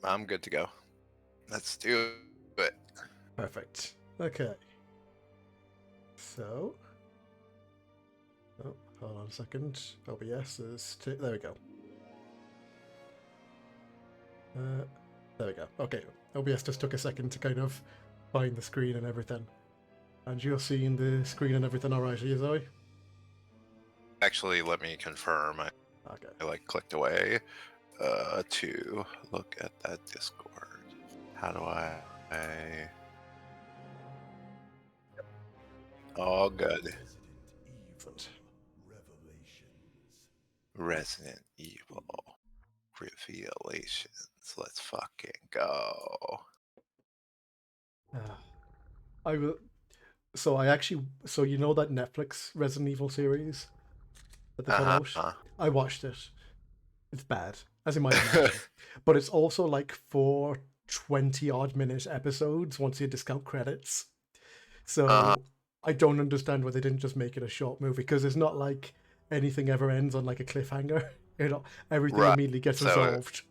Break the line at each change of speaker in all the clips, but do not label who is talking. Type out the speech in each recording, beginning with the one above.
I'm good to go. Let's do it.
Perfect. Okay. So, oh, hold on a second. OBS is there we go. There we go. Okay, OBS just took a second to kind of find the screen and everything. And you're seeing the screen and everything all right, are you, Zoe?
Actually, let me confirm. I
Okay.
clicked away to look at that Discord. How do I? All good. Resident Evil Revelations. Let's fucking go.
I will. So I actually, so you know that Netflix Resident Evil series that they put out? I watched it. It's bad, as you might imagine, but it's also like 4 20-odd-minute episodes once you discount credits. So I don't understand why they didn't just make it a short movie, because it's not like anything ever ends on like a cliffhanger. Everything immediately gets resolved.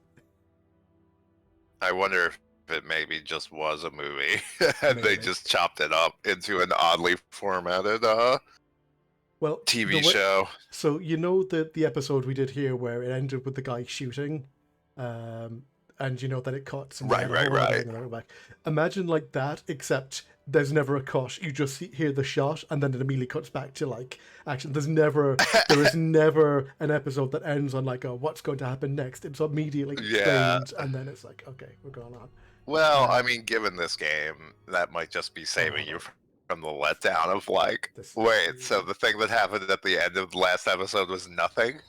I wonder if it maybe just was a movie and they just chopped it up into an oddly formatted TV show.
So you know the episode we did here where it ended with the guy shooting, and you know that it cuts and
right.
Imagine like that, except there's never a cut. You just hear the shot, and then it immediately cuts back to like action. There is never an episode that ends on like, oh, what's going to happen next? It's immediately explained, and then it's like, okay, we're going on.
Well, I mean, given this game, that might just be saving you from the letdown of like, wait, so the thing that happened at the end of the last episode was nothing?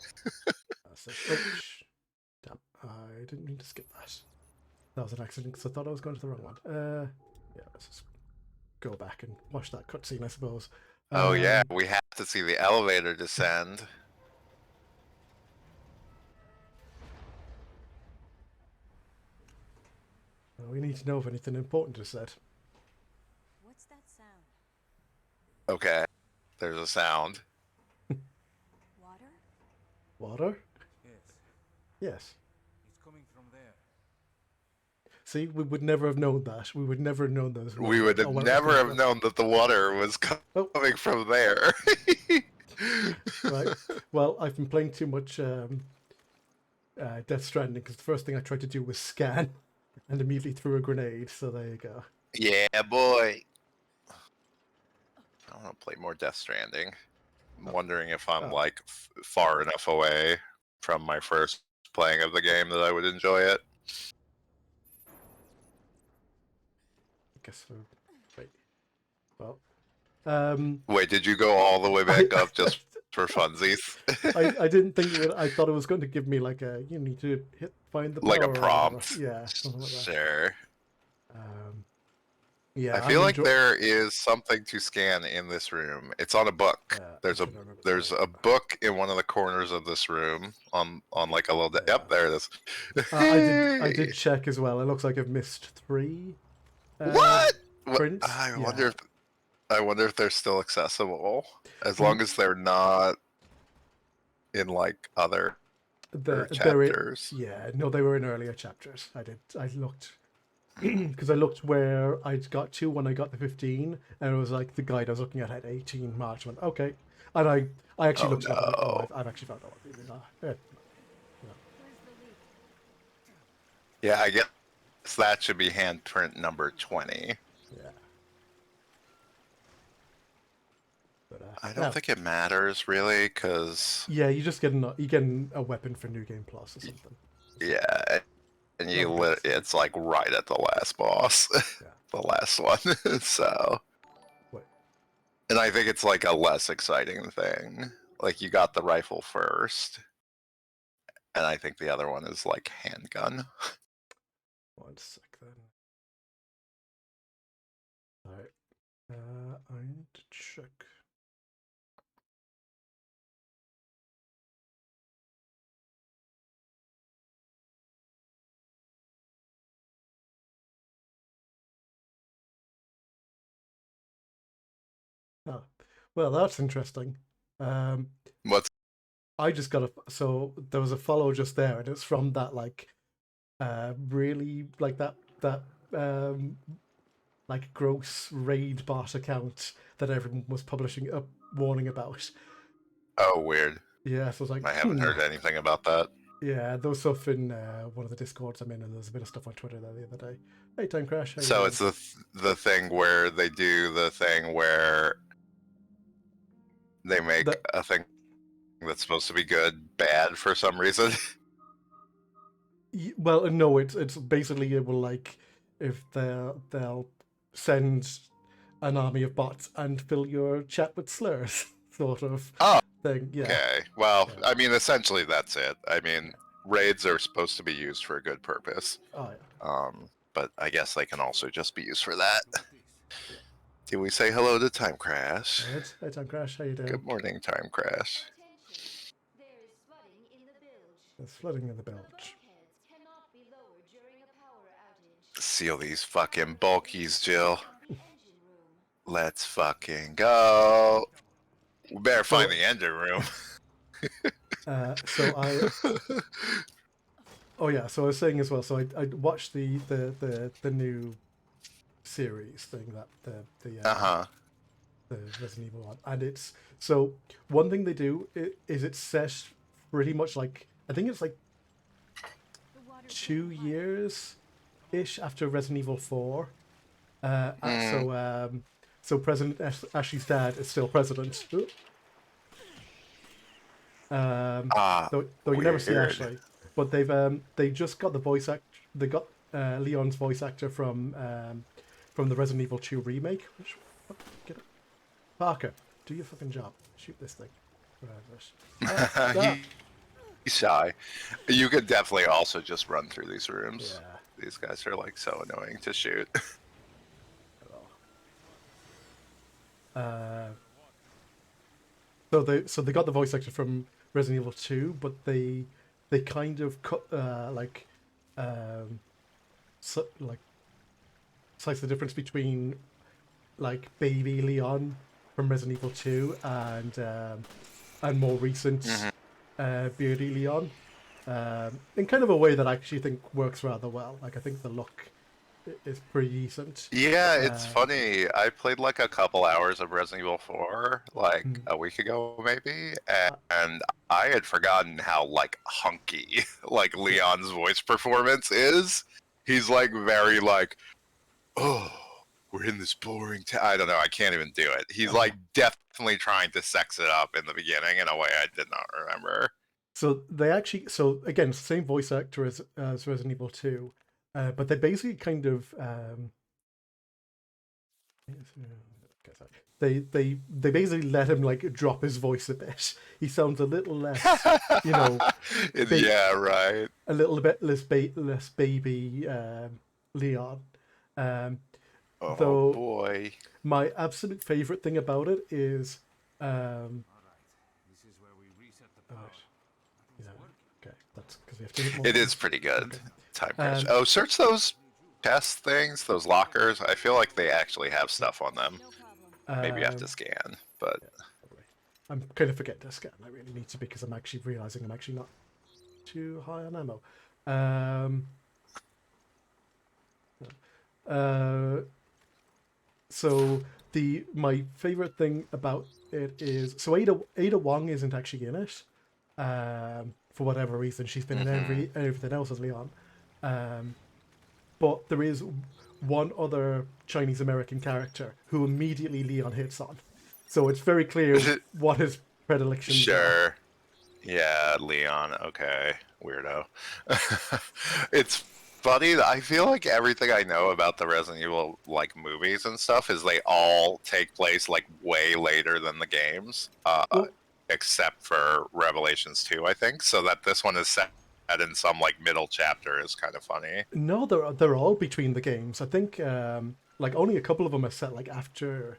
Damn, I didn't mean to skip that. That was an accident because I thought I was going to the wrong one. Yeah, let's just go back and watch that cutscene, I suppose.
Oh yeah, we have to see the elevator descend.
We need to know if anything important is said.
What's that sound?
Okay, there's a sound.
Water?
Water?
Yes.
Yes.
It's coming from there.
See, we would never have known that. We would never have known those.
We would have never have known that the water was coming from there.
Right. Well, I've been playing too much Death Stranding because the first thing I tried to do was scan and immediately threw a grenade. So there you go.
Yeah, boy. I want to play more Death Stranding. I'm wondering if I'm like far enough away from my first playing of the game that I would enjoy it.
I guess so. Wait. Well.
Wait, did you go all the way back up just for funsies?
I didn't think it would. I thought it was going to give me like a, you need to find the power,
like a prompt.
Yeah, something like that.
Sure.
Yeah,
I feel like there is something to scan in this room. It's on a book. There's a book in one of the corners of this room on like a little. Yep, there it is.
I did check as well. It looks like I've missed 3.
What?
Prints.
I wonder if they're still accessible, as long as they're not in like other chapters.
Yeah, no, they were in earlier chapters. I looked because I looked where I got to when I got the 15, and it was like the guide I was looking at had 18 March. I went, okay, and I actually looked up. Oh, I've actually found out what these are.
Yeah, I guess that should be handprint number 20.
Yeah. But,
I don't think it matters really, because
yeah, you just getting a weapon for New Game Plus or something.
Yeah, and it's like right at the last boss, the last one. So, and I think it's like a less exciting thing. Like you got the rifle first, and I think the other one is like handgun.
1 sec then. All right. I need to check. Oh, well, that's interesting.
What's?
I just got so there was a follow just there, and it's from that like really like that like gross raid bot account that everyone was publishing a warning about.
Oh, weird.
Yeah, so I was like,
I haven't heard anything about that.
Yeah, there was stuff in one of the discords I'm in, and there's a bit of stuff on Twitter there the other day. Hey, Time Crash, how you
So
doing?
it's the thing where they do the thing where they make
The-
a thing that's supposed to be good bad for some reason.
Well, no, it's basically it will like if they'll send an army of bots and fill your chat with slurs, sort of
Oh,
thing. Yeah,
okay. Well,
Yeah.
I mean, essentially that's it. I mean, raids are supposed to be used for a good purpose.
oh yeah.
But I guess they can also just be used for that. Did we say hello to Time Crash?
Good. Hey, Time Crash, how you doing?
Good morning, Time Crash.
Attention. There is flooding in the bilge.
There's flooding in the
The
bilge.
bulkheads cannot be lowered during a power outage.
Seal these fucking bulkies, Jill.
From the engine room.
Let's fucking go. We better find the engine room.
So I. Oh yeah, so I was saying as well. So I watched the new series thing that
Uh-huh.
the Resident Evil one, and it's so one thing they do is it's set pretty much like I think it's like
The water's
2
getting hot.
years ish after Resident Evil 4. So President Ashley's dad is still president. Though you never see
Weird.
Ashley, but they just got the voice act. They got Leon's voice actor from the Resident Evil 2 remake. Get it. Parker, do your fucking job. Shoot this thing.
He's shy. You could definitely also just run through these rooms.
Yeah.
These guys are like so annoying to shoot.
So they got the voice actor from Resident Evil 2, but they kind of cut slice the difference between like baby Leon from Resident Evil 2 and more recent beardy Leon in kind of a way that I actually think works rather well. Like I think the look is pretty decent.
Yeah, it's funny. I played like a couple hours of Resident Evil 4 like a week ago maybe, and I had forgotten how like hunky like Leon's voice performance is. He's like very like, oh, we're in this boring town. I don't know. I can't even do it. He's like definitely trying to sex it up in the beginning in a way I did not remember.
So they actually, so again, same voice actor as Resident Evil 2, but they basically kind of they basically let him like drop his voice a bit. He sounds a little less, you know,
Yeah, right.
a little bit less baby Leon.
Oh
Though
boy.
my absolute favorite thing about it is,
This is where we reset the power.
okay, that's because we have to. Hit more
It is pretty good. Time crash.
Um,
Oh, search those test things, those lockers. I feel like they actually have stuff on them.
No problem.
Maybe you have to scan, but
Probably. I'm kind of forgetting to scan. I really need to because I'm actually realizing I'm actually not too high on ammo. So my favorite thing about it is so Ada Wong isn't actually in it. For whatever reason, she's been in everything else as Leon. But there is one other Chinese American character who immediately Leon hits on. So it's very clear what his predilections are.
sure. Yeah, Leon. Okay, weirdo. It's funny. I feel like everything I know about the Resident Evil like movies and stuff is they all take place like way later than the games, except for Revelations 2, I think. So that this one is set in some like middle chapter is kind of funny.
No, they're all between the games. I think like only a couple of them are set like after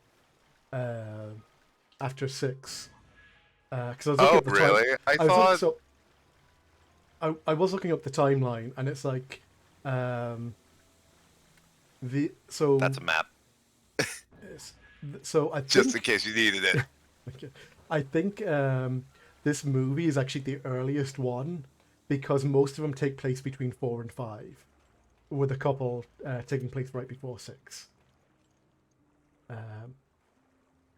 6. Because I was looking
Oh,
at the
really? I
was
thought.
so I was looking up the timeline, and it's like
That's a map,
so I
just
think
in case you needed it.
I think this movie is actually the earliest one because most of them take place between 4 and 5, with a couple taking place right before 6.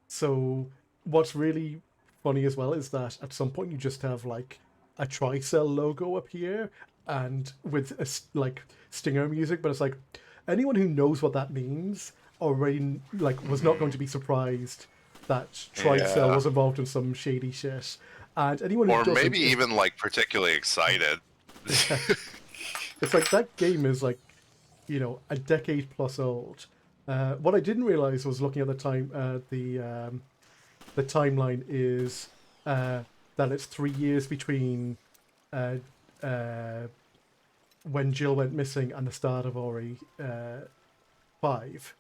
So what's really funny as well is that at some point you just have like a Tricell logo appear and with like stinger music, but it's like anyone who knows what that means already like was not going to be surprised that Tricell
Yeah.
was involved in some shady shit. And anyone who
Or
doesn't
maybe
is-
even like particularly excited.
it's like that game is like, you know, a decade plus old. What I didn't realize was looking at the time, the timeline is that it's 3 years between when Jill went missing and the start of Ori 5.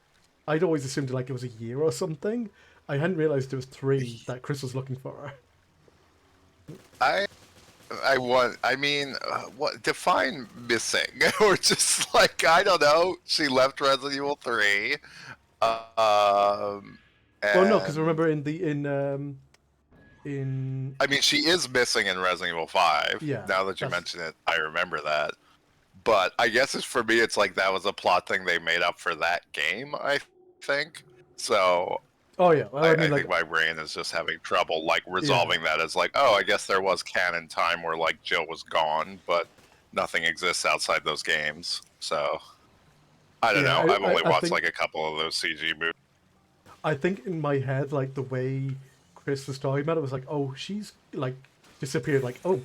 I'd always assumed like it was a year or something. I hadn't realized it was 3 that Chris was looking for her.
I mean, what define missing or just like I don't know. She left Resident Evil 3.
Well, no, because
And
remember in
I mean, she is missing in Resident Evil 5.
Yeah,
Now that you
that's-
mention it, I remember that. But I guess it's for me. It's like that was a plot thing they made up for that game. I think so.
oh yeah, well, I mean
I
like
think my brain is just having trouble like resolving that as like, oh, I guess there was canon time where like Jill was gone, but nothing exists outside those games. So I don't
Yeah,
know. I've only
I
watched
think-
like a couple of those CG movies.
I think in my head, like the way Chris was talking about it was like, oh, she's like disappeared, like oh,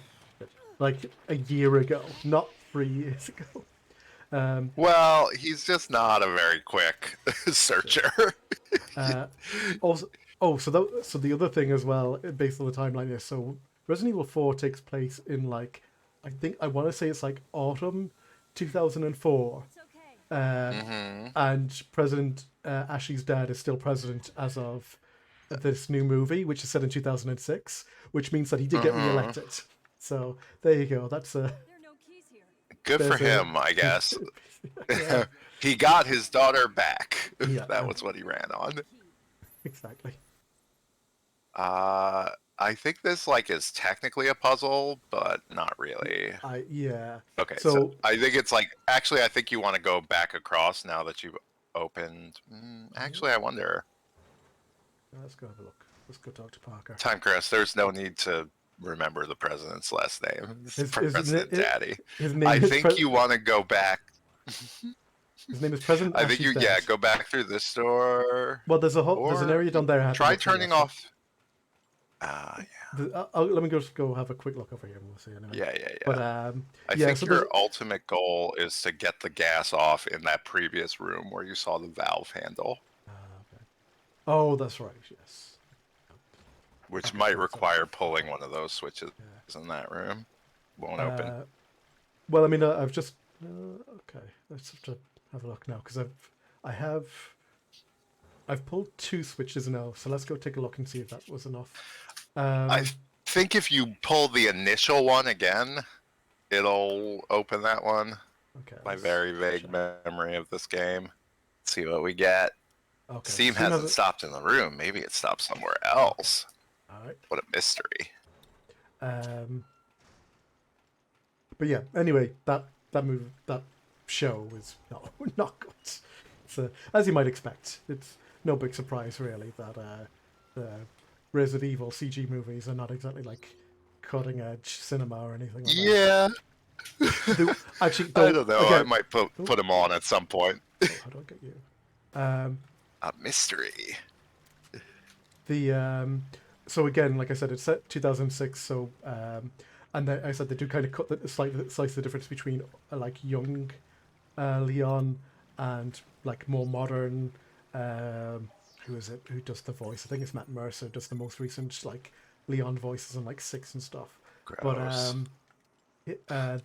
like a year ago, not 3 years ago.
Well, he's just not a very quick searcher.
Also, so the other thing as well, based on the timeline, is so Resident Evil 4 takes place in like, I want to say it's like autumn 2004.
It's okay.
And President Ashley's dad is still president as of this new movie, which is set in 2006, which means that he did get reelected. So there you go. That's
There are no keys here.
Good for
There's a-
him, I guess. He got his daughter back.
Yeah.
That was what he ran on.
exactly.
I think this like is technically a puzzle, but not really.
Yeah.
Okay,
So-
so I think it's like actually I think you want to go back across now that you've opened. Actually, I wonder.
Let's go have a look. Let's go talk to Parker.
Time, Chris. There's no need to remember the president's last name. It's
His-
President
his-
Daddy.
His name
I
is
think you want to go back.
His name is President.
I think
Ashley's
you
dad.
go back through this door.
Well, there's an
or
area down there. I have to
Try
look through
turning
also.
off. Yeah.
Let me just go have a quick look over here and we'll see anyway.
Yeah.
But
I
yeah,
think
so
your
there's-
ultimate goal is to get the gas off in that previous room where you saw the valve handle,
okay. Oh, that's right. Yes.
which might require pulling one of those switches in that room. Won't open.
Well, I mean, I've just okay. Let's have to have a look now because I've pulled 2 switches now. So let's go take a look and see if that was enough.
I think if you pull the initial one again, it'll open that one.
Okay.
My
let's
very vague
check.
memory of this game. Let's see what we get.
Okay.
Steam hasn't stopped in the room. Maybe it stopped somewhere else.
All right.
What a mystery.
But yeah. Anyway, that show was not good. So as you might expect, it's no big surprise really that the Resident Evil CG movies are not exactly like cutting edge cinema or anything like
Yeah.
that. Actually,
I don't know. I
Again,
might put them on at some point.
how do I get you?
A mystery.
So again, like I said, it's set 2006. So and I said they do kind of cut slice the difference between like young Leon and like more modern. Who is it? Who does the voice? I think it's Matt Mercer. Does the most recent like Leon voices on like 6 and stuff.
Gross.
But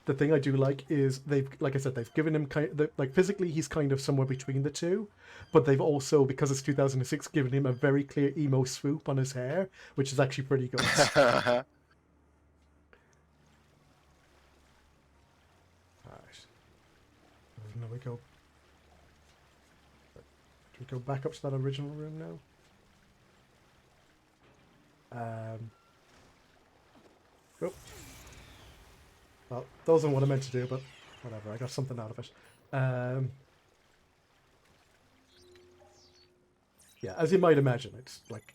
the thing I do like is they've, like I said, they've given him like physically he's kind of somewhere between the two, but they've also, because it's 2006, given him a very clear emo swoop on his hair, which is actually pretty good. Alright. Now we go. Do we go back up to that original room now? Oh. Well, that wasn't what I meant to do, but whatever. I got something out of it. Yeah, as you might imagine,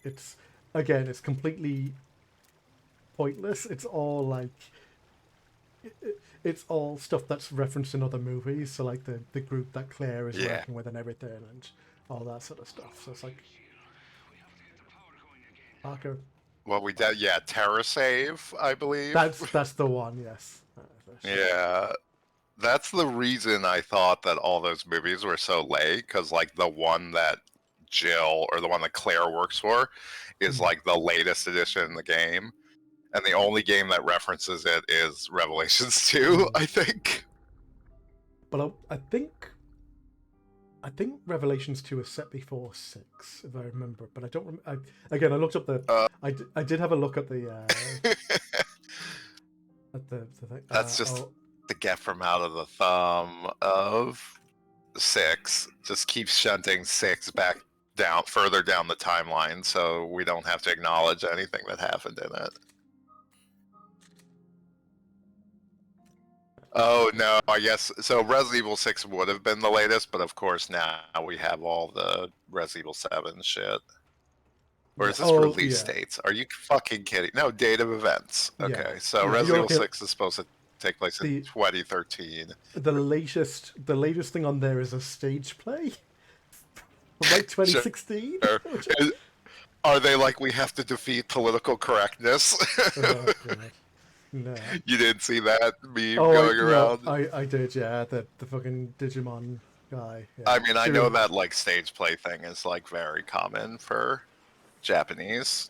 it's completely pointless. It's all like it's all stuff that's referenced in other movies. So like the group that Claire is
Yeah.
working with and everything, and all that sort of stuff. So it's like Parker.
What we did, yeah, Terra Save, I believe.
That's the one. Yes.
Yeah, that's the reason I thought that all those movies were so late, because like the one that Jill or the one that Claire works for is like the latest edition in the game, and the only game that references it is Revelations 2, I think.
But I think Revelations 2 is set before 6, if I remember. But I don't remember. Again, I looked up the. I did have a look at the. At the thing.
That's just the get from out of the thumb of 6. Just keeps shunting 6 back down, further down the timeline, so we don't have to acknowledge anything that happened in it. Oh no, I guess so. Resident Evil 6 would have been the latest, but of course now we have all the Resident Evil 7 shit. Or is this release dates? Are you fucking kidding? No, date of events. Okay, so Resident Evil 6 is supposed to take place in 2013.
The latest thing on there is a stage play from like 2016.
Sure. Are they like, we have to defeat political correctness?
Oh, God. No.
You didn't see that meme going around?
No, I did, yeah. The fucking Digimon guy. Yeah.
I mean, I know that like stage play thing is like very common for Japanese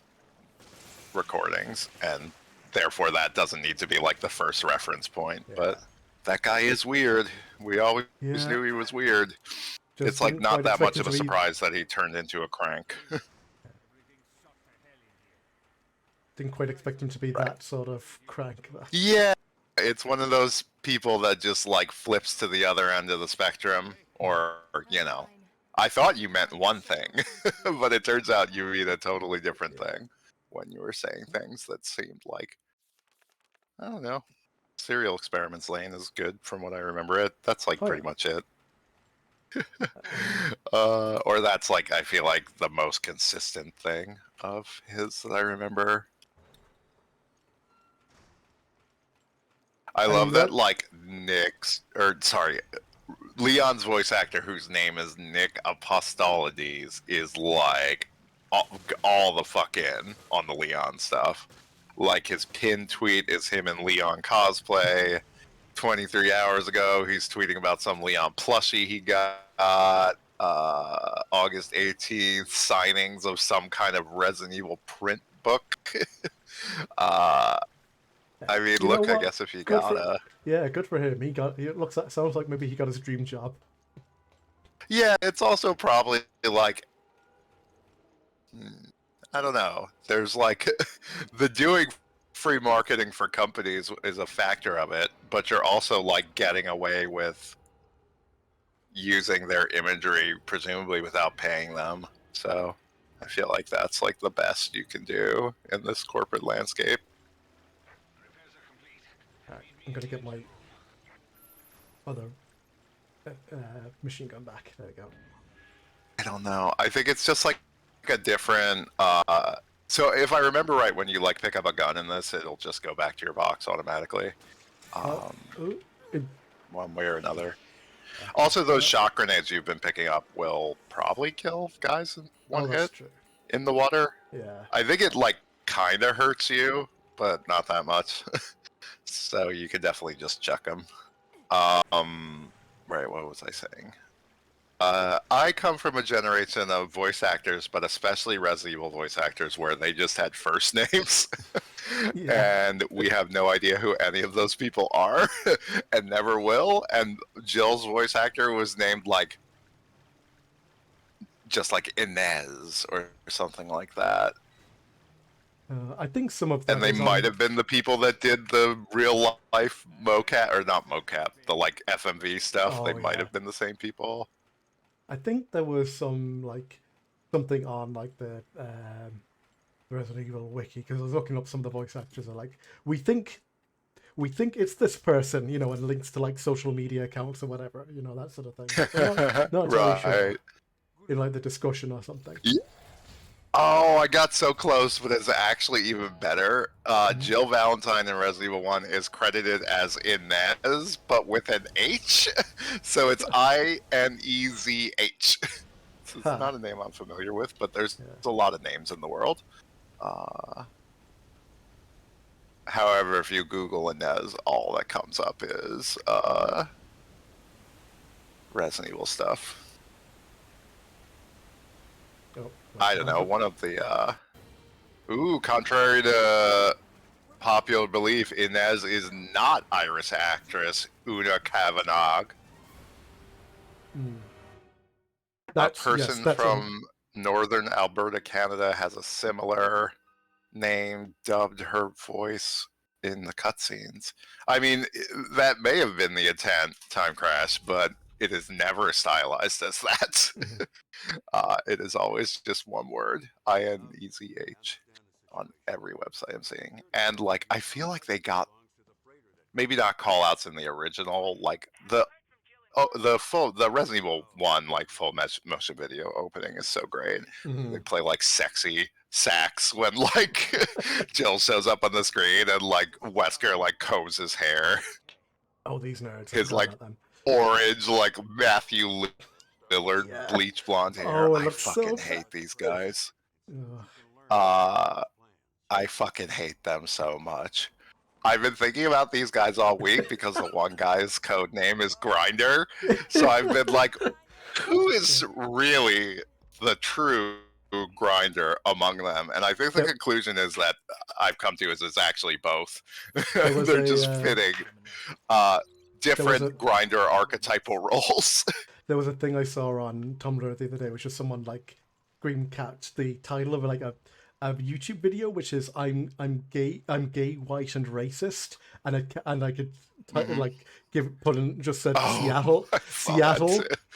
recordings, and therefore that doesn't need to be like the first reference point. Yeah. But that guy is weird. We always knew he was weird. It's like not that much of a surprise that he turned into a crank.
Didn't quite expect him to be that sort of crank.
Yeah, it's one of those people that just like flips to the other end of the spectrum, or you know, I thought you meant one thing, but it turns out you mean a totally different thing when you were saying things that seemed like, I don't know, Serial Experiments Lane is good from what I remember it. That's like pretty much it. Or that's like, I feel like the most consistent thing of his that I remember. I love that like Leon's voice actor, whose name is Nick Apostolides, is like all the fuck in on the Leon stuff. Like his pinned tweet is him and Leon cosplay. 23 hours ago, he's tweeting about some Leon plushie he got. August 18th, signings of some kind of Resident Evil print book. I mean, look, I guess if you gotta.
Yeah, good for him. Sounds like maybe he got his dream job.
Yeah, it's also probably like, I don't know. There's like, the doing free marketing for companies is a factor of it, but you're also like getting away with using their imagery, presumably without paying them. So I feel like that's like the best you can do in this corporate landscape.
I'm gonna get my other machine gun back. There we go.
I don't know. I think it's just like a different. So if I remember right, when you like pick up a gun in this, it'll just go back to your box automatically, one way or another. Also, those shot grenades you've been picking up will probably kill guys in one hit in the water.
Yeah.
I think it like kind of hurts you, but not that much. So you could definitely just chuck them. Right, what was I saying? I come from a generation of voice actors, but especially Resident Evil voice actors, where they just had first names. And we have no idea who any of those people are, and never will. And Jill's voice actor was named like, just like Inez or something like that.
I think some of them.
And they might have been the people that did the real life mocap, or not mocap, the like FMV stuff. They might have been the same people.
I think there was some like something on like the Resident Evil wiki because I was looking up some of the voice actors are like, we think it's this person, you know, and links to like social media accounts or whatever, you know, that sort of thing. Not entirely sure.
Right.
In like the discussion or something.
Oh, I got so close, but it's actually even better. Jill Valentine in Resident Evil 1 is credited as Inez, but with an H. So it's Inezh. It's
Huh.
not a name I'm familiar with, but there's a lot of names in the world. However, if you Google Inez, all that comes up is Resident Evil stuff.
Oh,
I don't know, one of the, contrary to popular belief, Inez is not Irish actress Una Kavanagh. A person from northern Alberta, Canada has a similar name, dubbed her voice in the cutscenes. I mean, that may have been the intent, Time Crash, but it is never stylized as that. It is always just one word, Inezh, on every website I'm seeing. And like, I feel like they got maybe not call outs in the original, like the Resident Evil 1 like full motion video opening is so great. They play like sexy sax when like Jill shows up on the screen and like Wesker like combs his hair.
Oh, these nerds.
His like orange like Matthew Lillard bleach blonde hair.
Oh,
I fucking hate these guys. I fucking hate them so much. I've been thinking about these guys all week because the one guy's code name is Grinder. So I've been like, who is really the true Grinder among them? And I think the conclusion is that I've come to is it's actually both. They're just fitting different Grinder archetypal roles.
There was a thing I saw on Tumblr the other day, which was someone like green cat the title of like a YouTube video, which is I'm gay, white, and racist, and I could title like put in just said Seattle,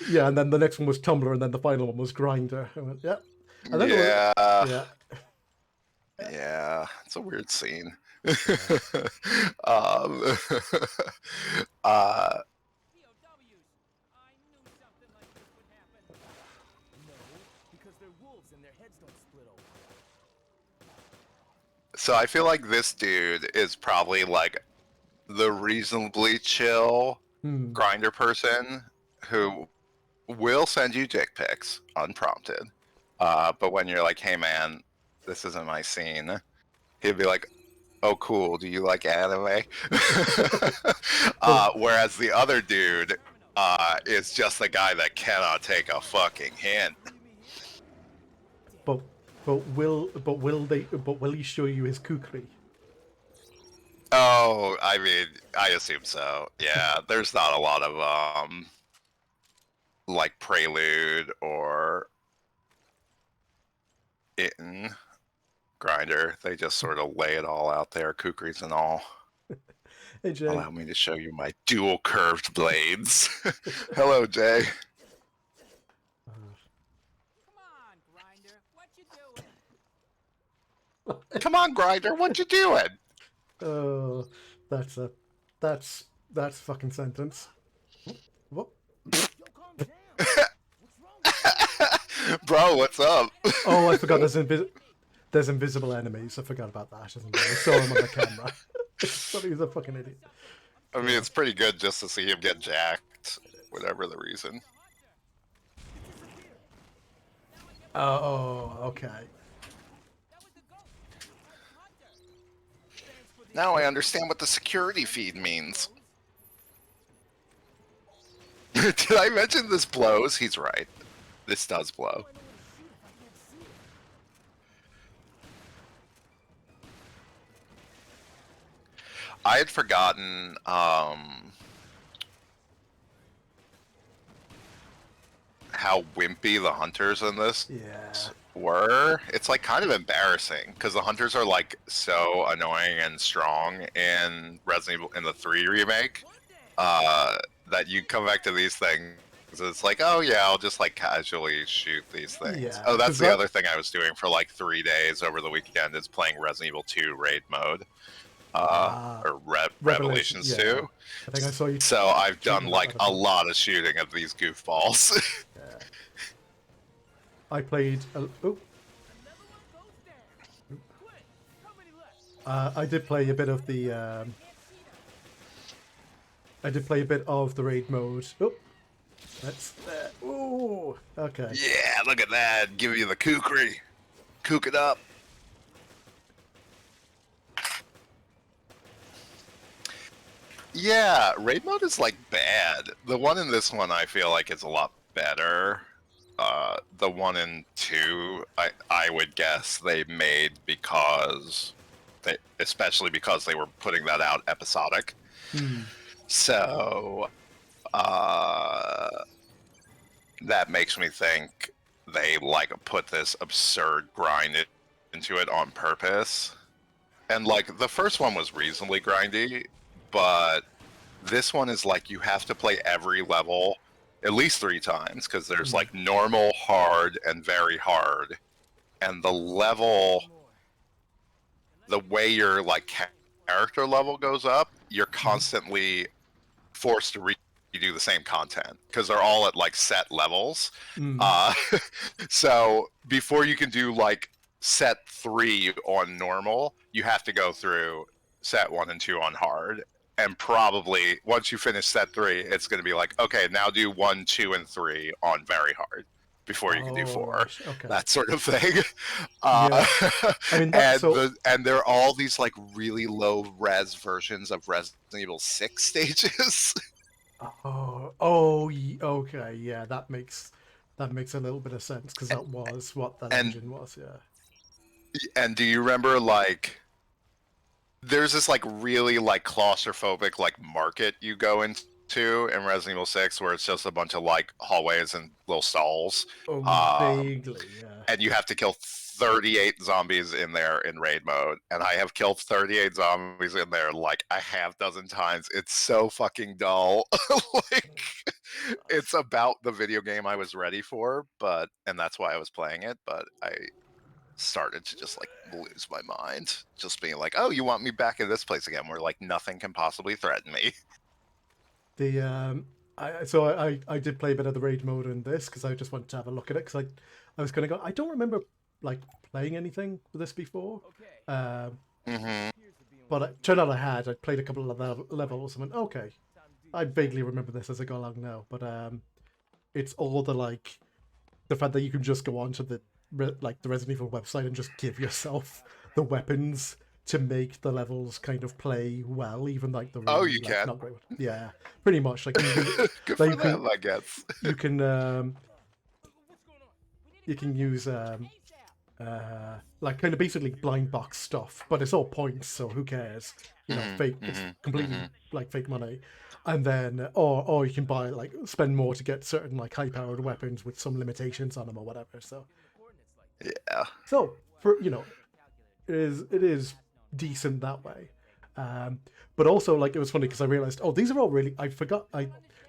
yeah, and then the next one was Tumblr, and then the final one was Grinder. I went, yeah, and then
yeah, it's a weird scene. So I feel like this dude is probably like the reasonably chill Grinder person who will send you dick pics unprompted. But when you're like, hey man, this isn't my scene, he'd be like, oh cool, do you like anime? Whereas the other dude is just the guy that cannot take a fucking hint.
But will he show you his kukri?
Oh, I mean, I assume so. Yeah, there's not a lot of like prelude or in Grinder. They just sort of lay it all out there, kukris and all.
Hey Jay.
Allow me to show you my dual curved blades. Hello, Jay. Come on, Grinder, what you doing?
Oh, that's fucking sentence. What?
Bro, what's up?
Oh, I forgot there's invisible enemies. I forgot about that. I saw him on the camera. Thought he was a fucking idiot.
I mean, it's pretty good just to see him get jacked, whatever the reason.
Oh, okay.
Now I understand what the security feed means. Did I mention this blows? He's right. This does blow. I had forgotten how wimpy the hunters in this were. It's like kind of embarrassing because the hunters are like so annoying and strong in Resident Evil in the 3 remake that you come back to these things 'Cause it's like, oh yeah, I'll just like casually shoot these things.
Yeah,
Oh,
'cause
that's the
that-
other thing I was doing for like 3 days over the weekend is playing Resident Evil 2 raid mode. Or Revelations
yeah.
2.
I think I saw you.
So I've done
tweeting
like
about that
a
as well.
lot of shooting of these goofballs.
Yeah. I played. I did play a bit of the. I did play a bit of the raid mode. Oh, that's. Ooh, okay.
Yeah, look at that. Give you the kukri. Kook it up. Yeah, raid mode is like bad. The one in this one I feel like is a lot better. The one in 2, I would guess they made because especially because they were putting that out episodic. So that makes me think they like put this absurd grind into it on purpose. And like the first one was reasonably grindy, but this one is like you have to play every level at least 3 times because there's like normal, hard, and very hard. And the level, the way your like character level goes up, you're constantly forced to redo the same content because they're all at like set levels. So before you can do like set 3 on normal, you have to go through set 1 and 2 on hard. And probably once you finish set 3, it's going to be like, okay, now do 1, 2, and 3 on very hard before you can do 4.
right, okay.
That sort of thing.
Yeah. I mean,
And there are all these like really low res versions of Resident Evil 6 stages.
Okay, yeah, that makes a little bit of sense because that was what that engine was, yeah.
And do you remember like there's this like really like claustrophobic like market you go into in Resident Evil 6 where it's just a bunch of like hallways and little stalls.
Vaguely, yeah.
And you have to kill 38 zombies in there in raid mode. And I have killed 38 zombies in there like a half dozen times. It's so fucking dull. Like it's about the video game I was ready for, and that's why I was playing it, but I started to just like lose my mind, just being like, oh, you want me back in this place again where like nothing can possibly threaten me.
I did play a bit of the raid mode in this because I just wanted to have a look at it because I was going to go, I don't remember like playing anything with this before, but it turned out I played a couple of levels and went, okay, I vaguely remember this as I go along now, but it's all the fact that you can just go onto the Resident Evil website and just give yourself the weapons to make the levels kind of play well, even like the really,
you can.
not great. Yeah, pretty much. Like you can,
Good for them, I guess.
you can use like kind of basically blind box stuff, but it's all points, so who cares? You know, fake. It's completely like fake money. And then, or you can buy spend more to get certain like high-powered weapons with some limitations on them or whatever. So
yeah.
So for it is decent that way, but also like it was funny because I realized these are all really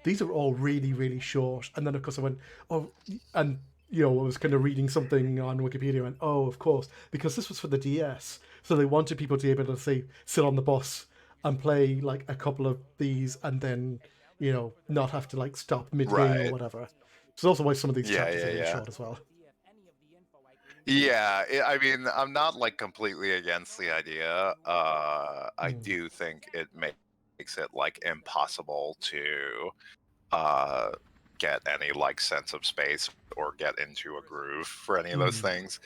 these are all really really short, and then of course I went and I was kind of reading something on Wikipedia and went, of course, because this was for the DS, so they wanted people to be able to sit on the bus and play like a couple of these and then not have to like stop mid-game or whatever. So also why some of these chapters are really short as well.
Yeah, I mean, I'm not like completely against the idea. I do think it makes it like impossible to get any like sense of space or get into a groove for any of those things.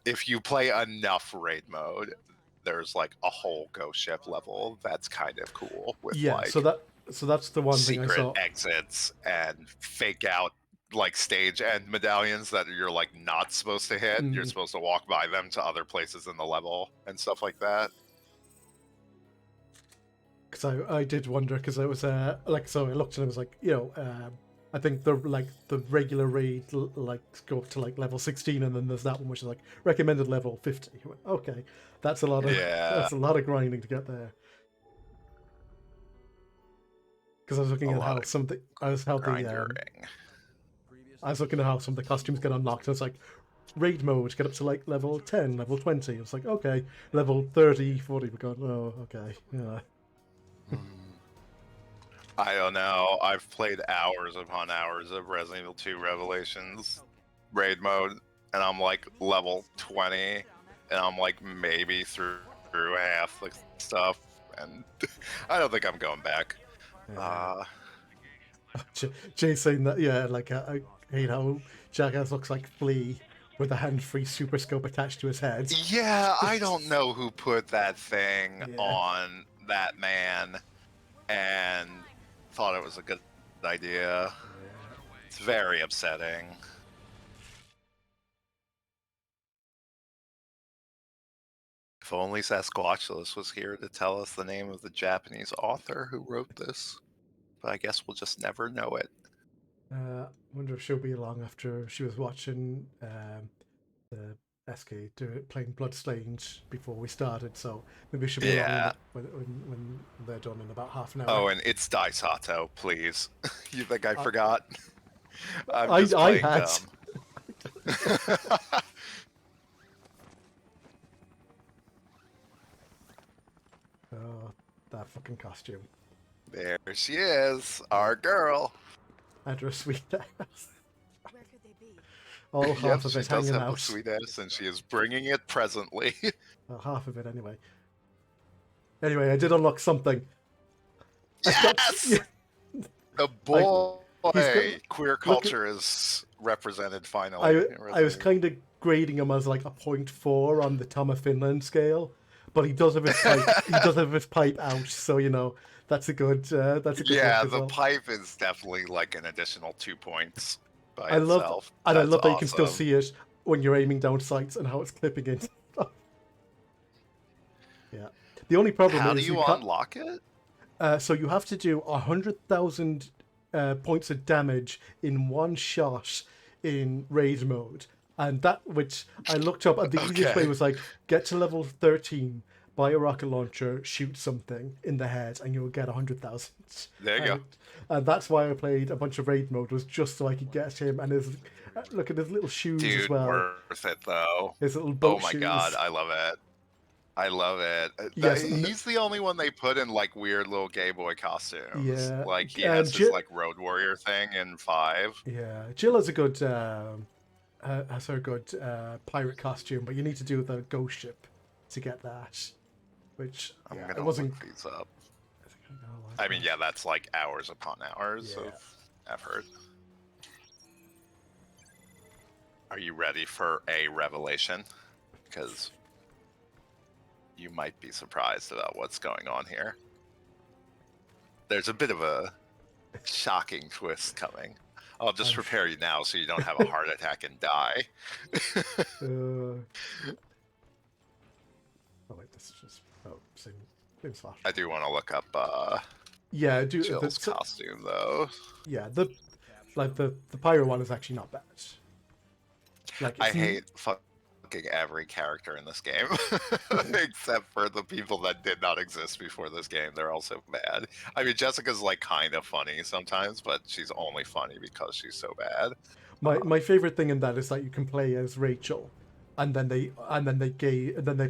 If you play enough raid mode, there's like a whole ghost ship level that's kind of cool with
so that's the one thing I saw.
Secret exits and fake out like stage end medallions that you're like not supposed to hit. You're supposed to walk by them to other places in the level and stuff like that.
Because I did wonder, because it was so I looked and it was like I think the regular raid go up to like level 16, and then there's that one which is like recommended level 50. Okay, that's a lot of grinding to get there. because I was looking
A
at
lot
how
of
some of the I was how the
grinding.
I was looking at how some of the costumes get unlocked. And it's like raid mode, get up to like level 10, level 20. It's like okay, level 30, 40. We got okay, yeah.
I don't know. I've played hours upon hours of Resident Evil 2 Revelations raid mode, and I'm like level 20, and I'm like maybe through half the stuff, and I don't think I'm going back.
Jay's saying that, yeah, like I hate how Jackass looks like Flea with a hand-free super scope attached to his head.
Yeah, I don't know who put that thing
Yeah.
on that man and thought it was a good idea. It's very upsetting. If only Sasquatchulus was here to tell us the name of the Japanese author who wrote this. But I guess we'll just never know it.
Wonder if she'll be along after she was watching the SK playing Bloodstained before we started, so maybe she'll be along when they're done in about half an hour.
Oh, and it's Daisato, please. You think I forgot? I'm
I
just playing
had.
dumb.
Oh, that fucking costume.
There she is, our girl.
And her sweet ass.
Where could they be?
All
Yep,
half of
she
it
does
hanging
have
out.
the sweet ass, and she is bringing it presently.
Well, half of it anyway. Anyway, I did unlock something.
Yes! The boy!
got-
Queer culture is represented finally.
I was kind of grading him as like a 0.4 on the Tom of Finland scale, but he does have his pipe. He does have his pipe out, so you know that's a good. That's a good.
Yeah,
work as
the
well.
pipe is definitely like an additional 2 points by
I love,
itself.
and I
That's
love that you can still
awesome.
see it when you're aiming down sights and how it's clipping in. Yeah. The only problem
How do
is
you
can't.
unlock it?
So you have to do 100,000 points of damage in one shot in raid mode, and that which I looked up, and the easiest way
Okay.
was like get to level 13, buy a rocket launcher, shoot something in the head, and you'll get 100,000.
There you go.
And that's why I played a bunch of raid mode, was just so I could get him and his look at his little shoes as
Dude,
well.
worth it though.
His little boat
Oh my
shoes.
god, I love it. I love it.
Yes,
He's the only one they put in like weird little gay boy costumes.
Yeah,
Like he
and
has his
Ji-
like road warrior thing in 5.
Yeah, Jill has a good has her good pirate costume, but you need to do the ghost ship to get that. Which
I'm
yeah,
gonna
it wasn't.
look these up.
I think I know,
I mean, yeah, that's like hours upon hours
Yeah.
of effort. Are you ready for a revelation? Because you might be surprised about what's going on here. There's a bit of a shocking twist coming. I'll just prepare you now so you don't have a heart attack and die.
Oh wait, this is just same flash.
I do want to look up
Yeah, do
Jill's costume though.
yeah the pirate one is actually not bad. Like
I
it's
hate fucking every character in this game, except for the people that did not exist before this game. They're also bad. I mean, Jessica's like kind of funny sometimes, but she's only funny because she's so bad.
my favorite thing in that is that you can play as Rachel, and then they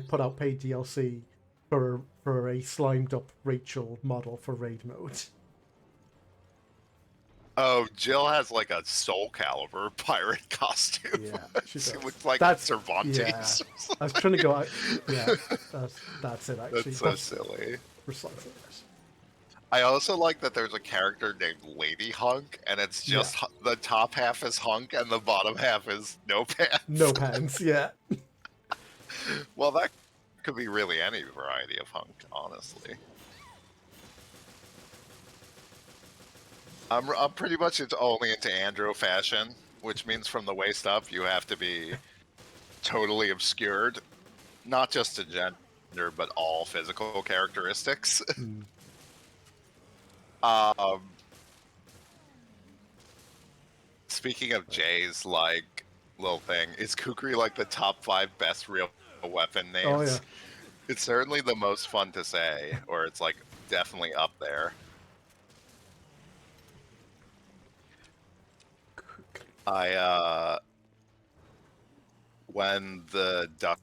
put out paid DLC for a slimed up Rachel model for raid mode.
Oh, Jill has like a Soul Calibur pirate costume.
Yeah, she
She
does.
looks like
That's-
Cervantes.
yeah. I was trying to go. Yeah, that's it actually.
That's so silly.
Precisely.
I also like that there's a character named Lady Hunk, and it's just the top half is Hunk and the bottom half is no pants.
No pants. Yeah.
Well, that could be really any variety of Hunk, honestly. I'm pretty much only into andro fashion, which means from the waist up you have to be totally obscured, not just in gender, but all physical characteristics. Speaking of Jay's like little thing, is Kukri like the top 5 best real weapon names?
Oh yeah.
It's certainly the most fun to say, or it's like definitely up there. I when the Duck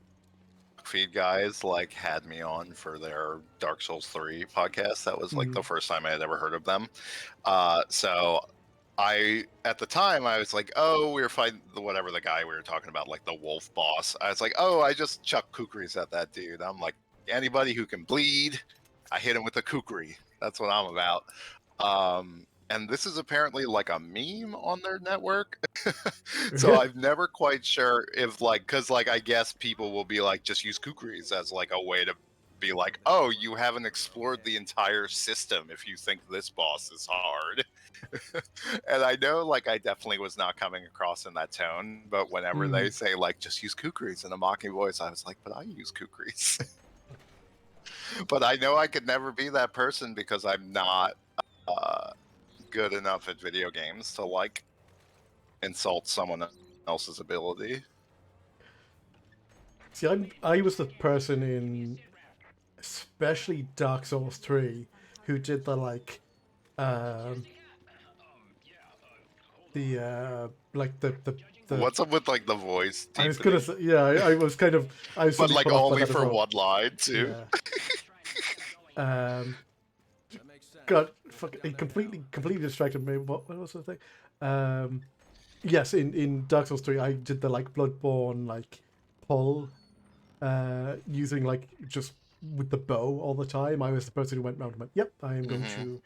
Feed guys like had me on for their Dark Souls 3 podcast, that was like the first time I had ever heard of them. So I at the time I was like, oh, we were fighting whatever the guy we were talking about, like the wolf boss. I was like, oh, I just chuck kukris at that dude. I'm like, anybody who can bleed, I hit him with a kukri. That's what I'm about. And this is apparently like a meme on their network. So I'm never quite sure if like, because like I guess people will be like, just use kukris as like a way to be like, oh, you haven't explored the entire system if you think this boss is hard. And I know like I definitely was not coming across in that tone, but whenever they say like just use kukris in a mocking voice, I was like, but I use kukris. But I know I could never be that person because I'm not good enough at video games to like insult someone else's ability.
See, I was the person in, especially Dark Souls 3, who did the like, like the
What's up with like the voice?
I was gonna say, yeah, I was kind of, I was
but
really
like
put off by
only
that as
for
well.
one line too.
Yeah. Got it completely distracted me. What was the thing? Yes, in Dark Souls 3, I did the like Bloodborne like pull, using like just with the bow all the time. I was the person who went round and went, "Yep, I am going to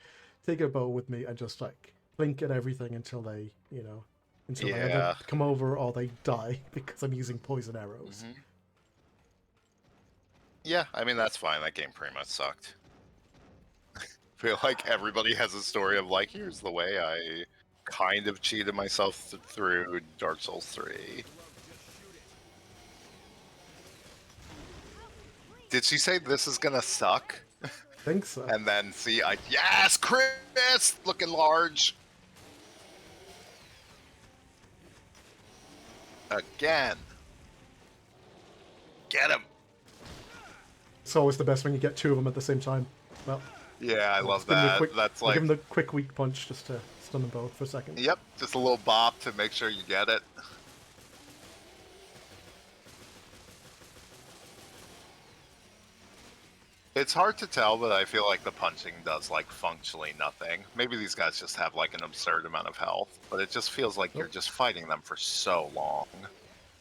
take a bow with me and just like blink at everything until they, until they either come over or they die because I'm using poison arrows."
Yeah, I mean that's fine. That game pretty much sucked. I feel like everybody has a story of like, here's the way I kind of cheated myself through Dark Souls 3. Did she say this is gonna suck?
I think so.
And then see, yes, Chris, looking large. Again. Get him.
It's always the best when you get two of them at the same time. Well,
yeah, I love
give him the
that.
quick,
That's
I'll
like,
give him the quick weak punch just to stun them both for a second.
yep, just a little bop to make sure you get it. It's hard to tell, but I feel like the punching does like functionally nothing. Maybe these guys just have like an absurd amount of health, but it just feels like you're just fighting them for so long.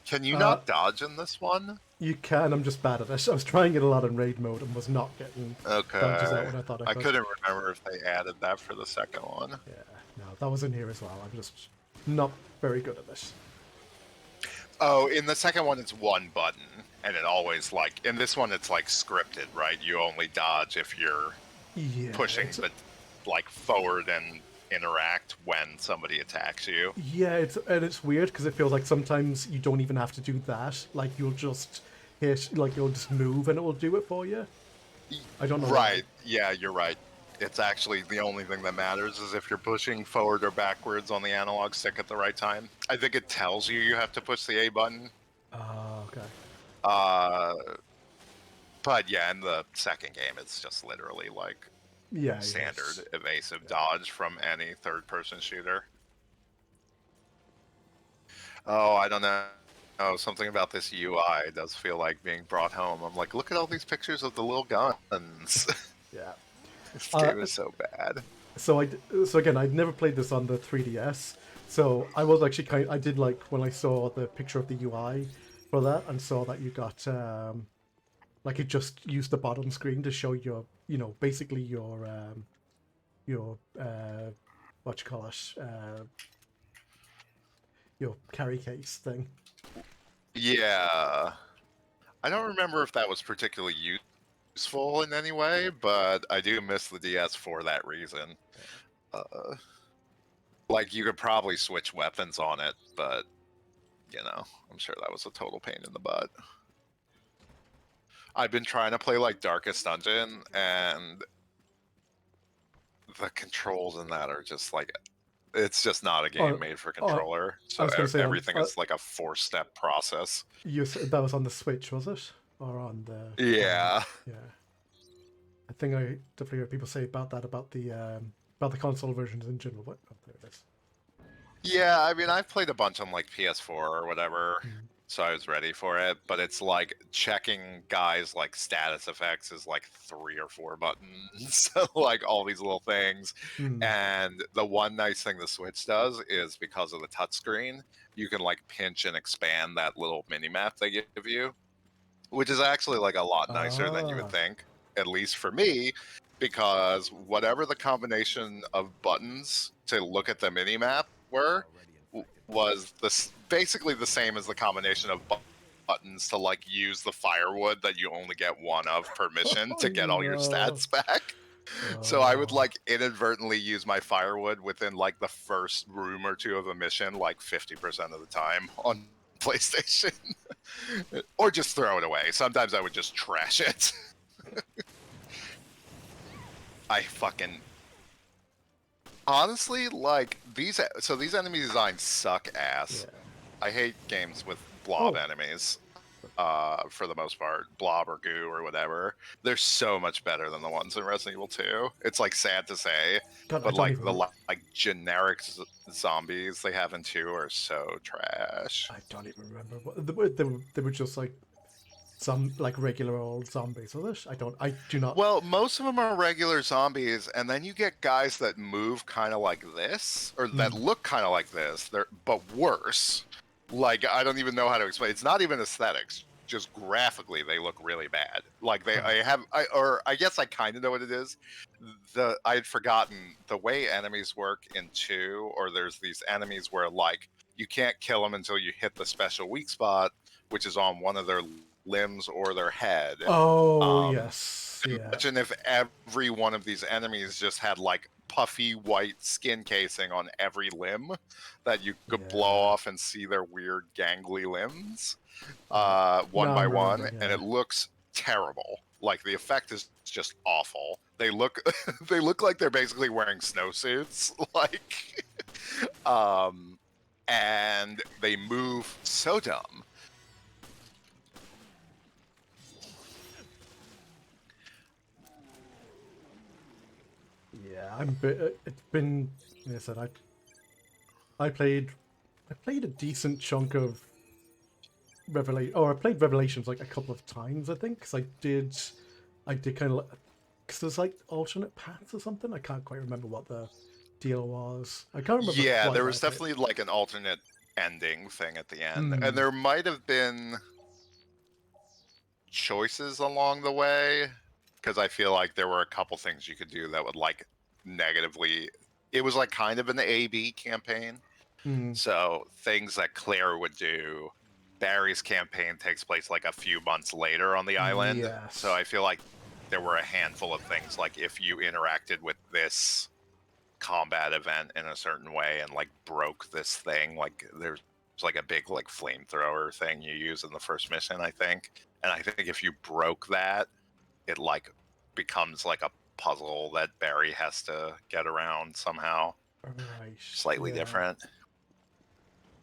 Can you not dodge in this one?
You can. I'm just bad at it. I was trying it a lot in raid mode and was not getting dodges out when I thought I could.
I couldn't remember if they added that for the second one.
Yeah, no, that was in here as well. I'm just not very good at this.
Oh, in the second one, it's one button, and it always like in this one, it's like scripted, right? You only dodge if you're pushing, but like forward and interact when somebody attacks you.
Yeah, it's weird because it feels like sometimes you don't even have to do that. Like you'll just hit, like you'll just move and it will do it for you. I don't know.
Right? Yeah, you're right. It's actually the only thing that matters is if you're pushing forward or backwards on the analog stick at the right time. I think it tells you have to push the A button.
Oh, okay.
But yeah, in the second game, it's just literally like standard evasive dodge from any third-person shooter. Oh, I don't know. Oh, something about this UI does feel like being brought home. I'm like, look at all these pictures of the little guns.
Yeah.
This game is so bad.
So again, I'd never played this on the 3DS. So I was actually I did like when I saw the picture of the UI for that and saw that you got like it just used the bottom screen to show your, basically your what you call it, your carry case thing.
Yeah. I don't remember if that was particularly useful in any way, but I do miss the DS for that reason. Like, you could probably switch weapons on it, but, I'm sure that was a total pain in the butt. I've been trying to play, like, Darkest Dungeon, and the controls in that are just, like, it's just not a game made for controller. So everything is, like, a 4-step process.
That was on the Switch, was it? Or on the...
Yeah.
Yeah. I think I definitely heard people say about that, about the console versions in general. But there it is.
Yeah, I mean, I've played a bunch on like PS4 or whatever,
Mm.
so I was ready for it. But it's like checking guys like status effects is like 3 or 4 buttons, like all these little things.
Mm.
And the one nice thing the Switch does is because of the touchscreen, you can like pinch and expand that little mini map they give you, which is actually like a lot nicer than you would
Ah.
think, at least for me, because whatever the combination of buttons to look at the mini map were was basically the same as the combination of buttons to like use the firewood that you only get one of per mission
Oh,
to get all your
no.
stats back. So I would
Oh.
like inadvertently use my firewood within like the first room or two of a mission like 50% of the time on PlayStation. Or just throw it away. Sometimes I would just trash it. I fucking honestly like these enemy designs suck ass.
Yeah.
I hate games with blob
Oh.
enemies. For the most part, blob or goo or whatever. They're so much better than the ones in Resident Evil 2. It's like sad to say,
God, I
but
don't
like
even
the like generic zombies they have in 2 are so trash.
I don't even remember what they were just like some like regular old zombies, was it? I do not.
Well, most of them are regular zombies, and then you get guys that move kind of like this, or that look kind of like this. They're but worse. Like I don't even know how to explain. It's not even aesthetics. Just graphically, they look really bad. Like I guess I kind of know what it is. I had forgotten the way enemies work in 2, or there's these enemies where like you can't kill them until you hit the special weak spot, which is on one of their limbs or their head.
Oh
Um,
yes, yeah.
Imagine if every one of these enemies just had like puffy white skin casing on every limb that you could blow
Yeah.
off and see their weird gangly limbs one
Now
by
I'm
one,
remembering,
and
yeah.
it looks terrible. Like the effect is just awful. They look they look like they're basically wearing snowsuits, like and they move so dumb.
Yeah, it's been. Like I said, I played a decent chunk of I played Revelations like a couple of times, I think, because I did kind of, because there's like alternate paths or something. I can't quite remember what the deal was. I can't remember
Yeah,
quite
there
what
was
I did.
definitely like an alternate ending thing at the end,
Hmm.
and there might have been choices along the way, because I feel like there were a couple things you could do that would like negatively. It was like kind of an A/B campaign,
Hmm.
so things that Claire would do. Barry's campaign takes place like a few months later on the island,
Yes.
so I feel like there were a handful of things like if you interacted with this combat event in a certain way and like broke this thing, like there's like a big like flamethrower thing you use in the first mission, I think, and I think if you broke that, it like becomes like a puzzle that Barry has to get around somehow,
Right.
slightly
Yeah.
different.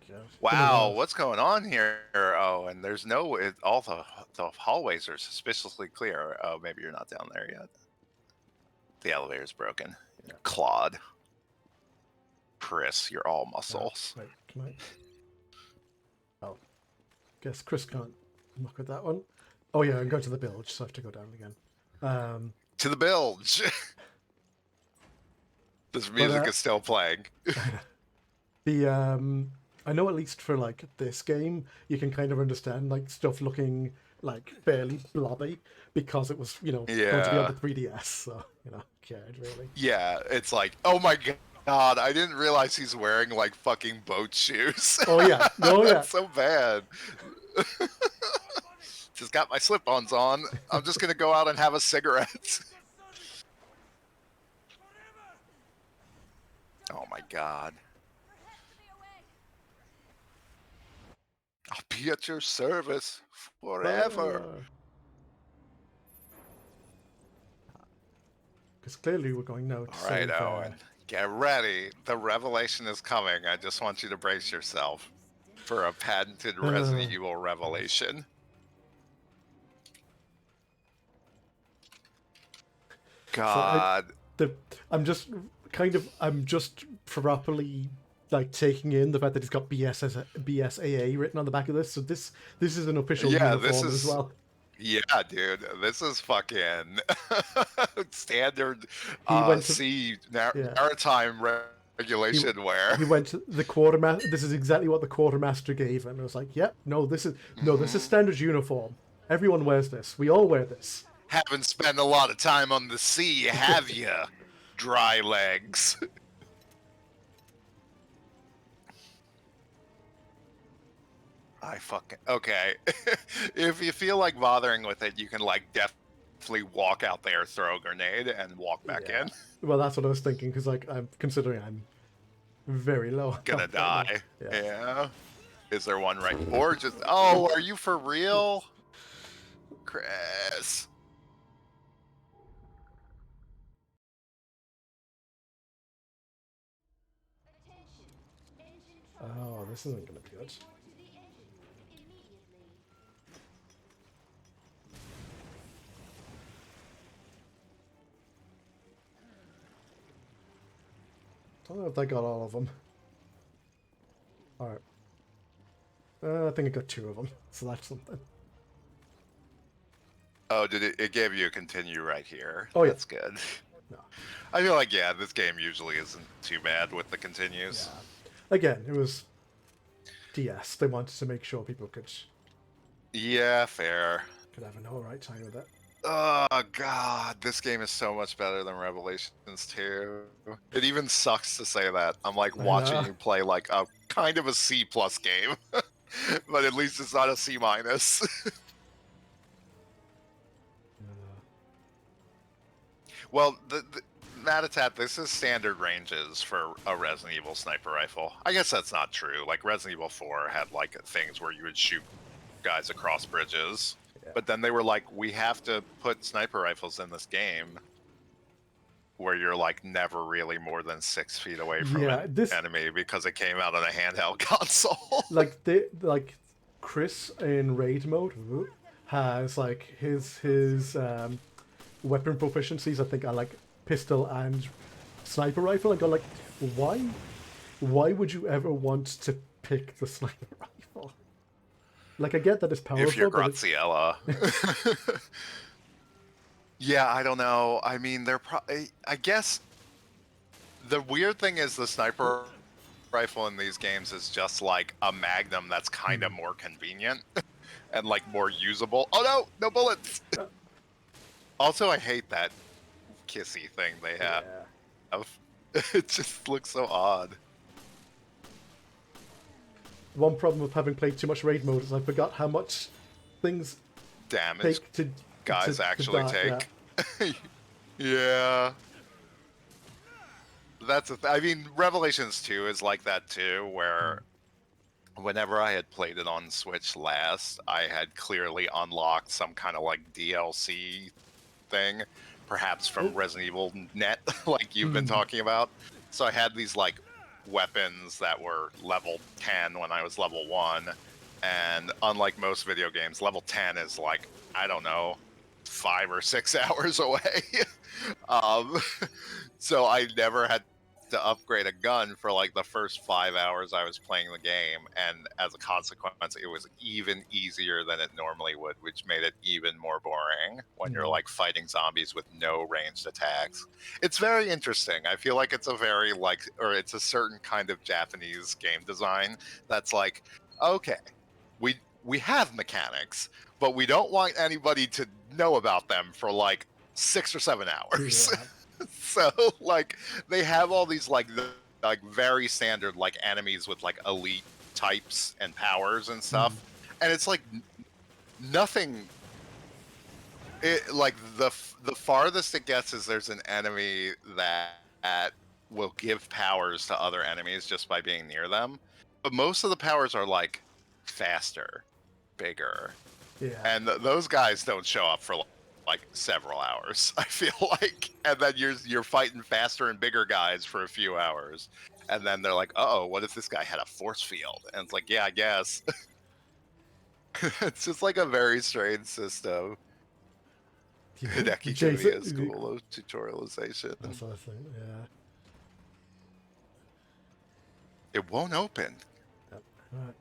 Yeah. It's been a
Wow,
while.
what's going on here? Oh, and there's all the hallways are suspiciously clear. Oh, maybe you're not down there yet. The elevator's broken.
Yeah.
Claude. Chris, you're all muscles.
Right. Can I? Oh, guess Chris can't muck with that one. Oh yeah, I'm going to the bilge, so I have to go down again.
To the bilge. This music is still playing.
I know at least for like this game, you can kind of understand like stuff looking like fairly blobby because it was, going to be on
Yeah.
the 3DS, so cared really.
Yeah, it's like, oh my god, I didn't realize he's wearing like fucking boat shoes.
Oh yeah, oh yeah.
That's so bad. Just got my slip-ons on. I'm just gonna go out and have a cigarette. Oh my god. I'll be at your service forever.
Because clearly we're going now to
All right,
save,
Owen. Get ready. The revelation is coming. I just want you to brace yourself for a patented Resident Evil revelation. God.
I'm just properly like taking in the fact that it's got BSAA written on the back of this. So this is an official
Yeah,
uniform
this
as
is
well.
yeah, dude. This is fucking standard
He went to
sea
yeah.
maritime regulation wear.
He went to the quartermaster. This is exactly what the quartermaster gave him. It was like, yep, no, this is standard uniform. Everyone wears this. We all wear this.
Haven't spent a lot of time on the sea, have you? Dry legs. I fucking okay. If you feel like bothering with it, you can like definitely walk out there, throw a grenade, and walk back
Yeah.
in.
Well, that's what I was thinking because like I'm considering I'm very low.
Gonna
health right
die.
now. Yeah.
Yeah. Is there one right? Or just oh, are you for real, Chris?
Attention. Engine trouble.
Oh, this isn't gonna be good.
Report to the engine room immediately.
Don't know if I got all of them. All right. I think I got 2 of them, so that's something.
Oh, did it? It gave you a continue right here.
Oh, yeah.
That's good.
No.
I feel like yeah, this game usually isn't too bad with the continues.
Yeah. Again, it was DS. They wanted to make sure people could
Yeah, fair.
have an alright time with it.
Oh god, this game is so much better than Revelations 2. It even sucks to say that. I'm like watching
know.
you play like a kind of a C plus game, but at least it's not a C minus. Well, the Matatat, this is standard ranges for a Resident Evil sniper rifle. I guess that's not true. Like Resident Evil 4 had like things where you would shoot guys across bridges.
Yeah.
But then they were like, we have to put sniper rifles in this game where you're like never really more than 6 feet away from an enemy because it came out on a handheld console.
like Chris in raid mode has like his weapon proficiencies. I think are like pistol and sniper rifle. I go like, why would you ever want to pick the sniper rifle? Like I get that it's powerful.
If you're
but it's-
Graziella. Yeah, I don't know. I mean, they're probably. I guess the weird thing is the sniper rifle in these games is just like a Magnum that's kind of more convenient and like more usable. Oh no, no bullets. Also, I hate that kissy thing they have. It just looks so odd.
One problem with having played too much raid mode is I forgot how much things
Damage
take to
guys
to
actually
die,
take. Yeah. That's I mean, Revelations 2 is like that too, where whenever I had played it on Switch last, I had clearly unlocked some kind of like DLC thing, perhaps from Resident Evil Net, like you've been talking about. So I had these like weapons that were level 10 when I was level 1, and unlike most video games, level 10 is like, I don't know, 5 or 6 hours away. So I never had to upgrade a gun for like the first 5 hours I was playing the game, and as a consequence it was even easier than it normally would, which made it even more boring when you're like fighting zombies with no ranged attacks. It's very interesting. I feel like it's a very like, or it's a certain kind of Japanese game design that's like, okay, we have mechanics, but we don't want anybody to know about them for like 6 or 7 hours.
Yeah.
So like they have all these like very standard like enemies with like elite types and powers and stuff, and it's like nothing. It like the farthest it gets is there's an enemy that will give powers to other enemies just by being near them, but most of the powers are like faster, bigger, and those guys don't show up for like several hours, I feel like, and then you're fighting faster and bigger guys for a few hours, and then they're like, oh, what if this guy had a force field? And it's like, yeah, I guess. It's just like a very strange system. Hideki Kamiya School of Tutorialization.
That's what I think, yeah.
It won't open.
Alright,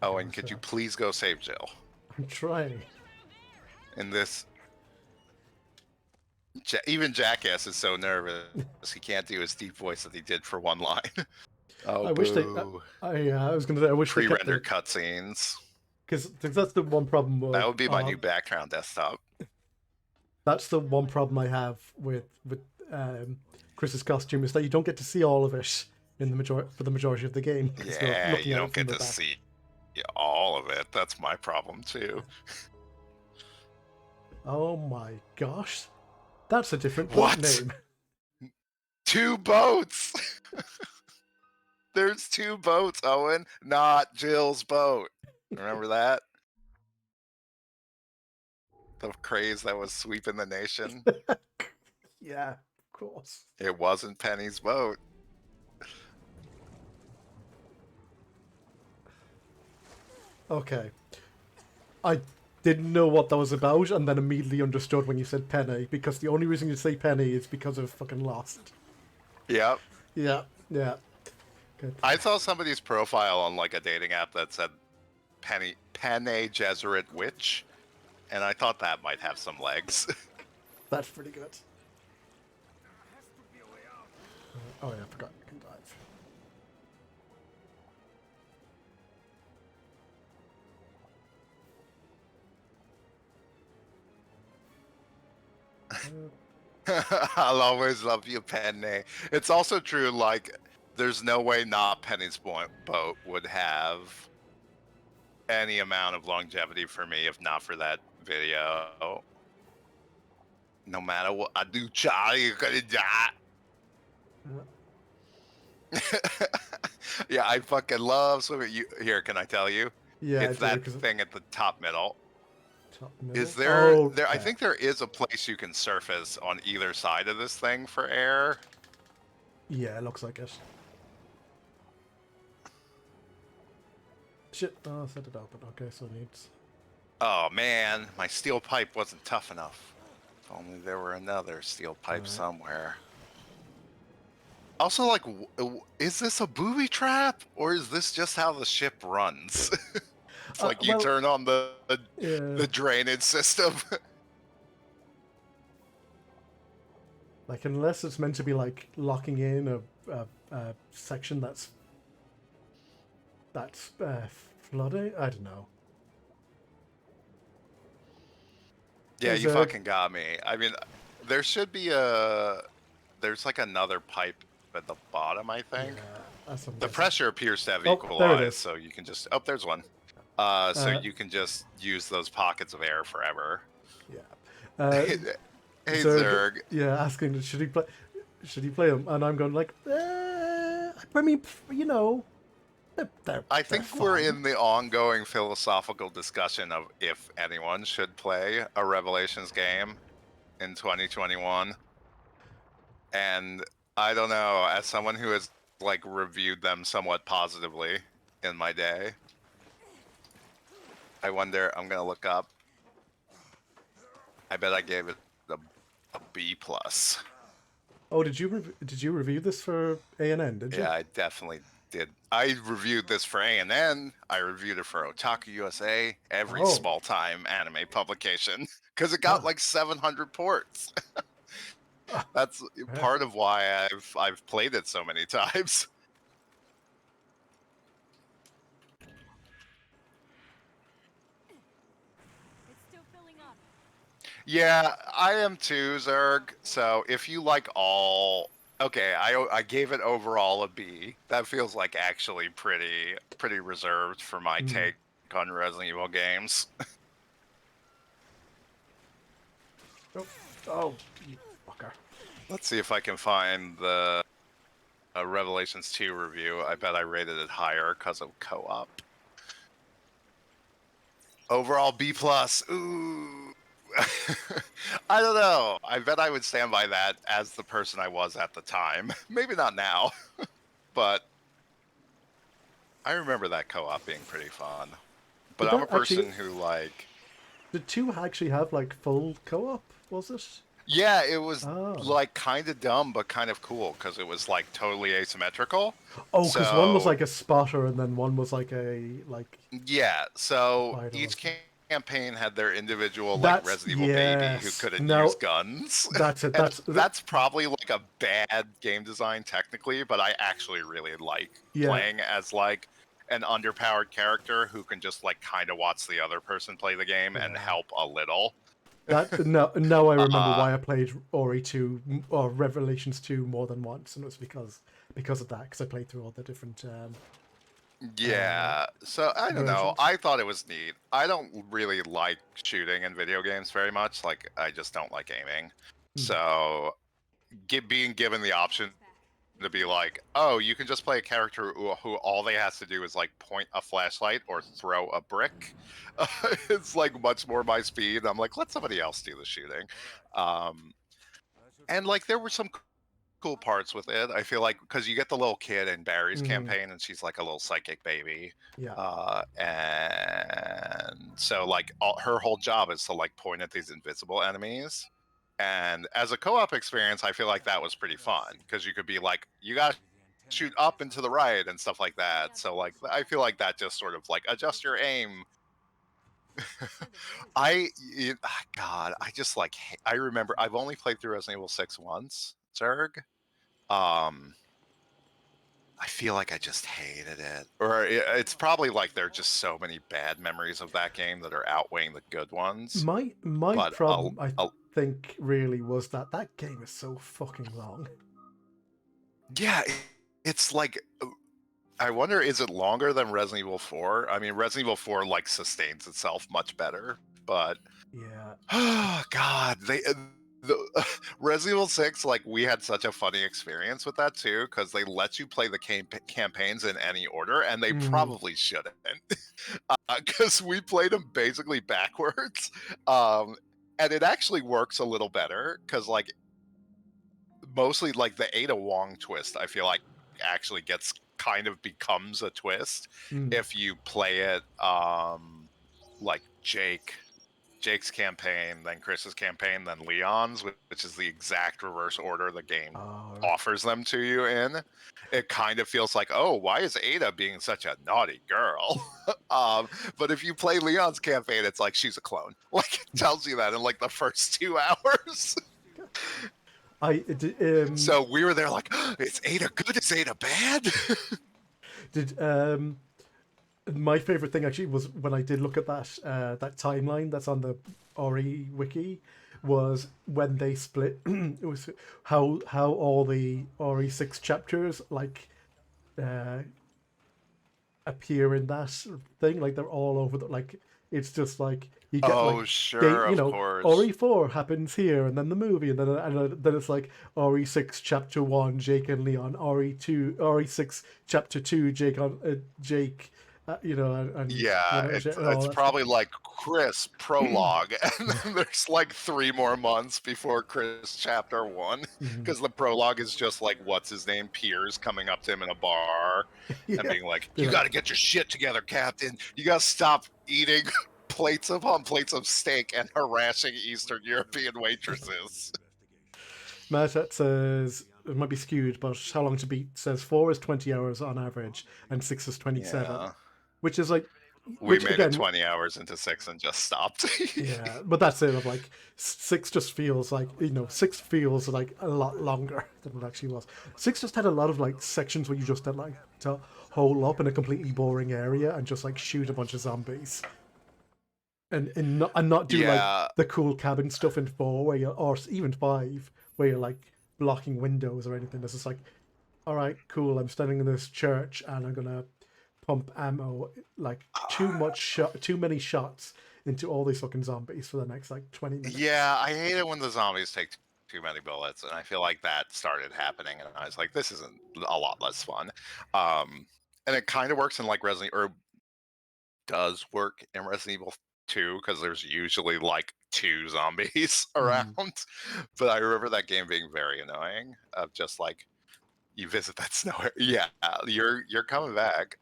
Oh,
Okay,
and could
so-
you please go save Jill?
I'm trying.
In this, even Jackass is so nervous he can't do his deep voice that he did for one line. Oh,
I wish they.
boo.
I was gonna say I wish they kept
Pre-rendered cutscenes.
because that's the one problem.
That would be my new background desktop.
That's the one problem I have with Chris's costume is that you don't get to see all of it in the majority of the game. 'cause you're
Yeah,
looking
you
at it
don't
from
get
the
to
back.
see all of it. That's my problem too.
Oh my gosh, that's a different boat
What?
name.
2 boats. There's 2 boats, Owen, not Jill's boat. Remember that? The craze that was sweeping the nation.
Yeah, of course.
It wasn't Penny's boat.
Okay, I didn't know what that was about, and then immediately understood when you said Penny, because the only reason you say Penny is because of fucking Lost.
Yep.
Yeah, yeah. Good.
I saw somebody's profile on like a dating app that said Penny Jesuit Witch, and I thought that might have some legs.
That's pretty good. Oh yeah, I forgot you can dive.
I'll always love you, Penny. It's also true, like, there's no way not Penny's boat would have any amount of longevity for me if not for that video. No matter what I do, Charlie, you're gonna die. Yeah, I fucking love swimming. Here, can I tell you?
Yeah,
It's
I
that
do, 'cause
thing at the top middle.
top middle.
Is there?
Oh,
There, I
yeah.
think there is a place you can surface on either side of this thing for air.
Yeah, it looks like it. Shit, oh, I set it open. Okay, so it needs...
Oh man, my steel pipe wasn't tough enough. If only there were another steel pipe
Alright.
somewhere. Also, like, is this a booby trap or is this just how the ship runs? It's like you
well,
turn on the
Yeah,
drainage system.
like, unless it's meant to be, like, locking in a section that's flooding? I don't know.
Yeah,
Is
you
there-
fucking got me. I mean, there should be there's like another pipe at the bottom, I think.
Yeah, that's what I'm
The
guessing.
pressure appears to have
Oh, there it
equalized,
is.
so you can just... Oh, there's one. So you can just use those pockets of air forever.
Yeah.
Hey, Zerg.
Yeah, asking should he play them, and I'm going like, I mean, you know,
I think we're in the ongoing philosophical discussion of if anyone should play a Revelations game in 2021. And I don't know, as someone who has like reviewed them somewhat positively in my day, I wonder, I'm gonna look up. I bet I gave it a B plus.
Oh, did you review this for ANN? Did you?
Yeah, I definitely did. I reviewed this for ANN. I reviewed it for Otaku USA, every
Oh.
small-time anime publication, because it got
Oh.
like 700 ports. That's part of why I've played it so many times.
It's still filling up.
Yeah, I am too, Zerg. So if you like all... Okay, I gave it overall a B. That feels like actually pretty reserved for my take on Resident Evil games.
Oh, you fucker.
Let's see if I can find the Revelations 2 review. I bet I rated it higher because of co-op. Overall B plus. Ooh. I don't know. I bet I would stand by that as the person I was at the time. Maybe not now, but I remember that co-op being pretty fun. But
Did
I'm a
that actually-
person who like...
Did 2 actually have like full co-op? Was it?
Yeah, it was
Oh.
like kind of dumb, but kind of cool because it was like totally asymmetrical.
Oh, because one was
So
like a spotter, and then one was like a like
yeah, so
vital.
each campaign had their individual like
That's
Resident Evil baby who
yes.
couldn't
Now
use guns.
that's it.
And
That's
that's probably like a bad game design technically, but I actually really like
yeah.
playing as like an underpowered character who can just like kind of watch the other person play the game and
Yeah.
help a little.
That now I remember
Uh,
why I played Ori 2 or Revelations 2 more than once, and it was because of that. Because I played through all the different
Yeah, so I don't know.
versions.
I thought it was neat. I don't really like shooting in video games very much. Like, I just don't like aiming. So, being given the option to be like, oh, you can just play a character who all they has to do is like point a flashlight or throw a brick. It's like much more my speed. I'm like, let somebody else do the shooting. And like, there were some cool parts with it. I feel like because you get the little kid in Barry's campaign, and she's like a little psychic baby.
Yeah.
And so like her whole job is to like point at these invisible enemies. And as a co-op experience, I feel like that was pretty fun because you could be like, you got to shoot up and to the right and stuff like that. So like, I feel like that just sort of like adjust your aim. God, I just like, I remember I've only played through Resident Evil 6 once, Zerg. I feel like I just hated it. Or it's probably like there are just so many bad memories of that game that are outweighing the good ones.
My
But
problem, I think, really was that game is so fucking long.
Yeah, it's like, I wonder, is it longer than Resident Evil 4? I mean, Resident Evil 4 like sustains itself much better, but
Yeah.
oh God, the Resident Evil 6, like we had such a funny experience with that too, because they let you play the campaigns in any order, and they probably shouldn't, because we played them basically backwards, and it actually works a little better because like mostly like the Ada Wong twist, I feel like actually gets kind of becomes a twist if you play it like Jake's campaign, then Chris's campaign, then Leon's, which is the exact reverse order the game offers them to you in. It kind of feels like, oh, why is Ada being such a naughty girl? But if you play Leon's campaign, it's like she's a clone. Like it tells you that in like the first 2 hours. So we were there like, oh, is Ada good? Is Ada bad?
My favorite thing actually was when I did look at that timeline that's on the Ori wiki, was when they split. It was how all the Ori 6 chapters like appear in that thing, like they're all over the, like it's just like you get like
sure,
you know,
of course.
Ori 4 happens here, and then the movie, and then it's like Ori 6 chapter 1 Jake and Leon, Ori 6 chapter 2 Jake, you know, and
yeah, it's probably like Chris prologue, and then there's like 3 more months before Chris chapter 1, because the prologue is just like what's his name Piers coming up to him in a bar and being like, "You got to get your shit together, Captain. You got to stop eating plates of steak and harassing Eastern European waitresses."
Matt says it might be skewed, but How Long to Beat says 4 is 20 hours on average, and 6 is 27.
Yeah.
Which is like,
we made it 20 hours into 6 and just stopped.
Yeah, but that's it. Of like 6 just feels like, you know, 6 feels like a lot longer than it actually was. 6 just had a lot of like sections where you just had like to hole up in a completely boring area and just like shoot a bunch of zombies, and not do like the cool cabin stuff in 4 where you, or even 5 where you're like blocking windows or anything. It's just like, all right, cool. I'm standing in this church and I'm gonna pump ammo, like too many shots into all these fucking zombies for the next like 20 minutes.
Yeah, I hate it when the zombies take too many bullets, and I feel like that started happening, and I was like, this isn't a lot less fun. And it kind of works in like Resident, or does work in Resident Evil 2, because there's usually like 2 zombies around. But I remember that game being very annoying, of just like, you visit that snow area. Yeah, you're coming back.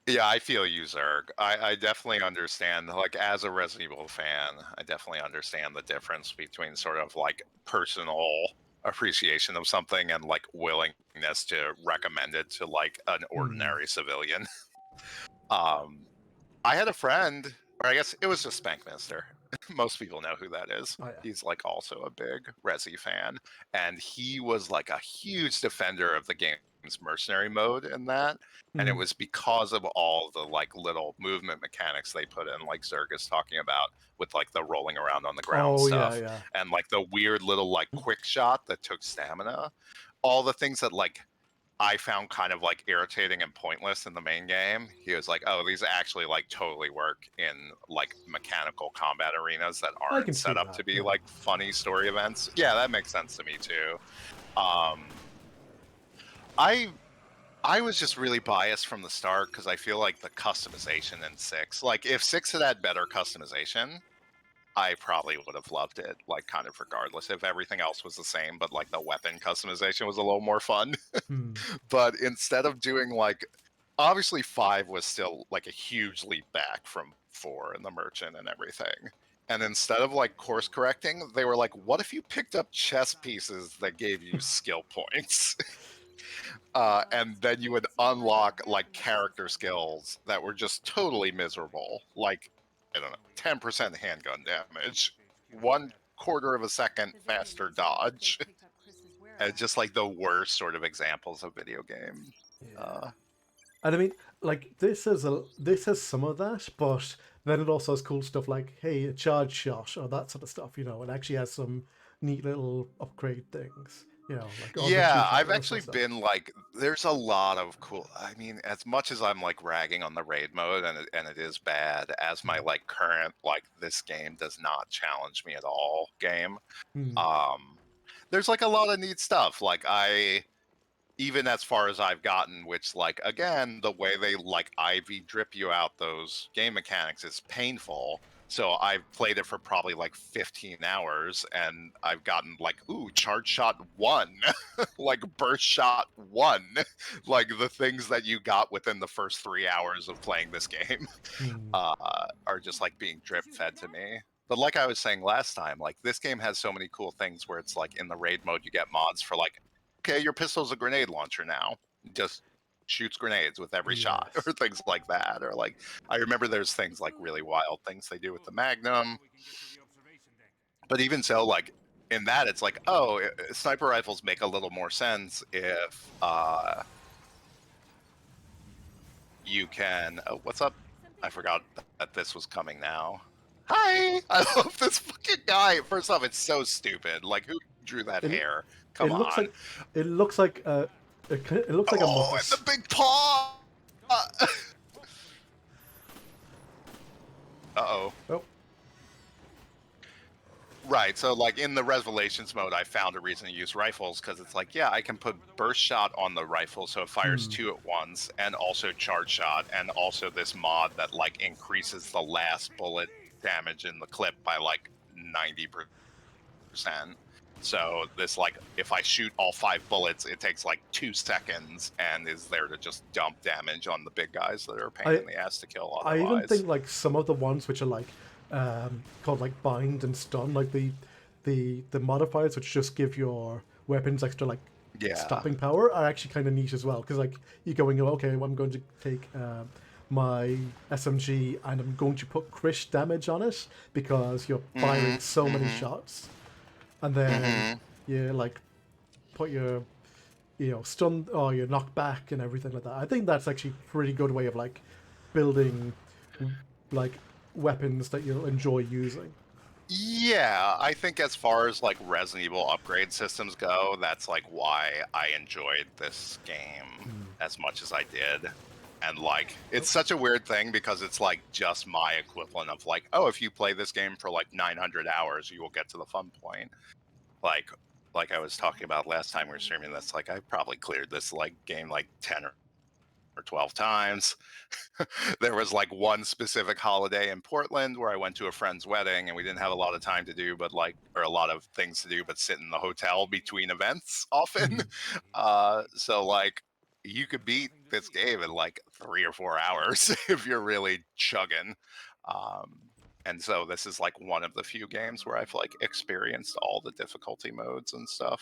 Yeah, I feel you, Zerg. I definitely understand. Like, as a Resident Evil fan, I definitely understand the difference between sort of like personal appreciation of something and like willingness to recommend it to like an ordinary civilian. Um, I had a friend, or I guess it was just Spankmaster. Most people know who that is.
Oh, yeah.
He's like also a big Resi fan, and he was like a huge defender of the game's mercenary mode in that. And it
Mm.
was because of all the like little movement mechanics they put in, like Zerg is talking about, with like the rolling around on the ground
Oh yeah,
stuff,
yeah.
and like the weird little like quick shot that took stamina. All the things that like I found kind of like irritating and pointless in the main game. He was like, "Oh, these actually like totally work in like mechanical combat arenas that
I can
aren't
see
set up
that,
to be
yeah.
like funny story events." Yeah, that makes sense to me too. Um, I I was just really biased from the start because I feel like the customization in six, like if six had had better customization, I probably would have loved it, like kind of regardless if everything else was the same, but like the weapon customization was a little more fun.
Hmm.
But instead of doing like, obviously five was still like a huge leap back from four and the merchant and everything. And instead of like course correcting, they were like, what if you picked up chess pieces that gave you skill points? And then you would unlock like character skills that were just totally miserable. Like, I don't know, 10% handgun damage, 1/4 of a second faster dodge, and just like the worst sort of examples of video game. Uh,
And I mean, like this has some of that, but then it also has cool stuff like, hey, a charge shot or that sort of stuff, you know. It actually has some neat little upgrade things, you know, like on the
Yeah,
two-shot
I've
or that sort
actually
of stuff.
been like, there's a lot of cool. I mean, as much as I'm like ragging on the raid mode and it is bad, as my like current like this game does not challenge me at all game.
Hmm.
Um, there's like a lot of neat stuff. Like I even as far as I've gotten, which like again, the way they like IV drip you out those game mechanics is painful. So I've played it for probably like 15 hours and I've gotten like, ooh, charge shot one, like burst shot one, like the things that you got within the first 3 hours of playing this game
Hmm.
are just like being drip fed to me. But like I was saying last time, like this game has so many cool things where it's like in the raid mode you get mods for like, okay, your pistol's a grenade launcher now. It just shoots grenades with every shot
Yes.
or things like that. Or like I remember there's things like really wild things they do with the Magnum. But even so, like in that it's like, oh, sniper rifles make a little more sense if you can what's up? I forgot that this was coming now. Hi! I love this fucking guy. First off, it's so stupid. Like, who drew that
It
hair?
it
Come
looks
on.
like it looks like it looks like a
Oh, and the
Muffus.
big paw! Uh-oh.
Oh.
Right, so like in the Revelations mode, I found a reason to use rifles because it's like, yeah, I can put burst shot on the rifle so it fires two at once, and also charge shot, and also this mod that like increases the last bullet damage in the clip by like 90%. So this like if I shoot all 5 bullets, it takes like 2 seconds and is there to just dump damage on the big guys that are a pain
I
in the ass to kill
I even
otherwise.
think like some of the ones which are like called like bind and stun, like the modifiers which just give your weapons extra like
Yeah.
stopping power, are actually kind of neat as well. Because like you're going, okay, well, I'm going to take my SMG and I'm going to put crit damage on it because you're firing so many shots, and then you like put your stun or your knockback and everything like that. I think that's actually a pretty good way of like building like weapons that you'll enjoy using.
Yeah, I think as far as like Resident Evil upgrade systems go, that's like why I enjoyed this game as much as I did. And like it's such a weird thing because it's like just my equivalent of like, oh, if you play this game for like 900 hours, you will get to the fun point. Like I was talking about last time we were streaming this, like I probably cleared this like game like 10 or 12 times. There was like one specific holiday in Portland where I went to a friend's wedding and we didn't have a lot of time to do, but like, or a lot of things to do, but sit in the hotel between events often. So like, you could beat this game in like 3 or 4 hours if you're really chugging. And so this is like one of the few games where I've like experienced all the difficulty modes and stuff.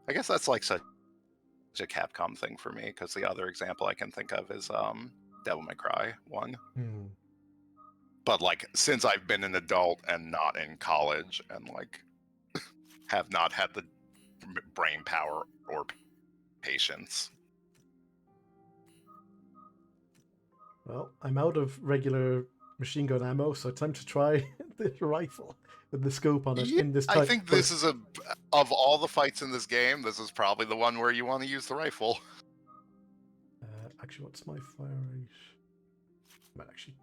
I guess that's like such a Capcom thing for me, because the other example I can think of is Devil May Cry 1.
Hmm.
But like since I've been an adult and not in college and like have not had the brain power or patience.
Well, I'm out of regular machine gun ammo, so time to try the rifle with the scope on it
Yeah,
in this
I
type.
think this is of all the fights in this game, this is probably the one where you want to use the rifle.
Actually, what's my fire rate? I might actually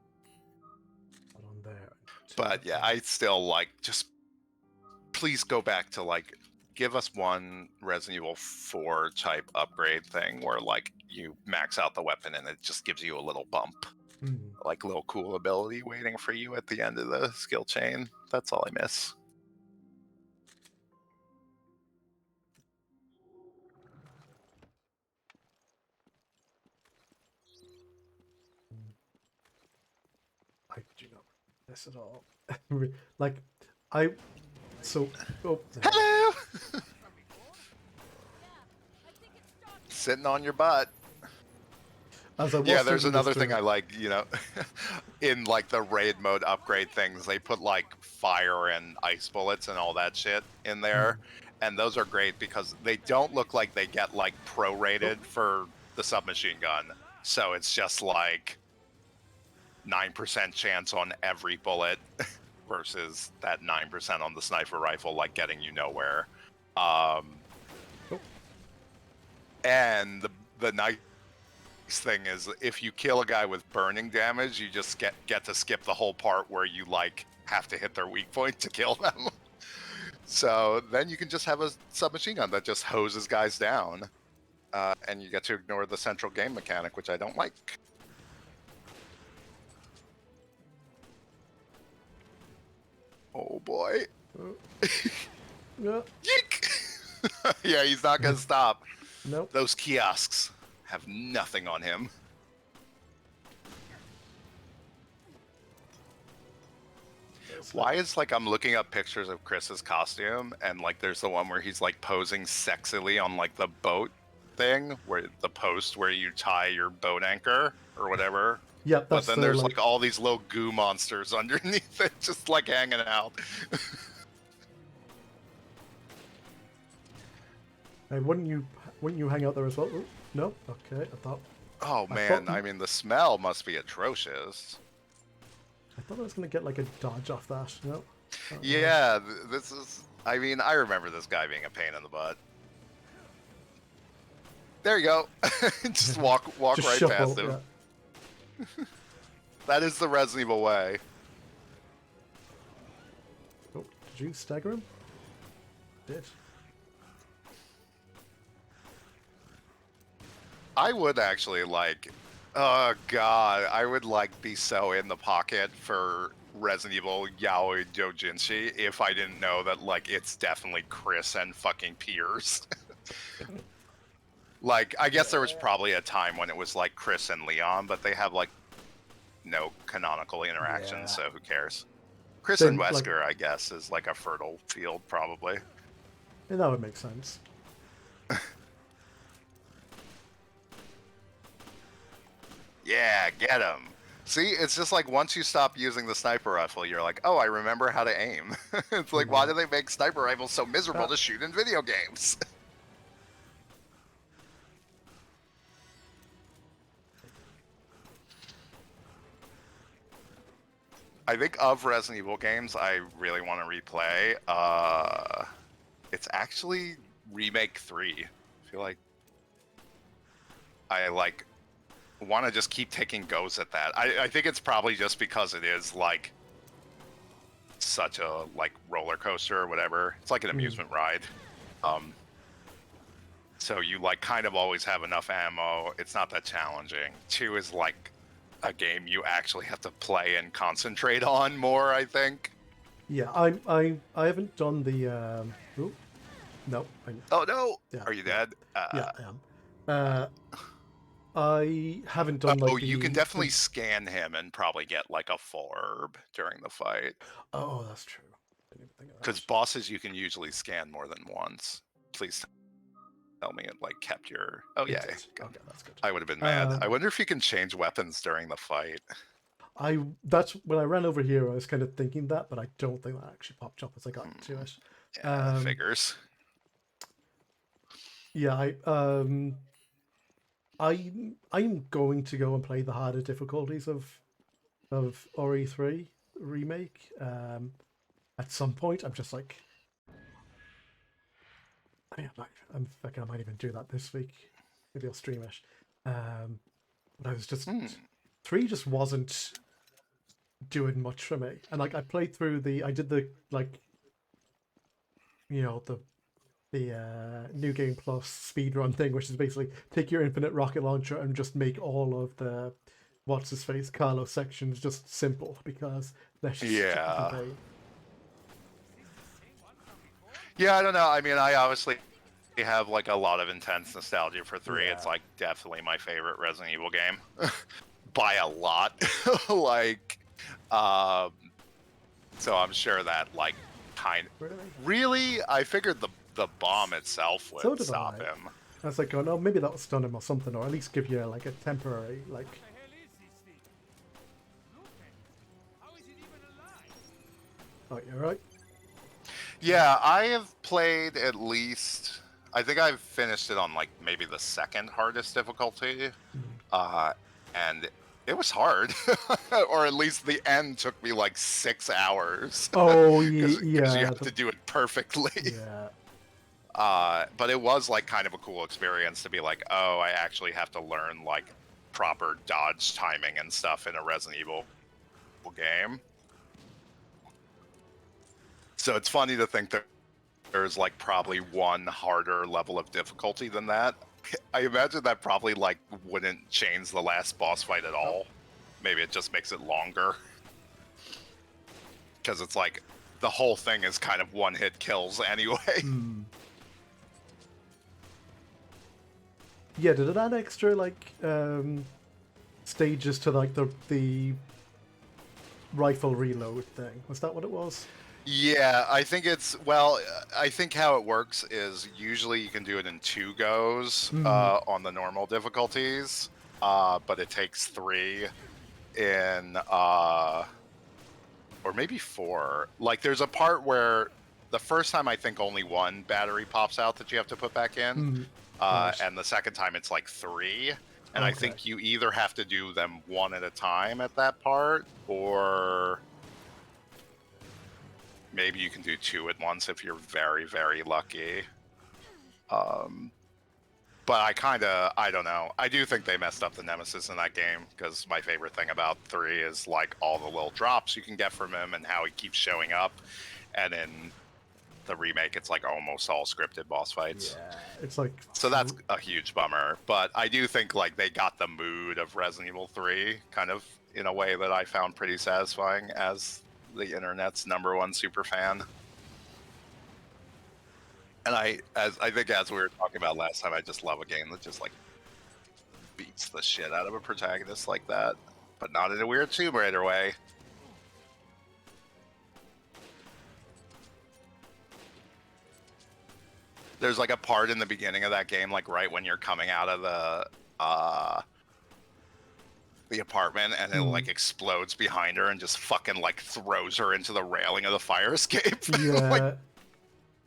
put on there.
But yeah, I still like, just please go back to like, give us one Resident Evil 4 type upgrade thing where like you max out the weapon and it just gives you a little bump. Like little cool ability waiting for you at the end of the skill chain. That's all I miss.
I do not this at all. Like, I. So. Oh,
Hello!
I think it's starting.
Sitting on your butt.
as I was
Yeah, there's
thinking this
another thing
through-
I like, you know, in like the raid mode upgrade things, they put like fire and ice bullets and all that shit in there. And those are great because they don't look like they get like prorated for the submachine gun. So it's just like 9% chance on every bullet versus that 9% on the sniper rifle, like getting you nowhere. And the nice thing is, if you kill a guy with burning damage, you just get to skip the whole part where you like have to hit their weak point to kill them. So then you can just have a submachine gun that just hoses guys down, and you get to ignore the central game mechanic, which I don't like. Oh boy.
Yeah.
Yeek! Yeah, he's not gonna stop.
Nope.
Those kiosks have nothing on him. Why is like I'm looking up pictures of Chris's costume and like there's the one where he's like posing sexily on like the boat thing, where the post where you tie your boat anchor or whatever.
Yep,
But
that's
then
the,
there's like all these little goo monsters underneath it, just like hanging out.
Hey, wouldn't you hang out there as well? Ooh, no. Okay, I thought
Oh
I
man,
thought-
I mean the smell must be atrocious.
I was gonna get like a dodge off that. No.
Yeah, this is. I mean, I remember this guy being a pain in the butt. There you go. Just walk
Just
right
shuffle,
past him.
yeah.
That is the Resident Evil way.
Oh, did you stagger him? Did.
I would actually like. Oh god, I would like be so in the pocket for Resident Evil Yaoi Dojinshi if I didn't know that like it's definitely Chris and fucking Piers. Like, I guess there was probably a time when it was like Chris and Leon, but they have like no canonical interaction,
Yeah.
so who cares? Chris
Then,
and
like-
Wesker, I guess, is like a fertile field, probably.
Yeah, that would make sense.
Yeah, get him. See, it's just like once you stop using the sniper rifle, you're like, oh, I remember how to aim. It's like, why do they make sniper rifles so miserable to shoot in video games? I think of Resident Evil games I really want to replay. It's actually Remake 3. I feel like I like want to just keep taking goes at that. I think it's probably just because it is like such a like roller coaster or whatever. It's like an amusement ride. So you like kind of always have enough ammo. It's not that challenging. 2 is like a game you actually have to play and concentrate on more, I think.
Yeah, I haven't done the. Oh, no.
Oh no!
Yeah,
Are you
yeah.
dead?
Yeah, I am. I haven't done like
Oh,
the.
you can definitely scan him and probably get like a 4 during the fight.
Oh, that's true. Didn't even think of that.
Because bosses you can usually scan more than once. Please tell me it like kept your. Oh
It
yeah.
did. Okay, that's good.
I would have been mad. I wonder if you can change weapons during the fight.
That's when I ran over here. I was kind of thinking that, but I don't think that actually popped up as I got to it.
Yeah, figures.
Yeah, I'm going to go and play the harder difficulties of RE3 remake. At some point, I'm just like, I mean, I'm thinking I might even do that this week. Maybe I'll stream it. But I was just 3 just wasn't doing much for me, and like I played through I did the like, the New Game Plus speedrun thing, which is basically take your infinite rocket launcher and just make all of the what's his face Carlos sections just simple because they're just
Yeah.
vain.
Yeah, I don't know. I mean, I obviously have like a lot of intense nostalgia for 3. It's
Yeah.
like definitely my favorite Resident Evil game by a lot. Like, so I'm sure that like really, I figured the bomb itself would
So did
stop
I.
him.
I was like, oh no, maybe that will stun him or something, or at least give you like a temporary like.
What the hell is this thing? Look at it. How is it even alive?
Oh, you're right.
Yeah, I have played at least. I think I've finished it on like maybe the second hardest difficulty, and it was hard, or at least the end took me like 6 hours.
Oh
Because
yeah.
you have to do it perfectly.
Yeah.
But it was like kind of a cool experience to be like, oh, I actually have to learn like proper dodge timing and stuff in a Resident Evil game. So it's funny to think that there's like probably one harder level of difficulty than that. I imagine that probably like wouldn't change the last boss fight at all. Maybe it just makes it longer. Because it's like the whole thing is kind of one-hit kills anyway.
Yeah, did it add extra like stages to like the rifle reload thing? Was that what it was?
Yeah, I think it's well. I think how it works is usually you can do it in 2 goes on the normal difficulties, but it takes 3 in or maybe 4. Like there's a part where the first time I think only 1 battery pops out that you have to put back in,
Right.
and the second time it's like 3. And I
Okay.
think you either have to do them one at a time at that part, or maybe you can do 2 at once if you're very, very lucky. But I don't know. I do think they messed up the Nemesis in that game, because my favorite thing about 3 is like all the little drops you can get from him and how he keeps showing up. And in the remake, it's like almost all scripted boss fights.
Yeah, it's like
So that's a huge bummer. But I do think like they got the mood of Resident Evil 3 kind of in a way that I found pretty satisfying as the internet's #1 super fan. And I think as we were talking about last time, I just love a game that just like beats the shit out of a protagonist like that, but not in a weird Tomb Raider way. There's like a part in the beginning of that game, like right when you're coming out of the apartment, and it like explodes behind her and just fucking like throws her into the railing of the fire escape.
yeah.
Like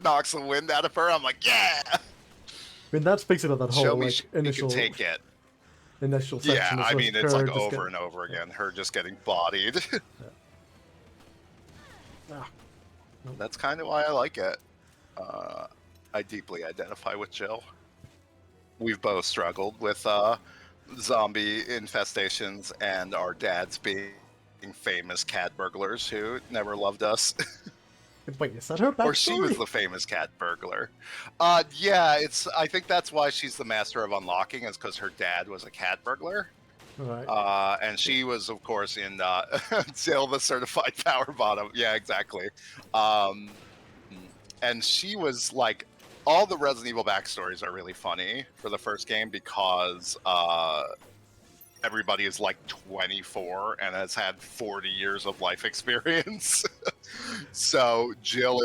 knocks the wind out of her. I'm like, yeah.
I mean, that speaks about that whole
Show me
like
she
initial
can take it.
initial section.
Yeah,
is
I
with
mean, it's
her
like
just
over
getting-
and over again. Her just getting bodied.
Ah,
That's kind of why I like it. I deeply identify with Jill. We've both struggled with zombie infestations and our dads being famous cat burglars who never loved us.
wait, is that her backstory?
Or she was the famous cat burglar. Yeah, I think that's why she's the master of unlocking, is because her dad was a cat burglar.
Right.
And she was, of course, in Jill the Certified Power Bottom. Yeah, exactly. And she was like all the Resident Evil backstories are really funny for the first game because everybody is like 24 and has had 40 years of life experience. So Jill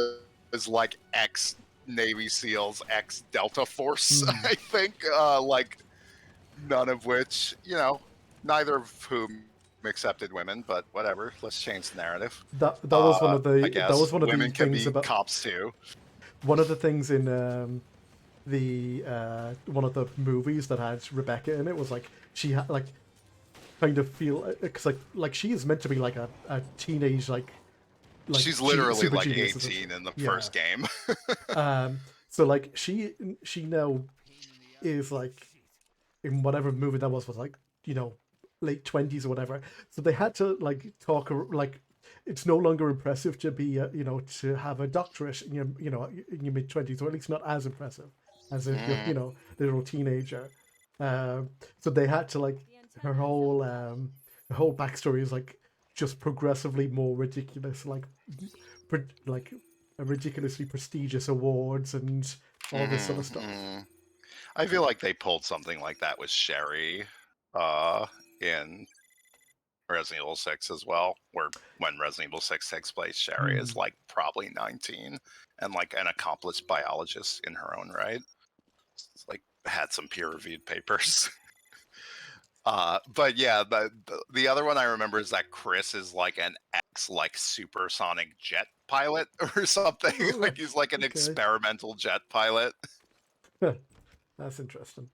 is like ex Navy SEALs, ex Delta Force, I think. Like none of which, neither of whom accepted women, but whatever. Let's change the narrative.
That was one of the
I guess
that was one of
women
the
can
things
be
about
cops too.
one of the things in the one of the movies that had Rebecca in it was like she had like kind of feel because like she is meant to be like a teenage like
She's literally
super
like
genius,
18 in the
yeah.
first game.
So like she now is like in whatever movie that was like late 20s or whatever. So they had to like talk like it's no longer impressive to be to have a doctorate in your mid 20s, or at least not as impressive as if you're the little teenager. So they had to like her whole backstory is like just progressively more ridiculous, like ridiculously prestigious awards and all this sort of stuff.
I feel like they pulled something like that with Sherry in Resident Evil 6 as well, where when Resident Evil 6 takes place, Sherry is like probably 19 and like an accomplished biologist in her own right. It's like had some peer-reviewed papers. But yeah, the other one I remember is that Chris is like an ex like supersonic jet pilot or something. Like he's like an experimental jet pilot.
That's interesting.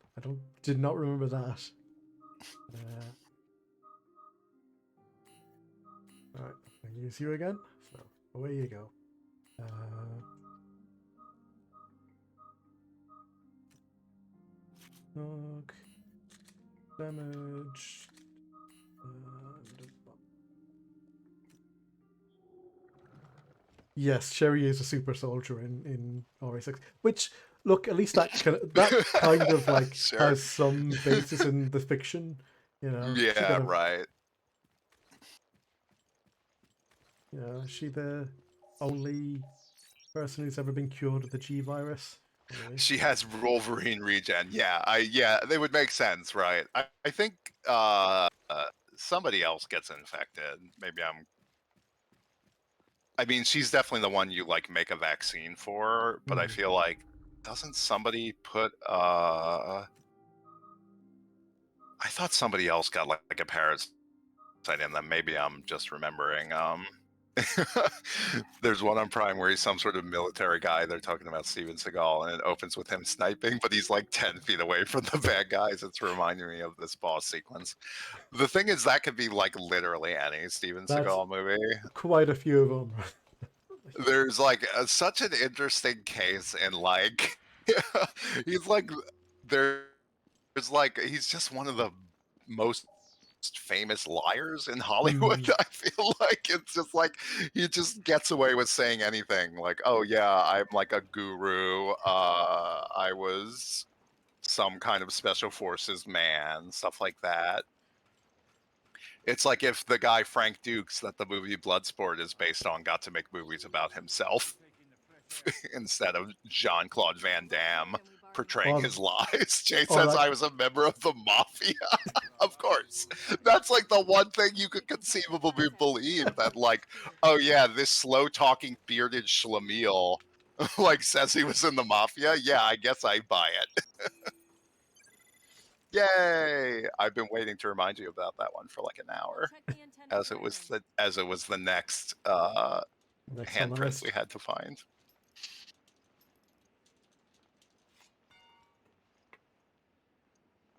Did not remember that. Alright, I'll use you again. So away you go. Knock. Damage. Yes, Sherry is a super soldier in RA6, which look, at least that kind of like
Sure.
has some basis in the fiction,
Yeah, right.
She the only person who's ever been cured of the G virus. Really.
She has Wolverine regen. Yeah, they would make sense, right? I think somebody else gets infected. Maybe I mean, she's definitely the one you like make a vaccine for, but I feel like doesn't somebody put I thought somebody else got like a parasite in them. Maybe I'm just remembering. There's one on Prime where he's some sort of military guy. They're talking about Steven Seagal, and it opens with him sniping, but he's like 10 feet away from the bad guys. It's reminding me of this boss sequence. The thing is, that could be like literally any Steven Seagal movie.
Quite a few of them.
There's like such an interesting case in like he's like there's like he's just one of the most famous liars in Hollywood. I feel like it's just like he just gets away with saying anything. Like, oh yeah, I'm like a guru. I was some kind of special forces man, stuff like that. It's like if the guy Frank Dukes that the movie Bloodsport is based on got to make movies about himself instead of Jean-Claude Van Damme portraying his lies. Jay says I was a member of the mafia. Of course. That's like the one thing you could conceivably believe, that like, oh yeah, this slow-talking bearded schlemiel like says he was in the mafia. Yeah, I guess I buy it. Yay! I've been waiting to remind you about that one for like an hour, as it was the next handprint we had to find.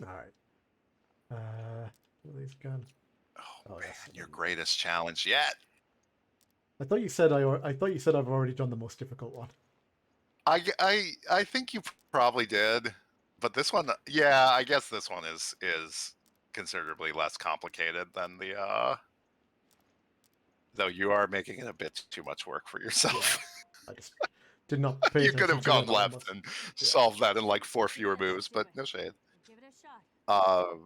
All right. He's gone.
Oh man, your greatest challenge yet.
I thought you said I've already done the most difficult one.
I think you probably did, but this one, yeah, I guess this one is considerably less complicated than the though you are making it a bit too much work for yourself.
Yeah, I just did not pay
You could have gone
attention
left and solved that in like 4 fewer moves, but no shade.
Give it a shot.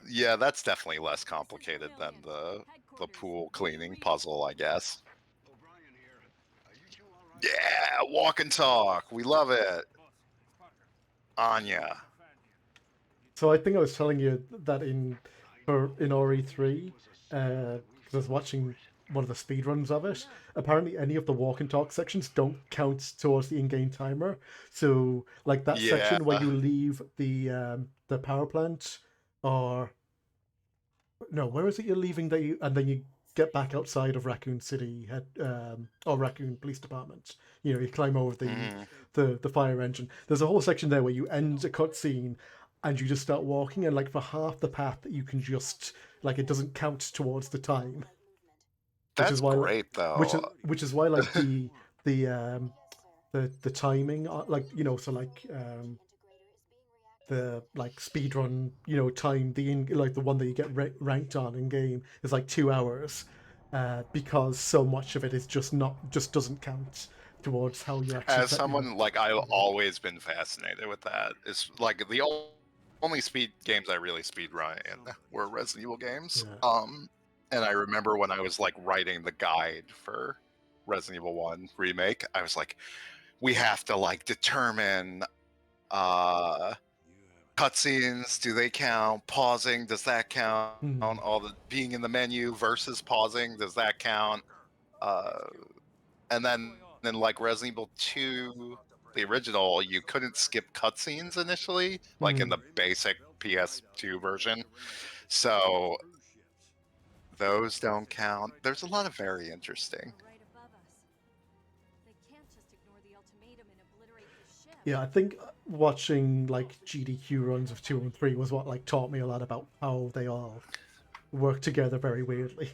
Yeah, that's definitely less complicated than the pool cleaning puzzle, I guess. Yeah, walk and talk. We love it. Anya.
So I think I was telling you that in RE3, because I was watching one of the speedruns of it. Apparently, any of the walk and talk sections don't count towards the in-game timer. So, like that
Yeah.
section where you leave the power plant, or no, where is it you're leaving that you and then you get back outside of Raccoon City or Raccoon Police Department. You know, you climb over the fire engine. There's a whole section there where you end a cutscene and you just start walking, and like for half the path that you can just like it doesn't count towards the time.
That's great though.
Which is why like the timing like you know so like the like speedrun time like the one that you get ranked on in game is like 2 hours because so much of it is just doesn't count towards how you actually
As someone like I've always been fascinated with that. It's like the only speed games I really speed run in were Resident Evil games.
Yeah.
And I remember when I was like writing the guide for Resident Evil 1 remake, I was like, we have to like determine cutscenes, do they count? Pausing, does that count? All the being in the menu versus pausing, does that count? And then like Resident Evil 2, the original, you couldn't skip cutscenes initially, like in the basic PS2 version. So those don't count. There's a lot of very interesting.
Right above us. They can't just ignore the ultimatum and obliterate the ship.
Yeah, I think watching like GDQ runs of 2 and 3 was what like taught me a lot about how they all work together very weirdly.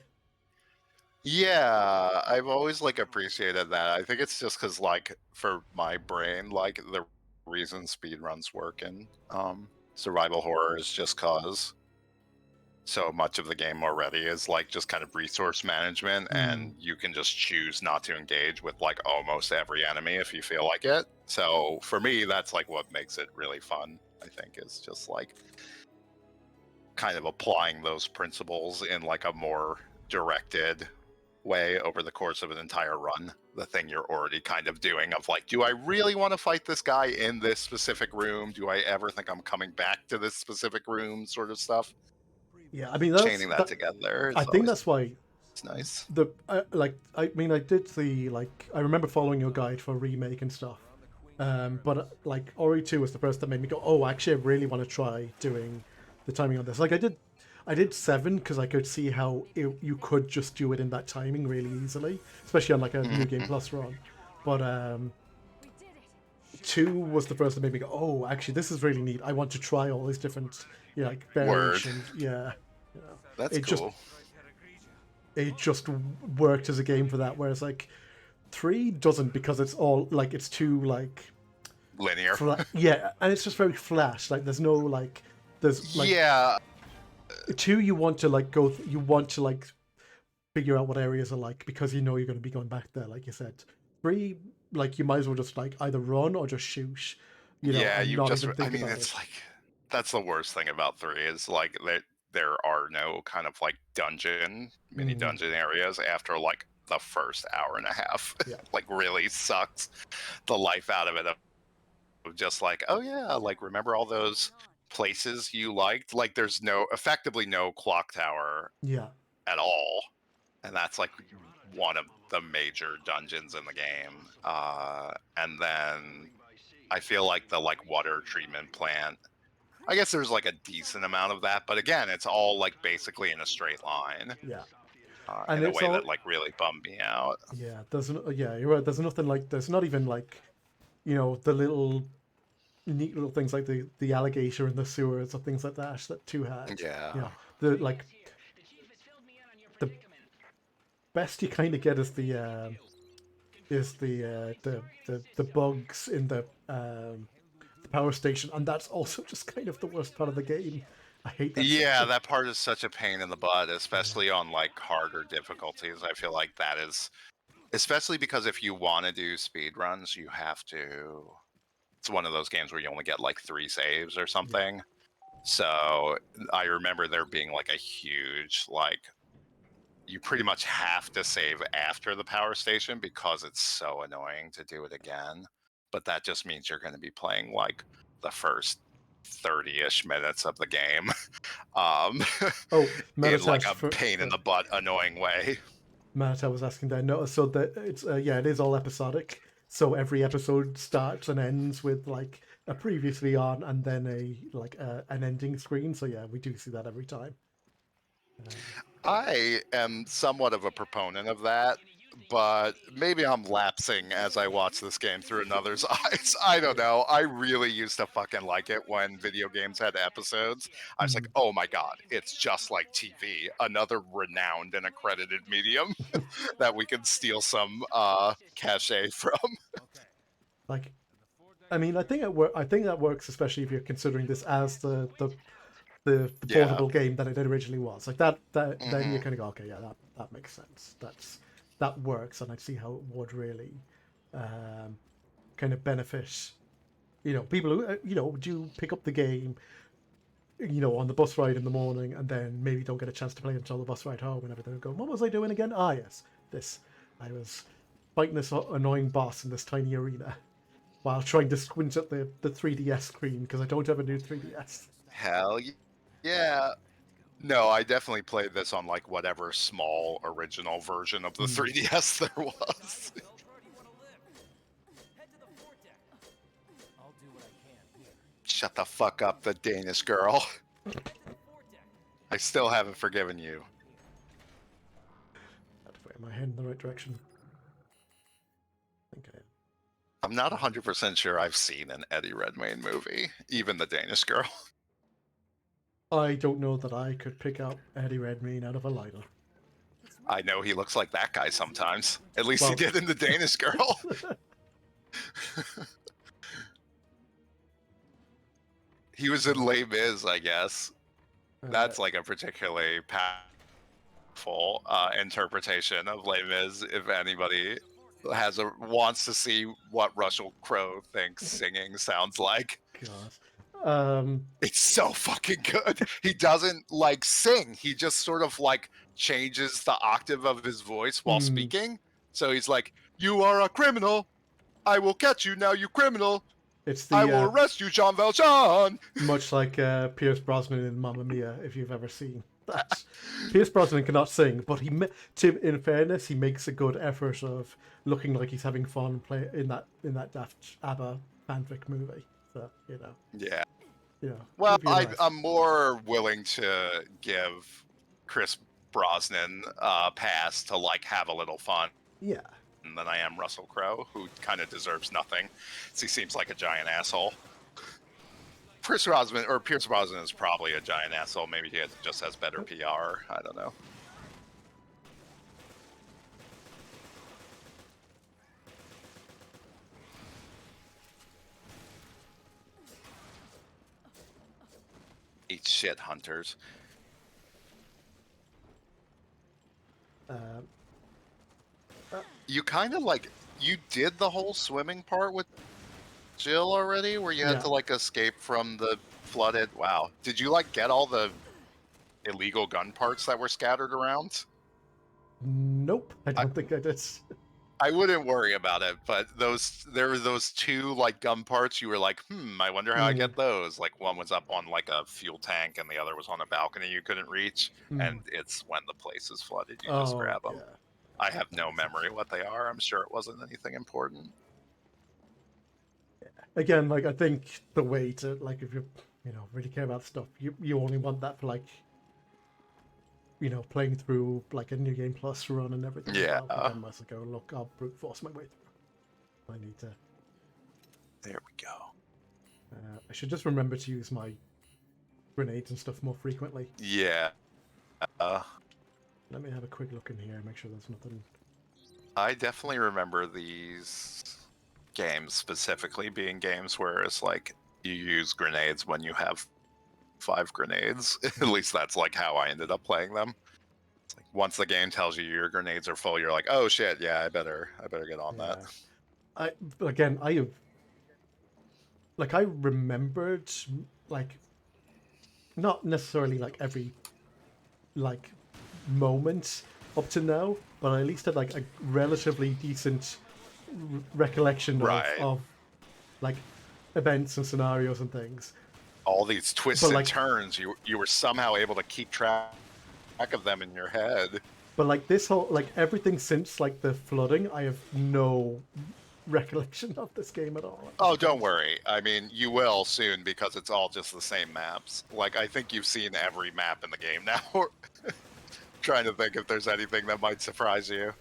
Yeah, I've always like appreciated that. I think it's just because like for my brain, like the reason speedruns work in survival horror is just cause so much of the game already is like just kind of resource management, and you can just choose not to engage with like almost every enemy if you feel like it. So for me, that's like what makes it really fun, I think, is just like kind of applying those principles in like a more directed way over the course of an entire run. The thing you're already kind of doing of like, do I really want to fight this guy in this specific room? Do I ever think I'm coming back to this specific room, sort of stuff?
Yeah, I mean
chaining that together.
I think that's why
it's nice.
I did the like I remember following your guide for remake and stuff, but like RE2 was the first that made me go, oh, actually, I really want to try doing the timing on this. Like I did 7 because I could see how you could just do it in that timing really easily, especially on like a New Game Plus run. But 2 was the first that made me go, oh, actually, this is really neat. I want to try all these different like variations. Yeah,
that's cool.
It just worked as a game for that, whereas like 3 doesn't, because it's all like it's too like
linear.
Yeah, and it's just very flat. Like there's no like there's like 2 you want to like you want to like figure out what areas are like because you know you're going to be going back there, like you said. 3 like you might as well just like either run or just shoot. You know,
yeah, you just.
I mean,
it's like that's the worst thing about 3 is like that there are no kind of like mini dungeon areas after like the first hour and a half.
Yeah.
Like really sucks the life out of it. Of just like, oh yeah, like remember all those places you liked? Like there's effectively no clock tower at all. And that's like one of the major dungeons in the game. And then I feel like the like water treatment plant, I guess there's like a decent amount of that, but again, it's all like basically in a straight line.
Yeah.
In a way that like really bummed me out.
Yeah, you're right. There's nothing like there's not even like, you know, the little neat little things like the alligator in the sewers or things like that 2 had.
Yeah.
The like the best you kind of get is the bugs in the power station, and that's also just kind of the worst part of the game. I hate that.
Yeah,
section.
that part is such a pain in the butt, especially on like harder difficulties. I feel like that is, especially because if you want to do speed runs, you have to. It's one of those games where you only get like 3 saves or something. Yeah. So I remember there being like a huge like, you pretty much have to save after the power station because it's so annoying to do it again. But that just means you're going to be playing like the first 30-ish minutes of the game.
Oh,
In like a
Metatas
pain in the butt, annoying way.
Manata was asking that. No, so that it's yeah, it is all episodic. So every episode starts and ends with like a previously on and then an ending screen. So yeah, we do see that every time.
I am somewhat of a proponent of that, but maybe I'm lapsing as I watch this game through another's eyes. I don't know. I really used to fucking like it when video games had episodes. I was like, oh my god, it's just like TV, another renowned and accredited medium that we can steal some cachet from.
Like, I mean, I think I think that works, especially if you're considering this as the
Yeah.
portable game that it originally was. Like that then you
Mhm.
kind of go, okay, yeah, that makes sense. That works, and I see how it would really kind of benefit. You know, people who do pick up the game, on the bus ride in the morning, and then maybe don't get a chance to play until the bus ride home and everything. And go, what was I doing again? Ah, yes, this. I was fighting this annoying boss in this tiny arena while trying to squint at the 3DS screen because I don't have a new 3DS.
Hell yeah. No, I definitely played this on like whatever small original version of the 3DS there was. Shut the fuck up, the Danish girl. I still haven't forgiven you.
Have to put my head in the right direction. I think I am.
I'm not 100% sure I've seen an Eddie Redmayne movie, even the Danish girl.
I don't know that I could pick out Eddie Redmayne out of a lineup.
I know he looks like that guy sometimes. At least
Well-
he did in the Danish girl. He was in Les Mis, I guess. That's like a particularly powerful interpretation of Les Mis. If anybody wants to see what Russell Crowe thinks singing sounds like,
God.
it's so fucking good. He doesn't like sing. He just sort of like changes the octave of his voice while speaking. So he's like, "You are a criminal. I will catch you now, you criminal.
It's
I will
the
arrest you, Jean Valjean."
much like Pierce Brosnan in Mamma Mia, if you've ever seen that. Pierce Brosnan cannot sing, but in fairness, he makes a good effort of looking like he's having fun play in that Daft ABBA fanfic movie. So
Yeah.
yeah.
Well,
it'd be nice.
I'm more willing to give Chris Brosnan a pass to like have a little fun
Yeah.
than I am Russell Crowe, who kind of deserves nothing. He seems like a giant asshole. Pierce Brosnan is probably a giant asshole. Maybe he just has better PR. I don't know. Eat shit, hunters. You kind of like you did the whole swimming part with Jill already, where you had
Yeah.
to like escape from the flooded. Wow, did you like get all the illegal gun parts that were scattered around?
Nope, I don't think I did.
I wouldn't worry about it, but there were those two like gun parts. You were like, I wonder how I get those. Like one was up on like a fuel tank, and the other was on a balcony you couldn't reach. And it's when the place is flooded, you just grab them.
Yeah.
I have no memory what they are. I'm sure it wasn't anything important.
Again, like I think the way to like if you really care about stuff, you only want that for like playing through like a New Game Plus run and everything.
Yeah.
Then once I go, look, I'll brute force my way through. I need to.
There we go.
I should just remember to use my grenades and stuff more frequently.
Yeah.
Let me have a quick look in here, make sure there's nothing.
I definitely remember these games specifically being games where it's like you use grenades when you have 5 grenades. At least that's like how I ended up playing them. It's like once the game tells you your grenades are full, you're like, oh shit, yeah, I better get on that.
I remembered like not necessarily like every like moment up to now, but I at least had like a relatively decent recollection
Right.
of like events and scenarios and things.
All these twists and
like-
turns, you were somehow able to keep track of them in your head.
But like this whole, like everything since like the flooding, I have no recollection of this game at all.
Oh, don't worry. I mean, you will soon because it's all just the same maps. Like, I think you've seen every map in the game now. Trying to think if there's anything that might surprise you.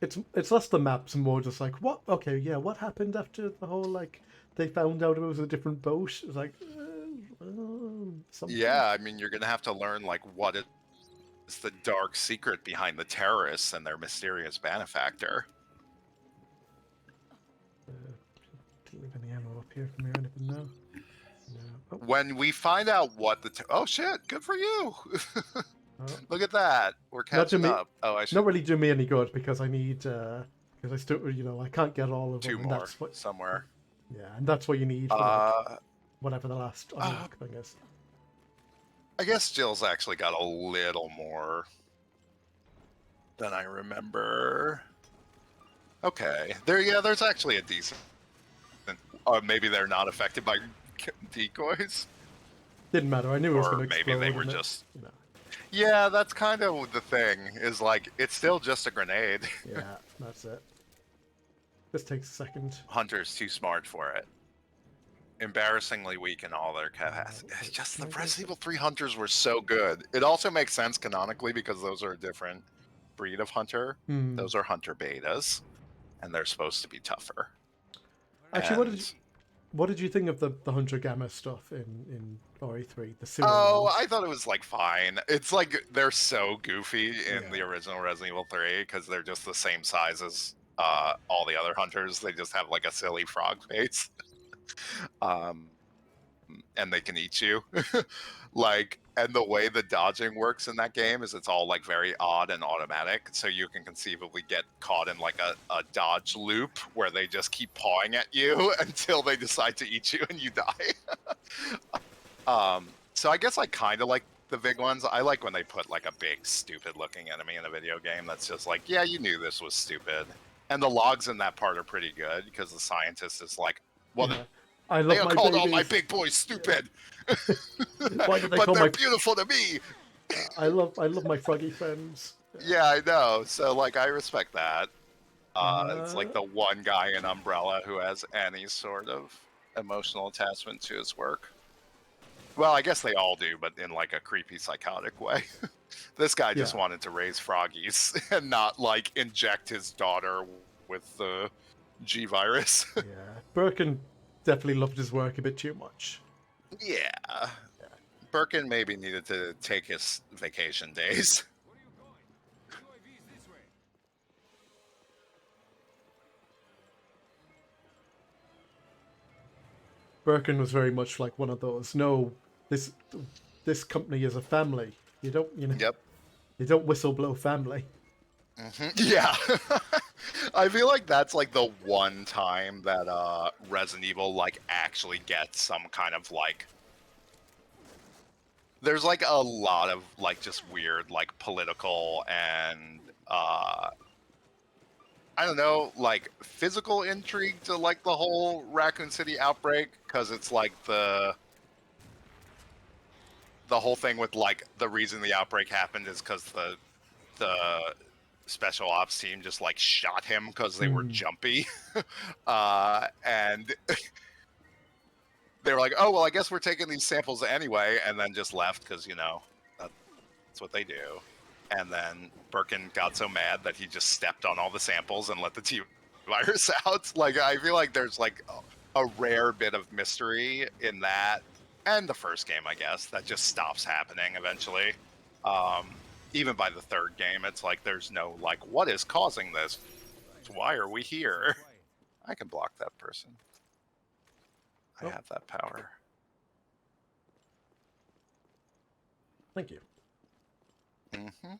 It's less the maps and more just like what? Okay, yeah, what happened after the whole like they found out it was a different boat? It's like something.
Yeah, I mean, you're gonna have to learn like what is the dark secret behind the terrorists and their mysterious benefactor.
Didn't leave any ammo up here for me or anything now. No. Oh,
When we find out what the oh shit, good for you.
oh.
Look at that, we're
Not to
catching
me-
up. Oh, I should
Not really do me any good because I need because I still I can't get all of
two
them. And
more
that's what,
somewhere.
yeah, and that's what you need for like, whatever the last unlock thing is.
I guess Jill's actually got a little more than I remember. Okay, there's actually a decent. Maybe they're not affected by decoys.
Didn't matter. I knew it was
Or
going to
maybe
explode.
they were
and
just-
You know,
Yeah, that's kind of the thing. Is like it's still just a grenade.
yeah, that's it. This takes a second.
Hunter's too smart for it. Embarrassingly weak in all their capacity. It's just the Resident Evil 3 Hunters were so good. It also makes sense canonically because those are a different breed of Hunter.
Hmm.
Those are Hunter betas, and they're supposed to be tougher.
Actually,
And-
what did you think of the Hunter Gamma stuff in RE3? The sewer
Oh,
world?
I thought it was like fine. It's like they're so goofy in
Yeah.
the original Resident Evil 3 because they're just the same size as all the other hunters. They just have like a silly frog face. And they can eat you. Like, and the way the dodging works in that game is it's all like very odd and automatic. So you can conceivably get caught in like a dodge loop where they just keep pawing at you until they decide to eat you and you die. So I guess I kind of like the big ones. I like when they put like a big, stupid looking enemy in a video game that's just like, yeah, you knew this was stupid. And the logs in that part are pretty good because the scientist is like, well,
Yeah. I
they
love my
called all my
babies.
big boys stupid,
Why did they
but
call
they're
my?
beautiful to me.
I love my froggy friends.
Yeah, I know. So like, I respect that. It's like the one guy in Umbrella who has any sort of emotional attachment to his work. Well, I guess they all do, but in like a creepy, psychotic way. This guy just
Yeah.
wanted to raise froggies and not like inject his daughter with the G virus.
Yeah, Birkin definitely loved his work a bit too much.
Yeah. Birkin maybe needed to take his vacation days.
Where are you going? UAV is this way.
Birkin was very much like one of those. No, this company is a family. You don't
Yep.
you don't whistleblow family.
Yeah. I feel like that's like the one time that Resident Evil like actually gets some kind of like there's like a lot of like just weird like political and I don't know, like physical intrigue to like the whole Raccoon City outbreak because it's like the whole thing with like the reason the outbreak happened is because the special ops team just like shot him because they were jumpy and they were like, oh well, I guess we're taking these samples anyway, and then just left because that's what they do. And then Birkin got so mad that he just stepped on all the samples and let the T virus out. Like, I feel like there's like a rare bit of mystery in that, and the first game, I guess, that just stops happening eventually. Even by the third game, it's like there's no like, what is causing this? Why are we here? I can block that person. I
Oh.
have that power.
Thank you.
Hmm.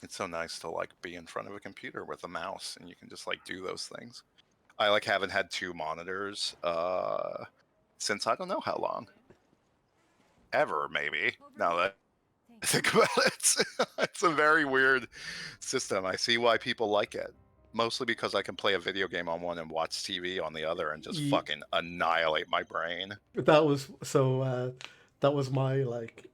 It's so nice to like be in front of a computer with a mouse and you can just like do those things. I like haven't had two monitors since I don't know how long. Ever, maybe. Now that I think about it. It's a very weird system. I see why people like it. mostly because I can play a video game on one and watch TV on the other and just
Ye-
fucking annihilate my brain.
That was so. That was my like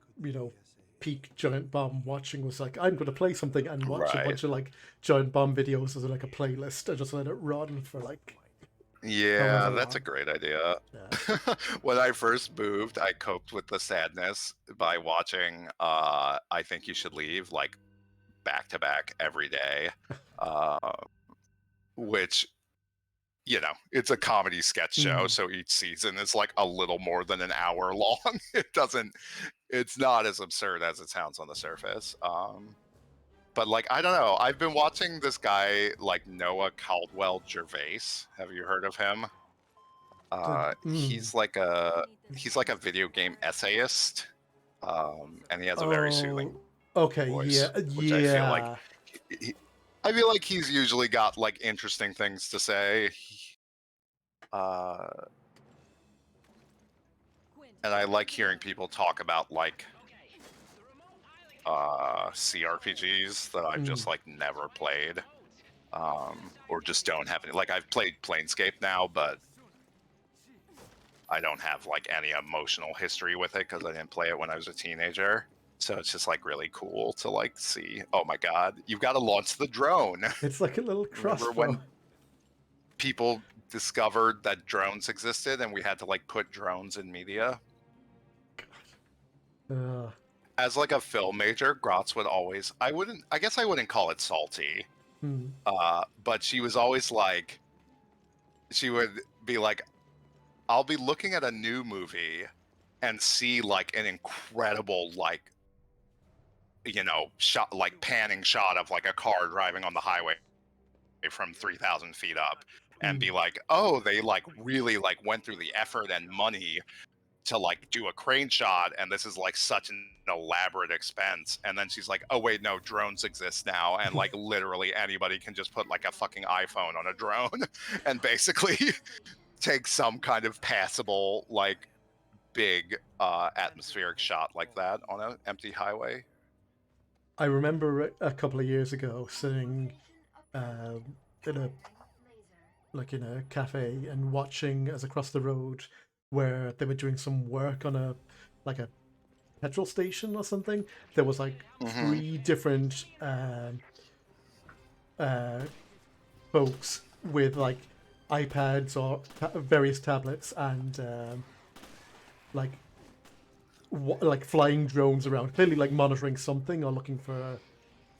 peak Giant Bomb watching was like I'm going to play something and watch a
Right.
bunch of like Giant Bomb videos as like a playlist and just let it run for like
Yeah,
however
that's a
long.
great idea.
Yeah.
When I first moved, I coped with the sadness by watching I Think You Should Leave like back to back every day. Uh, which it's a comedy sketch show,
Mm.
so each season is like a little more than an hour long. It's not as absurd as it sounds on the surface. But like, I don't know. I've been watching this guy like Noah Caldwell Gervais. Have you heard of him?
Mm.
He's like a video game essayist, and he has a very soothing
Oh, okay.
voice,
Yeah.
which I feel like
Yeah.
I feel like he's usually got like interesting things to say. Uh, and I like hearing people talk about like CRPGs that I've just like never played, or just don't have any. Like I've played Planescape now, but I don't have like any emotional history with it because I didn't play it when I was a teenager. So it's just like really cool to like see. Oh my God, you've got to launch the drone.
It's like a little
Remember
crossbow.
when people discovered that drones existed and we had to like put drones in media? As like a film major, Gratz would always, I guess I wouldn't call it salty, but she was always like, she would be like, I'll be looking at a new movie and see like an incredible like shot, like panning shot of like a car driving on the highway from 3,000 feet up, and be like, oh, they like really like went through the effort and money to like do a crane shot, and this is like such an elaborate expense. And then she's like, oh wait, no, drones exist now, and like literally anybody can just put like a fucking iPhone on a drone and basically take some kind of passable like big atmospheric shot like that on an empty highway.
I remember a couple of years ago sitting in a cafe and watching as across the road where they were doing some work on a petrol station or something. There was like three different folks with like iPads or various tablets and like flying drones around, clearly like monitoring something or looking for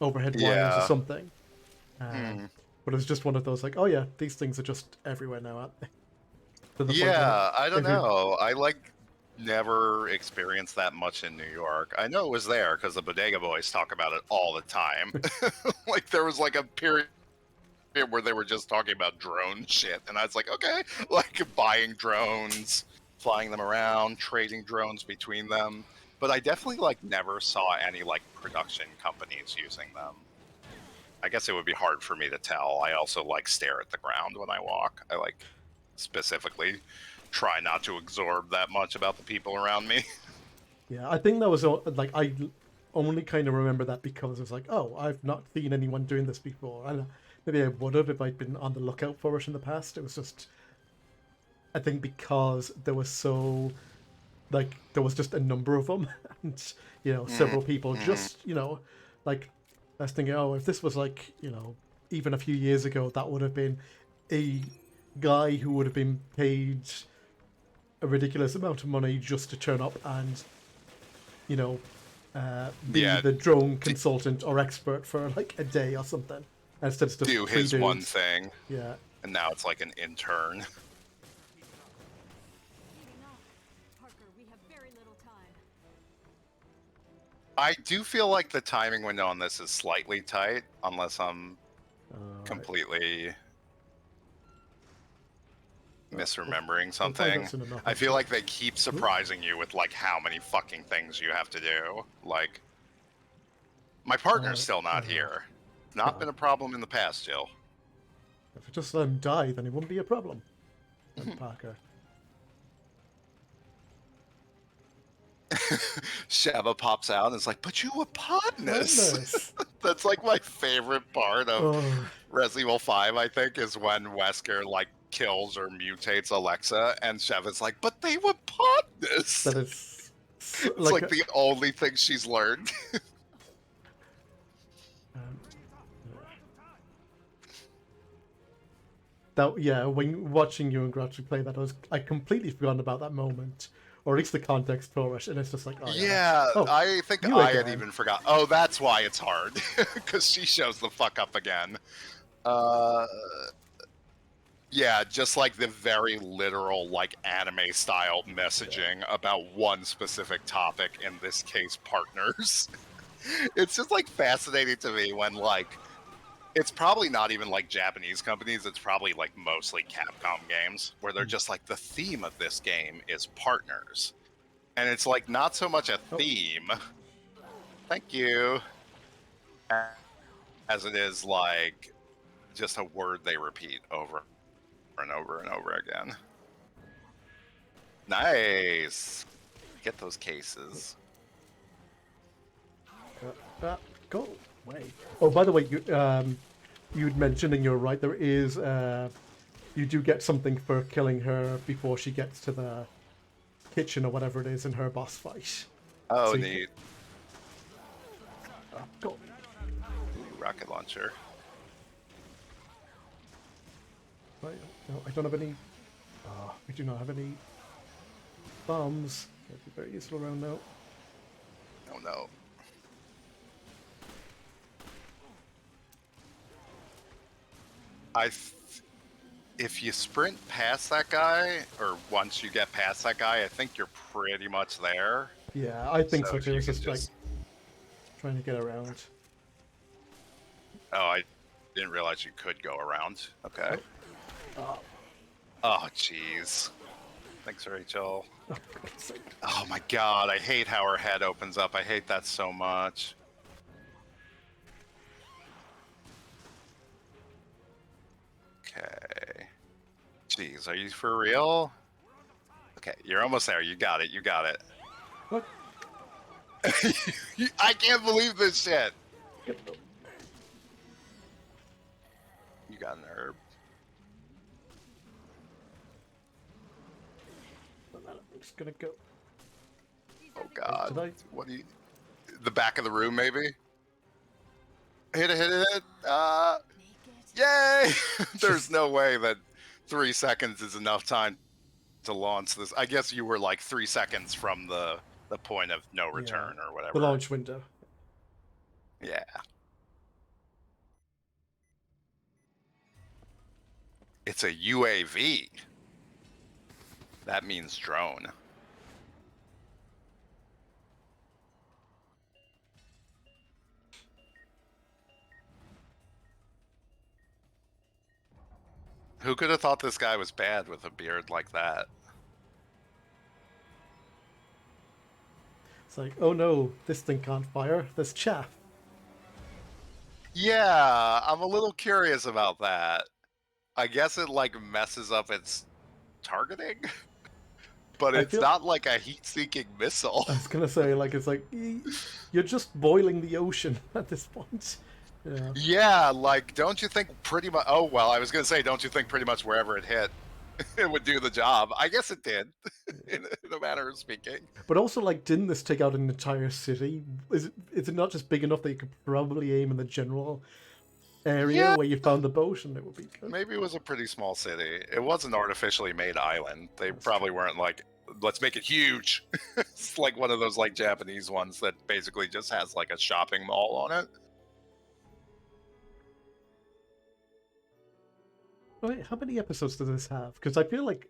overhead wires or
Yeah.
something. But it was just one of those like, oh yeah, these things are just everywhere now, aren't they? To the point where
Yeah, I don't
if you're-
know. I like never experienced that much in New York. I know it was there because the Bodega Boys talk about it all the time. Like there was like a period where they were just talking about drone shit, and I was like, okay, like buying drones, flying them around, trading drones between them. But I definitely like never saw any like production companies using them. I guess it would be hard for me to tell. I also like stare at the ground when I walk. I like specifically try not to absorb that much about the people around me.
Yeah, I think that was like I only kind of remember that because it's like, oh, I've not seen anyone doing this before. And maybe I would have if I'd been on the lookout for it in the past. It was just, I think because there was so, like, there was just a number of them, and several people just like I was thinking, oh, if this was like even a few years ago, that would have been a guy who would have been paid a ridiculous amount of money just to turn up and be
Yeah.
the drone consultant or expert for like a day or something instead of just
Do
three
his one
dudes.
thing,
Yeah,
and now it's like an intern.
Maybe not. Parker, we have very little time.
I do feel like the timing window on this is slightly tight, unless I'm
Right.
completely misremembering
We'll find
something.
out soon enough,
I feel
actually.
like they keep surprising you with like how many fucking things you have to do. Like, my partner's still not here. Not been a problem in the past, Jill.
If it just let him die, then it wouldn't be a problem. And Parker.
Sheva pops out and is like, "But you were partners."
Goodness.
That's like my favorite part of
Oh,
Resident Evil 5, I think, is when Wesker like kills or mutates Alexa, and Sheva's like, "But they were partners."
that is
It's like the only thing she's learned.
um, that yeah. When watching you and Grouchy play that, I completely forgotten about that moment, or at least the context for it, and it's just like, oh yeah.
Yeah,
Oh,
I think
you
I had
again.
even forgot. Oh, that's why it's hard, because she shows the fuck up again. Uh, yeah, just like the very literal, like anime style messaging about one specific topic. In this case, partners. It's just like fascinating to me when like it's probably not even like Japanese companies. It's probably like mostly Capcom games where they're just like the theme of this game is partners. And it's like not so much a theme, thank you, as it is like just a word they repeat over and over and over again. Nice. Get those cases.
Go away. Oh, by the way, you'd mentioned, and you're right. There is you do get something for killing her before she gets to the kitchen or whatever it is in her boss fight.
Oh,
So
neat.
Go.
Ooh, rocket launcher.
Right, no, I don't have any. We do not have any bombs. That'd be very useful around now.
Oh no. If you sprint past that guy, or once you get past that guy, I think you're pretty much there.
Yeah, I think so
if
too.
you
It's
could
just like trying to get around.
Oh, I didn't realize you could go around. Okay.
Oh,
Oh, jeez. Thanks, Rachel.
for God's sake.
Oh my god, I hate how her head opens up. I hate that so much. Okay. Jeez, are you for real? Okay, you're almost there. You got it. You got it.
What?
I can't believe this shit. You got an herb.
I'm just gonna go.
Oh god.
Did I?
What do you... The back of the room, maybe? Hit it, hit it, hit it. Yay! There's no way that 3 seconds is enough time to launch this. I guess you were like 3 seconds from the point of no return or whatever.
The launch window.
Yeah. It's a UAV. That means drone. Who could have thought this guy was bad with a beard like that?
It's like, oh no, this thing can't fire. There's chaff.
Yeah, I'm a little curious about that. I guess it like messes up its targeting, but it's not like a heat-seeking missile.
I was gonna say, like, it's like you're just boiling the ocean at this point. Yeah.
Yeah, like, don't you think pretty much... Oh, well, I was going to say, don't you think pretty much wherever it hit, it would do the job? I guess it did, in a manner of speaking.
But also, like, didn't this take out an entire city? Is it not just big enough that you could probably aim in the general area where you found the boat and it would be good?
Maybe it was a pretty small city. It was an artificially made island. They probably weren't like, let's make it huge. It's like one of those, like, Japanese ones that basically just has, like, a shopping mall on it.
Wait, how many episodes does this have? Because I feel like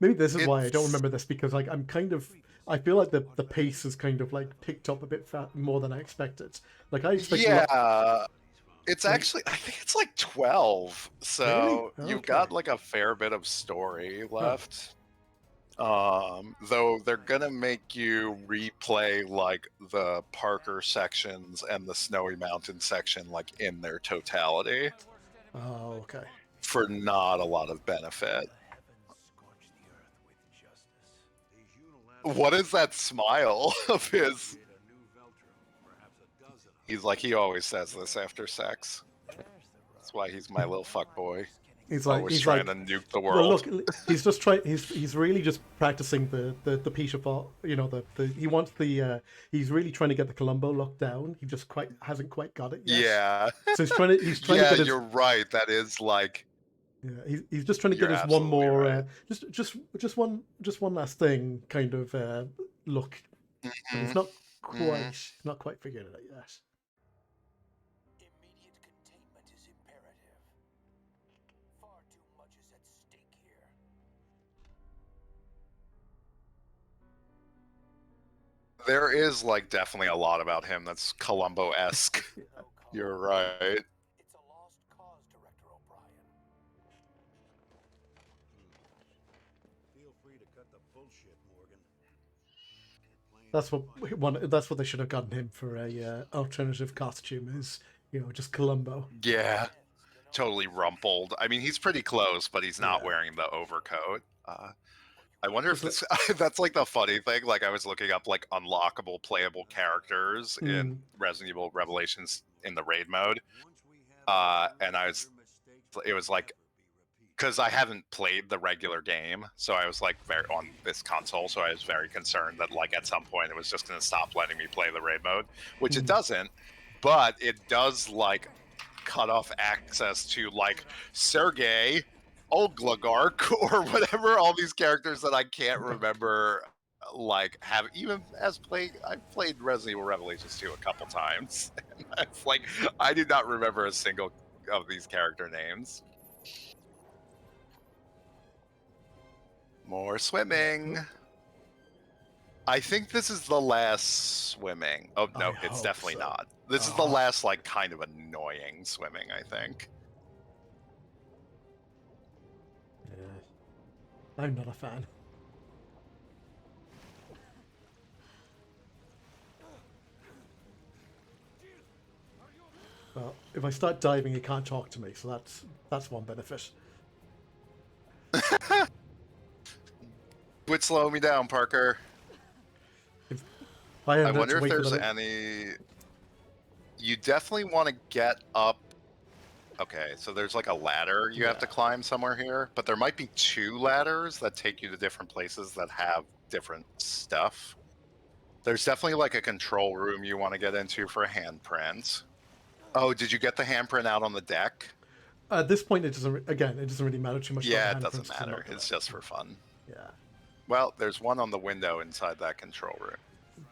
maybe this is why I don't remember this, because like I feel like the pace is kind of like picked up a bit more than I expected. Like I expected.
Yeah, it's actually, I think it's like 12. So
Really?
you've
Okay.
got like a fair bit of story left. Though they're gonna make you replay like the Parker sections and the Snowy Mountain section like in their totality
Oh, okay.
for not a lot of benefit. What is that smile of his? He's like, he always says this after sex. That's why he's my little fuck boy.
He's like,
Always trying to nuke the
well,
world.
look, he's just trying. He's really just practicing the Peter Fall. You know, the he wants the. He's really trying to get the Columbo look down. He just hasn't quite got it yet.
Yeah.
So he's trying to. He's trying to
Yeah,
get his.
you're right. That is like.
Yeah, he's just trying to get
You're
his one
absolutely
more.
right.
Just one last thing, kind of look. But he's
Mhm.
not quite figured it out yet.
Immediate containment is imperative. Far too much is at stake here.
There is like definitely a lot about him that's Columbo-esque. You're right.
It's a lost cause, Director O'Brien.
Feel free to cut the bullshit, Morgan.
That's what they should have gotten him for a alternative costume. Is just Columbo.
Yeah. Totally rumpled. I mean, he's pretty close, but he's not
Yeah.
wearing the overcoat. I wonder if this that's like the funny thing. Like I was looking up like unlockable playable characters in Resident Evil Revelations in the raid mode. And it was like, because I haven't played the regular game, so I was like very on this console, so I was very concerned that like at some point it was just going to stop letting me play the raid mode, which it doesn't, but it does like cut off access to like Sergei Oglagark or whatever, all these characters that I can't remember. Like have even as I've played Resident Evil Revelations 2 a couple times. And it's like I do not remember a single of these character names. More swimming. I think this is the last swimming. Oh no,
I
it's
hope
definitely
so.
not. This is the last like kind of annoying swimming, I think.
Yeah. I'm not a fan. Well, if I start diving, he can't talk to me, so that's one benefit.
Quit slowing me down, Parker. I wonder if there's any. You definitely want to get up. Okay, so there's like a ladder you have to climb somewhere here, but there might be 2 ladders that take you to different places that have different stuff. There's definitely like a control room you want to get into for a handprint. Oh, did you get the handprint out on the deck?
At this point, it doesn't really matter too much.
Yeah,
about
it
the
doesn't
handprints to
matter.
look
It's
at.
just for fun.
Yeah.
Well, there's one on the window inside that control room.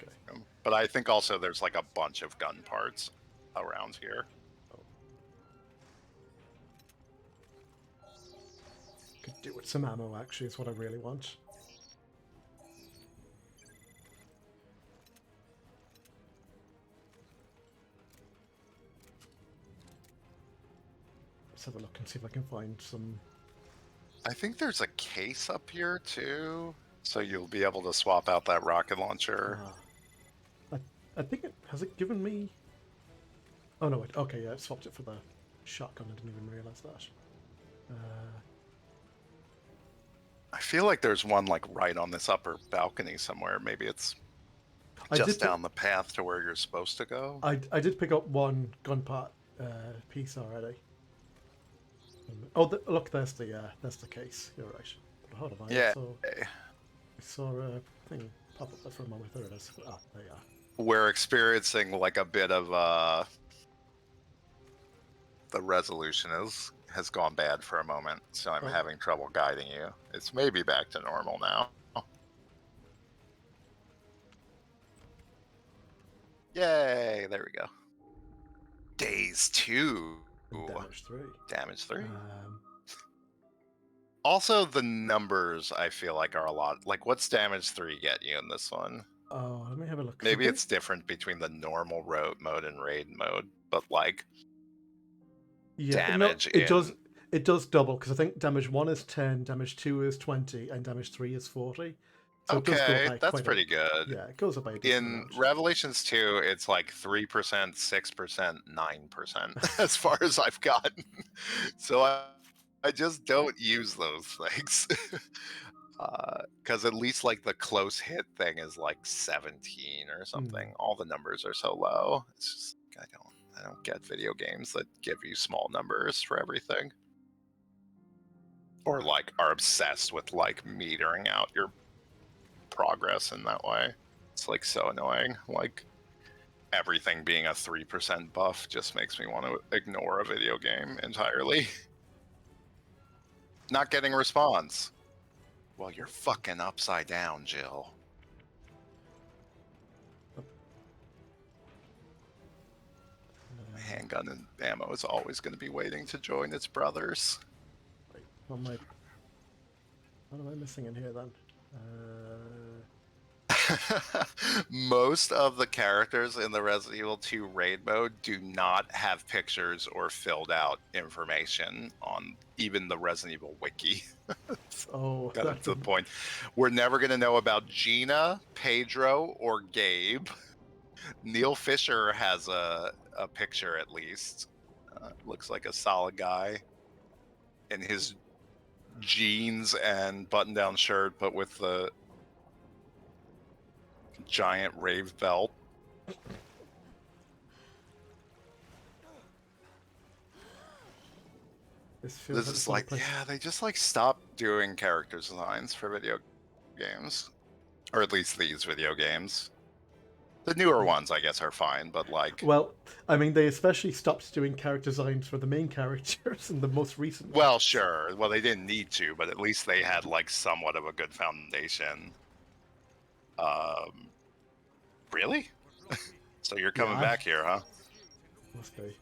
Okay.
But I think also there's like a bunch of gun parts around here.
Could do with some ammo, actually, is what I really want. Let's have a look and see if I can find some.
I think there's a case up here too, so you'll be able to swap out that rocket launcher.
I think has it given me. Oh no! Okay, yeah, it swapped it for the shotgun. I didn't even realize that.
I feel like there's one like right on this upper balcony somewhere. Maybe it's just down the path to where you're supposed to go.
I did pick up one gun part piece already. Oh, look, there's the case. You're right. But hold on,
Yeah.
I saw a thing pop up there for a moment. There it is. Ah, there you are.
We're experiencing like a bit of the resolution has gone bad for a moment, so I'm having trouble guiding you. It's maybe back to normal now. Yay, there we go. Days 2.
Damage 3.
Damage 3. Also, the numbers I feel like are a lot. Like, what's damage 3 get you in this one?
Oh, let me have a look.
Maybe it's different between the normal mode and raid mode, but like damage.
It does double because I think damage 1 is 10, damage 2 is 20, and damage 3 is 40. So
okay, that's pretty good.
Yeah, it goes up by a
In
amount.
Revelations 2, it's like 3%, 6%, 9%, as far as I've gotten. So I just don't use those things. Because at least like the close hit thing is like 17 or something. All the numbers are so low. It's just I don't get video games that give you small numbers for everything. Or like are obsessed with like metering out your progress in that way. It's like so annoying. Like everything being a 3% buff just makes me want to ignore a video game entirely. Not getting response. Well, you're fucking upside down, Jill. Handgun and ammo is always going to be waiting to join its brothers.
Wait, what am I missing in here then?
Most of the characters in the Resident Evil 2 raid mode do not have pictures or filled out information on even the Resident Evil wiki.
Oh,
Got
that's
to the point. We're never going to know about Gina, Pedro, or Gabe. Neil Fisher has a picture at least. Looks like a solid guy in his jeans and button-down shirt, but with the giant rave belt.
This
Is like, yeah, they just like stopped doing character designs for video games, or at least these video games. The newer ones, I guess, are fine, but like,
Well, I mean, they especially stopped doing character designs for the main characters in the most recent.
well, sure. Well, they didn't need to, but at least they had like somewhat of a good foundation. Really? So you're coming back here, huh?
Must be.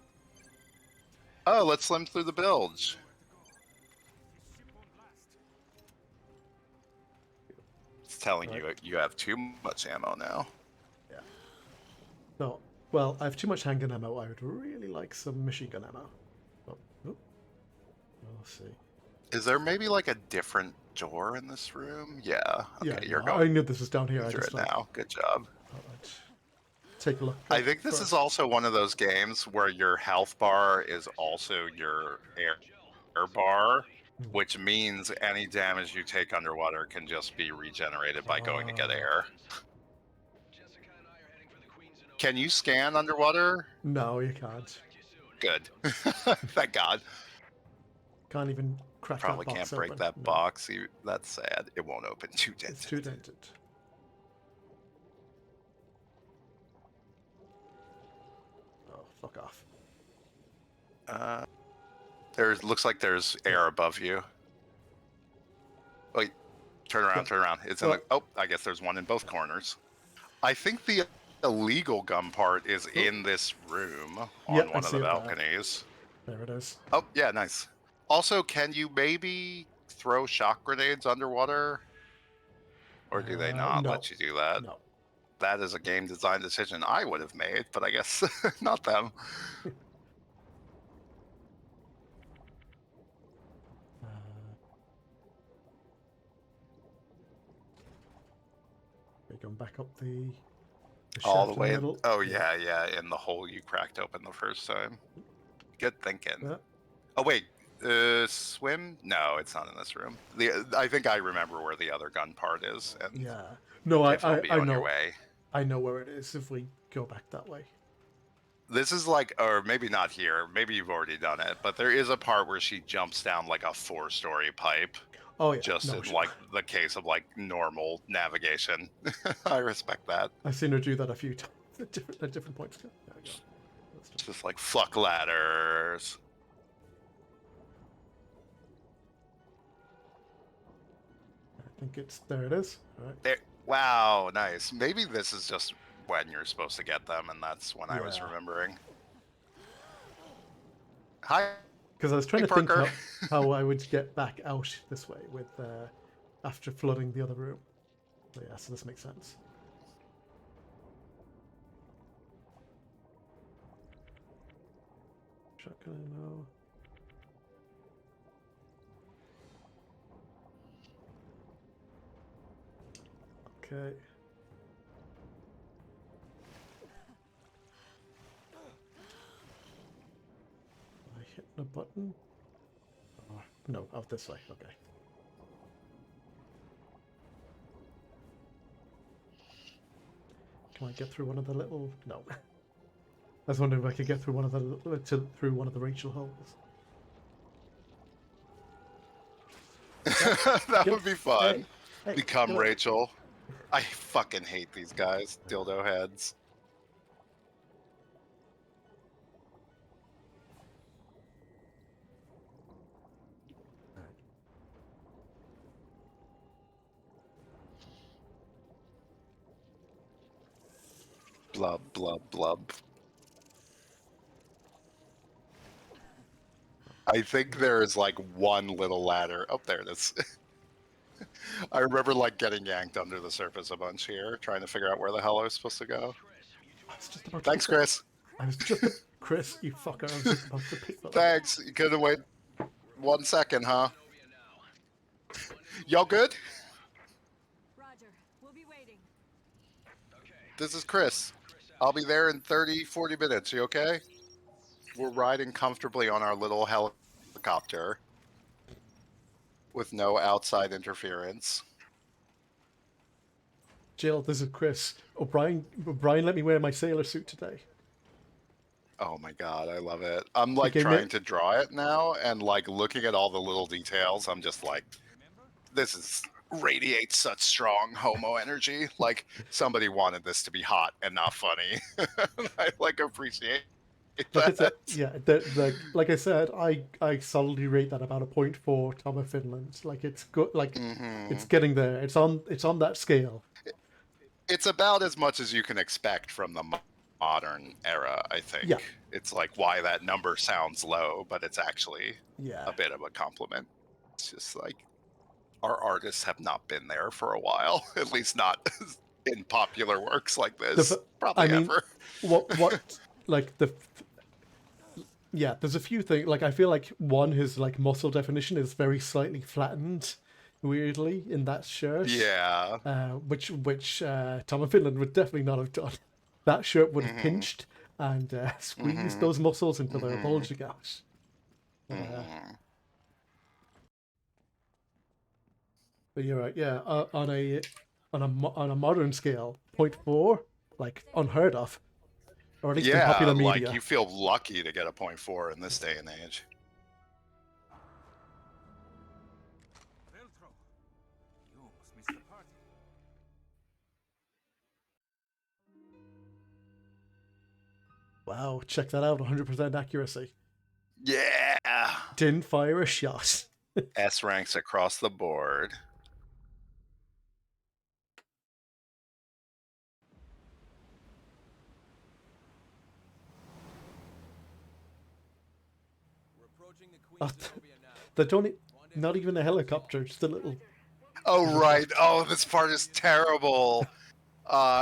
Oh, let's slim through the bilge. It's telling you you have too much ammo now.
Yeah. No. Well, I have too much handgun ammo. I would really like some machine gun ammo. Oh, oh. We'll see.
Is there maybe like a different door in this room? Yeah. Okay,
Yeah,
you're
no, I
going
knew this was down here. I
through
just
it now. Good job.
take a look.
I think this is also one of those games where your health bar is also your air bar, which means any damage you take underwater can just be regenerated by going to get air. Can you scan underwater?
No, you can't.
Good. Thank God.
Can't even crack
Probably
that box
can't break
open.
that
No.
box. That's sad. It won't open. Too dented.
It's too dented. Oh, fuck off.
Looks like there's air above you. Wait, turn around, turn around. It's in the. Oh, I guess there's one in both corners. I think the illegal gun part is in this room on
Yep, I
one of
see
the
it there.
balconies.
There it is.
Oh, yeah, nice. Also, can you maybe throw shock grenades underwater? Or do they not
no.
let you do that?
No.
That is a game design decision I would have made, but I guess not them.
We're going back up the
All
shaft
the way.
in the middle.
Oh, yeah, in the hole you cracked open the first time. Good thinking.
Yeah.
Oh, wait. Swim? No, it's not in this room. I think I remember where the other gun part is. And
Yeah. No, I
on your
know.
way.
I know where it is if we go back that way.
This is like, or maybe not here. Maybe you've already done it, but there is a part where she jumps down like a 4-story pipe.
Oh yeah.
Just
no,
in
sure.
like the case of like normal navigation. I respect that.
I've seen her do that a few times at different points. There we go.
It's just like fuck ladders.
I think it's there. It is. All right.
There, wow, nice. Maybe this is just when you're supposed to get them, and that's when I was
Yeah.
remembering. Hi.
Because I was trying
Hey,
to think
Parker.
how I would get back out this way with after flooding the other room. So yeah, so this makes sense. Shotgun ammo. Okay. Am I hitting a button? Oh, no, out this way. Okay. Can I get through one of the little? No. I was wondering if I could get through one of the through one of the Rachel holes.
That would be fun.
Hey, hey,
Become
come on.
Rachel. I fucking hate these guys, dildo heads. Blub, blub, blub. I think there is like one little ladder. Oh, there it is. I remember like getting yanked under the surface a bunch here, trying to figure out where the hell I was supposed to go.
I was just about to
Thanks,
pick that-
Chris.
I was just Chris, you fucker. I was just about to pick that up.
Thanks. You could have waited 1 second, huh? Y'all good?
Roger. We'll be waiting.
This is Chris. I'll be there in 30, 40 minutes. You okay? We're riding comfortably on our little helicopter with no outside interference.
Jill, this is Chris. O'Brien let me wear my sailor suit today.
Oh my god, I love it. I'm like
Okay,
trying
Nick.
to draw it now and like looking at all the little details. I'm just like, this is radiates such strong homo energy. Like somebody wanted this to be hot and not funny. I like appreciate
Like it's
that.
like I said, I solidly rate that about a 0.4 Tom of Finland. Like it's good. Like
Mhm.
it's getting there. It's on that scale.
It's about as much as you can expect from the modern era, I think.
Yeah.
It's like why that number sounds low, but it's actually
Yeah.
a bit of a compliment. It's just like our artists have not been there for a while, at least not in popular works like this. Probably
I mean,
ever.
what like yeah, there's a few things. Like I feel like one, his like muscle definition is very slightly flattened, weirdly in that shirt.
Yeah.
Which Tom of Finland would definitely not have done. That shirt would have
Mhm.
pinched and squeezed
Mhm.
those muscles until they were
Mhm.
bulging out.
Mhm.
But you're right, yeah. On a modern scale, 0.4, like unheard of, or at least in
Yeah,
popular
like
media.
you feel lucky to get a 0.4 in this day and age.
Veltro, you almost missed the party.
Wow, check that out, 100% accuracy.
Yeah.
Didn't fire a shot.
S ranks across the board.
We're approaching the
Oh,
Queen Zenobia now.
they don't, not even a helicopter, just a little.
Oh right. Oh, this part is terrible.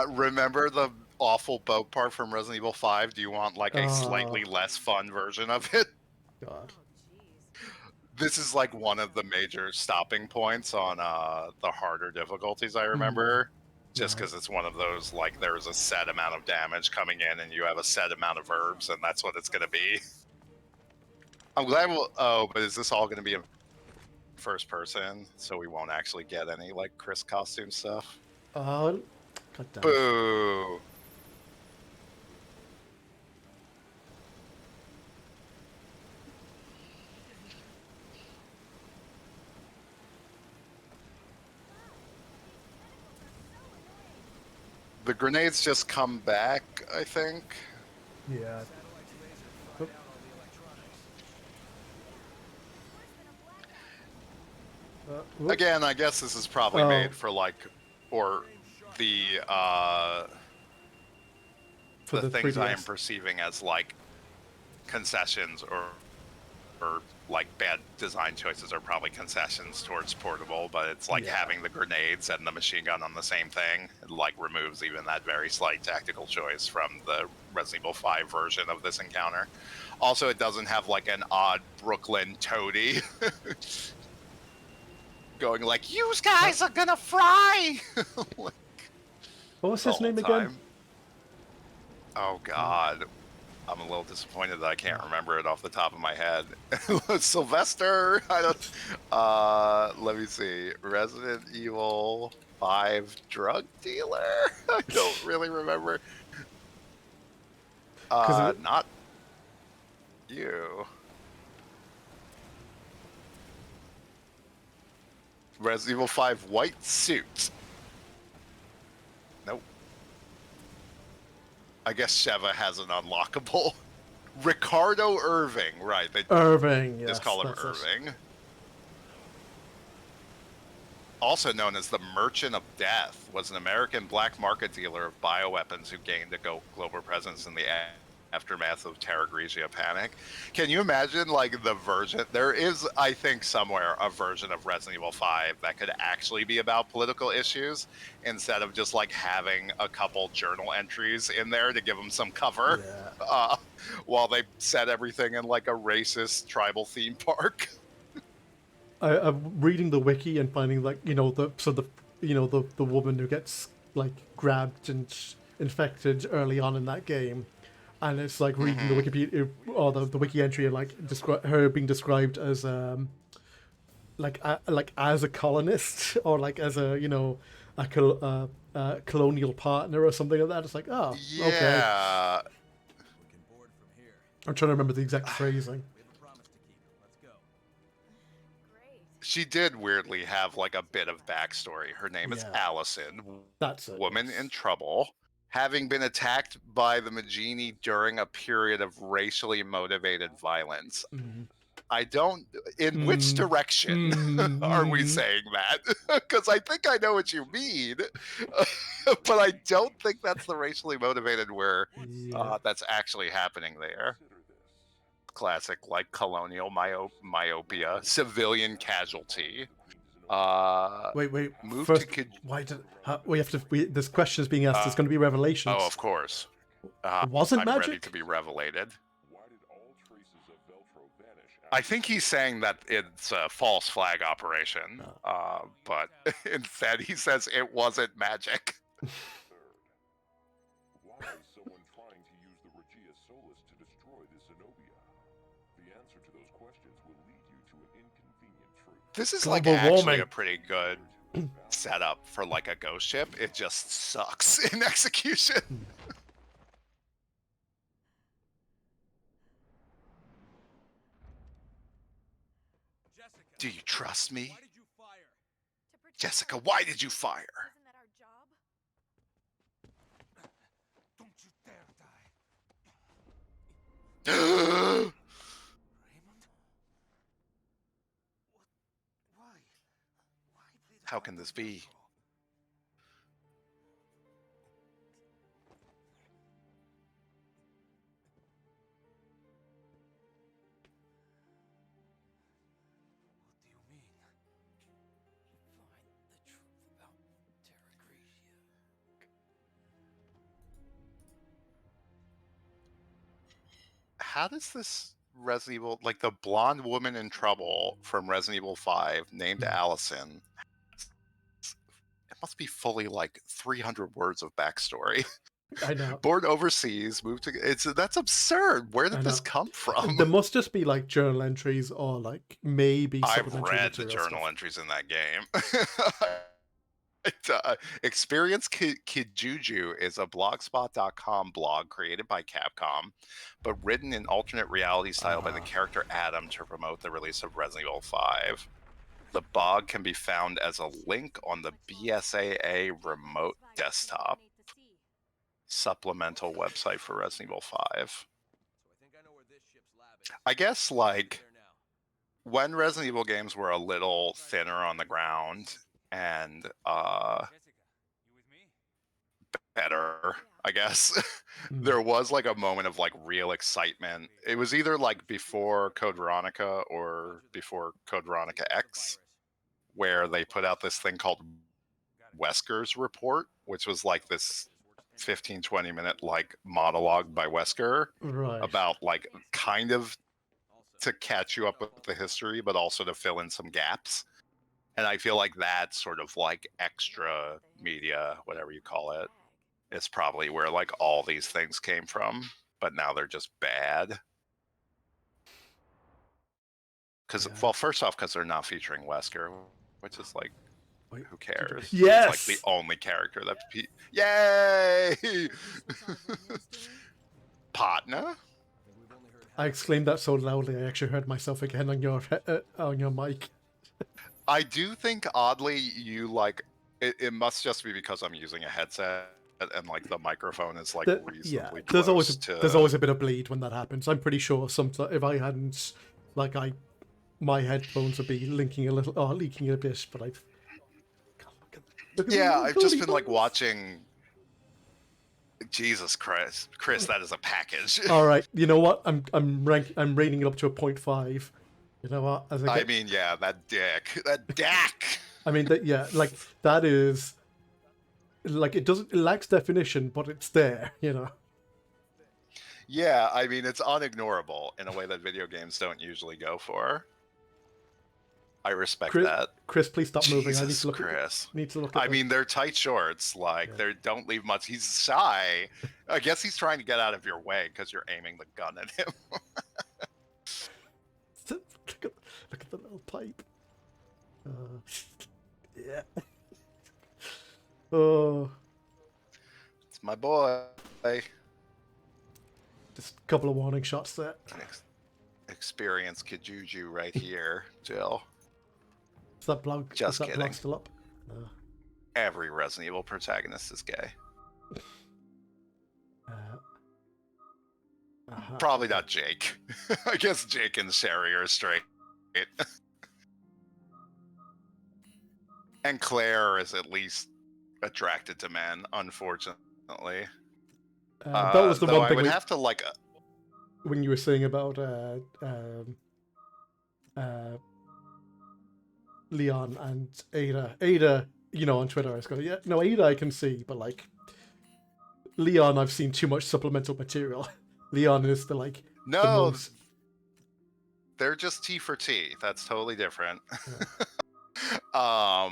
Remember the awful boat part from Resident Evil 5? Do you want like a slightly less fun version of it?
God.
This is like one of the major stopping points on the harder difficulties I remember. Just because it's one of those like there's a set amount of damage coming in and you have a set amount of verbs and that's what it's gonna be. I'm glad we'll but is this all gonna be in first person, so we won't actually get any like Chris costume stuff?
Oh, God damn it.
Boo! The grenades just come back, I think.
Yeah. Oop. Whoop.
Again, I guess this is probably
Oh.
made for like, or the
For
the things I am
3DS.
perceiving as like concessions or like bad design choices are probably concessions towards portable, but it's like
Yeah.
having the grenades and the machine gun on the same thing. It like removes even that very slight tactical choice from the Resident Evil 5 version of this encounter. Also, it doesn't have like an odd Brooklyn toady going like, "You guys are gonna fry!" Like,
What was
the
his
whole
name again?
time. Oh God, I'm a little disappointed that I can't remember it off the top of my head. Sylvester. I don't. Let me see. Resident Evil 5 drug dealer? I don't really remember.
'Cause
Not you. Resident Evil 5 white suit. Nope. I guess Sheva has an unlockable. Ricardo Irving, right? They
Irving, yes,
just call him
that's it.
Irving. Also known as the Merchant of Death, was an American black market dealer of bioweapons who gained a global presence in the aftermath of Terra Grigia panic. Can you imagine, like, the version? There is, I think, somewhere a version of Resident Evil 5 that could actually be about political issues instead of just, like, having a couple journal entries in there to give them some cover while they set everything in, like, a racist tribal theme park.
I'm reading the wiki and finding, like, the woman who gets, like, grabbed and infected early on in that game, and it's like reading the Wikipedia or the wiki entry and like her being described as like as a colonist or like as a colonial partner or something like that. It's like, oh, okay.
Yeah.
I'm trying to remember the exact phrasing.
She did weirdly have like a bit of backstory. Her name is Allison.
That's it.
Woman in trouble, having been attacked by the Magini during a period of racially motivated violence. I don't. In which direction are we saying that? Because I think I know what you mean, but I don't think that's the racially motivated where that's actually happening there. Classic, like, colonial myopia, civilian casualty.
Wait.
Move
First,
to
why did we have to? This question is being asked. It's going to be revelations.
Oh, of course.
Wasn't
I'm
magic?
ready to be revelated. I think he's saying that it's a false flag operation, but instead he says it wasn't magic.
Why is someone trying to use the Regia Solis to destroy the Zenobia? The answer to those questions will lead you to an inconvenient truth.
This is like actually a pretty good setup for like a ghost ship. It just sucks in execution. Do you trust me?
Why did you fire?
Jessica, why did you fire?
Isn't that our job?
Don't you dare die.
Raymond? Why? Why play the
How can this be?
What do you mean? Find the truth about Terra Grigia.
How does this Resident Evil, like the blonde woman in trouble from Resident Evil 5 named Allison, it must be fully like 300 words of backstory.
I know.
Born overseas, moved to that's absurd. Where did this come from?
There must just be like journal entries or like maybe
I've
supplementary
read the
material
journal
stuff.
entries in that game. Experience Kijuju is a blogspot.com blog created by Capcom, but written in alternate reality style by the character Adam to promote the release of Resident Evil 5. The blog can be found as a link on the BSAA remote desktop supplemental website for Resident Evil 5. I guess, like, when Resident Evil games were a little thinner on the ground and better, I guess, there was like a moment of like real excitement. It was either like before Code Veronica or before Code Veronica X, where they put out this thing called Wesker's Report, which was like this 15-20 minute like monologue by Wesker about like kind of to catch you up with the history, but also to fill in some gaps. And I feel like that sort of like extra media, whatever you call it, is probably where like all these things came from, but now they're just bad. Because, well, first off, because they're not featuring Wesker, which is like
Wait,
who cares?
Yes!
It's like the only character that. Yay! Partner?
I exclaimed that so loudly I actually heard myself again on your mic.
I do think oddly you like it must just be because I'm using a headset and like the microphone is like reasonably close
there's always a bit of bleed when that happens. I'm pretty sure sometimes if I hadn't my headphones would be leaking a bit, but I've
yeah, I've just been like watching. Jesus Christ, Chris, that is a package.
All right, you know what? I'm rating it up to a 0.5. You know what?
I mean, yeah, that dick.
I mean, that is like it lacks definition, but it's there. You know.
Yeah, I mean, it's unignorable in a way that video games don't usually go for. I respect that.
Chris, please stop moving. I need
Jesus,
to look.
Chris.
Need to look. At
I mean, they're tight shorts. Like, they don't leave much. He's shy. I guess he's trying to get out of your way because you're aiming the gun at him.
Look at the little pipe. Yeah. Oh.
It's my boy.
Just a couple of warning shots there.
Experience Kijuju right here, Jill.
Is that blog?
Just
is that
kidding.
blog still up? No.
Every Resident Evil protagonist is gay. Probably not Jake. I guess Jake and Sherry are straight. And Claire is at least attracted to men, unfortunately.
That was the one
I
thing
would have to like.
When you were saying about Leon and Ada. Ada, you know, on Twitter, I was going, yeah, no, Ada I can see, but like Leon, I've seen too much supplemental material. Leon is the like
no.
The most...
They're just T for T. That's totally different.
Yeah.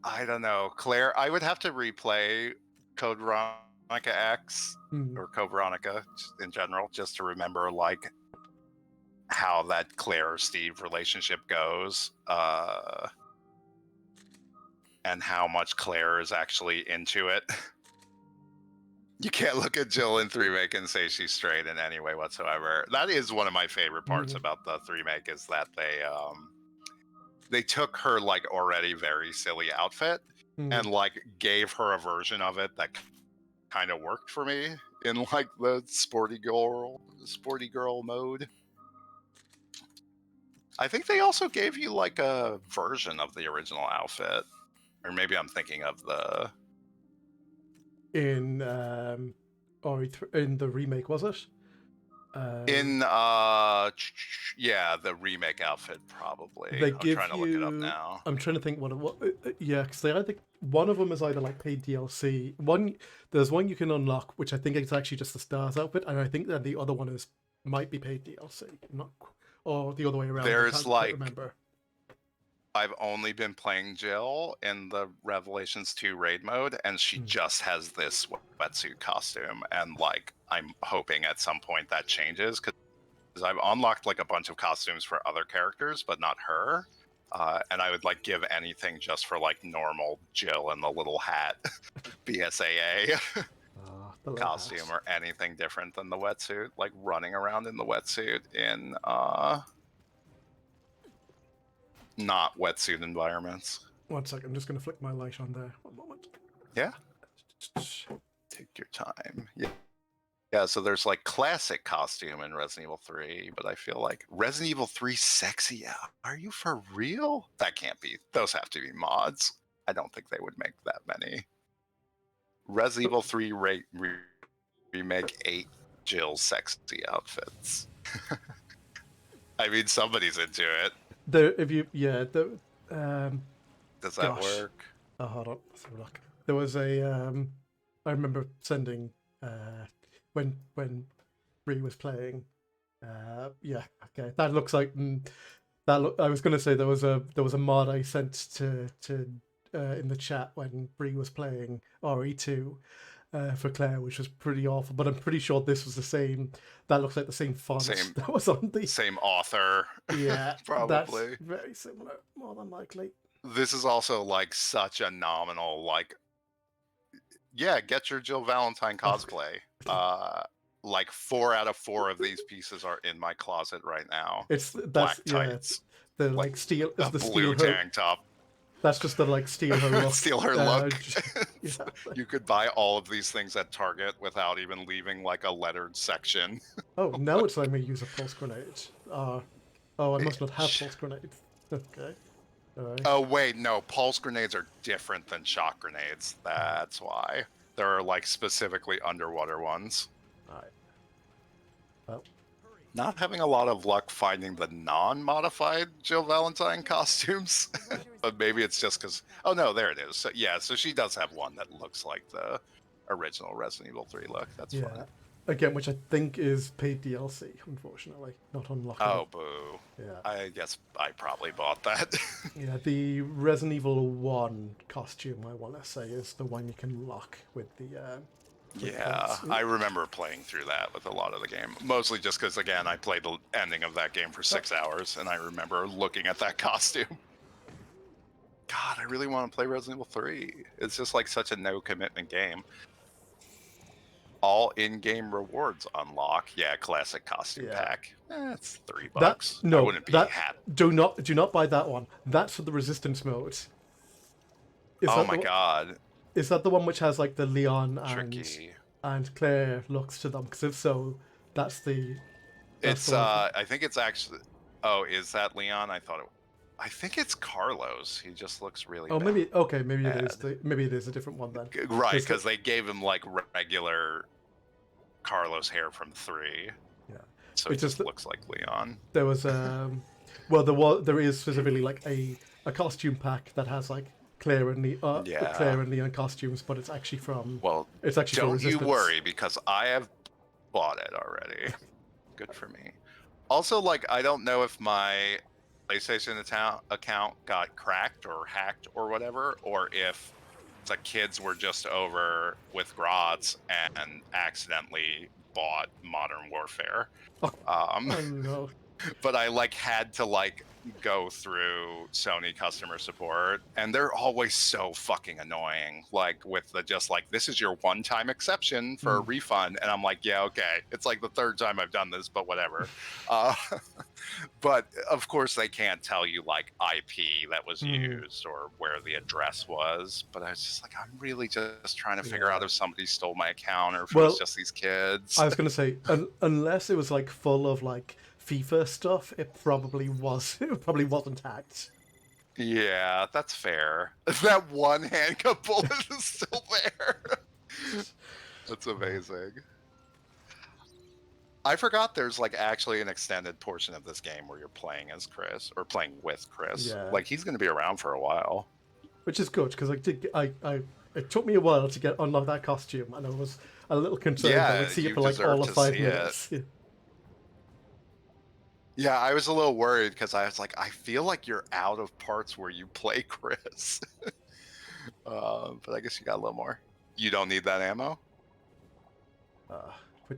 I don't know, Claire. I would have to replay Code Veronica X or Code Veronica in general, just to remember like how that Claire Steve relationship goes, and how much Claire is actually into it. You can't look at Jill in 3-Make and say she's straight in any way whatsoever. That is one of my favorite parts about the 3-Make is that they took her like already very silly outfit and like gave her a version of it that kind of worked for me in like the sporty girl mode. I think they also gave you like a version of the original outfit, or maybe I'm thinking of the
in in the remake, was it?
In the remake outfit probably. I'm trying to look it up now.
I'm trying to think what yeah, because I think one of them is either like paid DLC. There's one you can unlock, which I think is actually just the Stars outfit, and I think that the other one might be paid DLC, or the other way around.
There's
I can't remember.
I've only been playing Jill in the Revelations 2 raid mode, and she just has this wetsuit costume, and like I'm hoping at some point that changes because I've unlocked like a bunch of costumes for other characters, but not her. And I would like give anything just for like normal Jill in the little hat, BSAA costume, or anything different than the wetsuit, like running around in the wetsuit in not wetsuit environments.
1 second, I'm just going to flick my light on there. 1 moment.
Yeah. Take your time. Yeah. Yeah, so there's like classic costume in Resident Evil 3, but I feel like Resident Evil 3 sexy. Are you for real? That can't be. Those have to be mods. I don't think they would make that many. Resident Evil 3 remake 8 Jill sexy outfits. I mean, somebody's into it.
Does
that work?
Oh, hold on. Let's have a look. There was a I remember sending when Bree was playing. Yeah, okay. That looks like I was gonna say there was a mod I sent to in the chat when Bree was playing RE2 for Claire, which was pretty awful, but I'm pretty sure this was the same. That looks like the same font that was on the
same author.
Yeah,
probably.
That's very similar, more than likely.
this is also like such a nominal like. Yeah, get your Jill Valentine cosplay. Like 4 out of 4 of these pieces are in my closet right now.
It's
Black
that's yeah.
tights,
The
like,
like steal
a
is the
blue
steal her.
tank top.
That's just the like steal her look.
Steal her look.
Yeah.
You could buy all of these things at Target without even leaving like a lettered section.
Oh, now it's letting me use a pulse grenade. Oh, I must not have pulse grenades. Okay. Alright.
Oh wait, no, pulse grenades are different than shock grenades. That's why. There are like specifically underwater ones.
Alright. Well,
Not having a lot of luck finding the non-modified Jill Valentine costumes. But maybe it's just because... Oh no, there it is. So, yeah, so she does have one that looks like the original Resident Evil 3 look. That's
yeah.
fun.
Again, which I think is paid DLC, unfortunately. Not unlockable.
Oh, boo.
Yeah.
I guess I probably bought that.
Yeah, the Resident Evil 1 costume, I want to say, is the one you can lock with the...
Yeah,
points.
I remember playing through that with a lot of the game. Mostly just because, again, I played the ending of that game for 6 hours, and I remember looking at that costume. God, I really want to play Resident Evil 3. It's just like such a no-commitment game. All in-game rewards unlock. Yeah, classic costume
Yeah.
pack. It's $3.
That, no,
I wouldn't be
that,
happy.
do not buy that one. That's for the resistance mode. Is
Oh
that
my
the,
god.
Is that the one which has like the Leon
Tricky.
and Claire looks to them? Because if so, that's the...
It's,
the one.
I think it's actually... Oh, is that Leon? I think it's Carlos. He just looks really
Oh,
bad.
maybe... Okay, maybe it is
bad.
maybe it is a different one then.
Right,
Is
because they gave him like regular Carlos hair from 3.
Yeah.
So
It
it just
just-
looks like Leon.
There was well, there is specifically like a costume pack that has like Claire and
Yeah.
Claire and Leon costumes, but it's actually from
Well,
it's actually from
don't you
Resistance.
worry because I have bought it already. Good for me. Also, like, I don't know if my PlayStation account got cracked or hacked or whatever, or if the kids were just over with Grots and accidentally bought Modern Warfare.
Oh no.
But I like had to like go through Sony customer support, and they're always so fucking annoying. Like with the just like, this is your one-time exception for a refund, and I'm like, yeah, okay. It's like the 3rd time I've done this, but whatever. But of course they can't tell you like IP that was used or where the address was. But I was just like, I'm really just trying to figure out if somebody stole my account or if it was just these kids.
I was gonna say unless it was like full of like FIFA stuff, it probably was. It probably wasn't hacked.
Yeah, that's fair. That one handcuff bullet is still there. That's amazing. I forgot there's like actually an extended portion of this game where you're playing as Chris or playing with Chris.
Yeah.
Like he's going to be around for a while.
Which is good because it took me a while to unlock that costume, and I was a little concerned
Yeah,
I would see it
you
for like
deserve
all of
to
5
see it.
minutes. Yeah.
Yeah, I was a little worried because I was like, I feel like you're out of parts where you play Chris. But I guess you got a little more. You don't need that ammo?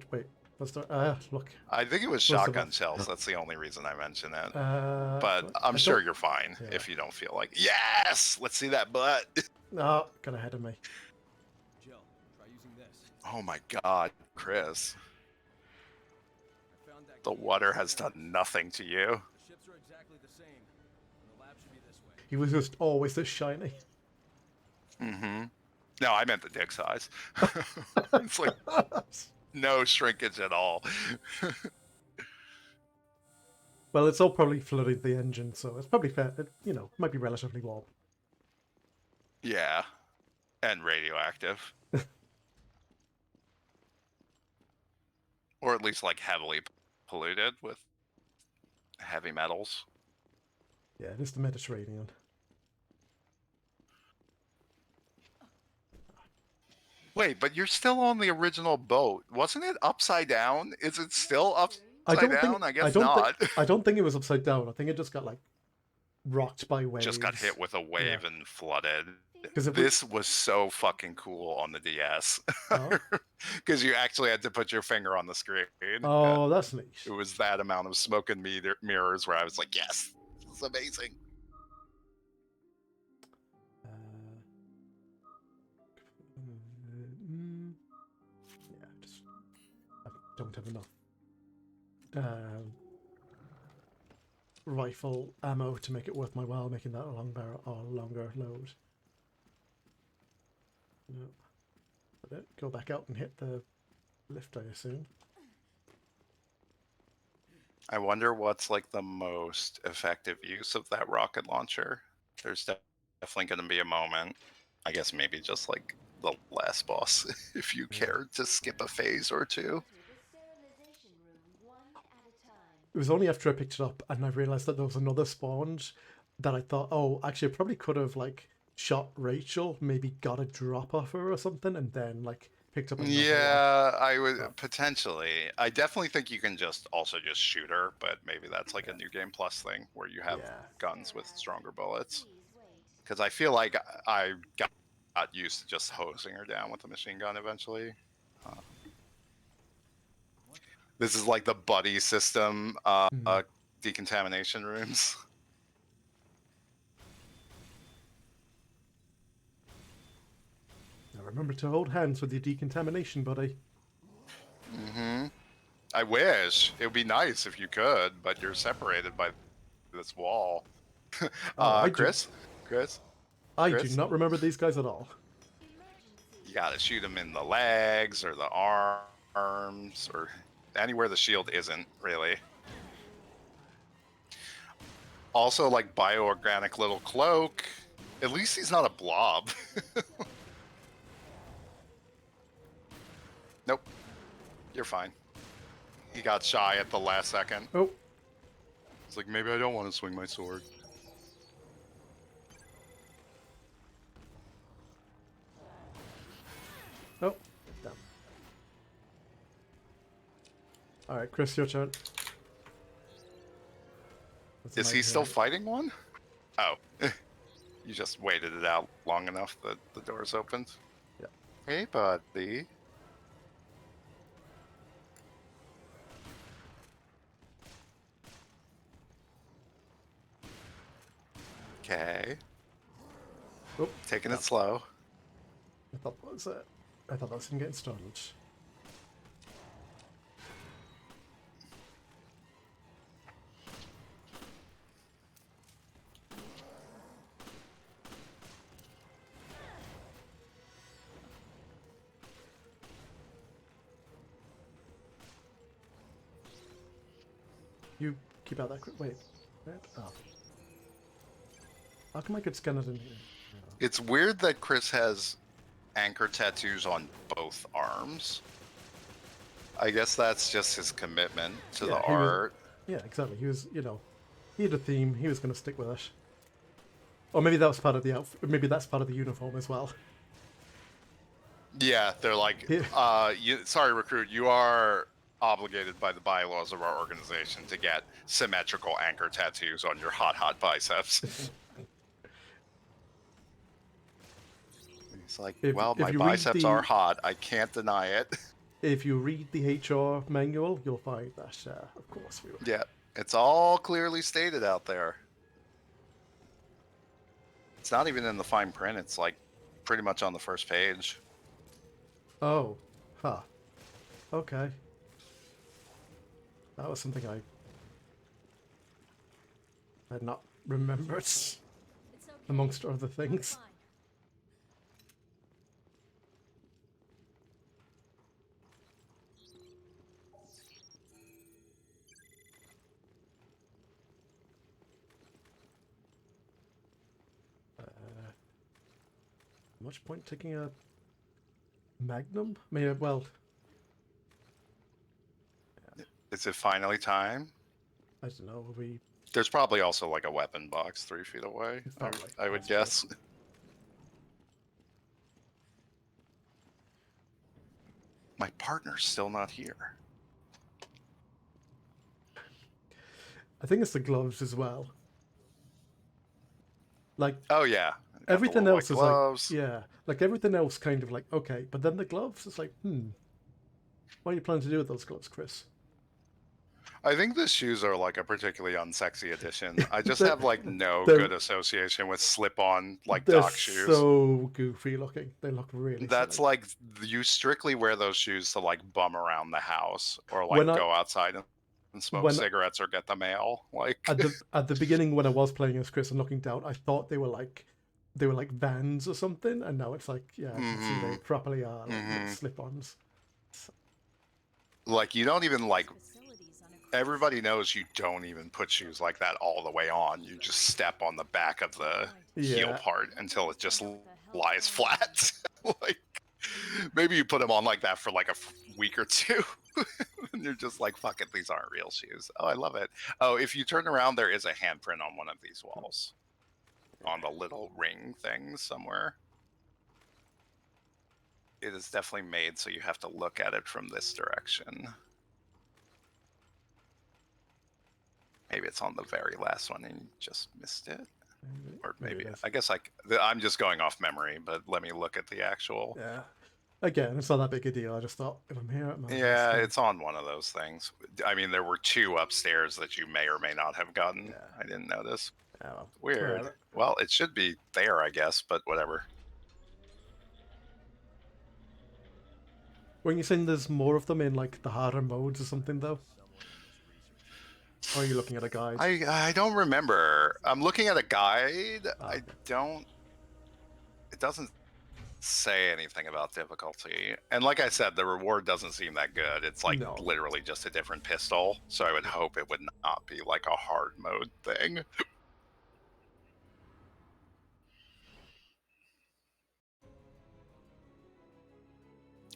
Wait, what's the look?
I think it was
What's the
shotgun
one?
shells. That's the only reason I mention it.
But
I'm sure you're fine
yeah.
if you don't feel like, yes, let's see that butt.
No, got ahead of me.
Jill, try using this.
Oh my God, Chris.
I found that
The
key
water
in
has
the lab.
done nothing to you.
The ships are exactly the same. And the lab should be this way.
He was just always this shiny.
Mm-hmm. No, I meant the dick size. It's like no shrinkage at all.
Well, it's all probably flooding the engine, so it's probably fair. It, might be relatively warm.
Yeah. And radioactive. Or at least like heavily polluted with heavy metals.
Yeah, it is the Mediterranean.
Wait, but you're still on the original boat. Wasn't it upside down? Is it still upside
I don't
down?
think.
I guess
I don't
not.
Think, I don't think it was upside down. I think it just got like rocked by waves.
Just got hit with a wave and flooded.
Because
This was so fucking cool on the DS.
Oh.
Because you actually had to put your finger on the screen.
Oh, that's neat.
It was that amount of smoke and mirrors where I was like, yes, this is amazing.
don't have enough rifle ammo to make it worth my while making that a long barrel or longer load. No. But it, go back out and hit the lift, I assume.
I wonder what's like the most effective use of that rocket launcher. There's definitely going to be a moment. I guess maybe just like the last boss, if you care to skip a phase or two.
Enter the sterilization room one at a time.
It was only after I picked it up and I realized that there was another spawn that I thought, oh, actually, I probably could have like shot Rachel, maybe got a drop off her or something, and then like picked up another one.
Yeah, I would potentially. I definitely think you can just also just shoot her, but maybe that's like a new game plus thing where you have guns with stronger bullets.
Please wait.
Because I feel like I got used to just hosing her down with the machine gun eventually. This is like the buddy system decontamination rooms.
Now remember to hold hands with your decontamination buddy.
Mm-hmm. I wish. It would be nice if you could, but you're separated by this wall. Chris? Chris?
I do not remember these guys at all.
You gotta shoot them in the legs or the arms or anywhere the shield isn't, really. Also, like, bioorganic little cloak. At least he's not a blob. Nope. You're fine. He got shy at the last second.
Oh.
It's like, maybe I don't want to swing my sword.
Oh. Damn. Alright, Chris, your turn.
Is he still fighting one? Oh. You just waited it out long enough that the doors opened?
Yeah.
Hey, buddy. Okay.
Oh,
Taking it slow.
I thought that was it. I thought that was him getting started. You keep out that quick. Wait. Oh. How come I could scan it in here?
It's weird that Chris has anchor tattoos on both arms. I guess that's just his commitment to the art.
Yeah, exactly. He was, you know, he had a theme. He was going to stick with it. Or maybe that was part of the outfit. Maybe that's part of the uniform as well.
Yeah, they're like, sorry, recruit, you are obligated by the bylaws of our organization to get symmetrical anchor tattoos on your hot biceps. He's like, well, my biceps are hot. I can't deny it.
If you read the HR manual, you'll find that, of course, we will.
Yeah, it's all clearly stated out there. It's not even in the fine print. It's like pretty much on the first page.
Oh, huh. Okay. That was something I had not remembered,
It's okay.
amongst other things.
Fine.
Much point taking a Magnum? I mean, well...
Is it finally time?
I don't know, we...
There's probably also like a weapon box 3 feet away, I would guess. My partner's still not here.
I think it's the gloves as well. Like...
Oh, yeah.
Everything else is
gloves.
like... Yeah. Like, everything else kind of like, okay. But then the gloves, it's like, What are you planning to do with those gloves, Chris?
I think the shoes are like a particularly unsexy addition. I just
They're-
have like no
they're-
good association with slip-on like
They're
dock shoes.
so goofy looking. They look really
That's
silly.
like you strictly wear those shoes to like bum around the house or like
When I-
go outside and smoke
when-
cigarettes or get the mail. Like
At the beginning when I was playing as Chris and looking down, I thought they were like Vans or something, and now it's like, yeah, I can see they properly are like slip-ons.
like you don't even like
Facilities on a
everybody knows you don't even put shoes like that all the way on. You just step on the back of the heel
Yeah.
part until it just lies flat. Like maybe you put them on like that for like a week or two. And you're just like, fuck it, these aren't real shoes. Oh, I love it. Oh, if you turn around, there is a handprint on one of these walls. On the little ring thing somewhere. It is definitely made so you have to look at it from this direction. Maybe it's on the very last one and you just missed it. Or
Maybe
maybe,
it is.
I guess I'm just going off memory, but let me look at the actual.
Yeah. Again, it's not that big a deal. I just thought if I'm here at my
Yeah, it's on one of those things. I mean, there were 2 upstairs that you may or may not have gotten.
Yeah.
I didn't notice.
yeah, well,
Weird.
whatever.
Well, it should be there, I guess, but whatever.
When you're saying there's more of them in like the harder modes or something though? Or are you looking at a guide?
I don't remember. I'm looking at a guide. I
okay.
don't. It doesn't say anything about difficulty. And like I said, the reward doesn't seem that good. It's like
No.
literally just a different pistol. So I would hope it would not be like a hard mode thing.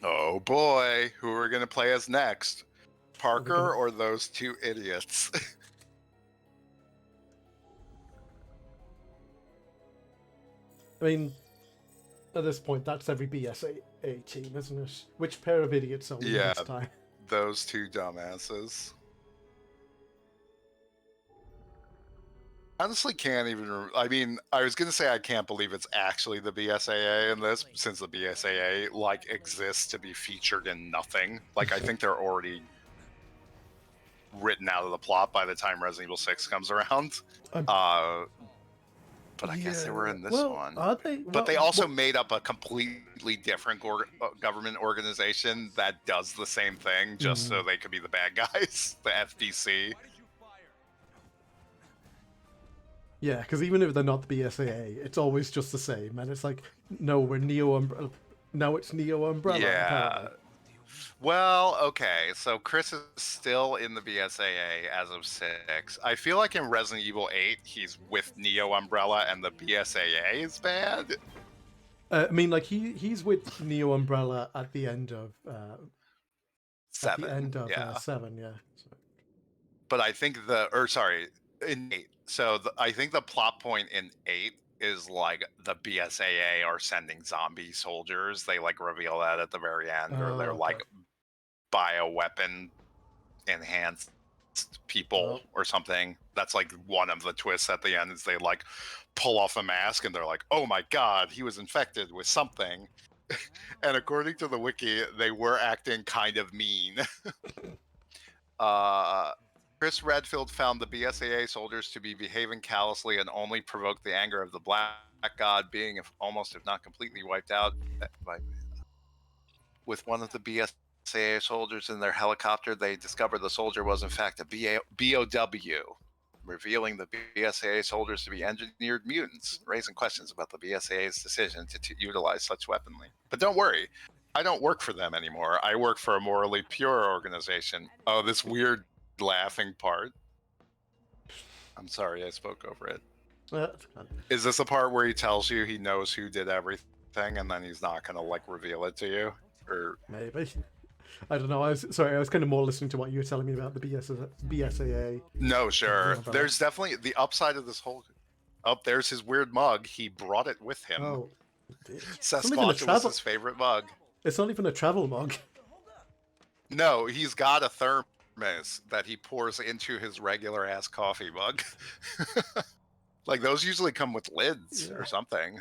Oh boy, who are we gonna play as next? Parker or those 2 idiots?
I mean, at this point, that's every BSA team, isn't it? Which pair of idiots are we
Yeah.
this time?
Those 2 dumbasses. Honestly, can't even. I mean, I was gonna say I can't believe it's actually the BSAA in this, since the BSAA like exists to be featured in nothing. Like I think they're already written out of the plot by the time Resident Evil 6 comes around.
Um,
But I guess they were in this
well,
one.
Are they?
But they also made up a completely different government organization that does the same thing, just so they could be the bad guys, the FDC.
Yeah, because even if they're not the BSAA, it's always just the same, and it's like, no, we're Neo Umbrella. Now it's Neo Umbrella.
Yeah.
apparently.
Well, okay, so Chris is still in the BSAA as of 6. I feel like in Resident Evil 8, he's with Neo Umbrella and the BSAA is bad.
I mean, like he's with Neo Umbrella at the end of
7.
at the end of
yeah.
7, yeah. So,
But I think in 8. So I think the plot point in 8 is like the BSAA are sending zombie soldiers. They like reveal that at the very end, or they're
okay.
like bioweapon enhanced people or something. That's like one of the twists at the end is they like pull off a mask and they're like, oh my god, he was infected with something. And according to the wiki, they were acting kind of mean. Chris Redfield found the BSAA soldiers to be behaving callously and only provoked the anger of the Black God, being almost, if not completely, wiped out with one of the BSAA soldiers in their helicopter. They discovered the soldier was in fact a BOW, revealing the BSAA soldiers to be engineered mutants, raising questions about the BSAA's decision to utilize such weaponry. But don't worry, I don't work for them anymore. I work for a morally pure organization. Oh, this weird laughing part. I'm sorry, I spoke over it.
that's fine.
Is this a part where he tells you he knows who did everything and then he's not gonna like reveal it to you? Or
Maybe. I don't know. I was kind of more listening to what you were telling me about the BSAA.
no, sure.
Yeah, but-
There's definitely the upside of this whole. Oh, there's his weird mug. He brought it with him.
Oh, dear. not even a
Sasquatch was
travel-
his favorite mug.
It's not even a travel mug.
No, he's got a thermos that he pours into his regular ass coffee mug. Like those usually come with lids or something.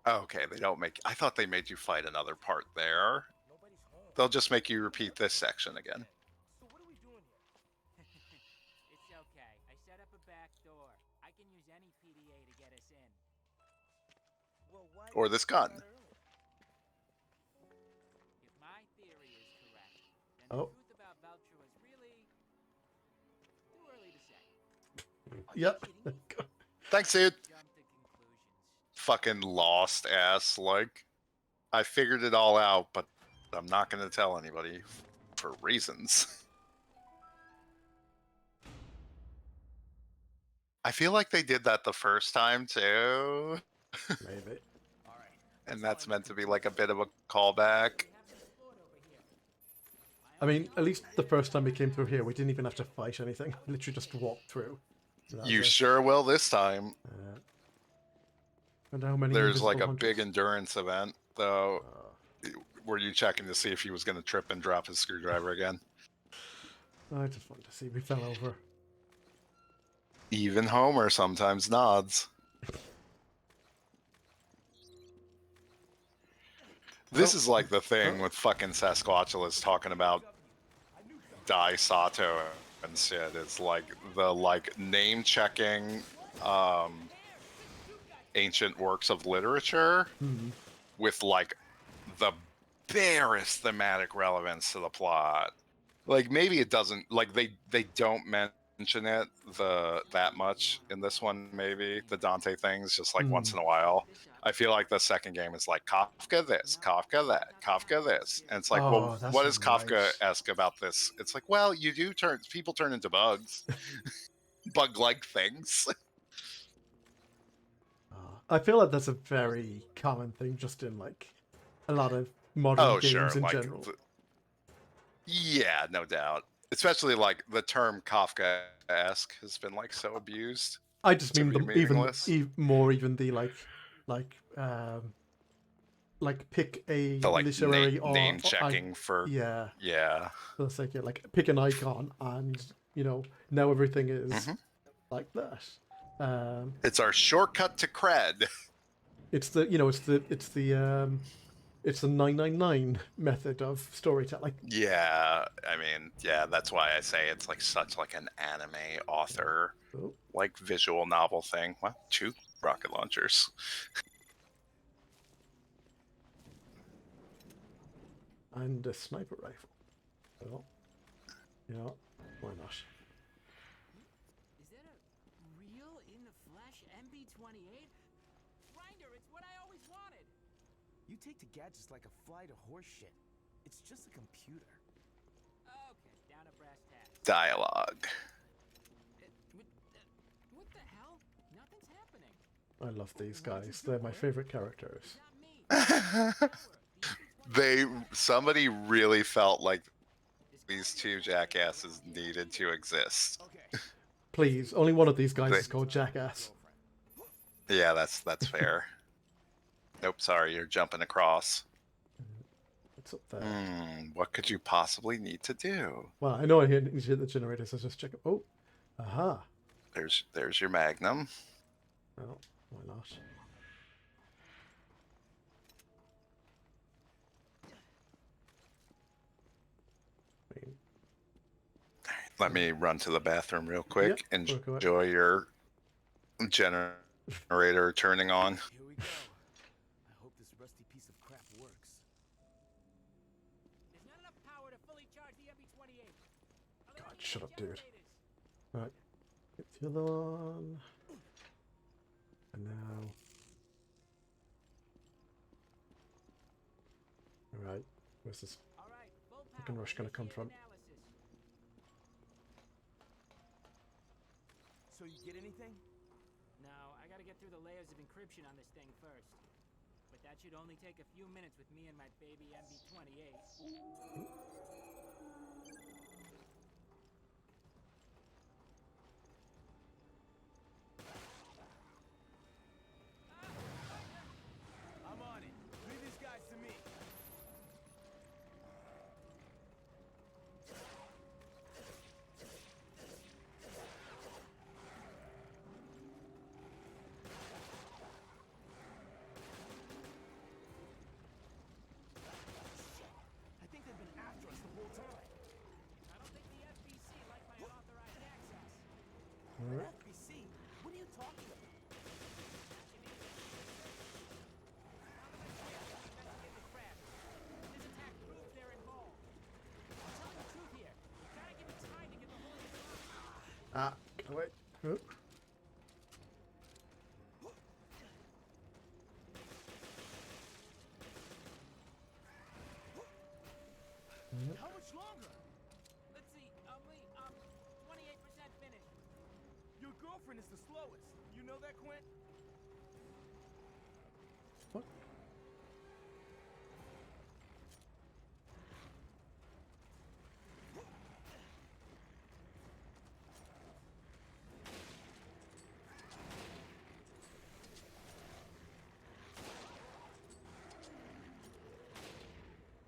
Okay, they don't make. I thought they made you fight another part there. They'll just make you repeat this section again.
set up a back door. I can use any PDA to get us in.
Well, why
Or
didn't
this
you do
gun.
that earlier?
If my theory is correct, then
Oh.
the truth about Valtru is really too early to say.
Yep.
Thanks, dude.
Jump to conclusions.
Fucking lost ass. Like, I figured it all out, but I'm not going to tell anybody for reasons. I feel like they did that the first time too,
Maybe.
All right.
and that's meant to be like a bit of a callback.
I mean, at least the first time we came through here, we didn't even have to fight anything. Literally just walked through. That was
You
it.
sure will this time.
And how many
There's like a
invisible
big
hunters?
endurance event, though. Were you checking to see if he was going to trip and drop his screwdriver again?
I just wanted to see. We fell over.
Even Homer sometimes nods. This is like the thing with fucking Sasquatchulus talking about Dai Sato and shit. It's like the name checking ancient works of literature with like the barest thematic relevance to the plot. Like maybe it doesn't, like they don't mention it that much in this one. Maybe the Dante things just like once in a while. I feel like the second game is like Kafka this, Kafka that, Kafka this, and it's like,
Oh,
well,
that's
what is
right.
Kafka-esque about this? It's like, well, people turn into bugs, bug-like things.
I feel like that's a very common thing, just in like a lot of modern games in
like,
general.
Yeah, no doubt. Especially like the term Kafka-esque has been like so abused.
I just
to
mean
be
them even
meaningless.
more, even the like pick a
The like
literary or
name checking for
yeah.
yeah.
For the sake of like pick an icon, and now everything is
Mm-hmm.
like that.
It's our shortcut to cred.
It's the it's the 999 method of storytelling.
Yeah, I mean, yeah, that's why I say it's like such like an anime author
Oh,
like visual novel thing. Well, 2 rocket launchers.
and a sniper rifle. Well, yeah, why not?
Is that a real in the flesh MB-28? Grinder, it's what I always wanted.
You take to gadgets like a fly to horse shit. It's just a computer.
Okay, down to brass tacks.
Dialogue.
What the hell? Nothing's happening.
I love these guys. They're my favorite characters.
Not me.
Somebody really felt like these 2 jackasses needed to exist.
Okay.
Please, only one of these guys
They-
is called Jackass.
Yeah, that's fair. Nope, sorry, you're jumping across.
It's up there.
What could you possibly need to do?
Well, I know I need to hit the generator, so just check it. Oh, aha.
There's your Magnum.
Well, why not? I mean,
Let me run to the bathroom real quick.
Yeah, work away.
Enjoy your generator turning on.
Here we go. I hope this rusty piece of crap works.
There's not enough power to fully charge the MB-28.
God, shut up, dude. Alright, get the other one. And now. Alright, where's this fucking rush gonna come from?
So you get anything?
No, I gotta get through the layers of encryption on this thing first. But that should only take a few minutes with me and my baby MB-28.
I'm on it. Leave these guys to me. I think they've been after us the whole time.
Ah, get away. Oh.
How much longer?
Let's see, only 28% finished.
Your girlfriend is the slowest. You know that, Quint?
What?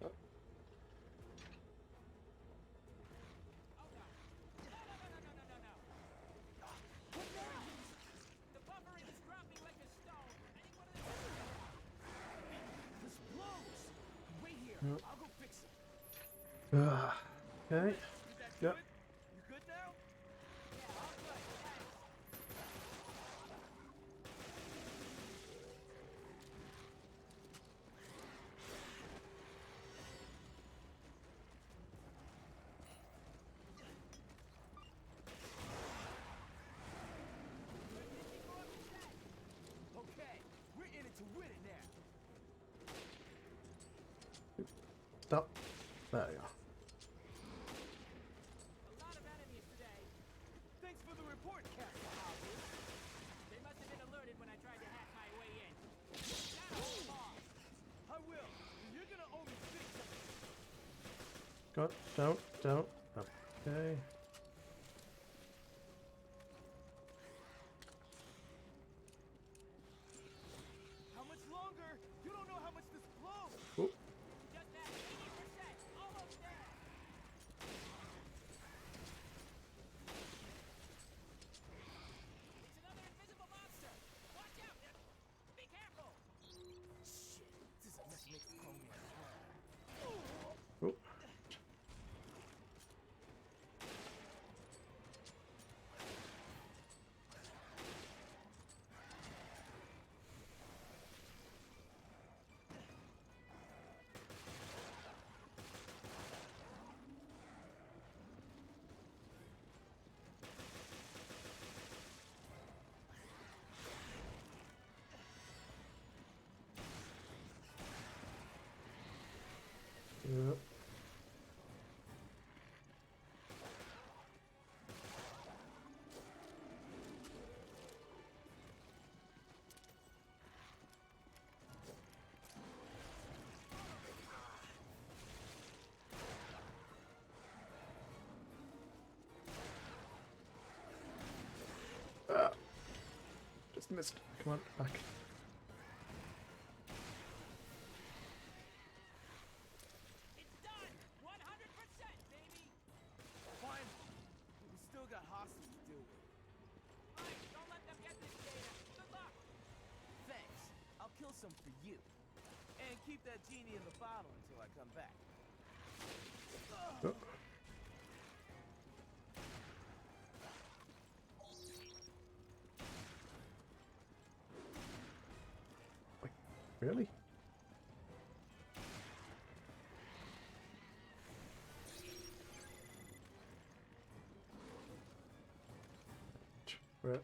Oh no. No. What now? The buffering is dropping like a stone. I need one of the...
This blows. Wait here.
Yep.
I'll go fix it.
Okay.
Did that do
Yep.
it? You good now?
Yeah, all good. Thanks.
Okay, we're in it to win it now.
Stop. There you go.
A lot of enemies today.
Thanks for the report, Captain Hopkins.
They must have been alerted when I tried to hack my way in. Now hold on.
I will. You're gonna owe me big time.
God, don't. Okay.
How much longer? You don't know how much this blows.
Oh,
Just at 80%. Almost there. It's another invisible monster. Watch out. Be careful.
Shit, this is enough to make a grown man cry.
oh. Yep. Ah. Just missed. Come on, back.
It's done. 100%, baby.
Fine. We still got hostages to deal with.
Mike, don't let them get this data. Good luck.
Thanks. I'll kill some for you. And keep that genie in the bottle until I come back.
Oh. Wait, really? Right.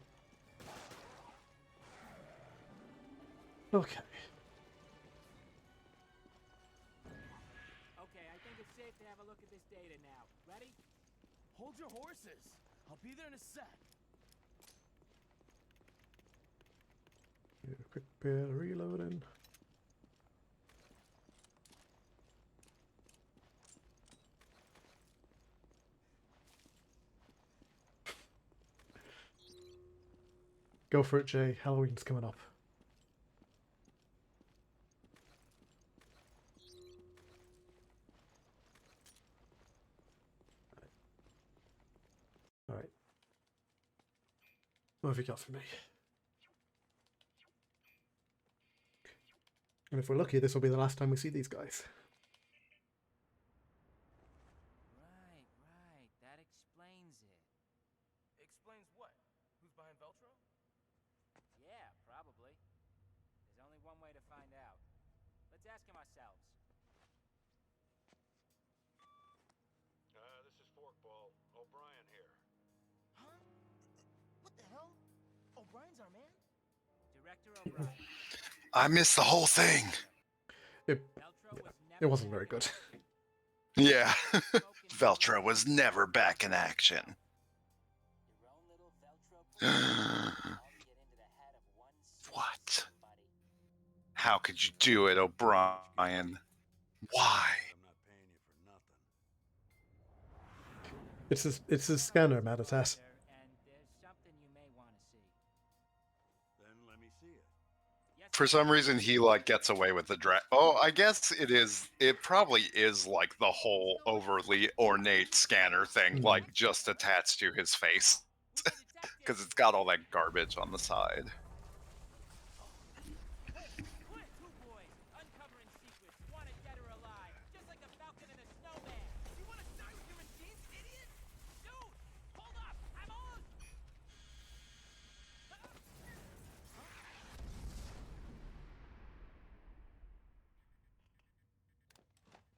Okay.
Okay, I think it's safe to have a look at this data now. Ready?
Hold your horses. I'll be there in a sec.
Get a quick bit of reloading. Go for it, Jay. Halloween's coming up. All right. What have you got for me? And if we're lucky, this will be the last time we see these guys.
Right. That explains it.
Explains what? Who's behind Veltro?
Yeah, probably. There's only one way to find out. Let's ask him ourselves.
This is Forkball. O'Brien here.
Huh? are, man. Director O'Brien.
I missed the whole thing.
It
Veltro was never
it wasn't
back
very
in
good.
action.
Yeah.
Broken
Veltro was never back in action.
Your own little Veltro program all to get into the head of one sweet
What?
somebody.
How could you do it, O'Brien? Why?
I'm not paying you for nothing.
It's a scanner, Matatas.
And there's something you may want to see.
Then let me see it.
Yes,
For some reason, he like gets away with the dress. Oh, I guess it is. It probably is like the whole overly ornate scanner thing, like just attached to his face, because it's got all that garbage on the side.
Clint, two boys, uncovering secrets, wanted dead or alive, just like a falcon and a snowman. You want to die with your machines, idiot? Dude, hold up, I'm on.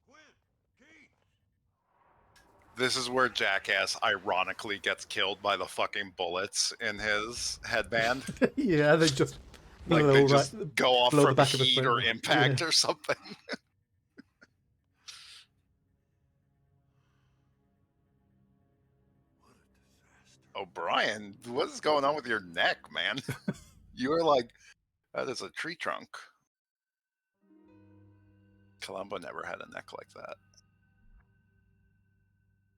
Quinn! Keith!
This is where Jackass ironically gets killed by the fucking bullets in his headband.
Yeah, they just
Like
blow
they just
right-
go off
blow the
from
back of his
heat
brain
or
out.
impact
Yeah.
or something.
What a disaster.
O'Brien, what is going on with your neck, man? You are like, that is a tree trunk. Columbo never had a neck like that.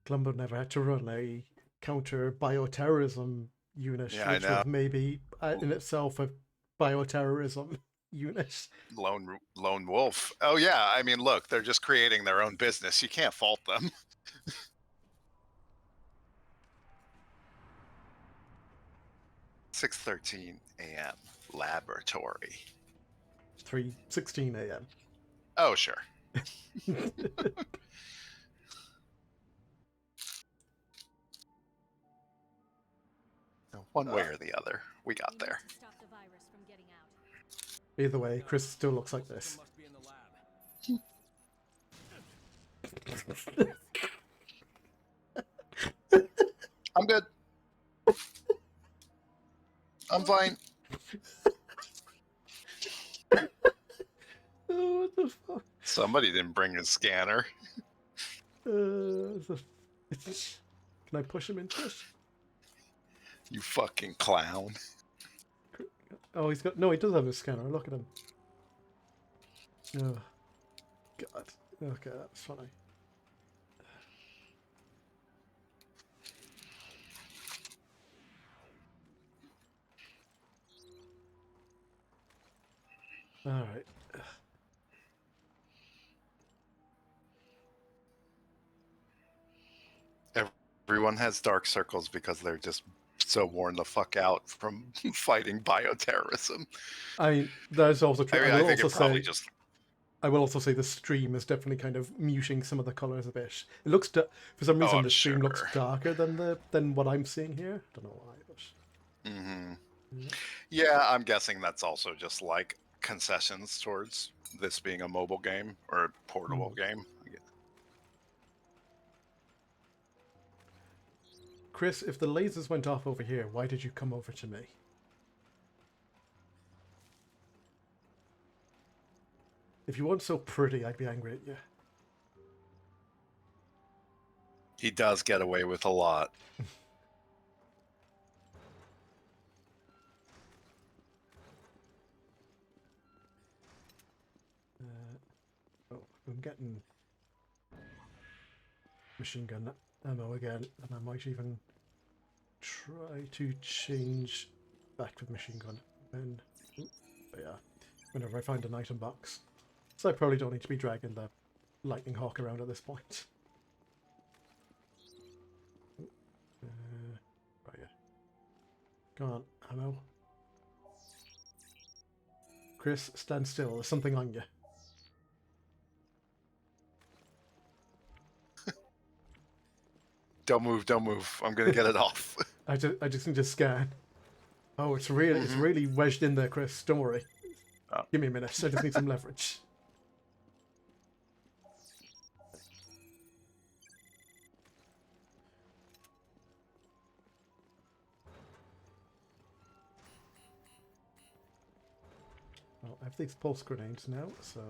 Columbo never had to run a counter bioterrorism unit,
Yeah, I
which
know.
was maybe in itself a bioterrorism unit.
Lone wolf. Oh yeah, I mean, look, they're just creating their own business. You can't fault them. 6:13 a.m. Laboratory.
3:16 a.m.
Oh sure. One way or the other, we got
We
there.
need to stop the virus from getting out.
Either way, Chris still looks like this.
Must be in the lab.
I'm good. I'm fine.
Oh, what the fuck?
Somebody didn't bring a scanner.
Can I push him into it?
You fucking clown.
Oh, he's got. No, he does have a scanner. Look at him. Oh, God. Okay, that's funny. All right.
Everyone has dark circles because they're just so worn the fuck out from fighting bioterrorism.
That's also true.
I mean,
I
I
will
think it
also
probably
say,
just.
I will also say the stream is definitely kind of muting some of the colors a bit. It looks for some reason
I'm
the stream looks
sure.
darker than what I'm seeing here. Don't know why, but
Yeah, I'm guessing that's also just like concessions towards this being a mobile game or a portable game.
Chris, if the lasers went off over here, why did you come over to me? If you weren't so pretty, I'd be angry at you.
He does get away with a lot.
Oh, I'm getting machine gun ammo again, and I might even try to change back to the machine gun when, yeah, whenever I find an item box. So I probably don't need to be dragging the lightning hawk around at this point. Right, yeah. Go on, ammo. Chris, stand still. There's something on you.
Don't move, don't move. I'm gonna get it off.
I just need to scan. Oh, it's really wedged in there, Chris. Don't worry.
Oh.
Give me a minute. I just need some leverage. I have these pulse grenades now, so.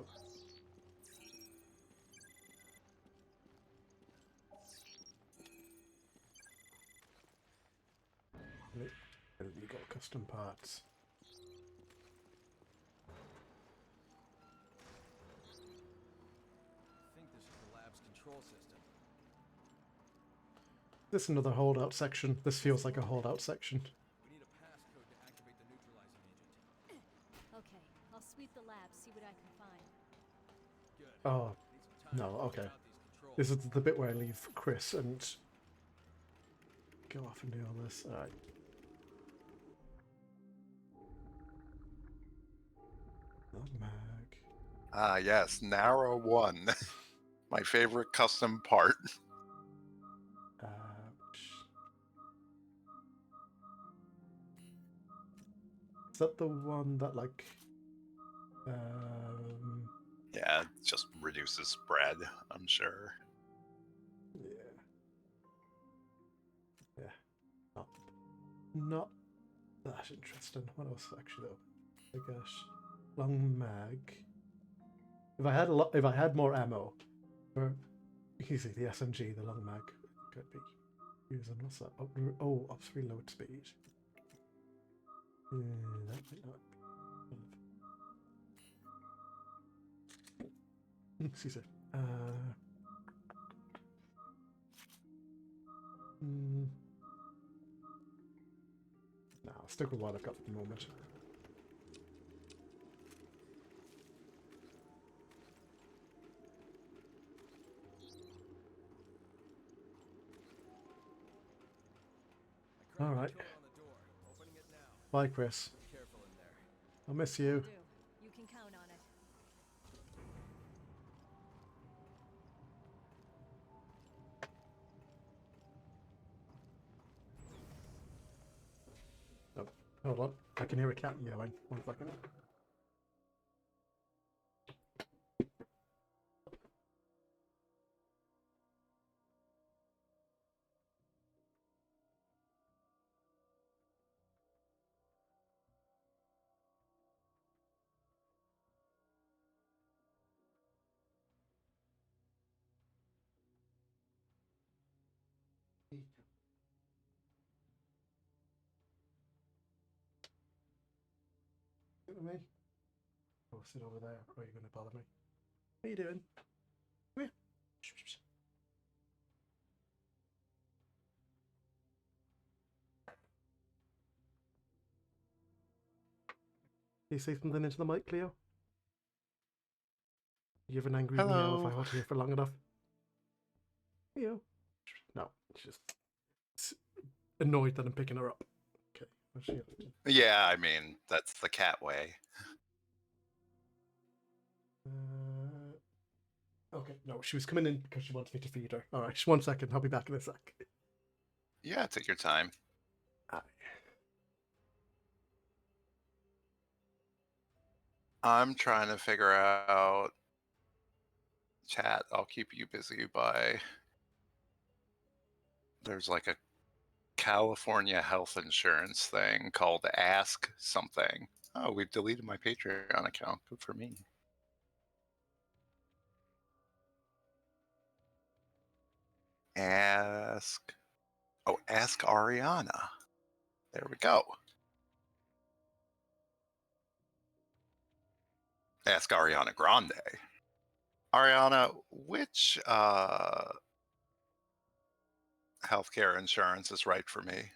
Illegal custom parts.
I think this is the lab's control system.
This is another holdout section. This feels like a holdout section.
We need a passcode to activate the neutralizing agent.
Okay, I'll sweep the lab, see what I can find.
Good.
Oh,
Need some time
no,
to
okay.
figure out these controls.
This is the bit where I leave Chris and go off and do all this. Alright. Mag.
Ah, yes, Narrow 1. My favorite custom part.
Is that the one that, like...
Yeah, it just reduces spread, I'm sure.
yeah. Yeah. Not that interesting. What else, actually, though? I guess. Long mag. If I had more ammo, or easy the SMG, the long mag could be using. What's that? Oh, ups reload speed. That might not. Excuse it. No, I'll stick with what I've got for the moment. All right. Bye, Chris.
Be careful in there.
I'll miss you.
Do. You can count on it.
Oh, hold on. I can hear a cat yelling. 1 second. Sit with me. Oh, sit over there. Or are you going to bother me? What are you doing? Come here. Can you say something into the mic, Cleo? You have an angry meow if I hold here for long enough. Meow. No, she's just annoyed that I'm picking her up. Okay. What's she up to?
Yeah, I mean, that's the cat way.
Okay, no, she was coming in because she wants me to feed her. All right, just 1 second. I'll be back in a sec.
Yeah, take your time. I'm trying to figure out chat. I'll keep you busy by. There's like a California health insurance thing called Ask Something. Oh, we've deleted my Patreon account. Good for me. Ask. Oh, Ask Ariana. There we go. Ask Ariana Grande. Ariana, which healthcare insurance is right for me?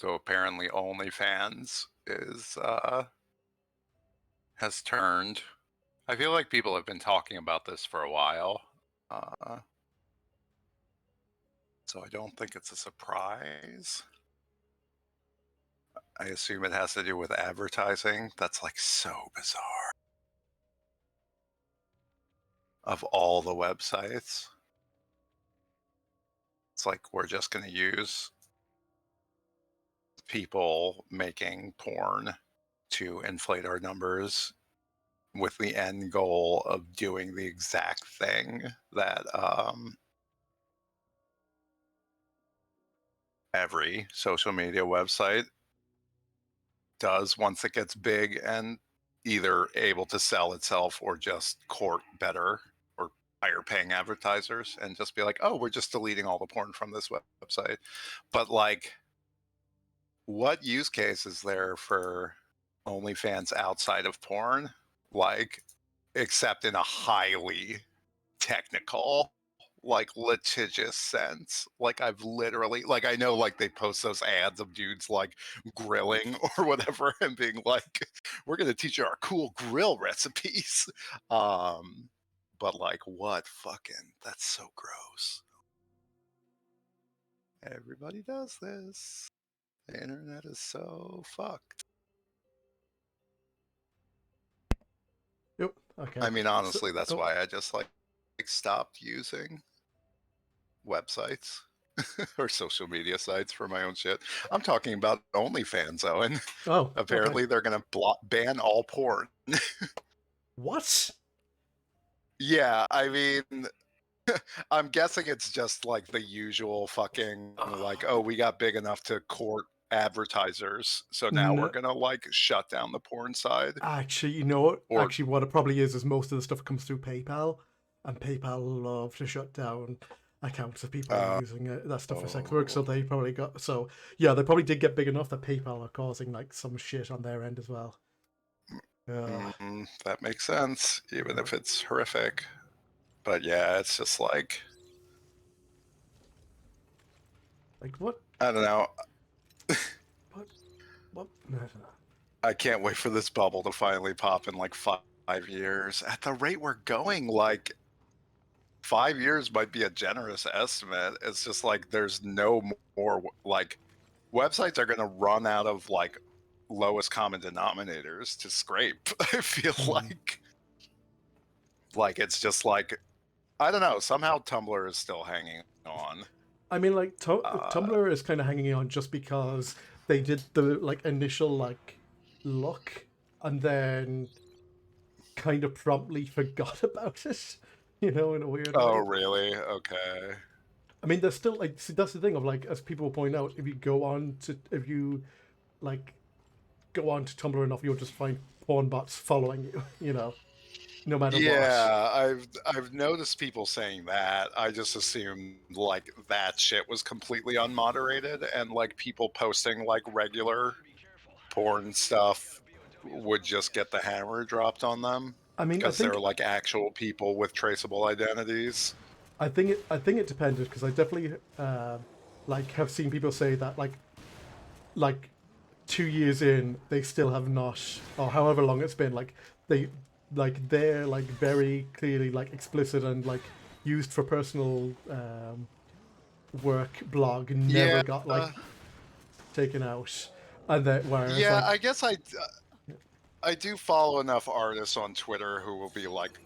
So apparently OnlyFans is has turned. I feel like people have been talking about this for a while. So I don't think it's a surprise. I assume it has to do with advertising. That's like so bizarre. Of all the websites, it's like we're just going to use people making porn to inflate our numbers with the end goal of doing the exact thing that every social media website does once it gets big and either able to sell itself or just court better or higher paying advertisers and just be like, oh, we're just deleting all the porn from this website. But like, what use case is there for OnlyFans outside of porn? Like, except in a highly technical, like litigious sense. Like I've literally, like I know like they post those ads of dudes like grilling or whatever and being like, we're gonna teach you our cool grill recipes. But like what fucking, that's so gross. Everybody does this. The internet is so fucked.
Yep. Okay.
I mean, honestly,
So-
that's
oh,
why I just like stopped using websites or social media sites for my own shit. I'm talking about OnlyFans, Owen.
Oh,
Apparently,
okay.
they're gonna ban all porn.
What?
Yeah, I mean, I'm guessing it's just like the usual fucking like, oh, we got big enough to court advertisers, so now we're
No,
gonna like shut down the porn side.
actually, you know what?
Or
Actually, what it probably is most of the stuff comes through PayPal, and PayPal love to shut down accounts of people using that stuff for sex work. So they probably got yeah, they probably did get big enough that PayPal are causing like some shit on their end as well.
that makes sense, even if it's horrific. But yeah, it's just like
what?
I don't know.
What? No, I don't know.
I can't wait for this bubble to finally pop in like 5 years. At the rate we're going, like 5 years might be a generous estimate. It's just like there's no more like websites are going to run out of like lowest common denominators to scrape. I feel like it's just like I don't know. Somehow Tumblr is still hanging on.
I mean, like Tumblr is kind of hanging on just because they did the like initial like look and then kind of promptly forgot about it. You know, in a weird way.
Oh, really? Okay.
I mean, there's still like, see, that's the thing of like, as people point out, if you go on to Tumblr enough, you'll just find porn bots following you. You know, no matter what.
Yeah, I've noticed people saying that. I just assumed like that shit was completely unmoderated and like people posting like regular porn stuff would just get the hammer dropped on them.
I mean,
because they're like actual people with traceable identities.
I think it depended because I definitely like have seen people say that like 2 years in they still have not, or however long it's been, like they're like very clearly like explicit and like used for personal work blog never got like taken out, and that whereas like,
I guess I do follow enough artists on Twitter who will be like,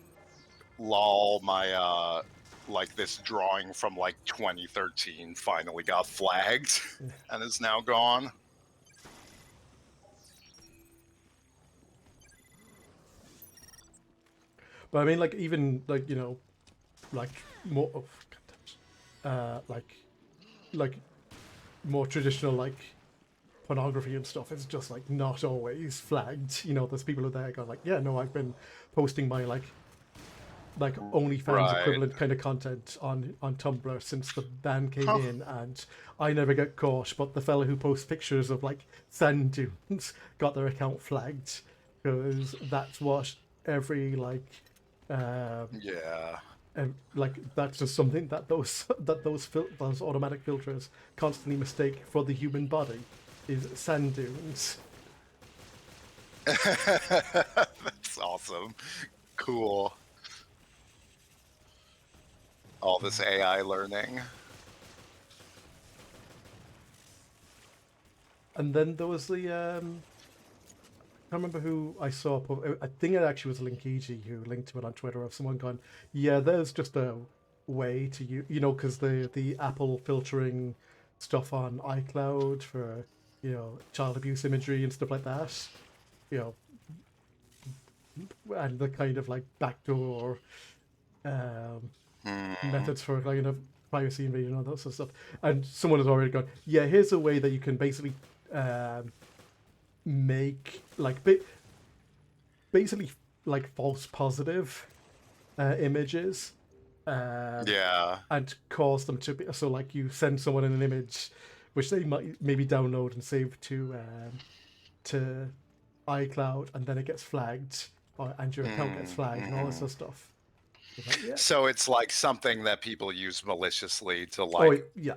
lol, my like this drawing from like 2013 finally got flagged and is now gone.
But I mean, like even like, you know, like more like more traditional like pornography and stuff is just like not always flagged. You know, there's people who are there going like, yeah, no, I've been posting my like OnlyFans equivalent kind of content on Tumblr since the ban came in, and I never get caught. But the fella who posts pictures of like sand dunes got their account flagged because that's what every like like that's just something that those automatic filters constantly mistake for the human body. is sand dunes.
That's awesome. Cool. All this AI learning.
And then there was the I can't remember who I saw. I think it actually was Linkiji who linked to it on Twitter of someone going, "Yeah, there's just a way to you know, because the Apple filtering stuff on iCloud for child abuse imagery and stuff like that, you know, and the kind of like backdoor methods for kind of privacy invasion and all that sort of stuff." And someone has already gone, "Yeah, here's a way that you can basically." Make like basically like false positive images
Yeah.
and cause them to be so like you send someone an image which they might maybe download and save to iCloud, and then it gets flagged and your account gets flagged and all this sort of stuff. Like, yeah.
So it's like something that people use maliciously to
Oh
like
yeah,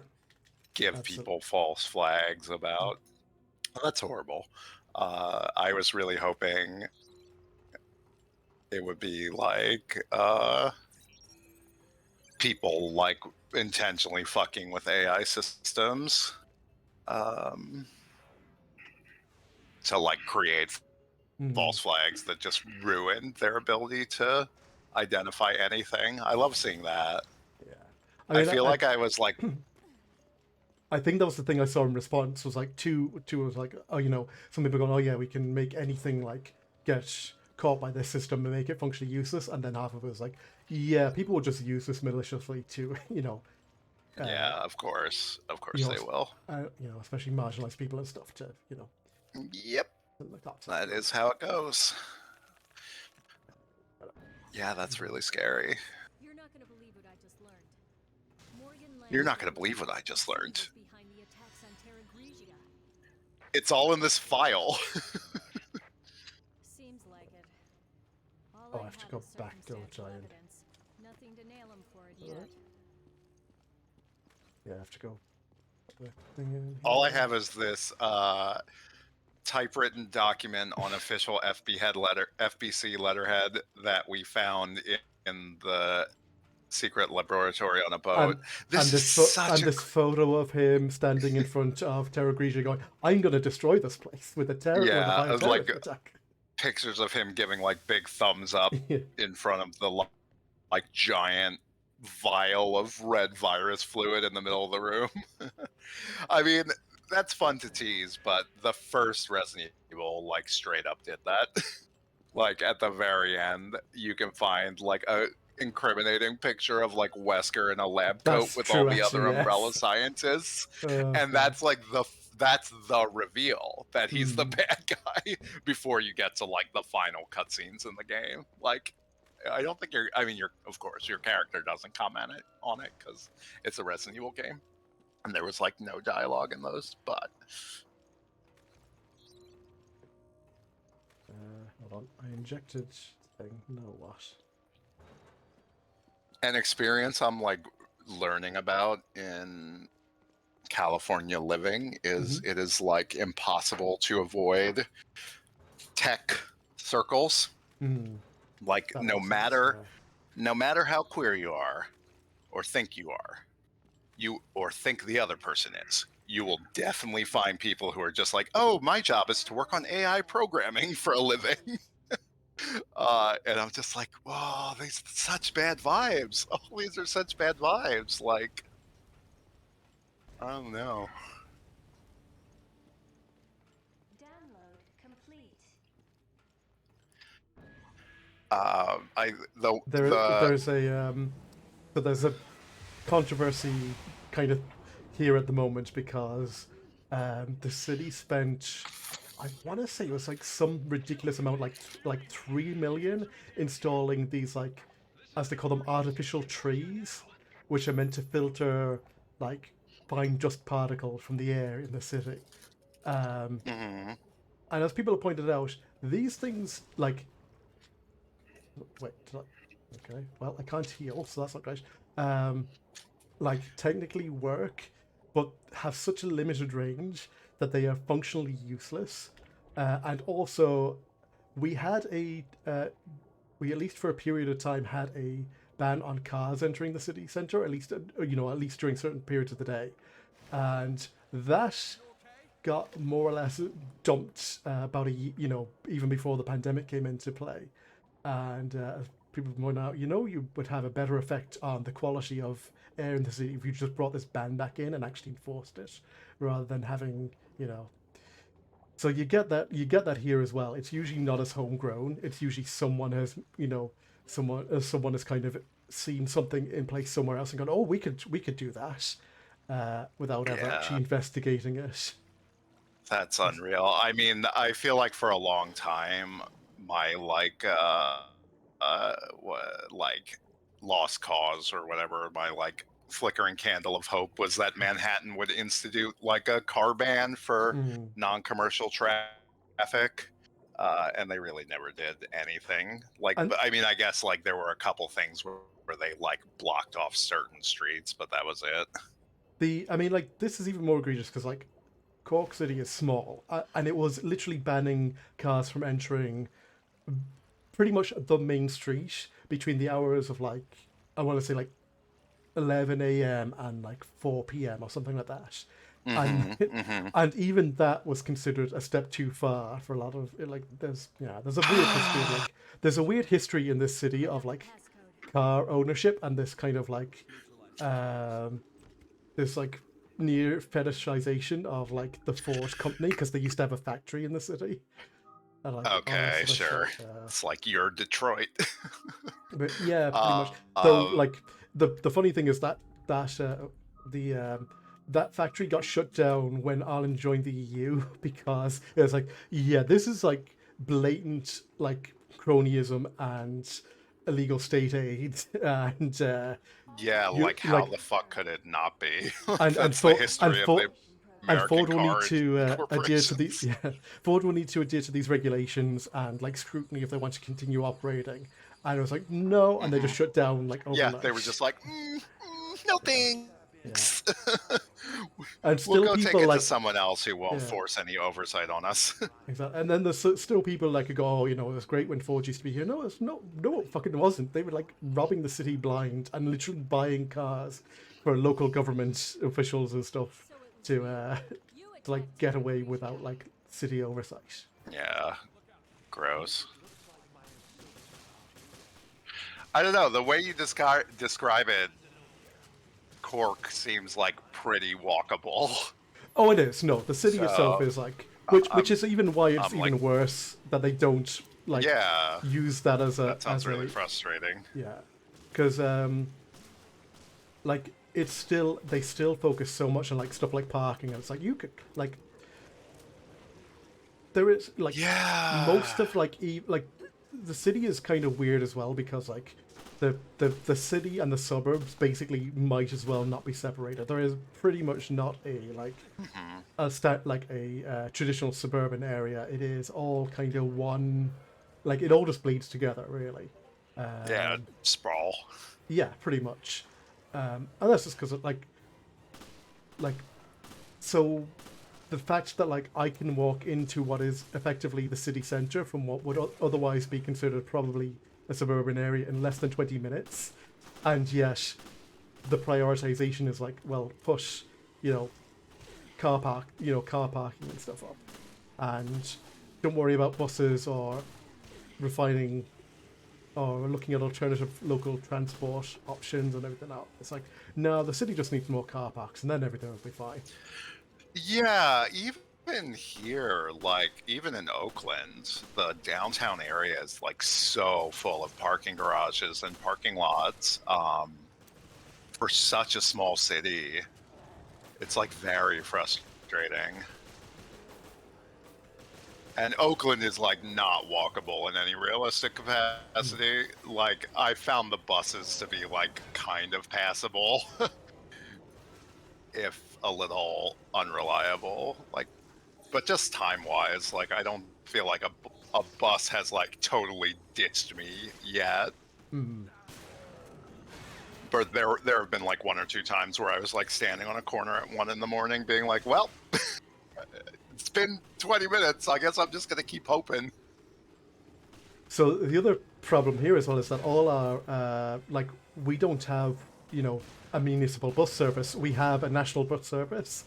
give
absolutely.
people false flags about. Oh, that's horrible. I was really hoping it would be like people like intentionally fucking with AI systems to like create false flags that just ruin their ability to identify anything. I love seeing that.
Yeah,
I feel like I was like
I think that was the thing I saw in response was like two was like, oh, some people going, oh yeah, we can make anything like get caught by this system and make it functionally useless, and then half of it was like, yeah, people will just use this maliciously to
yeah, of course
you know,
they will.
Especially marginalized people and stuff to
Yep,
like that.
that is how it goes. Yeah, that's really scary.
You're not going to believe what I just learned. Morgan
You're not going to believe what I just learned.
was behind the attacks on Terra Grigia.
It's all in this file.
Seems like it. All
Oh, I have to go back, don't I?
evidence. Nothing to nail him for it yet.
Alright. Yeah, I have to go. Put the thing in
All I
here.
have is this typewritten document on official FBC letterhead that we found in the secret laboratory on a boat.
And this photo of him standing in front of Terra Grigia going, "I'm going to destroy this place with a
Yeah, it was like
attack."
pictures of him giving like big thumbs up
Yeah.
in front of the like giant vial of red virus fluid in the middle of the room. I mean, that's fun to tease, but the first Resident Evil like straight up did that. Like at the very end, you can find like a incriminating picture of like Wesker in a lab coat
That's
with
true,
all the
actually,
other
yes.
Umbrella scientists,
Oh,
and that's like that's the reveal that he's the bad guy before you get to like the final cutscenes in the game. Like, I don't think you're of course your character doesn't comment on it because it's a Resident Evil game, and there was like no dialogue in those, but
hold on, I injected thing. No, what?
an experience I'm like learning about in California living is it is like impossible to avoid tech circles. Like
That
no
makes sense,
matter how queer you are or think you are, or think the other person is, you will definitely find people who are just like, oh, my job is to work on AI programming for a living. And I'm just like, whoa, these are such bad vibes. Oh, these are such bad vibes. Like, I don't know.
Download complete.
There's a controversy kind of here at the moment because the city spent, I want to say it was like some ridiculous amount, like 3 million installing these, like, as they call them, artificial trees, which are meant to filter like fine dust particles from the air in the city. And as people have pointed out, these things like, wait, okay, well, I can't heal, so that's not great. Like technically work, but have such a limited range that they are functionally useless, and also we had we at least for a period of time had a ban on cars entering the city center, at least at least during certain periods of the day, and that got more or less dumped about even before the pandemic came into play, and as people point out, you would have a better effect on the quality of air in the city if you just brought this ban back in and actually enforced it, rather than having So you get that here as well. It's usually not as homegrown. It's usually someone has someone has kind of seen something in place somewhere else and gone, oh, we could do that, without ever actually investigating it.
That's unreal. I mean, I feel like for a long time, my like lost cause or whatever, my like flickering candle of hope was that Manhattan would institute like a car ban for non-commercial traffic, and they really never did anything. Like, I mean, I guess like there were a couple things where they like blocked off certain streets, but that was it.
I mean, like, this is even more egregious because like Cork City is small, and it was literally banning cars from entering pretty much the main street between the hours of like, I want to say like 11 a.m. and like 4 p.m. or something like that. And even that was considered a step too far for a lot of like. There's a weird history. Like, there's a weird history in this city of like car ownership and this kind of like this like near fetishization of like the Ford company because they used to have a factory in the city. And, like,
okay, sure. It's like you're Detroit.
But yeah, pretty much. So like the funny thing is that that factory got shut down when Ireland joined the EU because it was like, yeah, this is like blatant like cronyism and illegal state aid and
like how the fuck could it not be?
and Ford will need to adhere to these. Yeah, Ford will need to adhere to these regulations and like scrutiny if they want to continue operating. And I was like, no, and they just shut down like overnight.
Yeah, they were just like, no thanks.
Yeah. And still
we'll go
people
take it
like
to someone else who won't force any oversight on us.
Exactly. And then there's still people like go, oh, it was great when Ford used to be here. No, it fucking wasn't. They were like robbing the city blind and literally buying cars for local government officials and stuff to like get away without like city oversight.
Yeah, gross. I don't know, the way you describe it, Cork seems like pretty walkable.
Oh, it is. No, the city itself is like, which is even why it's even worse that they don't like use that as a.
That sounds really frustrating.
Yeah, because like they still focus so much on like stuff like parking, and it's like you could like there is like most of like the city is kind of weird as well because like the city and the suburbs basically might as well not be separated. There is pretty much not a like a traditional suburban area. It is all kind of one, like it all just bleeds together really.
Sprawl.
Yeah, pretty much. And that's just because like so the fact that like I can walk into what is effectively the city center from what would otherwise be considered probably a suburban area in less than 20 minutes, and yet the prioritization is like, well, push car parking and stuff up, and don't worry about buses or refining or looking at alternative local transport options and everything else. It's like, no, the city just needs more car parks and then everything will be fine.
Yeah, even here, like even in Oakland, the downtown area is like so full of parking garages and parking lots. For such a small city, it's like very frustrating. And Oakland is like not walkable in any realistic capacity. Like I found the buses to be like kind of passable, if a little unreliable. Like, but just time-wise, like I don't feel like a bus has like totally ditched me yet. But there have been like one or two times where I was like standing on a corner at 1 a.m, being like, well. It's been 20 minutes. I guess I'm just gonna keep hoping.
So the other problem here as well is that all our like we don't have a municipal bus service. We have a national bus service,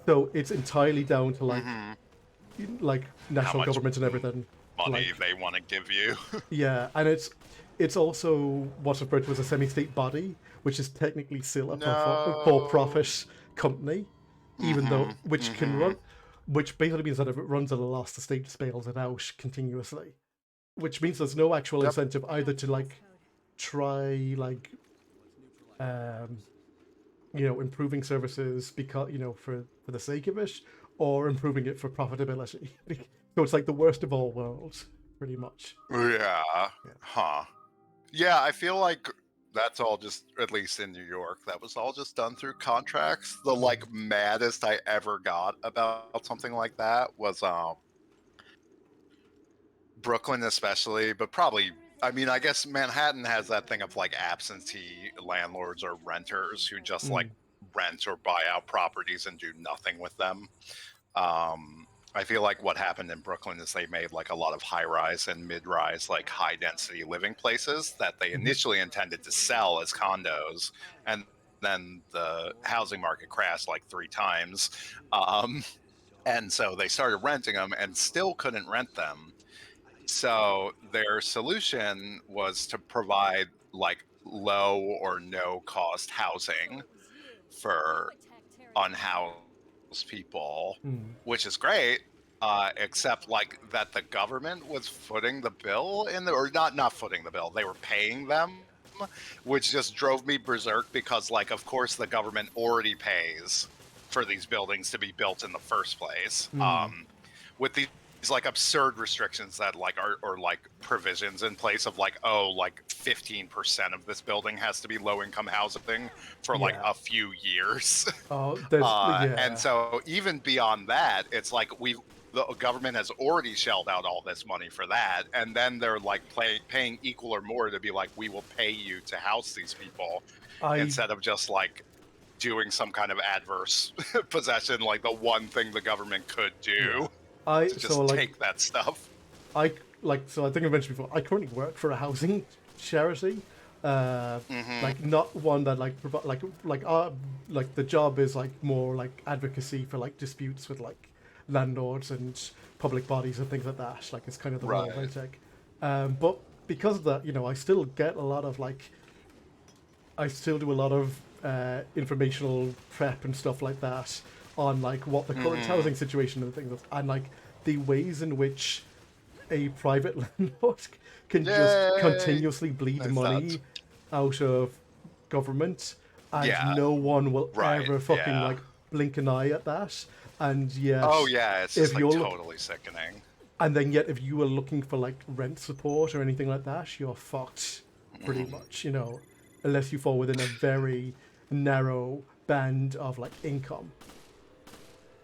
so it's entirely down to like national
much
government and everything.
Money
Like,
they want to give you.
yeah, and it's also what's referred to as a semi-state body, which is technically still a for-profit company, even though which basically means that if it runs at a loss, the state bails it out continuously, which means there's no actual incentive either to like try like improving services because for the sake of it, or improving it for profitability. So it's like the worst of all worlds, pretty much.
Yeah. Huh. Yeah, I feel like that's all just, at least in New York, that was all just done through contracts. The like maddest I ever got about something like that was Brooklyn especially, but probably, I mean, I guess Manhattan has that thing of like absentee landlords or renters who just like rent or buy out properties and do nothing with them. I feel like what happened in Brooklyn is they made like a lot of high-rise and mid-rise, like high-density living places that they initially intended to sell as condos, and then the housing market crashed like 3 times, and so they started renting them and still couldn't rent them. So their solution was to provide like low or no cost housing for unhoused people, which is great, except like that the government was footing the bill or not footing the bill, they were paying them, which just drove me berserk because like of course the government already pays for these buildings to be built in the first place, with these like absurd restrictions that like are or like provisions in place of like 15% of this building has to be low income housing for like a few years. And so even beyond that, it's like the government has already shelled out all this money for that, and then they're like paying equal or more to be like, we will pay you to house these people, instead of just like doing some kind of adverse possession, like the one thing the government could do. Take that stuff.
I think I mentioned before, I currently work for a housing charity, like not one that like provide like the job is like more like advocacy for like disputes with like landlords and public bodies and things like that. Like it's kind of the role I take. But because of that, I still get a lot of like, I still do a lot of informational prep and stuff like that on like what the current housing situation and things, and like the ways in which a private landlord can just continuously bleed money out of government, and no one will ever fucking like blink an eye at that. And yet,
it's just like totally sickening.
And then yet, if you are looking for like rent support or anything like that, you're fucked pretty much, unless you fall within a very narrow band of like income.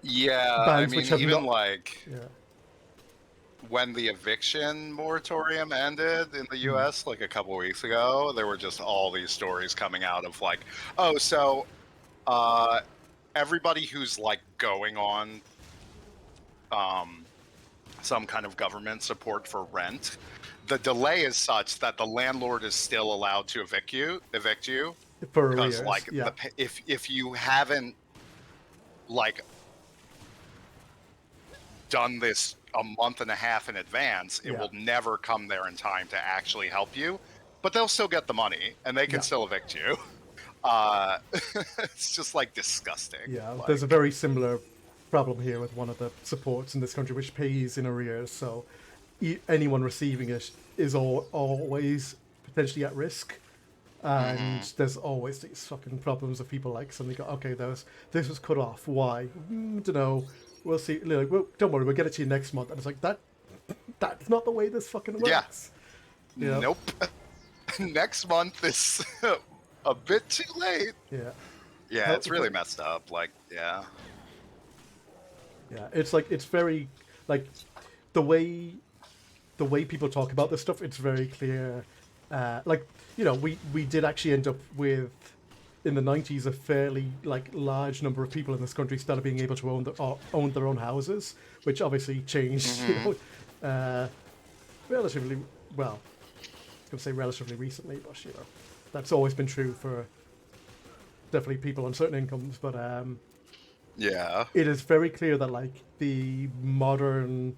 Yeah,
Bands
I mean, even when the eviction moratorium ended in the U.S. like a couple weeks ago, there were just all these stories coming out of like, everybody who's like going on some kind of government support for rent, the delay is such that the landlord is still allowed to evict you
for
because
arrears,
like if you haven't like done this a month and a half in advance, it will never come there in time to actually help you, but they'll still get the money and they can still evict you. It's just like disgusting.
There's a very similar problem here with one of the supports in this country which pays in arrears, so anyone receiving it is always potentially at risk, and there's always these fucking problems of people like suddenly go, okay, this was cut off, why? Don't know, we'll see, like, well, don't worry, we'll get it to you next month. And it's like, that's not the way this fucking works.
Nope. Next month is a bit too late. It's really messed up. Like,
it's like, it's very like the way people talk about this stuff, it's very clear. Like, we did actually end up with in the 90s, a fairly like large number of people in this country started being able to own their own houses, which obviously changed, relatively well. I was going to say relatively recently, but that's always been true for definitely people on certain incomes. But
Yeah.
it is very clear that like the modern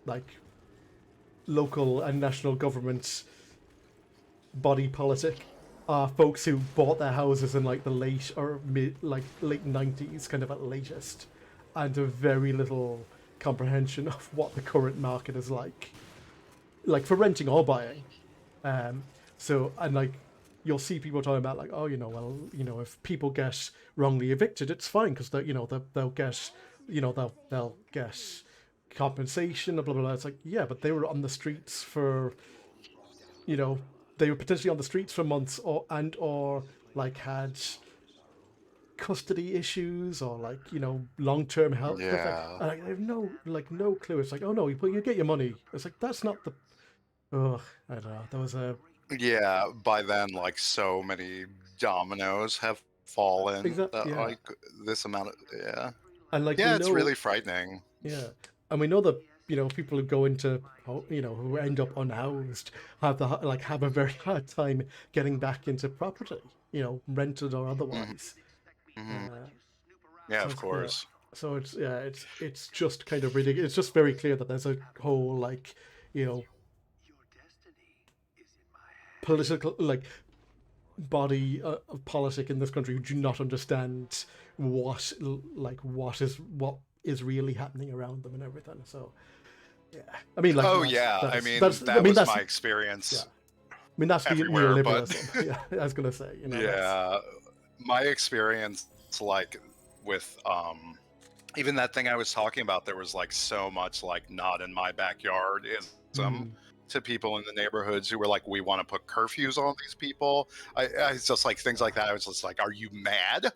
like local and national government body politic are folks who bought their houses in like the late 90s, kind of at latest, and have very little comprehension of what the current market is like for renting or buying. So, and like you'll see people talking about like, oh, if people get wrongly evicted, it's fine because they'll get compensation, blah blah blah. It's like, yeah, but they were on the streets for, they were potentially on the streets for months, or like had custody issues, or like long-term health.
Yeah.
And I have no clue. It's like, oh no, but you get your money. It's like, that's not the. Oh, I don't know. There was a.
Yeah, by then, like, so many dominoes have fallen that,
yeah.
like, this amount of, yeah.
And like,
Yeah,
we
it's
know,
really frightening.
yeah, and we know that people who go into who end up unhoused have a very hard time getting back into property, rented or otherwise.
Yeah, of course.
So it's just kind of ridiculous. It's just very clear that there's a whole like political body of politic in this country who do not understand what is really happening around them and everything. So yeah, I mean, like,
that was my experience.
Yeah. I mean, that's the neoliberalism.
But...
yeah, I was gonna say,
yeah, my experience, like with even that thing I was talking about, there was like so much like not in my backyard to people in the neighborhoods who were like, we want to put curfews on these people. I just like things like that. I was just like, are you mad?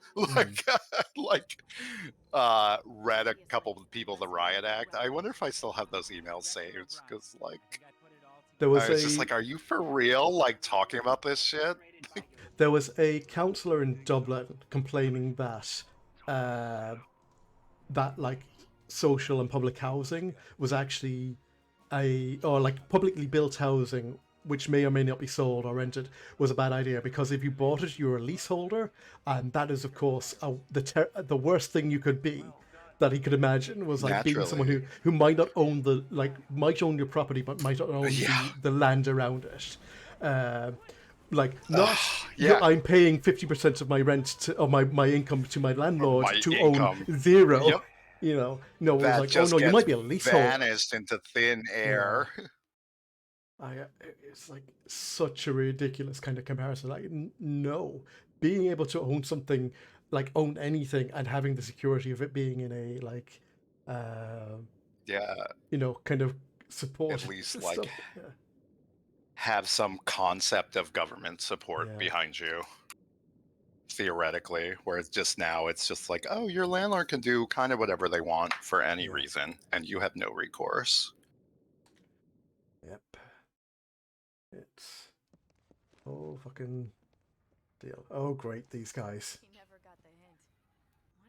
Read a couple of people the Riot Act. I wonder if I still have those emails saved, because like I was just like, are you for real? Like talking about this shit?
There was a councillor in Dublin complaining that that like social and public housing was actually publicly built housing, which may or may not be sold or rented, was a bad idea, because if you bought it, you were a leaseholder, and that is of course the worst thing you could be, that he could imagine, was like being someone who might not own might own your property but might not own the land around it. I'm paying 50% of my rent or my income to my landlord own zero.
Yep.
No, it was like, oh no, you might be a leaseholder.
Vanished into thin air.
It's like such a ridiculous kind of comparison. Like, no, being able to own something, like own anything, and having the security of it being in a kind of support.
At least like have some concept of government support behind you. Theoretically, whereas just now it's just like, oh, your landlord can do kind of whatever they want for any reason, and you have no recourse.
Yep. It's fucking deal. Oh, great, these guys.
He never got the hint.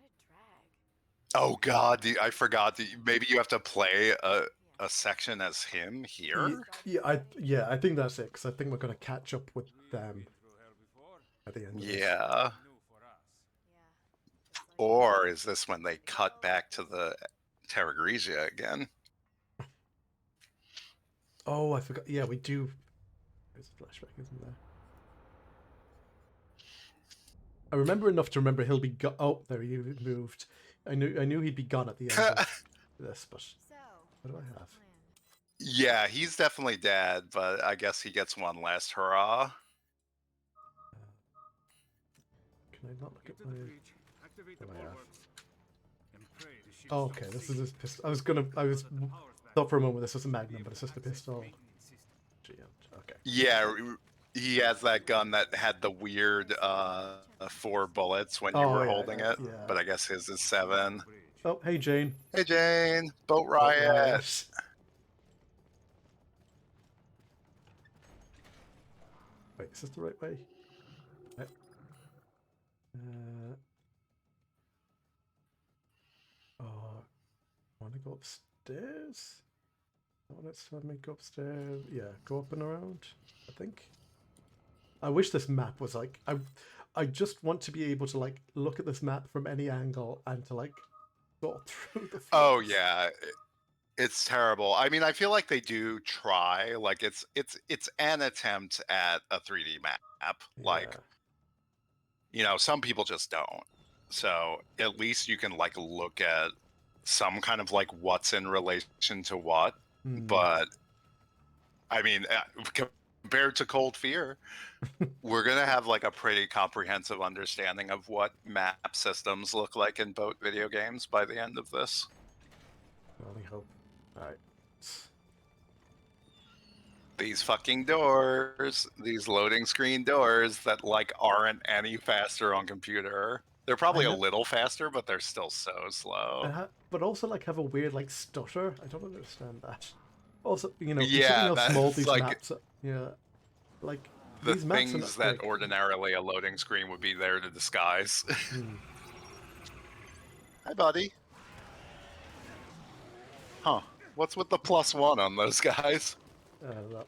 What a drag.
Oh God, I forgot. Maybe you have to play a section as him here.
I think that's it, because I think we're gonna catch up with them at the end.
Yeah. Or is this when they cut back to the Terra Grigia again?
Oh, I forgot. Yeah, we do. There's a flashback, isn't there? I remember enough to remember he'll be gone. Oh, there he moved. I knew he'd be gone at the end of this, but what do I have?
Yeah, he's definitely dead, but I guess he gets one last hurrah.
Can I not look at my... Oh, okay, this is his pistol. I thought for a moment this was a Magnum, but it's just a pistol. Okay.
Yeah, he has that gun that had the weird 4 bullets when you were holding it, but I guess his is 7.
Oh, hey Jane.
Hey Jane, Boat Riot.
Wait, is this the right way? Oh, I want to go upstairs. Oh, let's have me go upstairs. Yeah, go up and around. I think. I wish this map was like I just want to be able to like look at this map from any angle and to like go through the.
Oh
floors.
yeah, it's terrible. I mean, I feel like they do try. Like it's an attempt at a 3D map. Like,
Yeah.
some people just don't. So at least you can like look at some kind of like what's in relation to what.
Hmm.
But I mean, compared to Cold Fear, we're gonna have like a pretty comprehensive understanding of what map systems look like in boat video games by the end of this.
I only hope. All right.
These fucking doors, these loading screen doors that like aren't any faster on computer. They're probably a little faster, but they're still so slow.
But also like have a weird like stutter. I don't understand that. Also, something
Yeah,
how small
that's
these
like
maps are. Yeah, like
the
these maps are
things
not
that
big.
ordinarily a loading screen would be there to disguise.
Hmm.
Hi, buddy. Huh? What's with the +1 on those guys?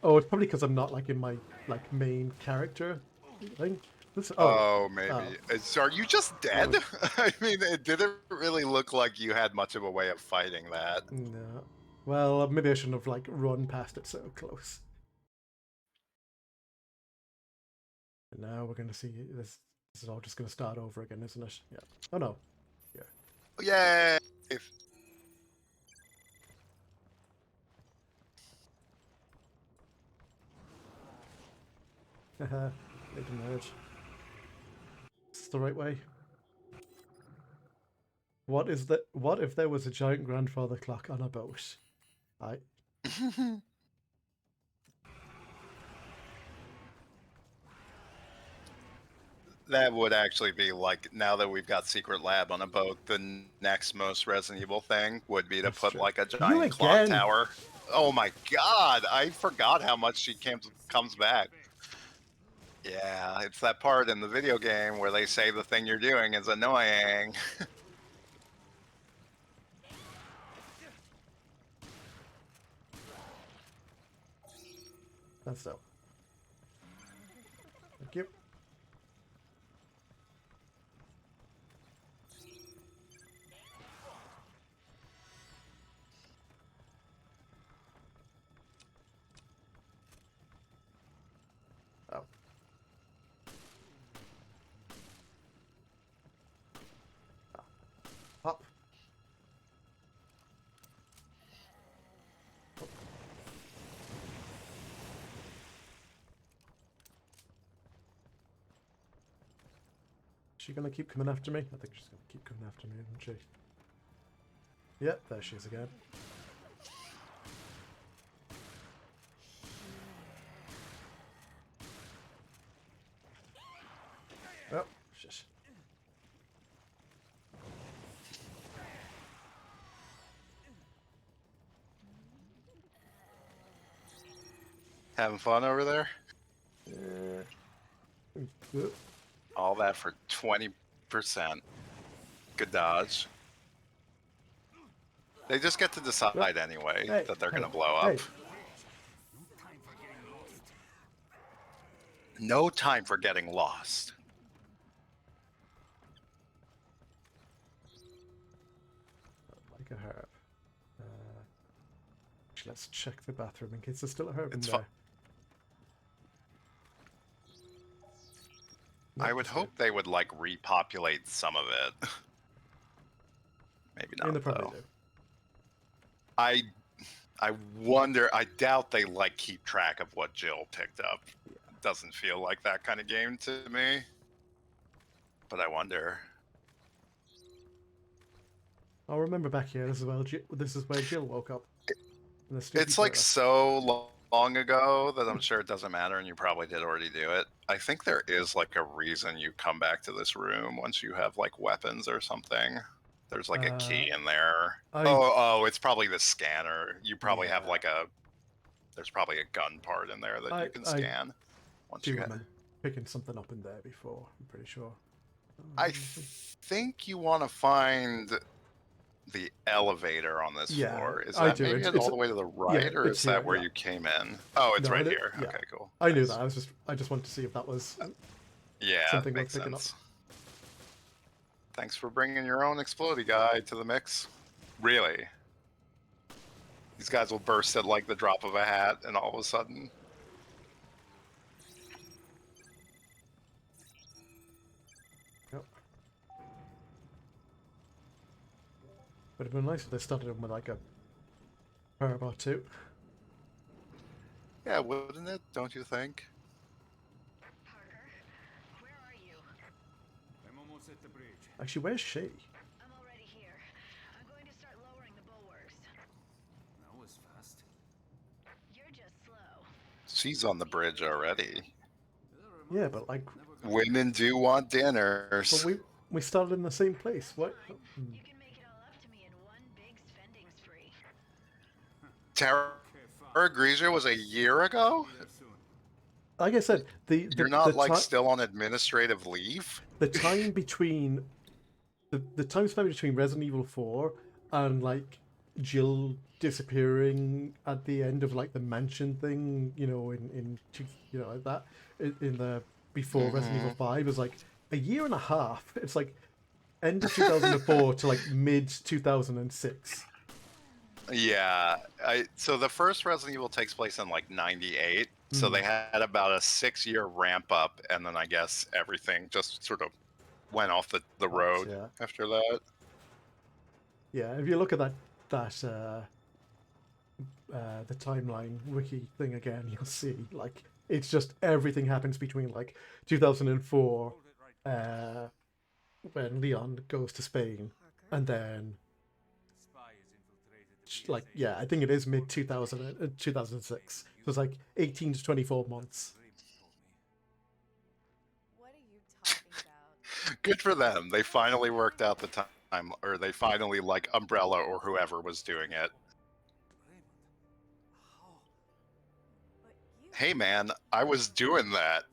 Oh, it's probably because I'm not like in my like main character thing.
Maybe. Are you just dead? I mean, it didn't really look like you had much of a way of fighting that.
No. Well, maybe I shouldn't have like run past it so close. And now we're gonna see this. This is all just gonna start over again, isn't it? Yeah. Oh no.
Yeah. Yay!
Haha. Made a nerd. Is this the right way? What if there was a giant grandfather clock on a boat?
That would actually be like, now that we've got Secret Lab on a boat, the next most Resident Evil thing would be to
That's
put
true.
like a
You
giant clock
again!
tower. Oh my god, I forgot how much she comes back. Yeah, it's that part in the video game where they say the thing you're doing is annoying.
That's so. Thank you. Oh. Up. Is she gonna keep coming after me? I think she's gonna keep coming after me, isn't she? Yep, there she is again. Oh, shit.
Having fun over there?
Oop.
All that for 20%. Good dodge. They just get to decide anyway that they're gonna blow up. No time for getting lost.
Like a herb. Let's check the bathroom in case there's still a herb in
It's
there.
I would hope they would like repopulate some of it. Maybe
I mean,
not
they probably
though.
do.
I wonder. I doubt they like keep track of what Jill picked up.
Yeah.
Doesn't feel like that kind of game to me. But I wonder.
I'll remember back here. This is where Jill woke up. In the sticky
It's like
toilet.
so long ago that I'm sure it doesn't matter, and you probably did already do it. I think there is like a reason you come back to this room once you have like weapons or something. There's like a key in there. It's probably the scanner. You probably have like there's probably a gun part in there that you can scan. Once you
picking something up in there before. I'm pretty sure.
I think you want to find the elevator on this
Yeah,
floor. Is
I
that
do.
maybe
It's
all the way to the right, or
it's
is that
here,
where
yeah.
you came in? Oh, it's
No,
right
it-
here.
yeah.
Okay, cool.
I knew
Nice.
that. I just wanted to see if that was
Yeah,
something worth
makes
picking up.
sense. Thanks for bringing your own explodey guy to the mix. Really? These guys will burst at like the drop of a hat, and all of a sudden.
Yep. Would have been nice if they started them with like a herb or two.
Yeah, wouldn't it? Don't you think?
Parker, where are you?
I'm almost at the bridge.
Actually, where's she?
I'm already here. I'm going to start lowering the bulwarks.
That was fast.
You're just slow.
She's on the bridge already.
Yeah, but like,
Women do want dinners.
but we started in the same place. What?
You can make it all up to me in one big spending spree.
Terra Grigia was a year ago?
Like I said,
You're not like
ti-
still on administrative leave?
the time between the time spent between Resident Evil 4 and like Jill disappearing at the end of like the mansion thing, you know, like that in the before Resident Evil 5 was like a year and a half. It's like end of 2004 to like mid 2006.
Yeah, so the first Resident Evil takes place in like '98, so they had about a 6-year ramp up, and then I guess everything just sort of went off the road
yeah.
after that.
Yeah, if you look at the timeline wiki thing again, you'll see like it's just everything happens between like 2004, when Leon goes to Spain, and then like I think it is mid 2006. So it's like 18 to 24 months.
What are you talking about?
Good for them. They finally worked out the time, or they finally like Umbrella or whoever was doing it.
But you
Hey man, I was doing that.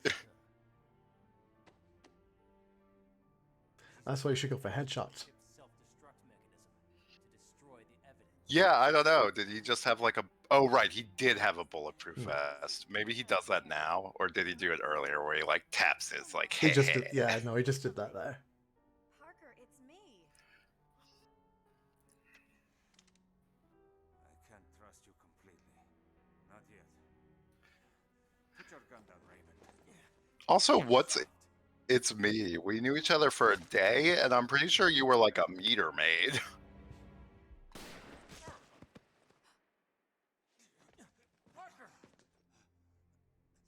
That's why you should go for headshots.
Self-destruct mechanism to destroy the evidence.
Yeah, I don't know. Did he just have like a? Oh right, he did have a bulletproof vest. Maybe he does that now, or did he do it earlier where he like taps his like?
He just did, he just did that there.
Parker, it's me.
I can't trust you completely. Not yet. Put your gun down, Raymond.
Also, it's me. We knew each other for a day, and I'm pretty sure you were like a meter maid.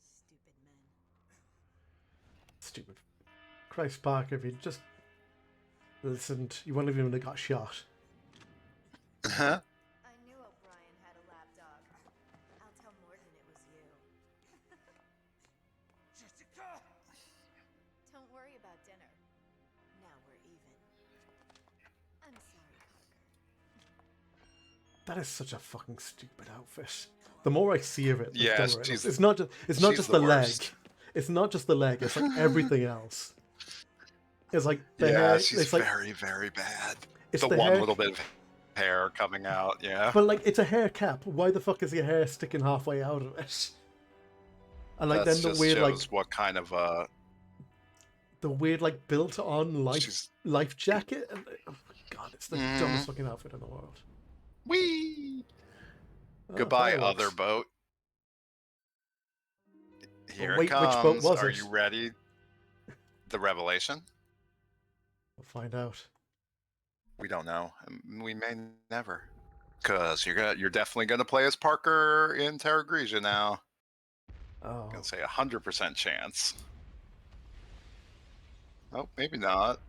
Stupid men.
Stupid. Christ, Parker, if you just listened, you wouldn't have even got shot.
Huh?
I knew O'Brien had a lapdog. I'll tell Morgan it was you.
Jessica!
Don't worry about dinner. Now we're even. I'm sorry, Parker.
That is such a fucking stupid outfit. The more I see of it, the
Yeah,
dumber it
she's-
is. It's not
she's
just
the
the leg.
worst.
It's not just the leg. It's like everything else. It's like the
Yeah,
hair.
she's
It's like
very, very bad.
it's
The
the
one
hair,
little bit of hair coming out, yeah.
but like it's a hair cap. Why the fuck is your hair sticking halfway out of it? And like
That
then the
just
weird
shows what kind of
built on
she's
life jacket. And, oh my god, it's the
Mhm.
dumbest fucking outfit in the world.
wee.
Oh,
Goodbye,
fireworks.
other boat. Here
wait,
it
which
comes.
boat was
Are
it?
you ready? The revelation?
We'll find out.
We don't know. We may never. Cause you're definitely gonna play as Parker in Terra Grigia now.
Oh,
I'm gonna say 100% chance. Oh, maybe not.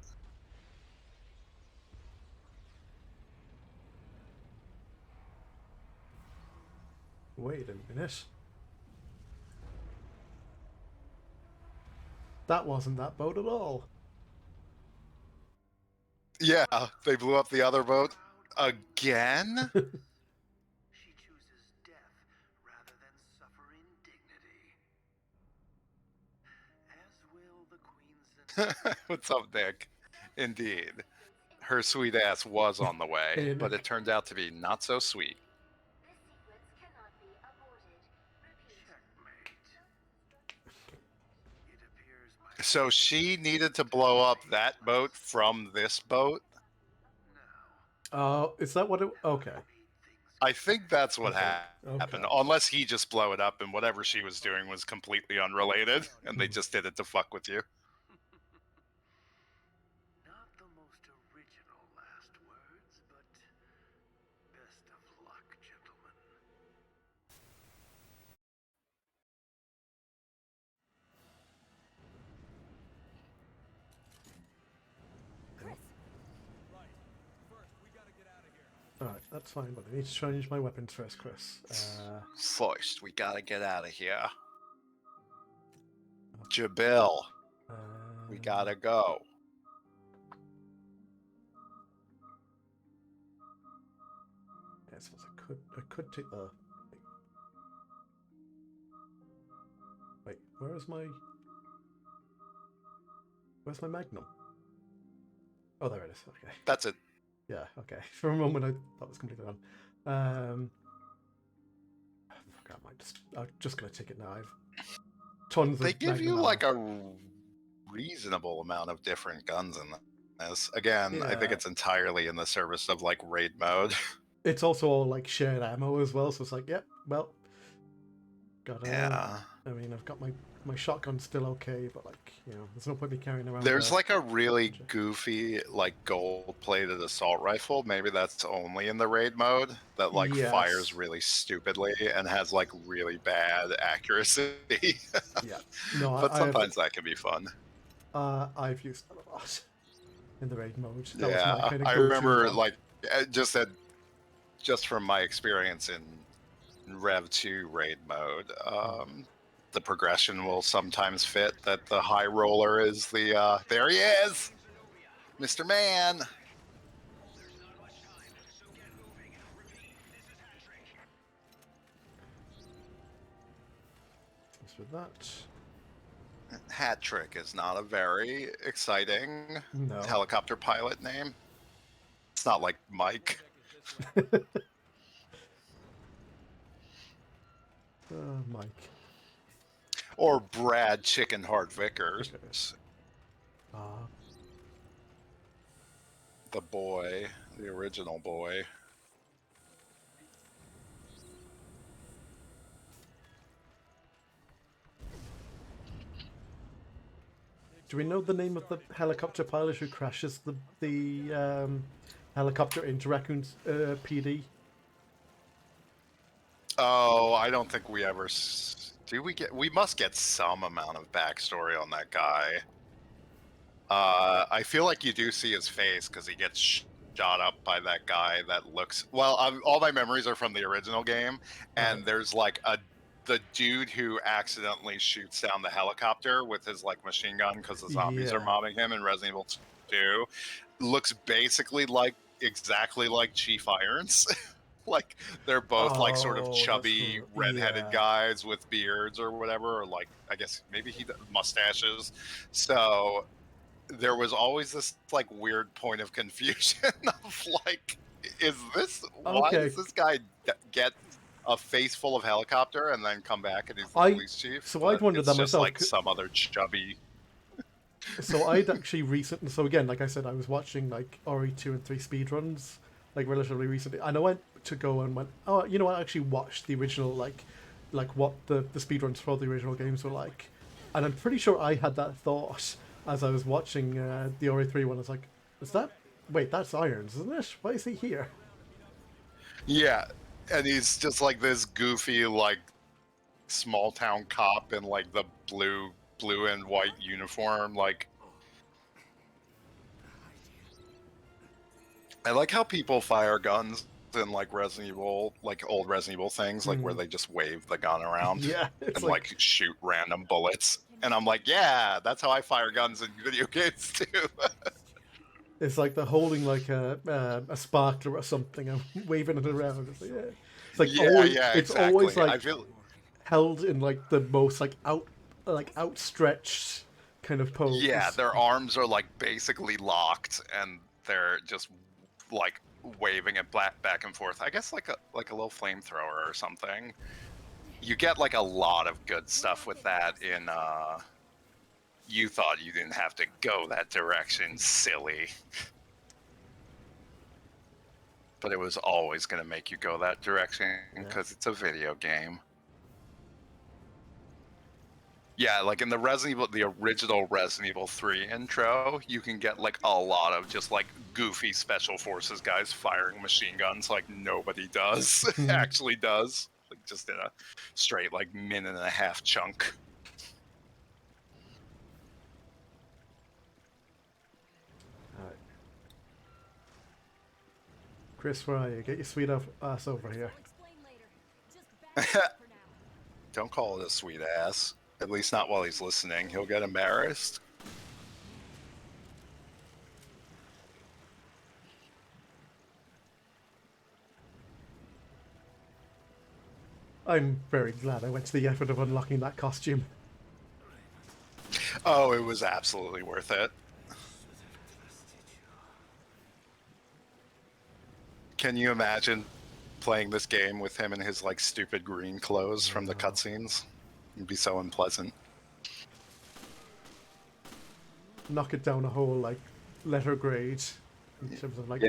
wait a minute. That wasn't that boat at all.
Yeah, they blew up the other boat again.
She chooses death rather than suffer indignity.
What's up, Nick? Indeed. Her sweet ass was on the way,
Hey,
but
Nick.
it turned out to be not so sweet.
This sequence cannot be aborted. Repeat.
It appears my
So she needed to blow up that boat from this boat?
now
Is that what it? Okay.
I think that's what
Okay,
happened.
okay.
Unless he just blew it up and whatever she was doing was completely unrelated and they
Hmm.
just did it to fuck with you.
not the most original last words, but best of luck, gentlemen.
Chris,
Right. First, we gotta get out of here.
Alright, that's fine, but I need to change my weapons first, Chris.
First, we gotta get out of here. Jabil, we gotta go.
Yeah, I suppose I could take the. Wait, where's my Magnum? Oh, there it is. Okay.
That's it.
Yeah. Okay. For a moment, I thought it was completely wrong. Fuck, I'm just gonna take it now. I've tons
They
of.
give you
Magnum
like
ammo.
a reasonable amount of different guns in this. Again, I think
Yeah.
it's entirely in the service of like raid mode.
It's also all like shared ammo as well, so it's like, yep. Well, gotta.
Yeah.
I mean, I've got my shotgun still okay, but like, there's no point me carrying around.
There's like a really goofy, like gold-plated assault rifle. Maybe that's only in the raid mode that like
Yes.
fires really stupidly and has like really bad accuracy.
Yeah. No,
But
I
sometimes that can be fun.
I've used that a lot in the raid mode. That was
Yeah,
my kind of
I
go-to
remember
one.
like just from my experience in Rev 2 raid mode, the progression will sometimes fit that the high roller is the there he is, Mr. Man.
Thanks with that.
Hat Trick is not a very exciting
No.
helicopter pilot name. It's not like Mike.
Mike.
Or Brad Chicken Heart Vickers. The boy, the original boy.
Do we know the name of the helicopter pilot who crashes the helicopter into Raccoon's PD?
Oh, I don't think we ever do. We must get some amount of backstory on that guy. I feel like you do see his face because he gets shot up by that guy that looks. Well, all my memories are from the original game, and there's like the dude who accidentally shoots down the helicopter with his like machine gun because the zombies are
Yeah.
mobbing him in Resident Evil 2. Looks basically exactly like Chief Irons. Like they're both like sort of
Oh,
chubby
that's
redheaded
yeah.
guys with beards or whatever, or like I guess maybe mustaches. So there was always this like weird point of confusion of like, why
Okay.
does this guy get a face full of helicopter and then come back and he's the police chief?
So I'd
But
wondered
it's
that
just
myself,
like some other chubby.
So I'd actually recently. So again, like I said, I was watching like Ori 2 and 3 speedruns like relatively recently, and I went to go and went, oh, you know what? I actually watched the original like what the speedruns for the original games were like, and I'm pretty sure I had that thought as I was watching the Ori 3 one. I was like, that's Irons, isn't it? Why is he here?
Yeah, and he's just like this goofy like small town cop in like the blue and white uniform. Like, I like how people fire guns in like Resident Evil, like old Resident Evil things, like where they just wave the gun around
Yeah, it's
and like shoot random bullets. And I'm like, yeah, that's how I fire guns in video games too.
It's like they're holding like a sparkler or something and waving it around. It's like, yeah. It's like always, it's
exactly.
always like
I feel
held in like the most like outstretched kind of pose.
Yeah, their arms are like basically locked, and they're just like waving it back and forth. I guess like a little flamethrower or something. You get like a lot of good stuff with that in You Thought You Didn't Have to Go That Direction, silly. But it was always going to make you go that direction because it's a video game. Yeah, like in the original Resident Evil 3 intro, you can get like a lot of just like goofy special forces guys firing machine guns like nobody does, actually does. Like just in a straight like minute and a half chunk.
Alright. Chris, where are you? Get your sweet ass over here.
Don't call it a sweet ass. At least not while he's listening. He'll get embarrassed.
I'm very glad I went to the effort of unlocking that costume.
Oh, it was absolutely worth it. Can you imagine playing this game with him in his like stupid green clothes from the cutscenes? It'd be so unpleasant.
Knock it down a whole like letter grade in terms of like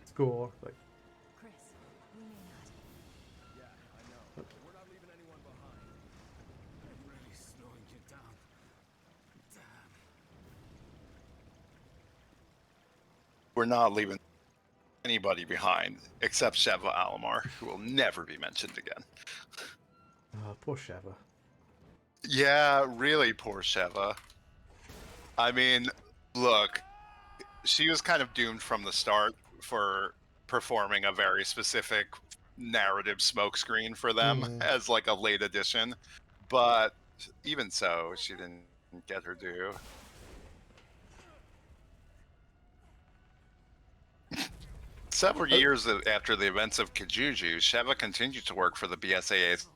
score. Like.
Chris, we may not.
Yeah, I know. We're not leaving anyone behind. I'm really slowing you down. Damn.
We're not leaving anybody behind except Sheva Alomar, who will never be mentioned again.
Poor Sheva.
Yeah, really poor Sheva. I mean, look, she was kind of doomed from the start for performing a very specific narrative smokescreen for them as like a late addition. But even so, she didn't get her due. Several years after the events of Kijuju, Sheva continued to work for the BSAA's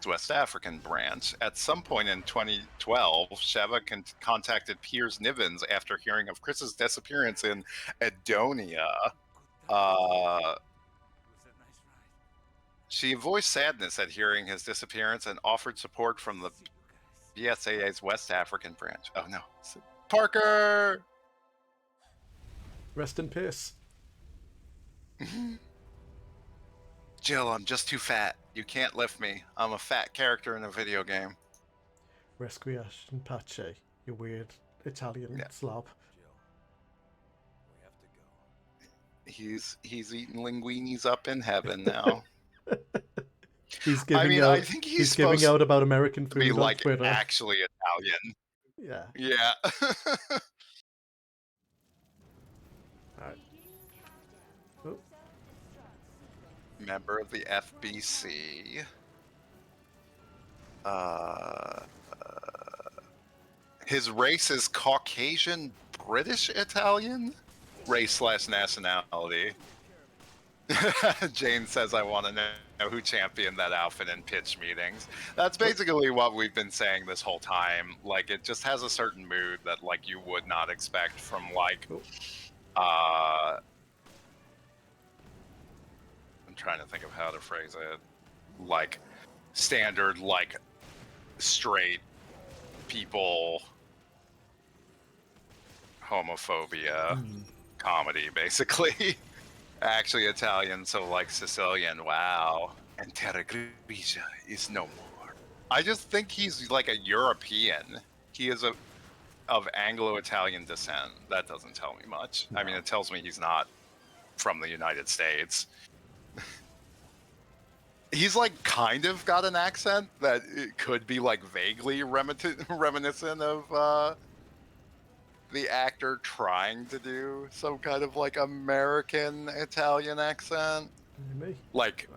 West African branch. At some point in 2012, Sheva contacted Piers Nivens after hearing of Chris's disappearance in Edonia. She voiced sadness at hearing his disappearance and offered support from the BSAA's West African branch. Oh no. Parker!
Rest in peace.
Jill, I'm just too fat. You can't lift me. I'm a fat character in a video game.
Resquiat and Pace, you weird Italian slob.
He's eating linguinis up in heaven now.
He's giving out.
I think he's
giving out about American food
be
on
like
Twitter.
Actually Italian.
Yeah.
Yeah.
Alright. Oh.
Member of the FBC. His race is Caucasian British Italian? Race / nationality. Jane says, I want to know who championed that outfit in pitch meetings. That's basically what we've been saying this whole time. Like, it just has a certain mood that, like, you would not expect from, like, I'm trying to think of how to phrase it. Like, standard, like, straight people homophobia comedy, basically. Actually Italian, so like Sicilian. Wow. And Terra Grigia is no more. I just think he's like a European. He is of Anglo-Italian descent. That doesn't tell me much. No. I mean, it tells me he's not from the United States. He's like kind of got an accent that it could be like vaguely reminiscent of the actor trying to do some kind of like American Italian accent.
Maybe.
Like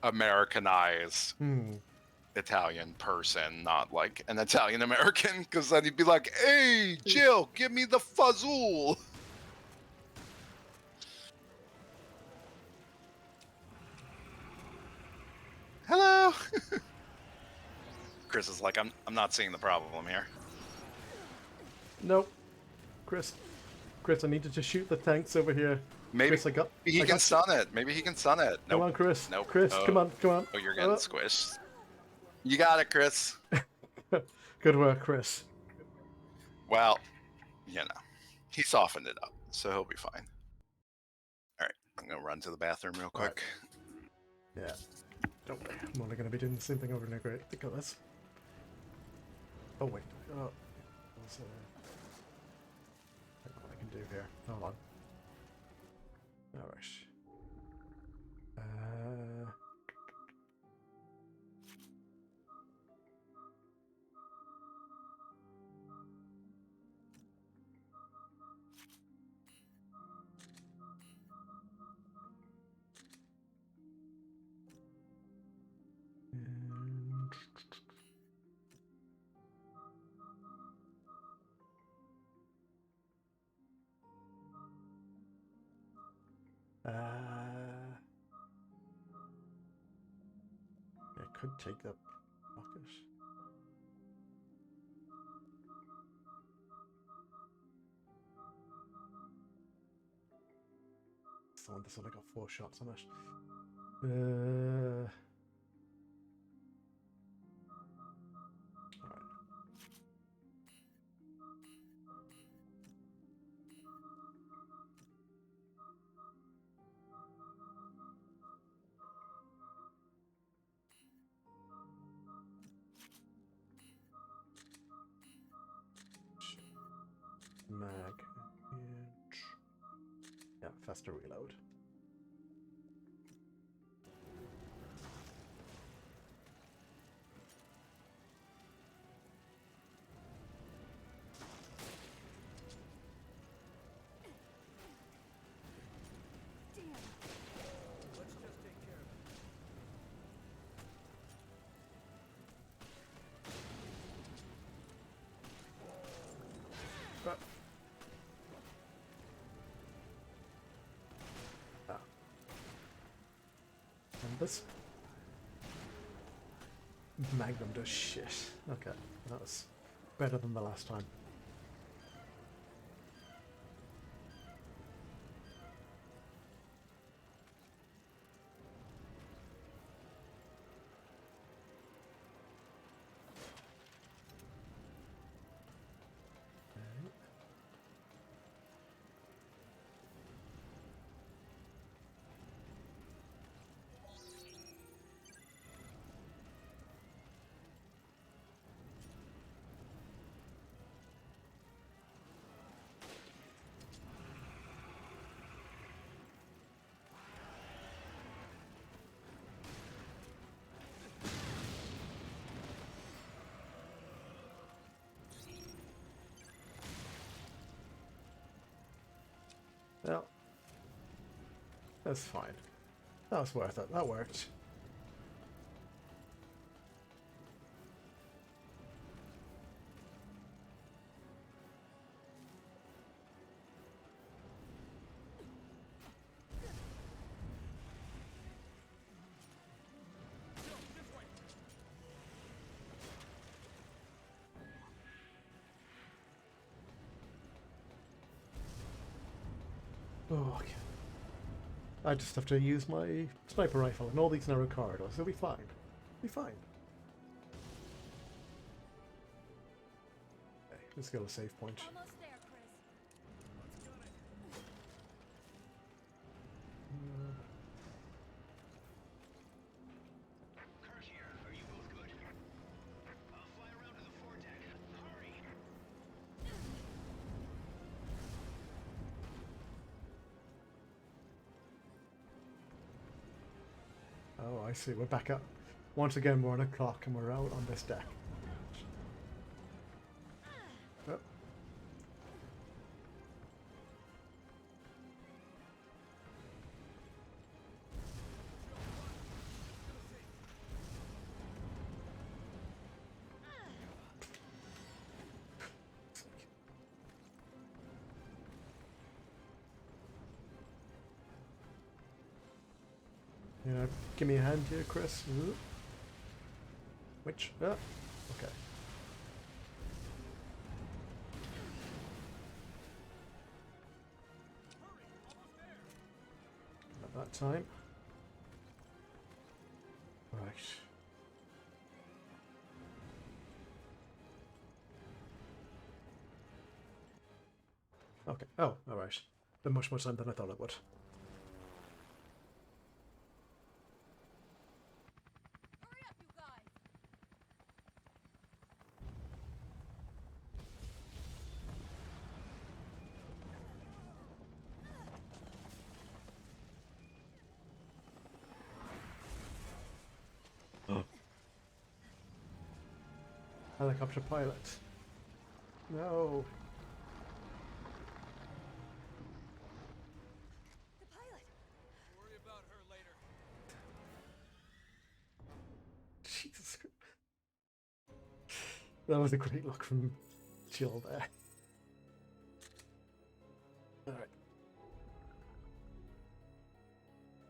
Americanized Italian person, not like an Italian American, because then he'd be like, hey, Jill, give me the fazzool. Hello. Chris is like, I'm not seeing the problem here.
Nope. Chris, I needed to shoot the tanks over here.
Maybe
Chris, I got
he can stun it. Maybe he can stun it.
Come
Nope.
on, Chris.
Nope.
Chris,
Oh.
come on.
Oh, you're getting squished. You got it, Chris.
Good work, Chris.
Well, you know, he softened it up, so he'll be fine. All right, I'm gonna run to the bathroom real quick.
Yeah. Don't worry. I'm only going to be doing the same thing over and over. Think of this. Oh, wait. Oh. There's, think what I can do here. Hold on. Alright. I could take the rocket. It's the one that's only got 4 shots on it. Alright. Mag. Yeah, faster reload.
Let's just take care of it.
And this Magnum does shit. Okay, that was better than the last time. Well, that's fine. That was worth it. That worked. Oh, okay. I just have to use my sniper rifle in all these narrow corridors. It'll be fine. Be fine. Okay, let's go to save point.
Almost there, Chris.
Kirk here. Are you both good? I'll fly around to the foredeck. Hurry!
Oh, I see. We're back up. Once again, we're on a clock and we're out on this deck. Oh. Yeah, give me a hand here, Chris. Ooh. Which? Okay. that time. Right. Okay. Oh, all right. Been much more time than I thought it would.
Hurry up, you guys!
Helicopter pilot. No.
The pilot!
Worry about her later.
Jesus. That was a great look from Jill there. Alright.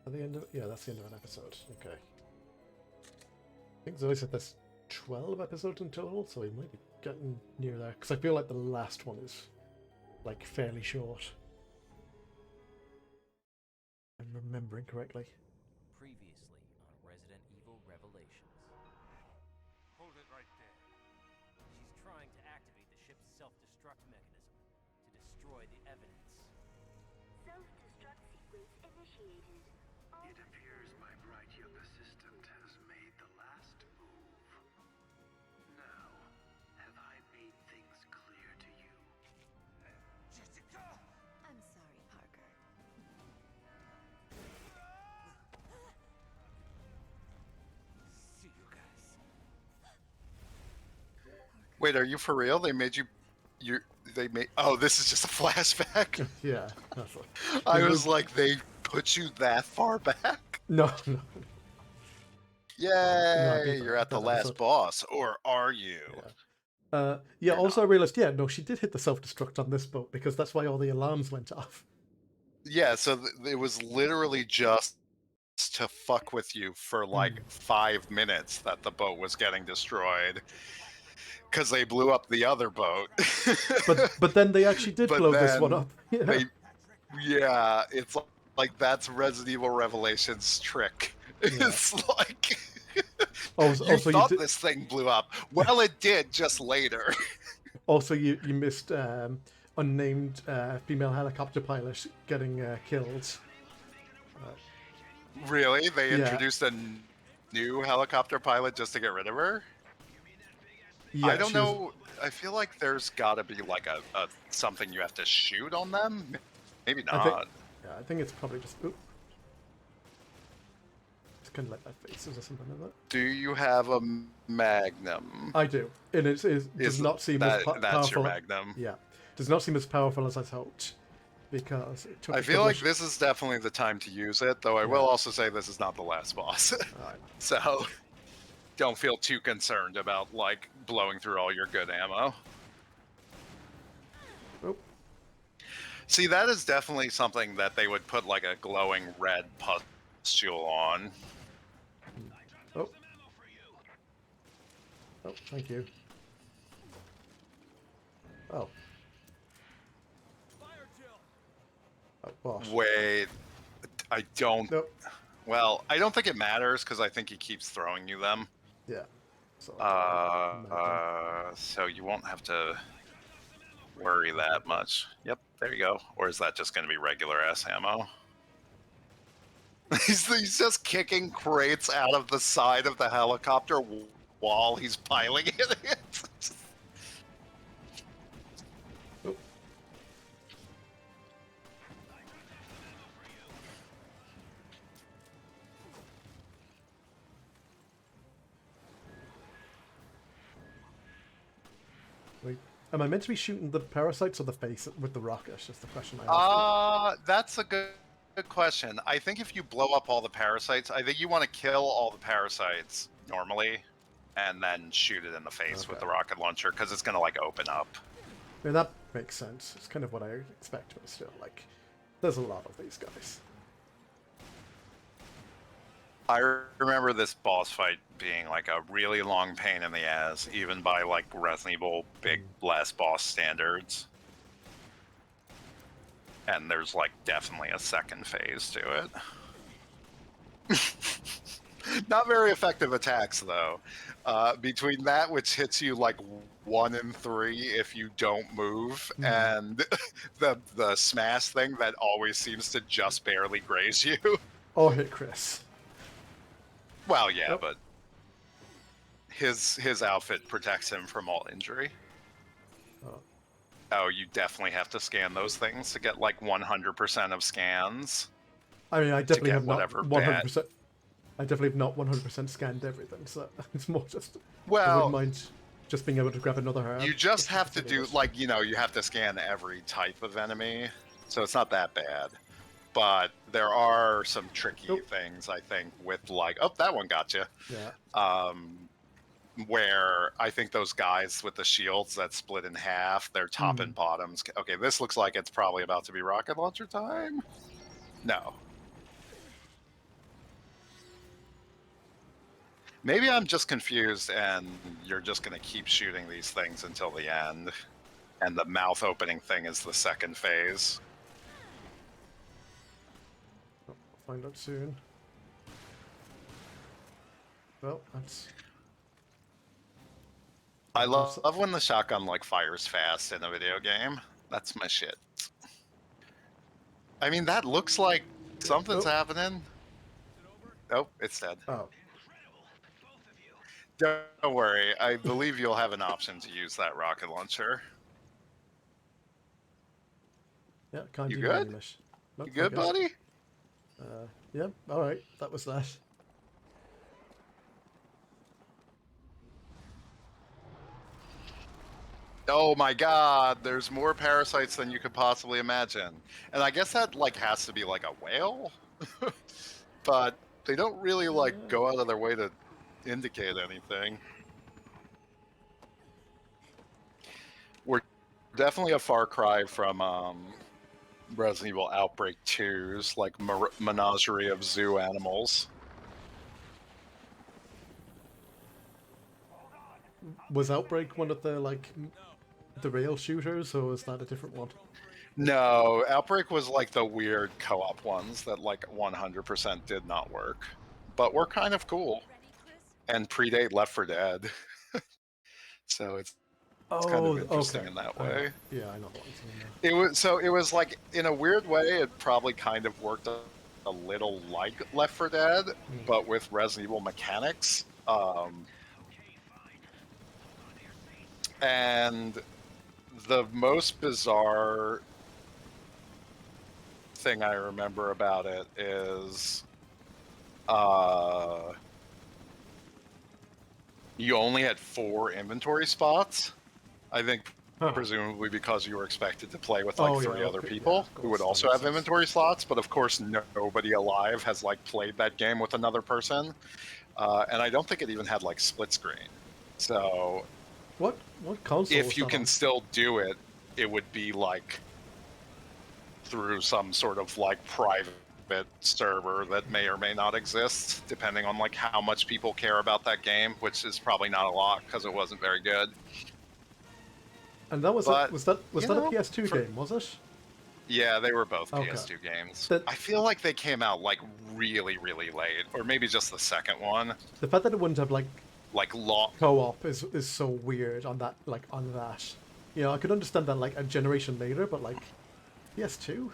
At the end of that's the end of an episode. Okay. I think Zoe said there's 12 episodes in total, so we might be getting near there. Because I feel like the last one is like fairly short. I'm remembering correctly.
Previously on Resident Evil Revelations.
Hold it right there.
She's trying to activate the ship's self-destruct mechanism to destroy the evidence.
Self-destruct sequence initiated.
It appears my bright young assistant has made the last move. Now, have I made things clear to you?
Jessica!
I'm sorry, Parker.
See you guys.
Wait, are you for real? They made you. They made. Oh, this is just a flashback.
Yeah, that's what.
I was like, they put you that far back?
No, no. I
Yay!
think
You're at the
that
last
episode.
boss, or are you?
Yeah. Also, I realized. Yeah, no, she did hit the self-destruct on this boat because that's why all the alarms went off.
Yeah. So it was literally just to fuck with you for like 5 minutes that the boat was getting destroyed because they blew up the other boat.
But then they actually did
But
blow this one
then
up. Yeah.
Yeah, it's like that's Resident Evil Revelations trick. It's like
Also,
you thought
did,
this thing blew up. Well, it did just later.
also you missed unnamed female helicopter pilot getting killed.
Really? They
Yeah.
introduced a new helicopter pilot just to get rid of her?
Yeah,
I don't
she was-
know. I feel like there's got to be like a something you have to shoot on them. Maybe not.
I think it's probably just. Oop. Just kind of like that faces or something like that.
Do you have a Magnum?
I do, and it does not seem as
that's
powerful.
your Magnum?
Yeah, does not seem as powerful as I hoped, because it took
I
a
feel
couple
like
of
this is definitely the time to use it, though I will also say this is not the last boss.
Alright.
So don't feel too concerned about like blowing through all your good ammo.
Oh.
See, that is definitely something that they would put like a glowing red pustule on.
Oh. Oh, thank you. Oh. Oh, what?
Wait, I don't.
Nope.
Well, I don't think it matters because I think he keeps throwing you them.
Yeah. So,
So you won't have to worry that much. Yep, there you go. Or is that just going to be regular ass ammo? He's just kicking crates out of the side of the helicopter while he's piloting it.
Wait, am I meant to be shooting the parasites or the face with the rocket? That's the question I asked.
That's a good question. I think if you blow up all the parasites, I think you want to kill all the parasites normally, and then shoot it in the face with the rocket launcher because it's gonna like open up.
I mean, that makes sense. It's kind of what I expect, but still, like, there's a lot of these guys.
I remember this boss fight being like a really long pain in the ass, even by like Resident Evil big last boss standards. And there's like definitely a second phase to it. Not very effective attacks, though. Between that, which hits you like 1 in 3 if you don't move, and the smash thing that always seems to just barely graze you.
Or hit Chris.
Well, yeah,
Yep.
but his outfit protects him from all injury. Oh, you definitely have to scan those things to get like 100% of scans.
I mean, I definitely
get
have not
whatever
100%. I definitely have not 100% scanned everything, so it's more just. I
Well,
wouldn't mind just being able to grab another herb.
you just
if
have to
needed
do
it.
like you have to scan every type of enemy, so it's not that bad. But there are some tricky things, I think, with like, oh, that one got you.
Yeah.
Where I think those guys with the shields that split in half, their top and bottoms. Okay, this looks like it's probably about to be rocket launcher time. No. Maybe I'm just confused and you're just going to keep shooting these things until the end. And the mouth opening thing is the second phase.
I'll find out soon. Well, that's.
I love when the shotgun like fires fast in a video game. That's my shit. I mean, that looks like something's happening. Oh, it's dead.
Oh.
Don't worry. I believe you'll have an option to use that rocket launcher.
Yeah, can't
You
do
good?
English. Nope,
You good,
okay.
buddy?
Yeah, alright. That was that.
Oh my god, there's more parasites than you could possibly imagine. And I guess that like has to be like a whale. But they don't really like go out of their way to indicate anything. We're definitely a far cry from Resident Evil Outbreak 2's like menagerie of zoo animals.
Was Outbreak one of the like the rail shooters, or was that a different one?
No, Outbreak was like the weird co-op ones that like 100% did not work, but were kind of cool and predate Left 4 Dead. So it's kind of interesting in that way.
Yeah, I know what
It was like in a weird way it probably kind of worked a little like Left 4 Dead, but with Resident Evil mechanics. And the most bizarre thing I remember about it is you only had 4 inventory spots. I think presumably because you were expected to play with like 3 other people who would also have inventory slots, but of course nobody alive has like played that game with another person. And I don't think it even had like split screen. So
What console?
if
was
you
that
can
on?
still do it, it would be like through some sort of like private server that may or may not exist, depending on like how much people care about that game, which is probably not a lot because it wasn't very good.
And that was
But,
was that
you
a
know,
PS2 game? Was it?
Yeah, they were both
Okay.
PS2 games.
That-
I feel like they came out like really, really late, or maybe just the second one.
The fact that it wouldn't have like
Like long.
co-op is so weird on that You know, I could understand that like a generation later, but like PS2.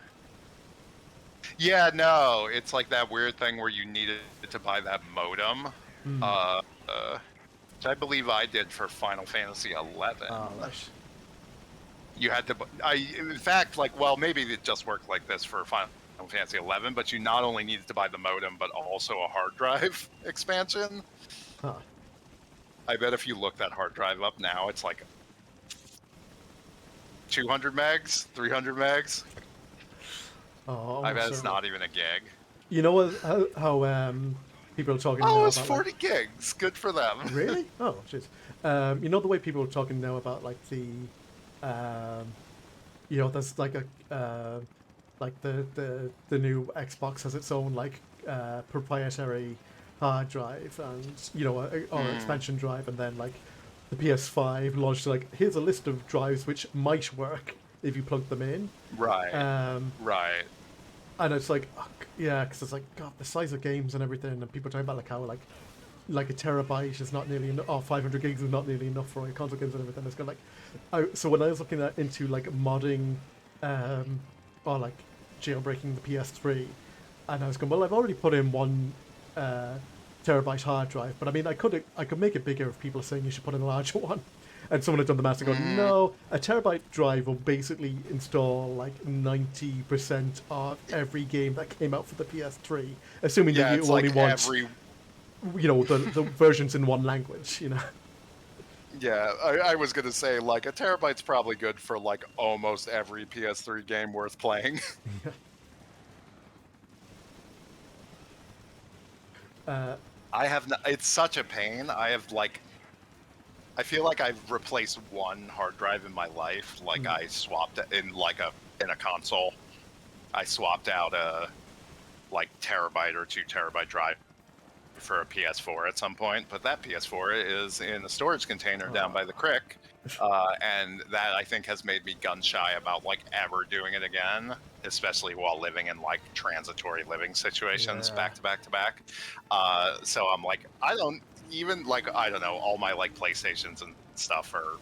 Yeah, no, it's like that weird thing where you needed to buy that modem, which I believe I did for Final Fantasy XI.
Oh, right.
You had to. In fact, like, well, maybe it just worked like this for Final Fantasy XI, but you not only needed to buy the modem, but also a hard drive expansion.
Huh.
I bet if you look that hard drive up now, it's like 200 megs, 300 megs.
Oh,
I bet it's
so-
not even a gig.
You know what? How people are talking now
Oh, it's
about
40 gigs. Good for them.
like, really? Oh, jeez. You know the way people are talking now about like the, you know, there's like a, like the new Xbox has its own like proprietary hard drive and you know or expansion drive, and then like the PS5 launched like here's a list of drives which might work if you plug them in.
Right. Right.
And it's like, yeah, because it's like, God, the size of games and everything, and people talking about like how like a terabyte is not nearly enough, or 500 gigs is not nearly enough for like console games and everything. It's kind of like, so when I was looking into like modding, or like jailbreaking the PS3, and I was going, well, I've already put in 1 terabyte hard drive, but I mean, I could make it bigger if people are saying you should put in a larger one. And someone had done the math and gone, no, a terabyte drive will basically install like 90% of every game that came out for the PS3, assuming that you only want, you know, the versions in one language, you know.
Yeah, I was gonna say like a terabyte's probably good for like almost every PS3 game worth playing. I have it's such a pain. I feel like I've replaced 1 hard drive in my life. Like I swapped in a console. I swapped out a like terabyte or 2 terabyte drive for a PS4 at some point, but that PS4 is in a storage container down by the creek, and that I think has made me gun shy about like ever doing it again, especially while living in like transitory living situations back to back to back. So I'm like, I don't even like, I don't know, all my like PlayStations and stuff are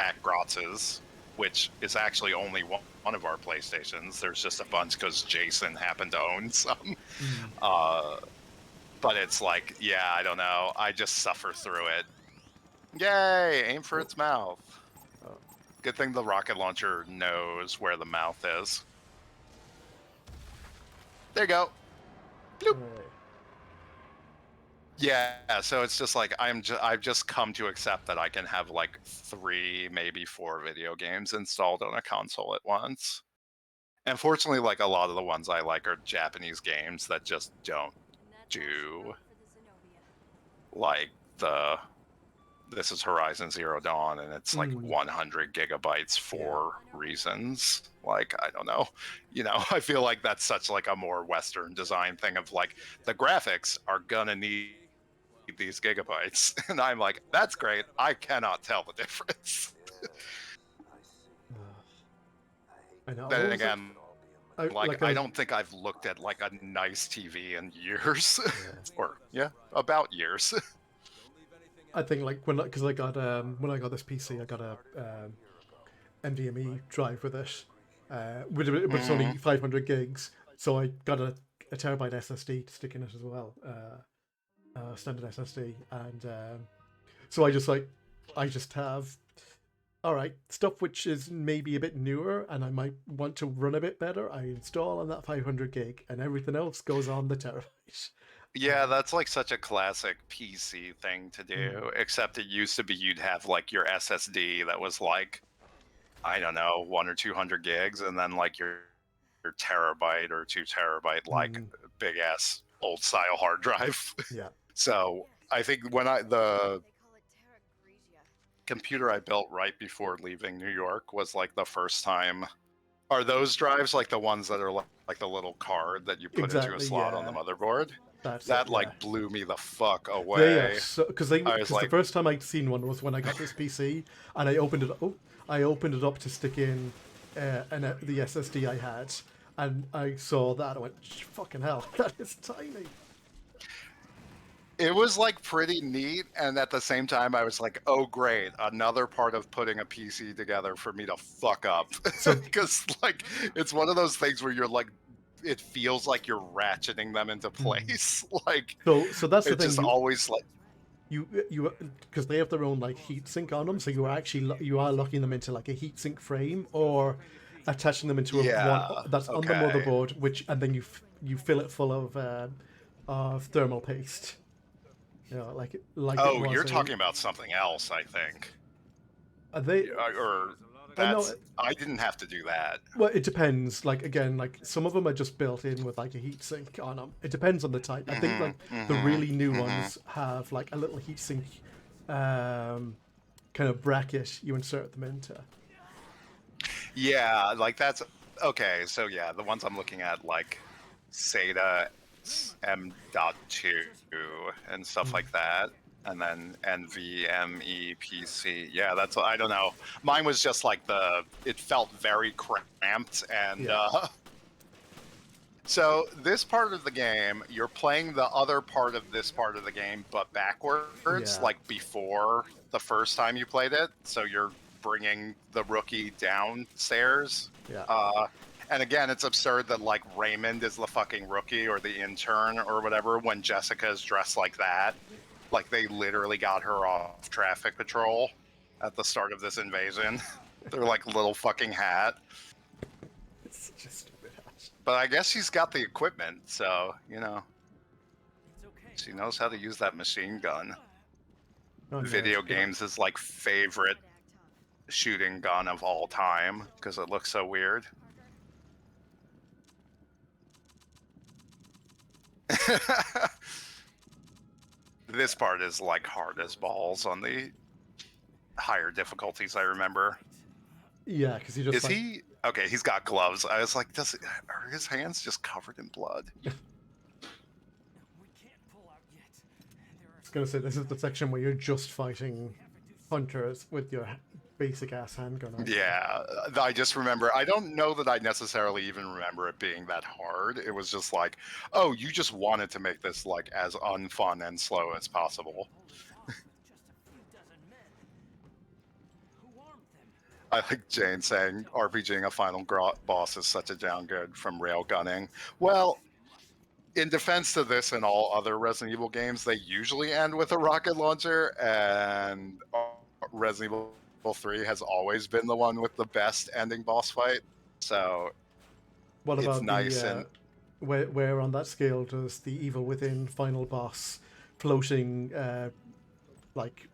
at Grotz's, which is actually only one of our PlayStations. There's just a bunch because Jason happened to own some. But it's like, yeah, I don't know. I just suffer through it. Yay! Aim for its mouth. Good thing the rocket launcher knows where the mouth is. There you go. Bloop. Yeah, so it's just like I've just come to accept that I can have like 3, maybe 4 video games installed on a console at once. And fortunately, like a lot of the ones I like are Japanese games that just don't do like this is Horizon Zero Dawn, and it's like 100 gigabytes for reasons. Like, I don't know. You know, I feel like that's such like a more Western design thing of like, the graphics are gonna need these gigabytes. And I'm like, that's great. I cannot tell the difference.
I know.
Then again, I don't think I've looked at like a nice TV in years. Or, about years.
I think like when I got when I got this PC, I got a NVMe drive with it, but it's only 500 gigs, so I got a terabyte SSD to stick in it as well, standard SSD, and so I just have, all right, stuff which is maybe a bit newer and I might want to run a bit better, I install on that 500 gig, and everything else goes on the terabyte.
Yeah, that's like such a classic PC thing to do, except it used to be you'd have like your SSD that was like, I don't know, 100 or 200 gigs, and then like your terabyte or 2 terabyte, like big ass old style hard drive.
Yeah.
So I think when the computer I built right before leaving New York was like the first time. Are those drives like the ones that are like the little card that you put into a slot on the motherboard? That blew me the fuck away.
Because the first time I'd seen one was when I got this PC, and I opened it up to stick in the SSD I had, and I saw that. I went, fucking hell, that is tiny.
It was like pretty neat, and at the same time I was like, oh great, another part of putting a PC together for me to fuck up. Because like it's one of those things where you're like, it feels like you're ratcheting them into place. Like,
so that's the thing.
Just always like
you because they have their own like heat sink on them, so you are locking them into like a heat sink frame or attaching them into one that's on the motherboard, and then you fill it full of thermal paste. You know, like
oh, you're talking about something else, I think.
Are they
I didn't have to do that.
Well, it depends. Like again, like some of them are just built in with like a heatsink on them. It depends on the type. I think like the really new ones have like a little heatsink kind of bracket you insert them into.
Yeah, like that's okay. So yeah, the ones I'm looking at like SATA M.2 and stuff like that. And then NVMe PC. Yeah, that's, I don't know. Mine was just like it felt very cramped and So this part of the game, you're playing the other part of this part of the game, but backwards,
Yeah.
like before the first time you played it. So you're bringing the rookie downstairs.
Yeah.
And again, it's absurd that like Raymond is the fucking rookie or the intern or whatever when Jessica is dressed like that. Like they literally got her off traffic patrol at the start of this invasion. They're like little fucking hat.
It's such a stupid hat.
But I guess she's got the equipment, so, you know,
It's okay.
she knows how to use that machine gun.
Oh, no,
Video
it's-
games is like favorite shooting gun of all time because it looks so weird. This part is like hard as balls on the higher difficulties, I remember.
Yeah, because you just
Is
like,
he okay? He's got gloves. I was like, are his hands just covered in blood?
We can't pull out yet. There are
I was gonna say this is the section where you're just fighting hunters with your basic ass handgun. Aren't you?
Yeah, I just remember. I don't know that I necessarily even remember it being that hard. It was just like, oh, you just wanted to make this like as unfun and slow as possible.
just a few dozen men. Who armed them?
I like Jane saying RPGing a final boss is such a downgrade from railgunning. Well, in defense to this and all other Resident Evil games, they usually end with a rocket launcher, and Resident Evil 3 has always been the one with the best ending boss fight. So
What
it's
about
nice
the
and
where on that scale does the Evil Within final boss floating like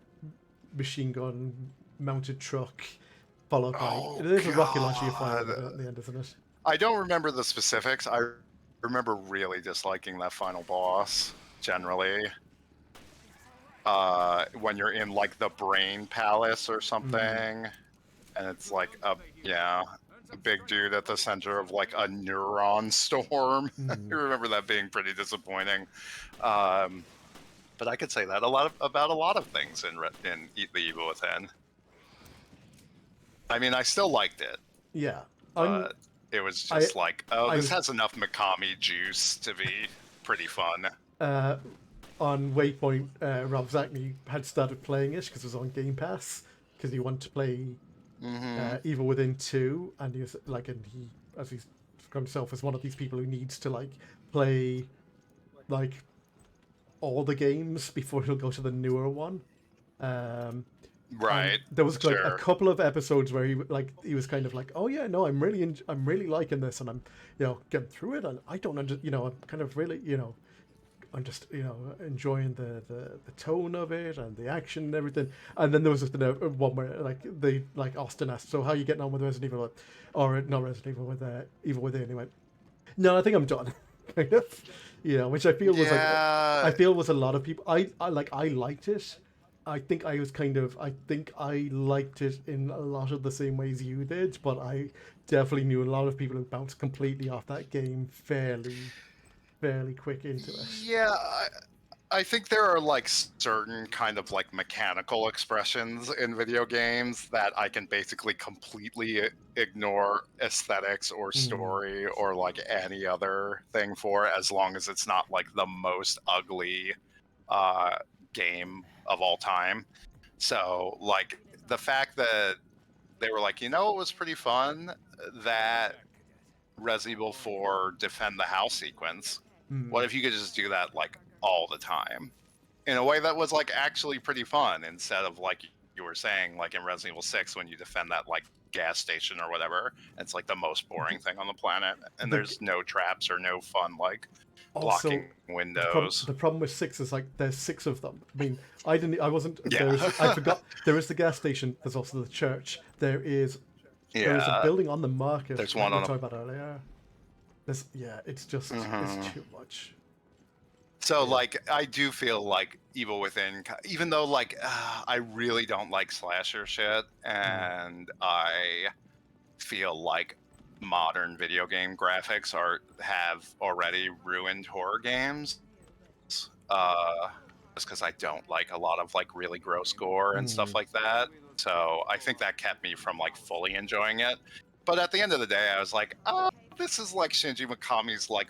machine gun mounted truck followed by
Oh,
it is a rocket launcher you fire
God.
at the end, isn't it?
I don't remember the specifics. I remember really disliking that final boss generally. When you're in like the brain palace or something, and it's like a big dude at the center of like a neuron storm. I remember that being pretty disappointing. But I could say that about a lot of things in The Evil Within. I mean, I still liked it.
Yeah.
But it was just like, oh, this
I-
has enough Mikami juice to be pretty fun.
On Waypoint, Rob Zachney had started playing it because it was on Game Pass because he wanted to play Evil Within 2, and he was like, and he, as he's described himself, as one of these people who needs to like play like all the games before he'll go to the newer one.
Right.
There was like
sure.
a couple of episodes where he was kind of like, oh yeah, no, I'm really liking this, and I'm getting through it, and I don't I'm kind of really I'm just enjoying the tone of it and the action and everything. And then there was just one where like Austin asked, so how are you getting on with Resident Evil, or not Resident Evil, with Evil Within? And he went, no, I think I'm done. Kind of, which I feel was I feel was a lot of people. I liked it. I think I liked it in a lot of the same ways you did, but I definitely knew a lot of people who bounced completely off that game fairly quick into it.
Yeah, I think there are like certain kind of like mechanical expressions in video games that I can basically completely ignore aesthetics or story or like any other thing for, as long as it's not like the most ugly game of all time. So like the fact that they were like, it was pretty fun, that Resident Evil 4 defend the house sequence. What if you could just do that like all the time in a way that was like actually pretty fun, instead of like you were saying, like in Resident Evil 6 when you defend that like gas station or whatever, it's like the most boring thing on the planet, and there's no traps or no fun like blocking windows.
The problem with 6 is like there's 6 of them. I mean, I wasn't.
Yeah.
I forgot. There is the gas station. There's also the church. There is a building on the market.
There's one on
we talked about earlier. It's just it's too much.
So like I do feel like Evil Within, even though like I really don't like slasher shit, and I feel like modern video game graphics have already ruined horror games. Just because I don't like a lot of like really gross gore and stuff like that. So I think that kept me from like fully enjoying it. But at the end of the day, I was like, this is like Shinji Mikami's like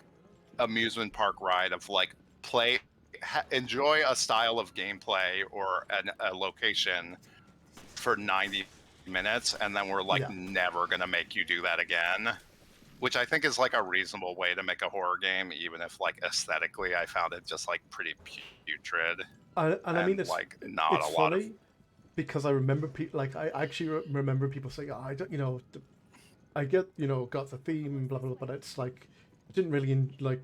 amusement park ride of like enjoy a style of gameplay or a location for 90 minutes, and then we're like never gonna make you do that again. Which I think is like a reasonable way to make a horror game, even if like aesthetically I found it just like pretty putrid.
And I mean, it's
like not
it's
a lot
funny
of.
because I remember people like I actually remember people saying, "I don't, I get got the theme and blah blah blah," but it's like didn't really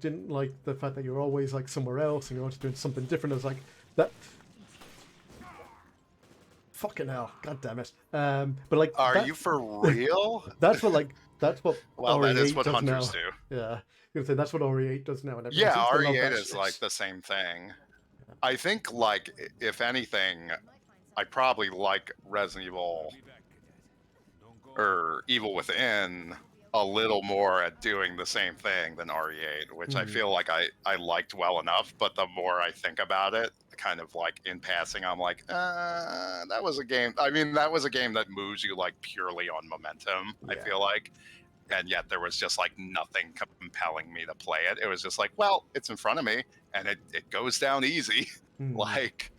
didn't like the fact that you're always like somewhere else and you're always doing something different. It's like that. Fucking hell, god damn it. But like,
Are you for real?
That's what
well,
RE8
that is what
does
Hunters
now.
do.
Yeah, you know, that's what RE8 does now. And everyone
Yeah,
seems to love
RE8
that
is
shit.
like the same thing. I think like if anything, I probably like Resident Evil or Evil Within a little more at doing the same thing than RE8, which I feel like I liked well enough, but the more I think about it, kind of like in passing, I'm like, that was a game. I mean, that was a game that moves you like purely on momentum, I feel like. And yet there was just like nothing compelling me to play it. It was just like, well, it's in front of me and it goes down easy. Like,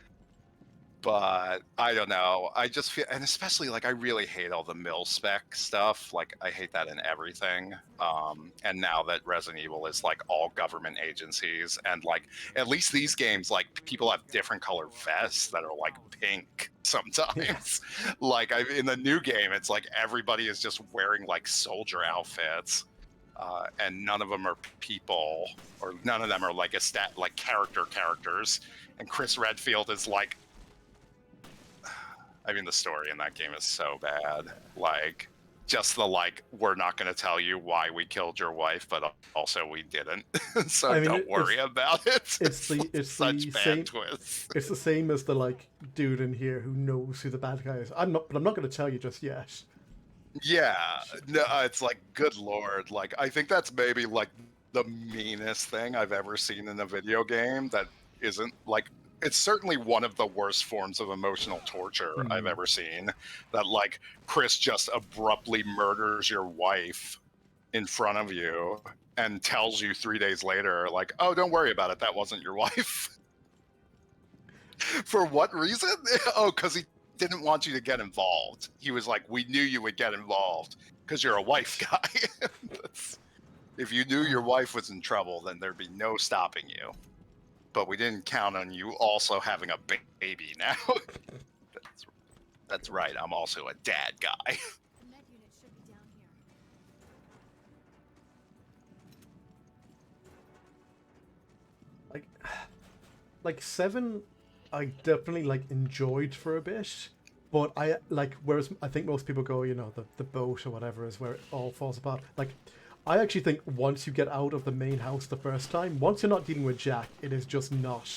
but I don't know. I just feel, and especially like I really hate all the mil spec stuff. Like I hate that in everything. And now that Resident Evil is like all government agencies, and like at least these games, like people have different colored vests that are like pink sometimes. Like in the new game, it's like everybody is just wearing like soldier outfits. And none of them are people, or none of them are like characters. And Chris Redfield is like, I mean, the story in that game is so bad. Like, just the like, we're not going to tell you why we killed your wife, but also we didn't. So I mean, don't worry about it.
It's
such bad
same
twists.
It's the same as the like dude in here who knows who the bad guy is. I'm not going to tell you just yet.
Yeah, no, it's like, good lord. Like, I think that's maybe like the meanest thing I've ever seen in a video game. That isn't like. It's certainly one of the worst forms of emotional torture I've ever seen. That like Chris just abruptly murders your wife in front of you and tells you 3 days later, like, "Oh, don't worry about it. That wasn't your wife." For what reason? Oh, because he didn't want you to get involved. He was like, "We knew you would get involved because you're a wife guy." If you knew your wife was in trouble, then there'd be no stopping you. But we didn't count on you also having a baby now. That's right. I'm also a dad guy.
The med unit should be down here.
Like 7, I definitely like enjoyed for a bit, but I like, whereas I think most people go, the boat or whatever is where it all falls apart. Like, I actually think once you get out of the main house the first time, once you're not dealing with Jack, it is just not.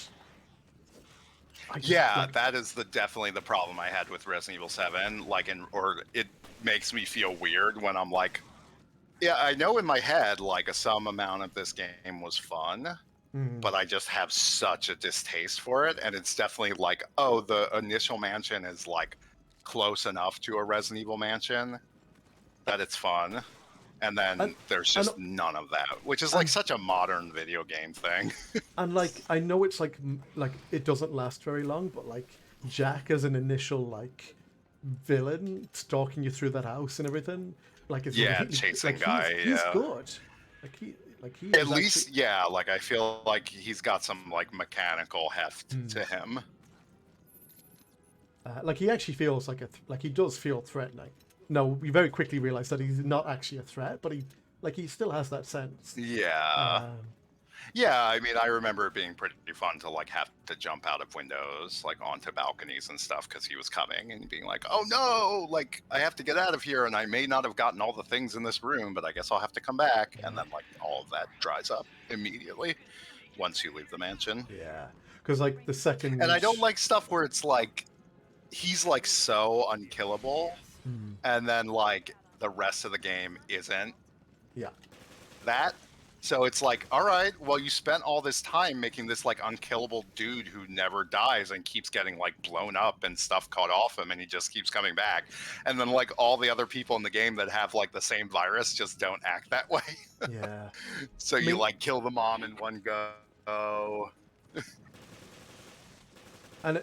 That is definitely the problem I had with Resident Evil 7. Like, or it makes me feel weird when I'm like, yeah, I know in my head like some amount of this game was fun, but I just have such a distaste for it, and it's definitely like, oh, the initial mansion is like close enough to a Resident Evil mansion that it's fun. And then there's just none of that, which is like such a modern video game thing.
And like, I know it's like it doesn't last very long, but like Jack as an initial like villain stalking you through that house and everything, like it's
chasing
like,
guy.
He's good. He
at least actually... like I feel like he's got some like mechanical heft to him.
Like he actually feels like he does feel threatening. No, we very quickly realize that he's not actually a threat, but he still has that sense.
Yeah. Yeah, I mean, I remember it being pretty fun to like have to jump out of windows, like onto balconies and stuff, because he was coming and being like, "Oh no, like I have to get out of here, and I may not have gotten all the things in this room, but I guess I'll have to come back." And then like all of that dries up immediately once you leave the mansion.
Yeah, because like the second.
And I don't like stuff where it's like he's like so unkillable. And then like the rest of the game isn't.
Yeah.
That So it's like, all right, well, you spent all this time making this like unkillable dude who never dies and keeps getting like blown up and stuff caught off him, and he just keeps coming back. And then like all the other people in the game that have like the same virus just don't act that way.
Yeah.
So
I
you
mean-
like kill the mom in one go.
And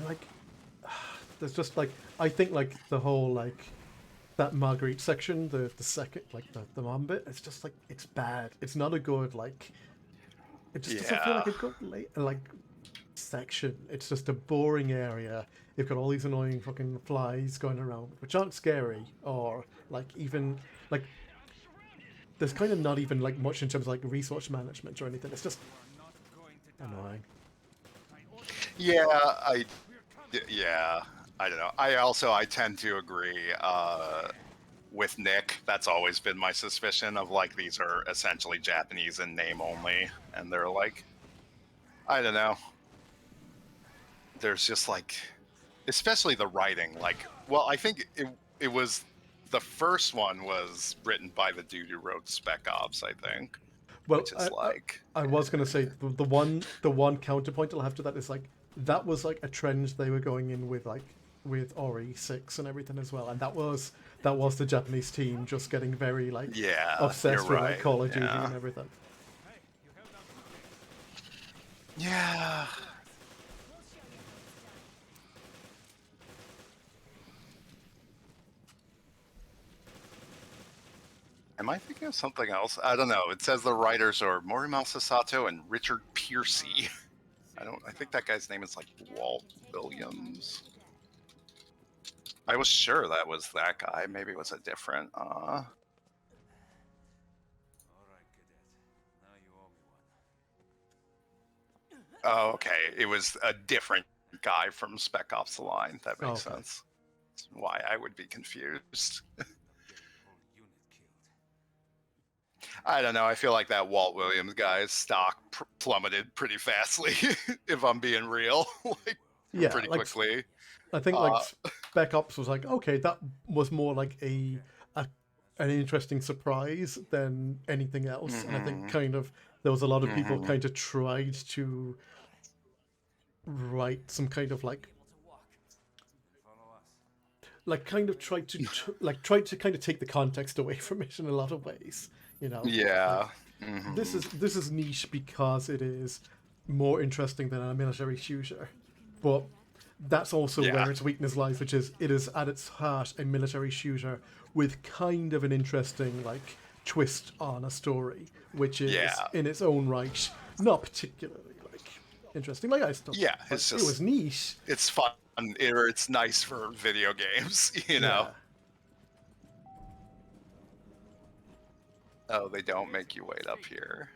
like, there's just like, I think like the whole like that Marguerite section, the second like the mom bit, it's just like it's bad. It's not a good like. It just doesn't feel like a good like section. It's just a boring area. You've got all these annoying fucking flies going around, which aren't scary or like even like. There's kind of not even like much in terms of like resource management or anything. It's just annoying.
Yeah, I don't know. I tend to agree with Nick. That's always been my suspicion of like these are essentially Japanese in name only, and they're like, I don't know. There's just like, especially the writing. Like, well, I think it was the first one was written by the dude who wrote Spec Ops, I think.
Well,
which is
I was gonna say the one counterpoint I'll have to that is like that was like a trend they were going in with like with Ori 6 and everything as well, and that was the Japanese team just getting very like obsessed with like Call of Duty and everything.
Yeah. Am I thinking of something else? I don't know. It says the writers are Morimoto Sato and Richard Piercy. I think that guy's name is like Walt Williams. I was sure that was that guy. Maybe it was a different.
All right, cadet. Now you owe me one.
Oh, okay. It was a different guy from Spec Ops: The Line. That makes sense. That's why I would be confused. I don't know. I feel like that Walt Williams guy's stock plummeted pretty fastly, if I'm being real. Pretty quickly.
I think like Spec Ops was like, okay, that was more like an interesting surprise than anything else. And I think kind of there was a lot of people kind of tried to write some kind of like kind of tried to kind of take the context away from it in a lot of ways. You know,
yeah.
Like, this is niche because it is more interesting than a military shooter, but that's also where its weakness lies, which is it is at its heart a military shooter with kind of an interesting like twist on a story, which is in its own right not particularly like interesting. Like I still
it's just,
it was niche.
It's fun. It's nice for video games, you know. Oh, they don't make you wait up here.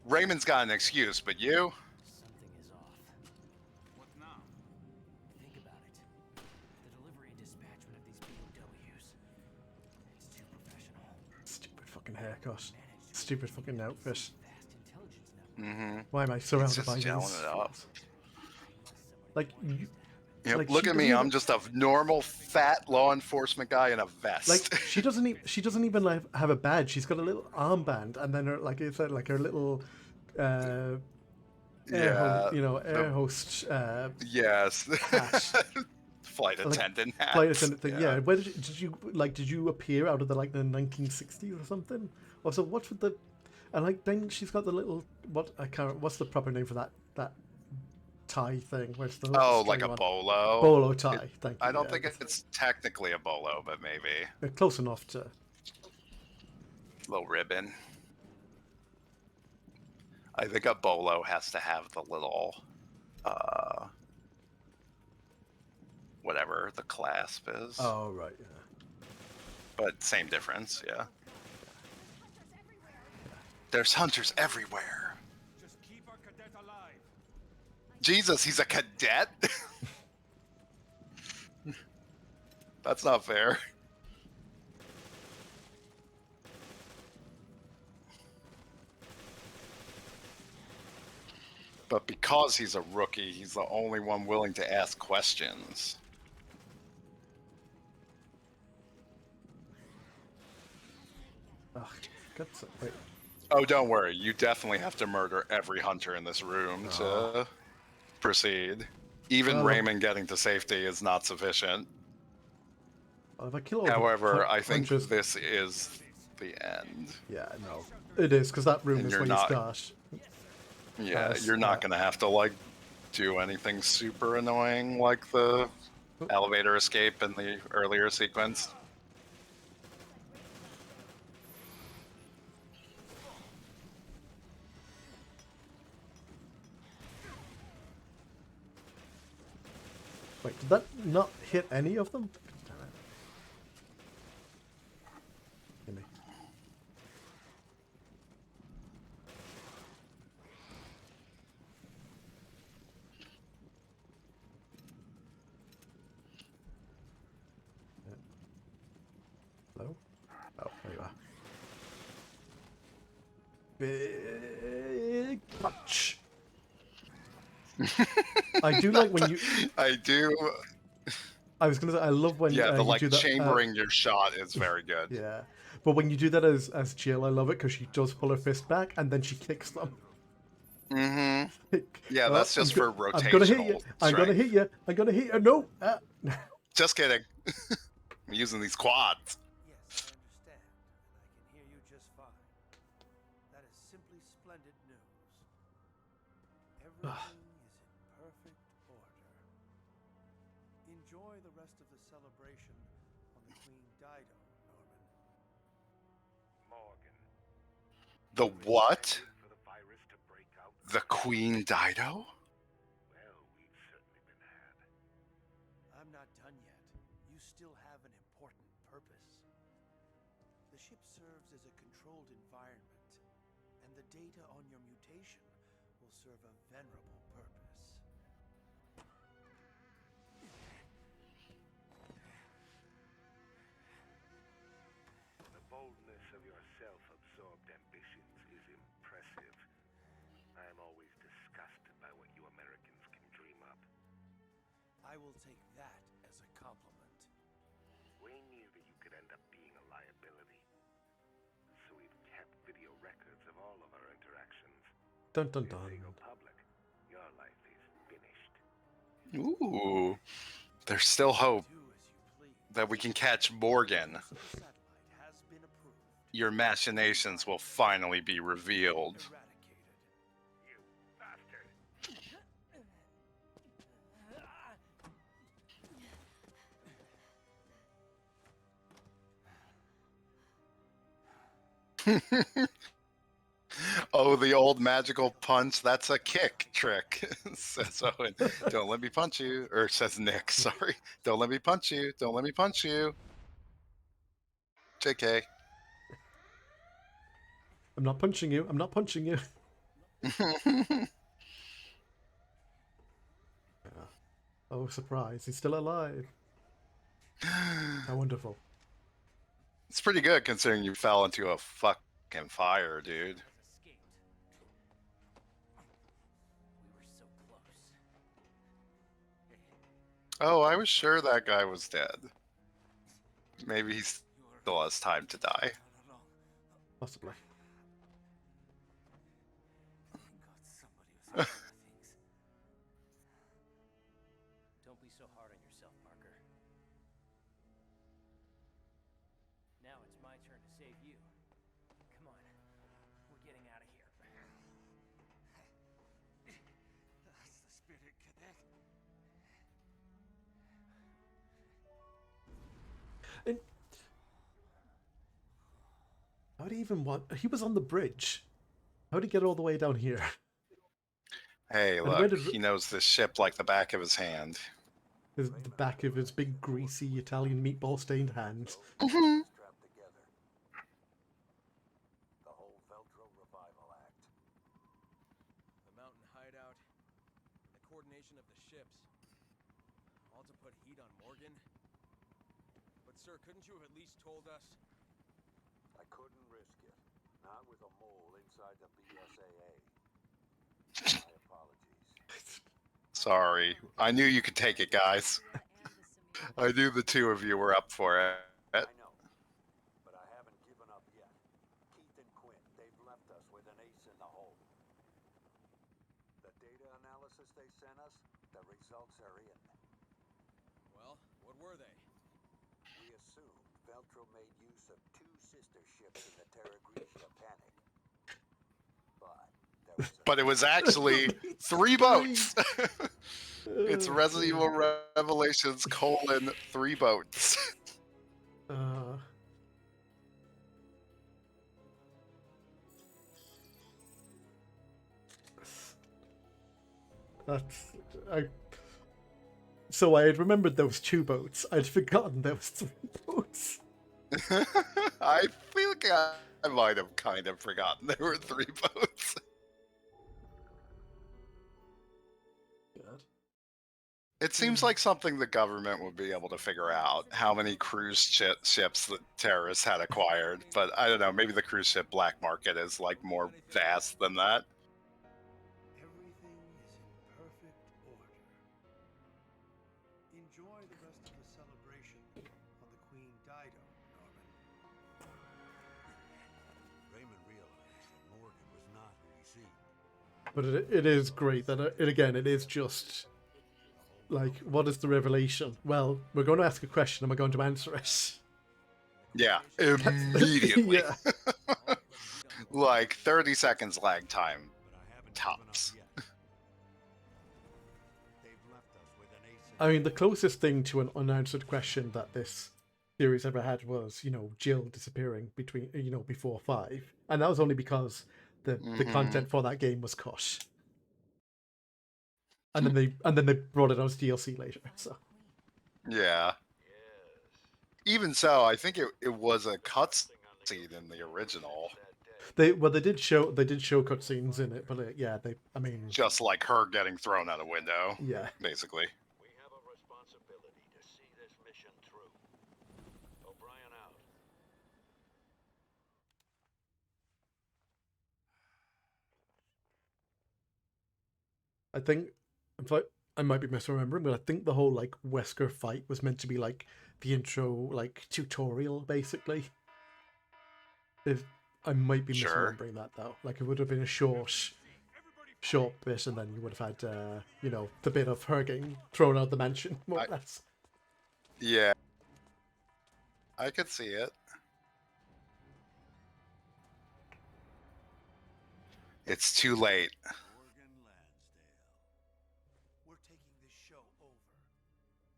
Raymond's got an excuse, but you?
Something is off.
What now?
Think about it. The delivery and dispatchment of these POWs. It's too professional.
Stupid fucking haircut. Stupid fucking outfit.
Vast intelligence now.
Why am I surrounded by
gelling
these?
it up.
Like you.
Yep,
Like,
look
she
at me.
doesn't
I'm just a normal fat law enforcement guy in a vest.
Like she doesn't even like have a badge. She's got a little armband, and then her like it's like her little air host
yes
hat.
flight attendant hat.
Flight attendant thing. Yeah. Where did you appear out of the 1960s or something? Also, what's with the and like then she's got the little what's the proper name for that tie thing? Where's the
like a bolo?
Bolo tie. Thank you.
I don't think it's technically a bolo, but maybe
close enough to
little ribbon. I think a bolo has to have the little whatever the clasp is.
Oh right, yeah.
But same difference, yeah. There's hunters everywhere.
Just keep our cadet alive.
Jesus, he's a cadet? That's not fair. But because he's a rookie, he's the only one willing to ask questions.
Ugh, wait.
Oh, don't worry. You definitely have to murder every hunter in this room to proceed. Even
Well,
Raymond getting to safety is not sufficient.
If I kill all
However,
the
I think
hunters,
this is the end.
yeah, no, it is because that room
And
is
you're
where you
not-
start.
Yeah, you're not gonna have to like do anything super annoying like the elevator escape in the earlier sequence.
Wait, did that not hit any of them? Damn it. Gimme. Hello? Oh, there you are. Big punch. I do like when you.
I do.
I was gonna say I love when
Yeah, the
you
like
do that,
chambering your shot is very good.
yeah, but when you do that as Jill, I love it because she does pull her fist back and then she kicks them.
Mm-hmm. Yeah,
Oh,
that's just for rotational.
I'm gonna hit you. I'm gonna
strength.
hit you. I'm gonna hit you. No.
Just kidding. I'm using these quads.
Yes, I understand, and I can hear you just fine. That is simply splendid news. Everything is in perfect order. Enjoy the rest of the celebration on the Queen Dido, Norman.
Morgan.
The what?
For the virus to break out.
The Queen Dido?
Well, we've certainly been had.
I'm not done yet. You still have an important purpose. The ship serves as a controlled environment, and the data on your mutation will serve a venerable purpose.
The boldness of your self-absorbed ambitions is impressive. I am always disgusted by what you Americans can dream up.
I will take that as a compliment.
We knew that you could end up being a liability. So we've kept video records of all of our interactions.
Dun dun dun.
If they go public, your life is finished.
Ooh. There's still hope
Do as you please.
that we can catch Morgan.
Satellite has been approved.
Your machinations will finally be revealed.
Eradicated.
You bastard!
Oh, the old magical punch. That's a kick trick. Says Owen. Don't let me punch you. Or says Nick, sorry. Don't let me punch you. Don't let me punch you. JK.
I'm not punching you. I'm not punching you. Oh, surprise. He's still alive. How wonderful.
It's pretty good considering you fell into a fucking fire, dude.
Escaped. We were so close.
Oh, I was sure that guy was dead. Maybe he still has time to die.
Not at all.
Possibly.
Thank God somebody was looking at things.
Don't be so hard on yourself, Parker. Now it's my turn to save you. Come on. We're getting out of here.
That's the spirit, cadet.
And how do you even want? He was on the bridge. How did he get all the way down here?
Hey,
And where
look,
did-
he knows this ship like the back of his hand.
The back of his big, greasy Italian meatball-stained hands.
Strapped together. The whole Veltro revival act.
The mountain hideout, the coordination of the ships, all to put heat on Morgan. But sir, couldn't you have at least told us?
I couldn't risk it. Not with a mole inside the BSAA. My apologies.
Sorry. I knew you could take it, guys. I knew the two of you were up for it.
I know. But I haven't given up yet.
left us with an ace in the hole. The data analysis they sent us, the results are in.
Well, what were they?
We assumed Veltro made use of 2 sister ships in the Terra Grigia panic. But there was a
But it was actually 3 boats. It's
Oh,
Resident
dear.
Evil Revelations : 3 boats.
Uh, that's so I had remembered there was 2 boats. I'd forgotten there was 3 boats.
I feel like I might have kind of forgotten there were 3 boats.
God.
It seems like something the government would be able to figure out, how many cruise ships that terrorists had acquired. But I don't know, maybe the cruise ship black market is like more vast than that.
Everything is in perfect order. Enjoy the rest of the celebration on the Queen Dido, Norman.
Raymond realized that Morgan was not who he seemed.
But it is great that it is just like, what is the revelation? Well, we're going to ask a question and we're going to answer it.
Yeah, immediately.
Yeah.
Like 30 seconds lag time,
But I haven't
tops.
given up yet. They've left us with an ace in
I mean, the closest thing to an unanswered question that this series ever had was, Jill disappearing before 5, and that was only because the content for that game was cut. And then they brought it out as DLC later. So
Yeah. Even so, I think it was a cutscene in the original.
they did show cutscenes in it, but
Just like her getting thrown out a window.
Yeah.
Basically.
We have a responsibility to see this mission through. O'Brien out.
I think I might be misremembering, but I think the whole like Wesker fight was meant to be like the intro like tutorial, basically. If I might be
Sure.
misremembering that though, like it would have been a short bit, and then you would have had the bit of her getting thrown out the mansion, more or less.
Yeah. I could see it. It's too late.
Morgan Lansdale.
We're taking this show over.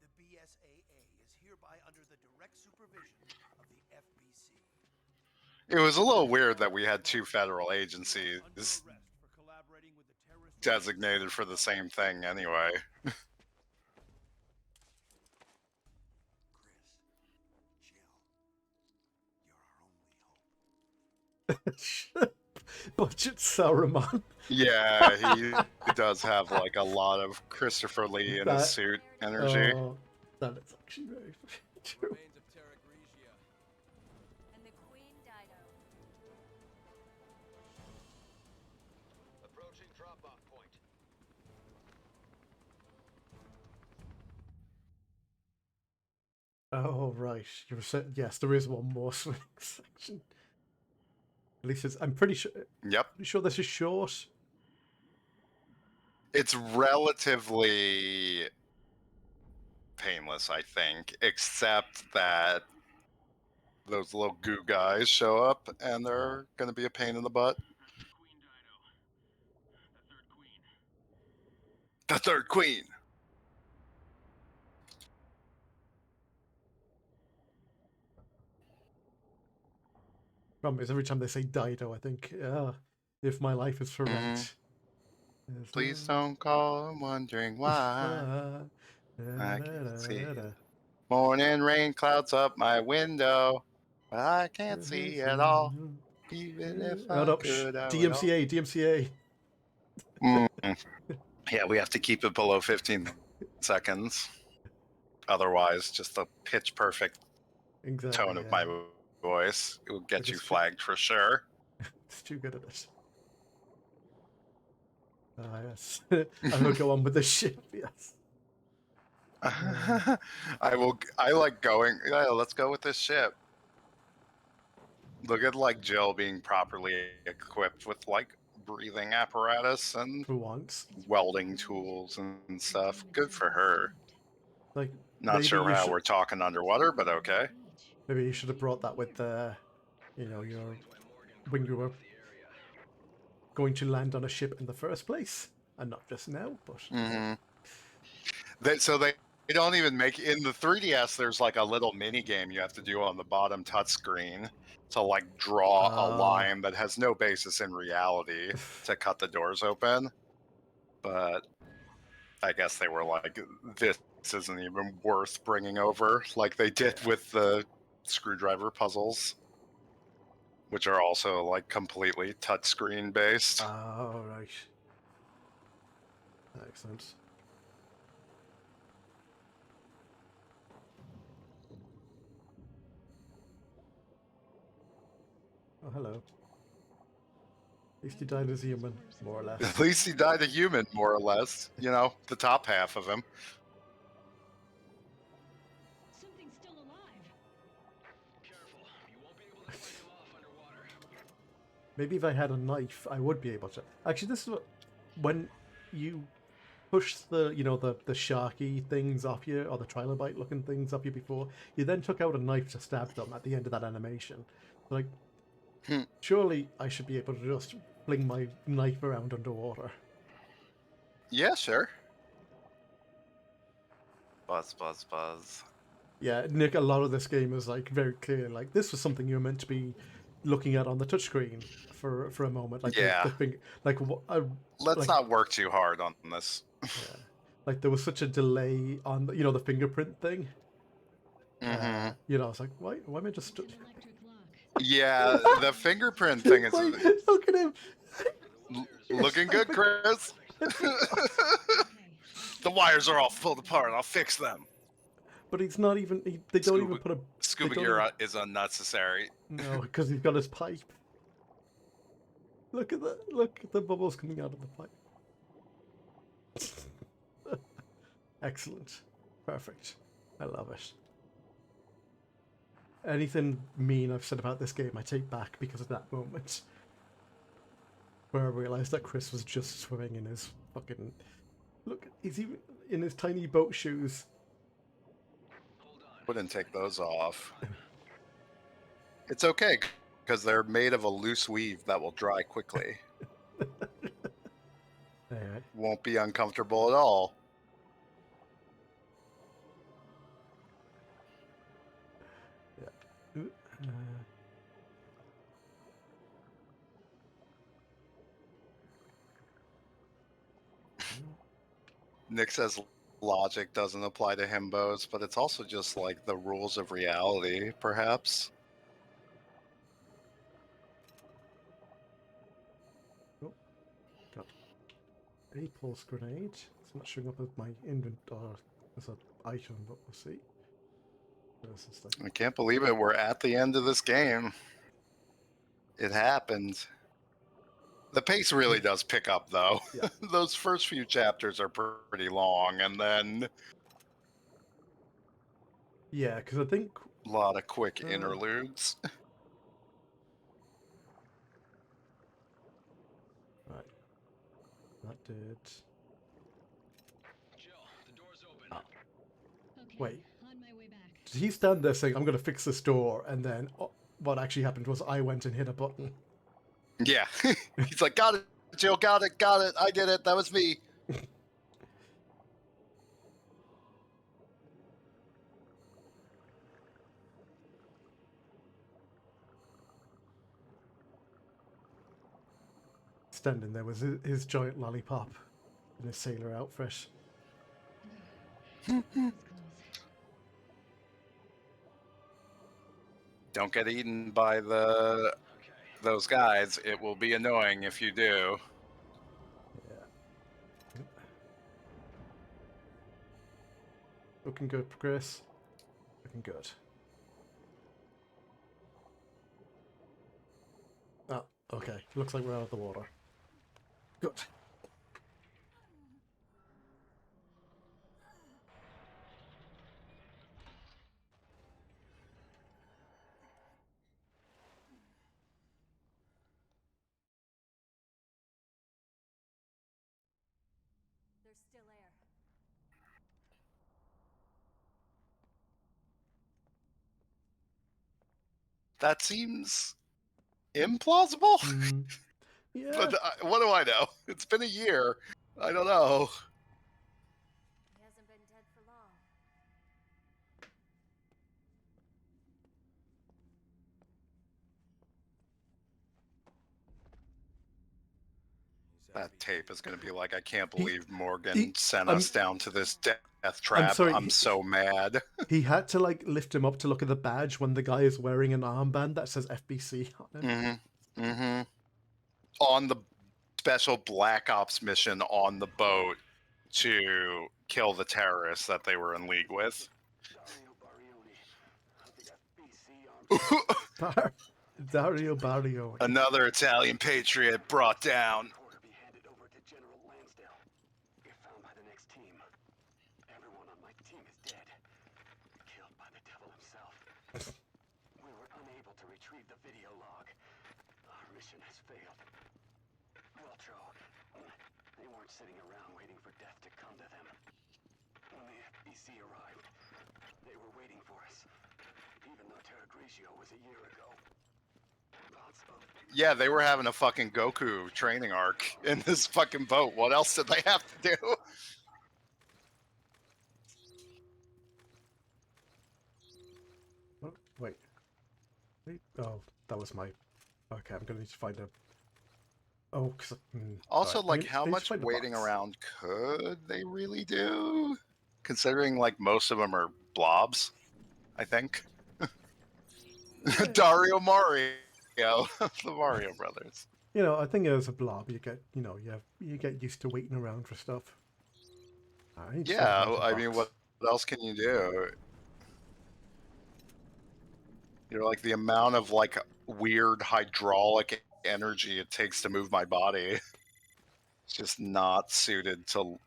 The BSAA is hereby under the direct supervision of the FBC.
It was a little weird that we had 2 federal agencies
Under arrest for collaborating with the terrorist
designated for the same thing anyway.
Chris. Jill. You're our only hope.
Budget Saruman.
Yeah, he does have like a lot of Christopher Lee in
That-
his suit energy.
Oh, that is actually very true.
Remains of Terra Grigia.
And the Queen Dido.
Approaching drop-off point.
Oh right, you were saying yes. There is one more swimming section. At least I'm pretty sure.
Yep.
Pretty sure this is short.
It's relatively painless, I think, except that those little goo guys show up and they're going to be a pain in the butt.
Queen Dido. The third queen.
The third queen.
Problem is, every time they say Dido, I think, if my life is for rent. If
Please
my-
don't call. I'm wondering why. I can see it.
Da-da-da-da-da.
Morning rain clouds up my window, but I can't see at all. Even if I
Oh, no,
could, I would
DMCA.
Mm. Yeah, we have to keep it below 15 seconds. Otherwise, just the pitch perfect
Exactly.
tone of my voice, it will get
Like
you
it's too-
flagged for sure.
It's too good at it. Ah, yes. I will go on with the ship, yes.
I like going, yeah, let's go with this ship. Look at like Jill being properly equipped with like breathing apparatus and
For once.
welding tools and stuff. Good for her.
Like,
Not
maybe
sure
you
how
should,
we're talking underwater, but okay.
maybe you should have brought that with you know, your when you were going to land on a ship in the first place, and not just now. But
So they don't even make in the 3DS. There's like a little mini game you have to do on the bottom touchscreen to like draw a line that has no basis in reality to cut the doors open. But I guess they were like, this isn't even worth bringing over, like they did with the screwdriver puzzles, which are also like completely touchscreen based.
Oh, right. Excellent. Oh, hello. At least he died as a human, more or less.
At least he died a human, more or less. You know, the top half of him.
Something's still alive.
Careful, you won't be able to fight them off underwater.
Maybe if I had a knife, I would be able to. Actually, this is what, when you push the, you know, the sharky things off you, or the trilobite looking things off you before, you then took out a knife to stab them at the end of that animation. Like, surely I should be able to just fling my knife around underwater.
Yeah, sure. Buzz, buzz, buzz.
Yeah, Nick, a lot of this game is like very clear. Like, this was something you were meant to be looking at on the touchscreen for a moment. Like,
Yeah.
the thing, like,
Let's
like,
not work too hard on this.
Yeah. Like, there was such a delay on, you know, the fingerprint thing. You know, I was like, why am I just...
Yeah, the fingerprint thing is
Wait, look at him!
looking good, Chris. The wires are all pulled apart. I'll fix them.
But he's not even... they don't even put a...
Scuba
they don't
gear
even-
is unnecessary.
No, because he's got his pipe. Look at that. Look at the bubbles coming out of the pipe. Excellent. Perfect. I love it. Anything mean I've said about this game, I take back because of that moment. Where I realised that Chris was just swimming in his fucking... Look, he's even in his tiny boat shoes.
Wouldn't take those off. It's okay, because they're made of a loose weave that will dry quickly.
Alright.
Won't be uncomfortable at all. Nick says logic doesn't apply to himbos, but it's also just like the rules of reality, perhaps.
Oh, got a pulse grenade. It's not showing up as my inventory as an item, but we'll see. Where's this thing?
I can't believe it. We're at the end of this game. It happened. The pace really does pick up, though.
Yeah.
Those first few chapters are pretty long, and then
Yeah, because I think...
a lot of quick interludes.
Right. That did... Wait.
On my way back.
Did he stand there saying, I'm going to fix this door, and then what actually happened was I went and hit a button?
Yeah. He's like, got it, Jill, got it, I did it, that was me.
Standing there was his giant lollipop in his sailor outfit.
Don't get eaten by those guys. It will be annoying if you do.
Yeah. Looking good, Chris. Looking good. Oh, okay. Looks like we're out of the water. Good.
there's still air.
That seems implausible.
Yeah.
But what do I know? It's been a year. I don't know.
He hasn't been dead for long.
That tape is going to be like, I can't believe Morgan
he-
sent
I'm-
us down to this death trap.
sorry,
I'm so mad.
He had to like lift him up to look at the badge when the guy is wearing an armband that says FBC on it.
On the special Black Ops mission on the boat to kill the terrorists that they were in league with.
Dario Barrio.
Another Italian patriot brought down.
We were unable to retrieve the video log. Our mission has failed. Weltro, they weren't sitting around waiting for death to come to them. When the FBC arrived, they were waiting for us. Even though Terra Grigio was a year ago.
Yeah, they were having a fucking Goku training arc in this fucking boat. What else did they have to do?
Wait. Oh, that was my... Okay, I'm gonna need to find a... Oh, cause...
Also,
right.
like, how much waiting around could they really do? Considering, like, most of them are blobs, I think. Dario Mario, the Mario Brothers.
You know, I think as a blob, you get, you get used to waiting around for stuff.
Yeah, I mean, what else can you do? Like, the amount of, like, weird hydraulic energy it takes to move my body. It's just not suited to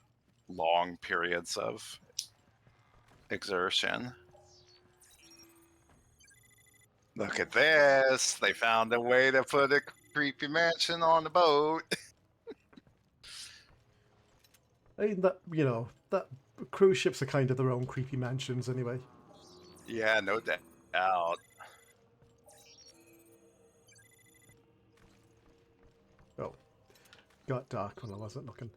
long periods of exertion. Look at this. They found a way to put a creepy mansion on the boat.
I mean, that cruise ships are kind of their own creepy mansions anyway.
Yeah, no doubt.
Oh, got dark when I wasn't looking.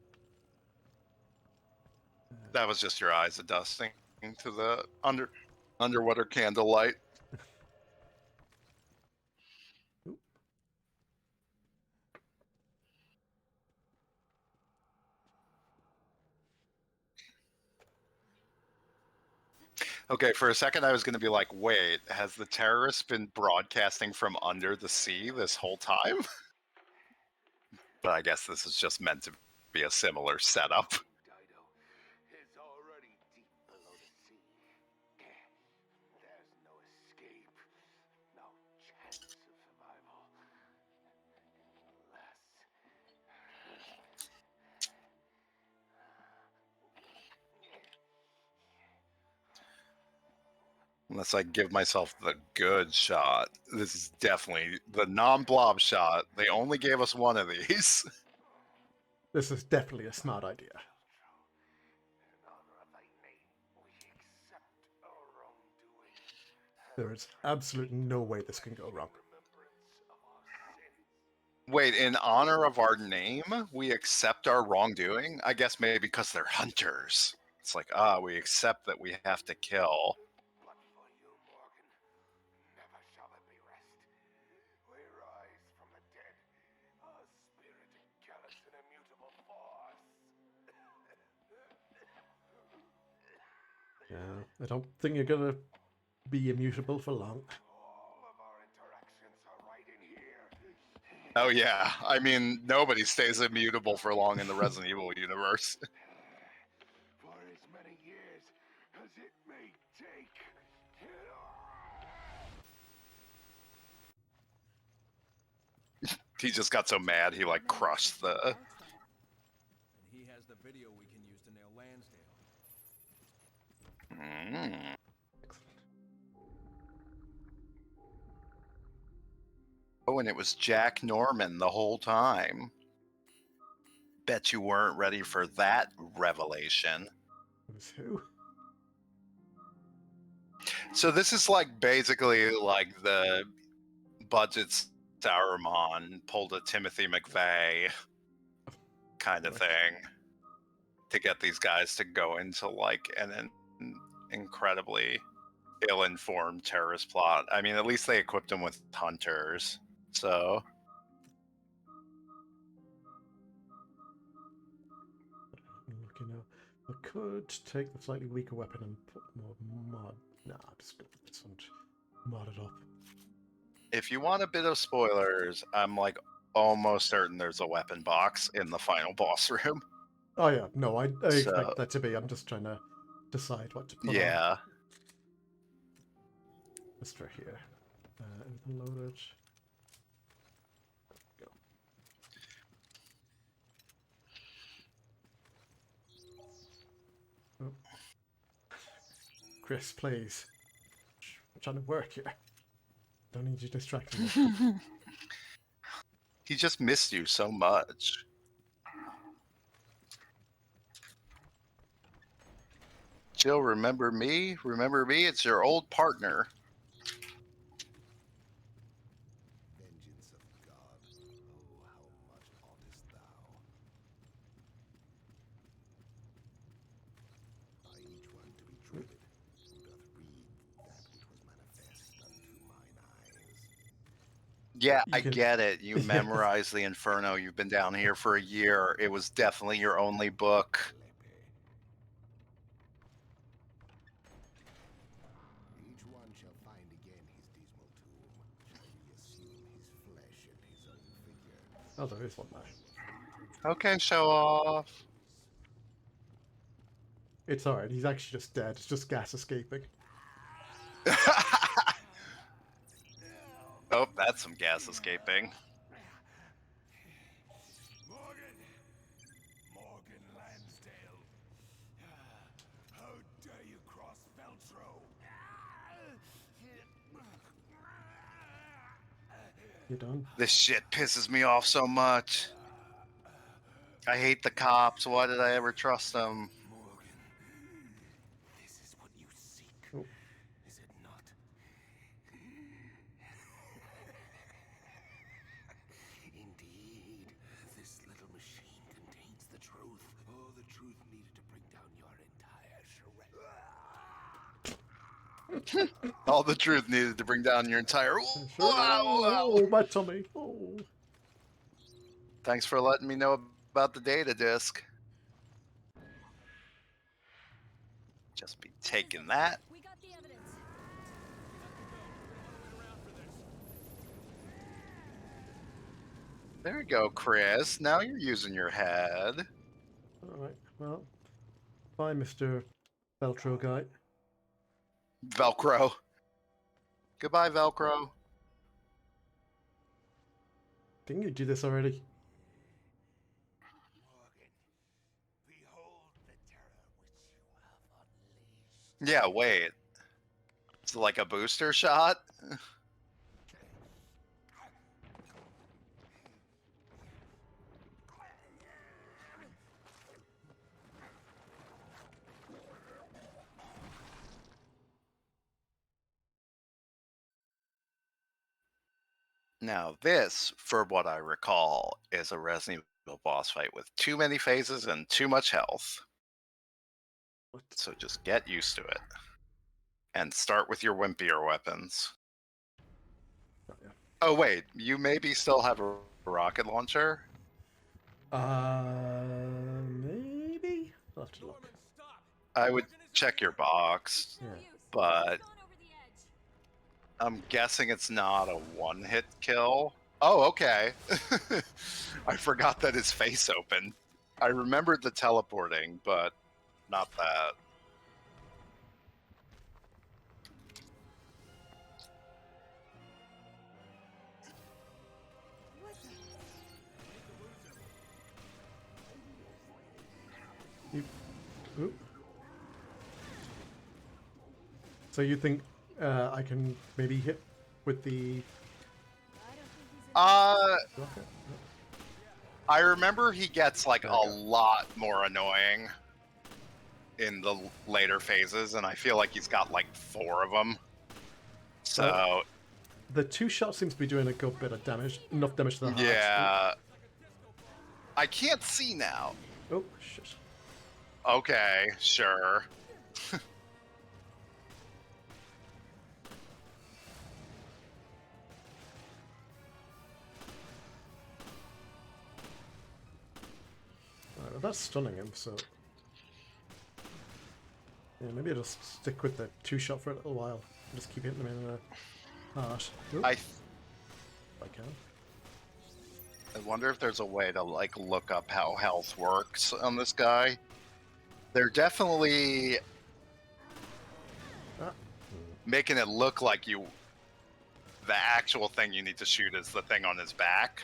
That was just your eyes adjusting to the underwater candlelight. Okay, for a second I was going to be like, wait, has the terrorist been broadcasting from under the sea this whole time? But I guess this is just meant to be a similar setup.
It's already deep below the sea. There's no escape, no chance of survival.
Unless I give myself the good shot. This is definitely the non-blob shot. They only gave us one of these.
This is definitely a smart idea. There is absolutely no way this can go wrong.
Wait, in honor of our name, we accept our wrongdoing? I guess maybe because they're hunters. It's like, we accept that we have to kill.
Yeah, I don't think you're gonna be immutable for long.
Oh yeah, I mean, nobody stays immutable for long in the Resident Evil universe.
For as many years as it may take.
He just got so mad he like crushed the...
And he has the video we can use to nail Lansdale.
Oh, and it was Jack Norman the whole time. bet you weren't ready for that revelation.
Who's who?
So this is like basically like the budget Sauron pulled a Timothy McVeigh kind of thing to get these guys to go into like an incredibly ill-informed terrorist plot. I mean, at least they equipped them with hunters, so.
You know, I could take the slightly weaker weapon and put more mod. Nah, I'm just gonna put some modded up.
If you want a bit of spoilers, I'm like almost certain there's a weapon box in the final boss room.
Oh yeah, no, I expect that to be. I'm just trying to decide what to put on.
Yeah.
Just for here. Everything loaded. Go. Oh. Chris, please. I'm trying to work here. Don't need you distracting me.
He just missed you so much. Jill, remember me? Remember me? It's your old partner.
Vengeance of God, oh, how much oughtest thou? By each one to be dreaded, who doth read that which was manifest unto mine eyes.
Yeah, I get it. You memorized the Inferno. You've been down here for a year. It was definitely your only book.
Each one shall find again his dismal tomb, shall reassume his flesh and his own figure.
Oh, there is one there.
Okay, show off.
It's alright, he's actually just dead. It's just gas escaping.
Oh, that's some gas escaping.
Morgan Lansdale. How dare you cross Veltro?
You done?
This shit pisses me off so much. I hate the cops. Why did I ever trust them?
Morgan, this is what you seek,
Oh.
is it not? Indeed, this little machine contains the truth. Oh, the truth needed to bring down your entire charade.
All the truth needed to bring down your entire.
Oh, my tummy. Oh.
Thanks for letting me know about the data disk. Just be taking that.
We got the evidence.
There you go, Chris. Now you're using your head.
Alright, well. Bye, Mr. Veltro guy.
Velcro. Goodbye, Velcro.
Didn't you do this already?
Behold the terror which you have unleashed.
Yeah, wait. It's like a booster shot? Now this, for what I recall, is a Resident Evil boss fight with too many phases and too much health.
What?
So just get used to it. And start with your wimpier weapons.
Oh, yeah.
Oh wait, you maybe still have a rocket launcher?
Maybe? I'll have to look.
Norman, stop!
I would check your box,
Yeah.
but
Gone over the edge.
I'm guessing it's not a one-hit kill. Oh, okay. I forgot that his face opened. I remembered the teleporting, but not that.
What the?
Oop. So you think I can maybe hit with the
I don't think he's a
Uh,
rocket?
I remember he gets like a lot more annoying in the later phases, and I feel like he's got like 4 of them. So
the 2 shots seems to be doing a good bit of damage, enough damage to the heart.
yeah, I can't see now.
Oh shit.
Okay, sure.
Alright, well, that's stunning him, so... Yeah, maybe I'll just stick with the 2 shot for a little while. And just keep hitting him in the heart. Oop,
I
if I can.
I wonder if there's a way to like look up how health works on this guy. They're definitely making it look like the actual thing you need to shoot is the thing on his back.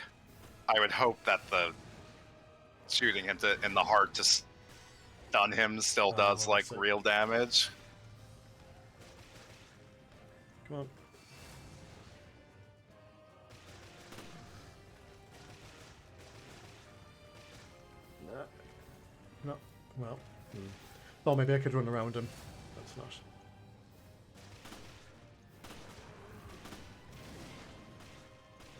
I would hope that the shooting him in the heart to stun him still does like real damage.
Come on. No. Well. Well, maybe I could run around him. That's not.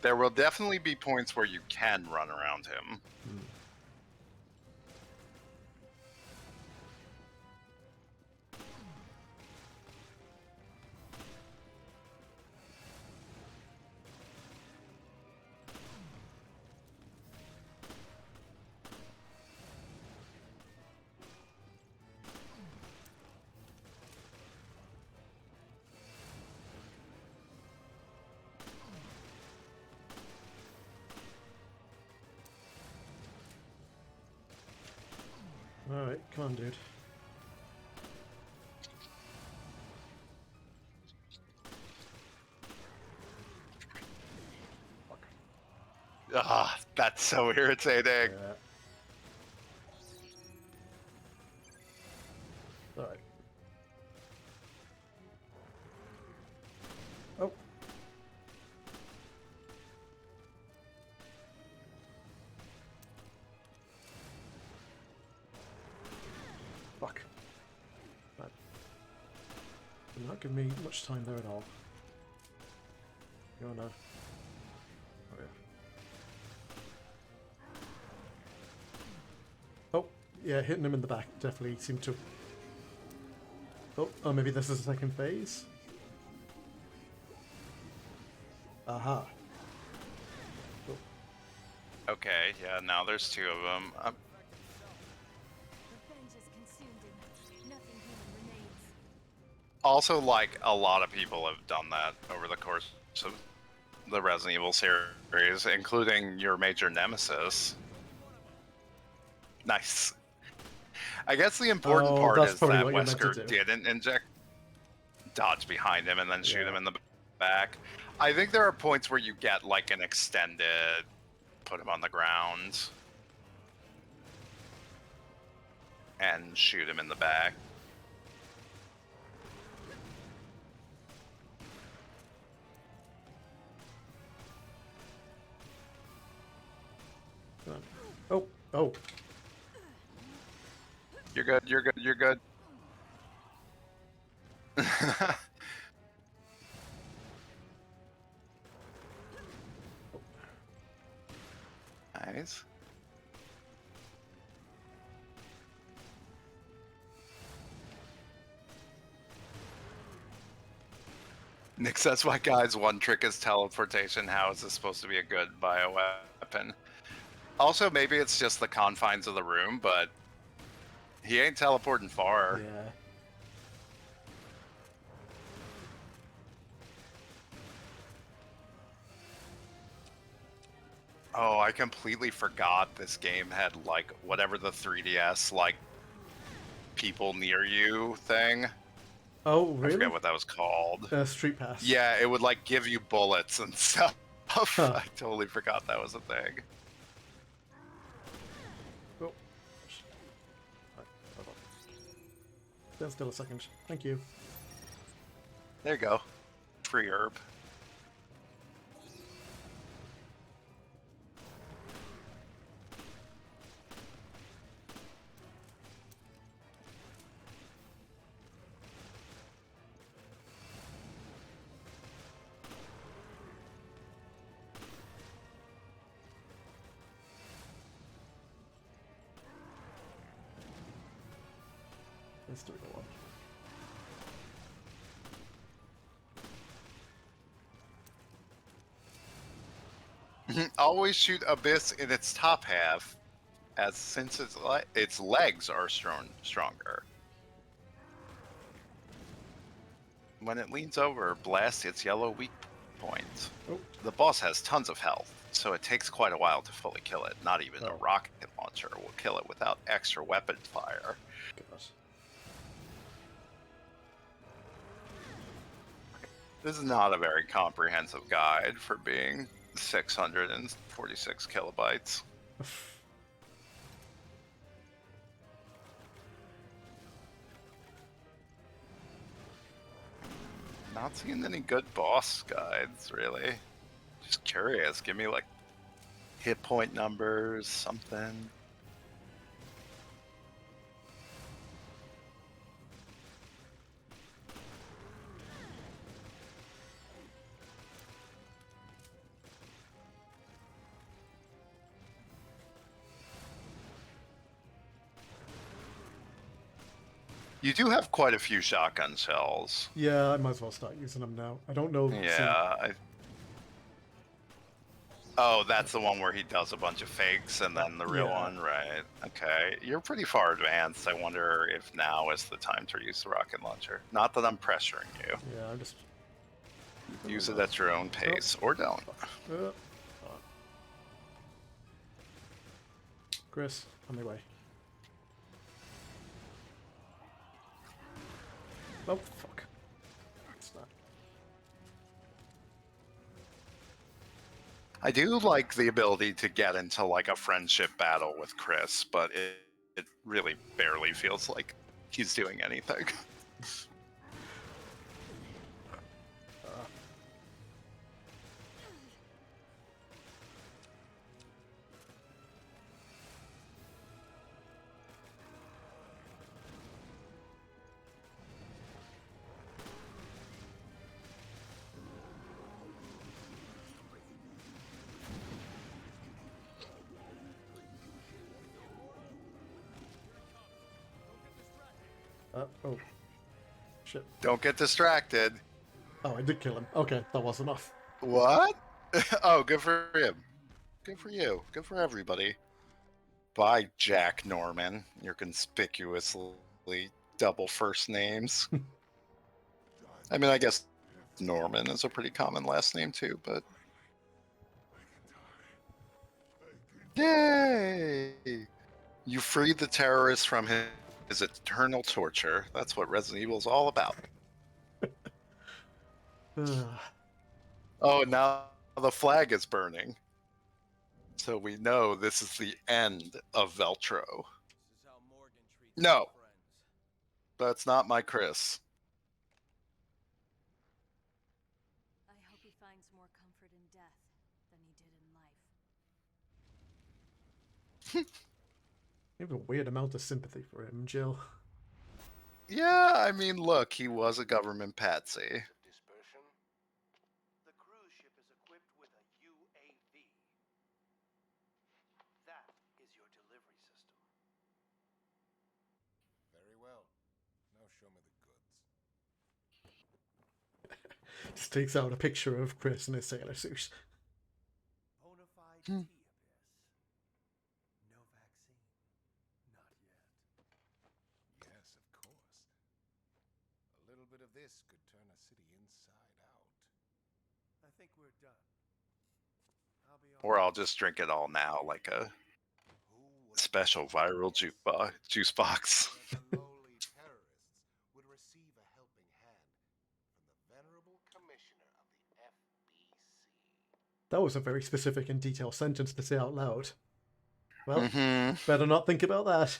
There will definitely be points where you can run around him.
Alright, come on, dude.
Ah, that's so irritating.
Yeah. Alright. Oh. Fuck. That did not give me much time there at all. Go now. Oh yeah. Oh, yeah, hitting him in the back definitely seemed to... Oh, maybe this is the second phase? Aha. Oh.
Okay, yeah, now there's 2 of them.
Revenge is consumed and nothing human remains.
Also, like, a lot of people have done that over the course of the Resident Evil series, including your major nemesis. Nice. I guess the important part is that Wesker didn't inject, dodge behind him, and then shoot him in the back. I think there are points where you get, like, an extended put him on the ground and shoot him in the back.
Oh.
You're good, you're good, you're good. Nice. Nick says, why guys, one trick is teleportation. How is this supposed to be a good bioweapon? Also, maybe it's just the confines of the room, but he ain't teleporting far.
Yeah.
Oh, I completely forgot this game had, like, whatever the 3DS, like, people near you thing.
Oh, really?
I forget what that was called.
Street Pass.
Yeah, it would, like, give you bullets and stuff. I totally forgot that was a thing.
Oh. Right, hold on. Stand still a second. Thank you.
There you go. Free herb.
Let's do the one.
Always shoot Abyss in its top half, as since its legs are stronger. When it leans over, blast its yellow weak point.
Oh.
The boss has tons of health, so it takes quite a while to fully kill it. Not even a rocket launcher will kill it without extra weapon fire.
Gosh.
This is not a very comprehensive guide for being 646 kilobytes. Not seeing any good boss guides, really. Just curious. Give me, like, hit point numbers, something. You do have quite a few shotgun shells.
Yeah, I might as well start using them now. I don't know.
Yeah. Oh, that's the one where he does a bunch of fakes and then the real one, right? Okay. You're pretty far advanced. I wonder if now is the time to use the rocket launcher. Not that I'm pressuring you.
Yeah, I'm just...
Use it at your own pace, or don't.
Chris, on my way. Oh, fuck. It's not.
I do like the ability to get into like a friendship battle with Chris, but it really barely feels like he's doing anything.
Oh. Shit.
Don't get distracted.
Oh, I did kill him. Okay, that was enough.
What? Oh, good for him. Good for you. Good for everybody. Bye, Jack Norman. Your conspicuously double first names. I mean, I guess Norman is a pretty common last name too, but... Yay! You freed the terrorist from his eternal torture. That's what Resident Evil is all about. Oh, now the flag is burning. So we know this is the end of Veltro. No. That's not my Chris.
I hope he finds more comfort in death than he did in life.
You have a weird amount of sympathy for him, Jill.
Yeah, I mean, look, he was a government patsy.
Dispersion. The cruise ship is equipped with a UAV. That is your delivery system.
Very well. Now show me the goods.
Just takes out a picture of Chris in his sailor suit.
Bonafide tea abyss. No vaccine. Not yet.
Yes, of course. A little bit of this could turn a city inside out.
I think we're done. I'll be on.
Or I'll just drink it all now, like a special viral juice box.
That the lowly terrorists would receive a helping hand from the venerable commissioner of the FBC.
That was a very specific and detailed sentence to say out loud. Well,
Mm-hmm.
better not think about that.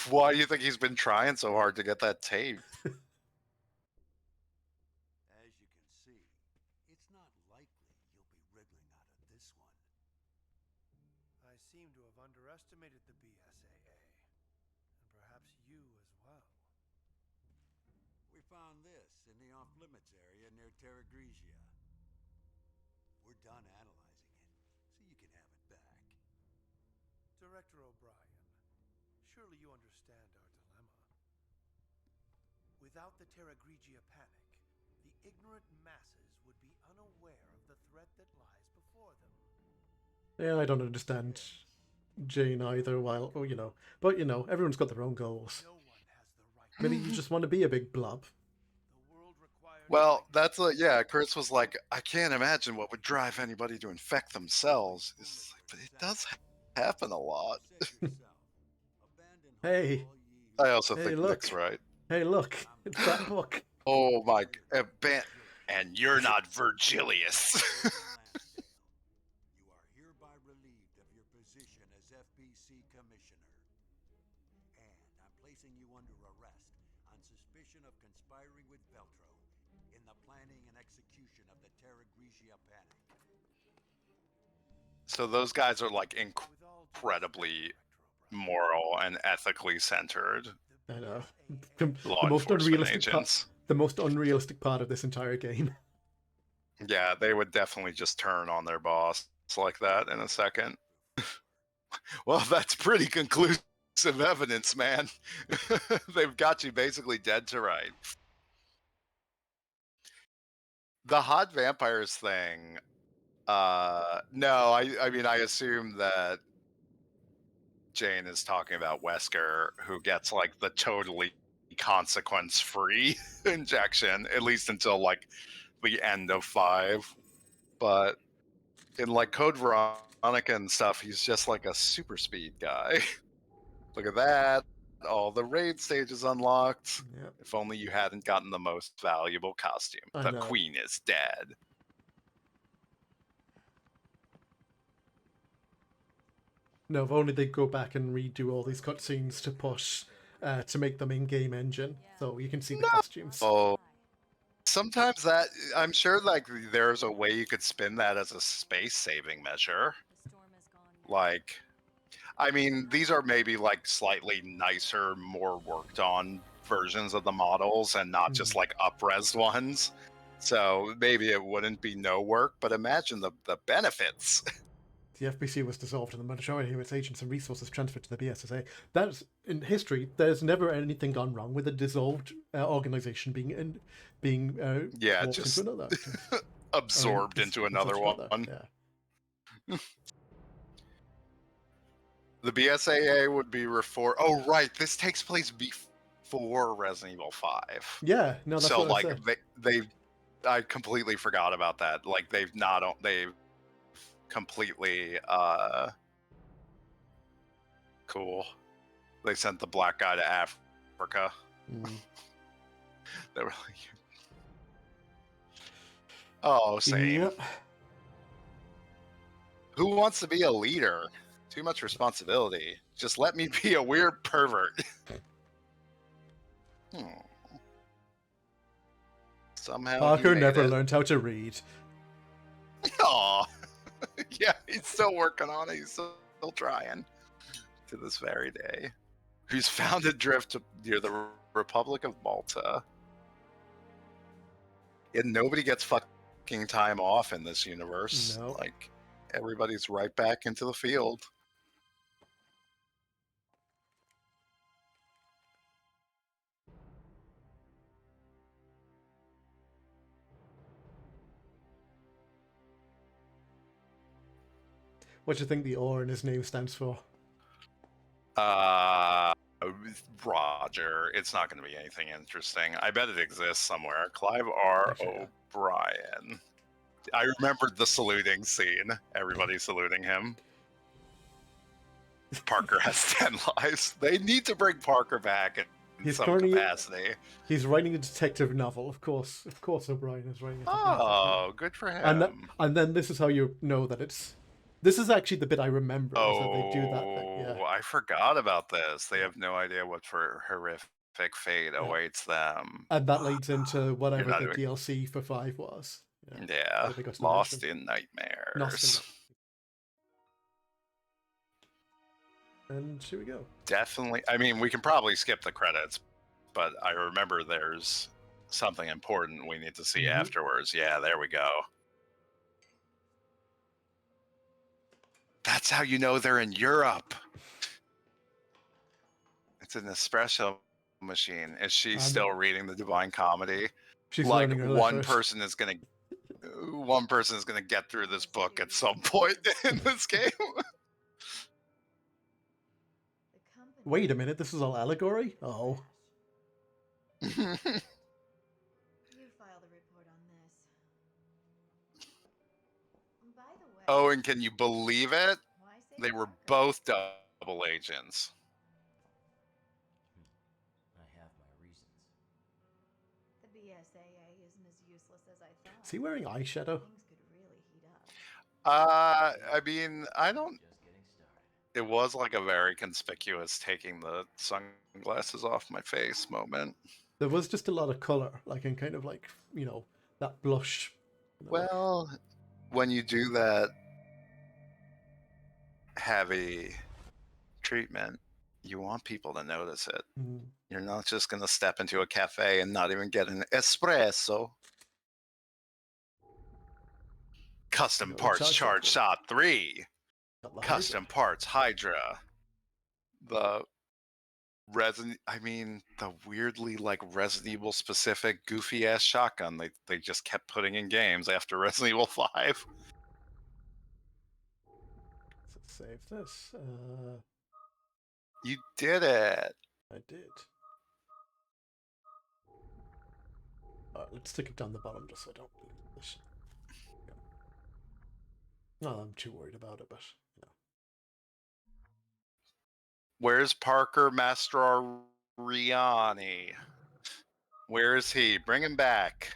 Why do you think he's been trying so hard to get that tape?
As you can see, it's not likely you'll be wriggling out of this one. I seem to have underestimated the BSAA, and perhaps you as well.
We found this in the off-limits area near Terra Grigia. We're done analyzing it, so you can have it back.
Director O'Brien, Surely you understand our dilemma. Without the Terra Grigia panic, the ignorant masses would be unaware of the threat that lies before them.
Yeah, I don't understand Jane either. While, oh, but everyone's got their own goals. Maybe you just want to be a big blob.
Well, that's Chris was like, I can't imagine what would drive anybody to infect themselves. It's like, but it does happen a lot.
Hey.
I also
Hey,
think
look.
Nick's right.
Hey, look. It's that book.
Oh my, and you're not Virgilius.
You are hereby relieved of your position as FBC Commissioner. And I'm placing you under arrest on suspicion of conspiring with Veltro in the planning and execution of the Terra Grigia panic.
So those guys are like incredibly moral and ethically centered.
I know.
Law enforcement agents.
The most unrealistic part of this entire game.
Yeah, they would definitely just turn on their boss like that in a second. Well, that's pretty conclusive evidence, man. They've got you basically dead to rights. The hot vampires thing. No, I mean, I assume that Jane is talking about Wesker, who gets like the totally consequence-free injection, at least until like the end of 5. But in like Code Veronica and stuff, he's just like a super speed guy. Look at that. All the raid stages unlocked.
Yep.
If only you hadn't gotten the most valuable costume. The queen is dead.
No, if only they'd go back and redo all these cutscenes to push, to make them in-game engine, so you can see the costumes.
Oh, sometimes that, I'm sure like there's a way you could spin that as a space-saving measure. Like, I mean, these are maybe like slightly nicer, more worked on versions of the models and not just like up-res ones. So maybe it wouldn't be no work, but imagine the benefits.
The FBC was dissolved and the majority of its agents and resources transferred to the BSSA. That's in history. There's never anything gone wrong with a dissolved organization being
just
into another.
absorbed into another one.
Yeah.
The BSAA would be reformed. Oh, right. This takes place before Resident Evil 5.
Yeah, no, that's
so
what
like I completely forgot about that. Like they've completely cool. They sent the black guy to Africa. They were like, oh, same.
Yep.
Who wants to be a leader? Too much responsibility. Just let me be a weird pervert. Somehow
Parker never learned how to read.
Aw. Yeah, he's still working on it. He's still trying to this very day. He's found adrift near the Republic of Malta. And nobody gets fucking time off in this universe.
No.
Like, everybody's right back into the field.
What do you think the R in his name stands for?
Roger. It's not going to be anything interesting. I bet it exists somewhere. Clive R. O'Brien. I remembered the saluting scene. Everybody saluting him. Parker has 10 lives. They need to bring Parker back in some capacity.
He's writing a detective novel, of course. Of course, O'Brien is writing a detective novel.
Oh, good for him.
And then this is how you know that it's... This is actually the bit I remember.
Oh,
is that they do that thing. Yeah.
I forgot about this. They have no idea what horrific fate awaits them.
And that leads into whatever the DLC for 5 was.
Yeah, Lost in Nightmares.
And here we go.
Definitely. I mean, we can probably skip the credits, but I remember there's something important we need to see afterwards. Yeah, there we go. That's how you know they're in Europe. It's an espresso machine. Is she
And-
still reading the Divine Comedy?
She's
Like
learning her
one
letters.
person is gonna get through this book at some point in this game.
The company
Wait a minute, this is all allegory? Oh.
You file the report on this. By the way,
Oh, and can you believe it?
why say
They were
Parker?
both double agents.
I have my reasons.
The BSAA isn't as useless as I thought.
Is he wearing eyeshadow?
Things could really heat up.
I mean, I don't.
Just getting started.
It was like a very conspicuous taking the sunglasses off my face moment.
There was just a lot of color, like in kind of like, you know, that blush. you know, like-
Well, when you do that heavy treatment, you want people to notice it.
Mm.
You're not just going to step into a cafe and not even get an espresso. Custom
No,
parts
charge
charge shot 3.
got the
Custom parts Hydra. The the weirdly like Resident Evil specific goofy ass shotgun they just kept putting in games after Resident Evil 5.
Let's save this.
You did it.
I did. Alright, let's stick it down the bottom just so I don't lose this. Yeah. Not that I'm too worried about it, but you know.
Where's Parker Mastroianni? Where is he? Bring him back.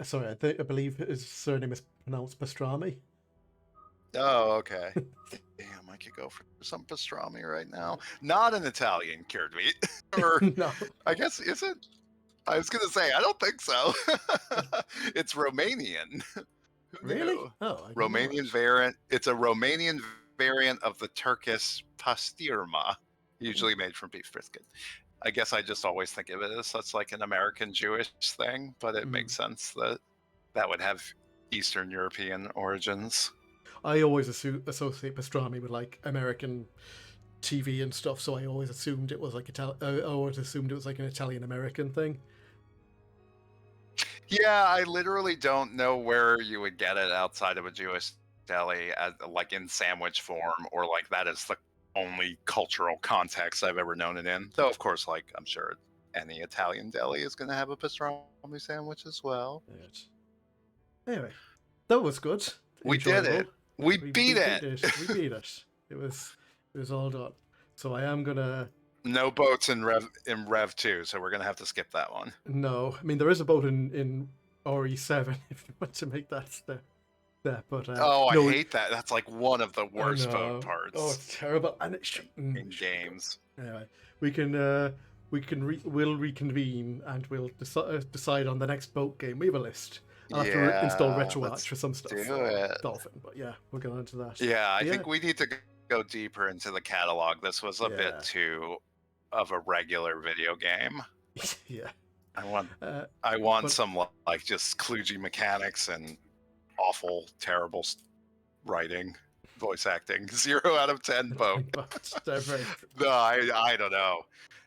Sorry, I believe his surname is pronounced Pastrami.
Oh, okay. Damn, I could go for some pastrami right now. Not an Italian cured meat. Or
No.
I guess, is it? I was going to say, I don't think so. It's Romanian. Who
Really?
knew?
Oh, I didn't know
Romanian
that.
variant. It's a Romanian variant of the Turkish pastirma, usually made from beef brisket. I guess I just always think of it as such like an American Jewish thing, but it makes sense that that would have Eastern European origins.
I always associate pastrami with like American TV and stuff, so I always assumed it was like I always assumed it was like an Italian American thing.
Yeah, I literally don't know where you would get it outside of a Jewish deli, like in sandwich form, or like that is the only cultural context I've ever known it in. Though, of course, like I'm sure any Italian deli is going to have a pastrami sandwich as well.
Right. Anyway, that was good.
We did it. We beat it.
We beat it. It was all done. So I am gonna.
No boats in Rev 2, so we're gonna have to skip that one.
No, I mean there is a boat in RE7 if you want to make that step. But
Oh, I
no,
hate that. That's like one of the worst
know.
boat parts
Oh, it's terrible. And it
in games.
Anyway, we'll reconvene and we'll decide on the next boat game. We have a list. I'll have to install
let's
RetroArch for some stuff.
do
for
it.
Dolphin, but yeah, we'll get on to that.
Yeah, I
But
think we need to go deeper into the catalog. This was a
Yeah.
bit too of a regular video game.
yeah.
I want
but-
some like just kludgy mechanics and awful, terrible writing, voice acting. 0 out of 10 boat.
But they're very
No, I don't know.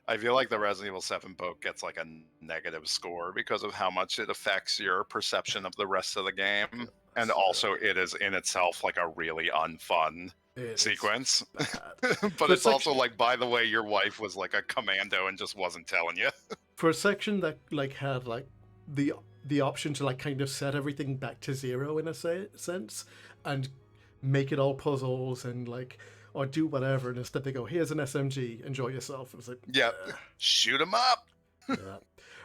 I feel like the Resident Evil 7 boat gets like a negative score because of how much it affects your perception of the rest of the game. And also it is in itself like a really unfun sequence. But it's also like, by the way, your wife was like a commando and just wasn't telling you.
For a section that like had like the option to like kind of set everything back to 0 in a sense and make it all puzzles and like or do whatever, and instead they go, here's an SMG, enjoy yourself. It was like,
yep, shoot 'em up.
Yeah.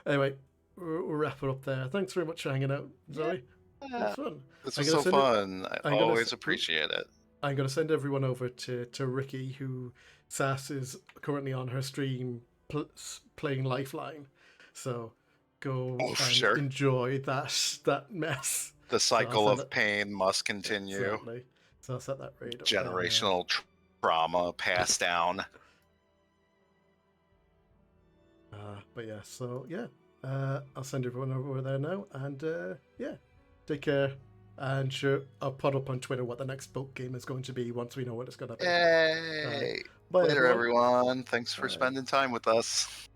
Anyway, we'll wrap it up there. Thanks very much for hanging out, Zoe. It was fun.
This
I'm
was
gonna
so
send it-
fun. I
I'm gonna
always
s-
appreciate it.
I'm going to send everyone over to Ricky, who Sass is currently on her stream playing Lifeline. So go and
sure.
enjoy that mess.
The cycle
So I'll
of
send
pain must continue.
Certainly. So I'll set that raid up there now.
Generational trauma passed down.
But yeah, so yeah, I'll send everyone over there now, and yeah, take care. And sure, I'll put up on Twitter what the next boat game is going to be once we know what it's going to be.
Yay!
Bye,
Later,
everyone.
everyone. Thanks for
Bye.
spending time with us.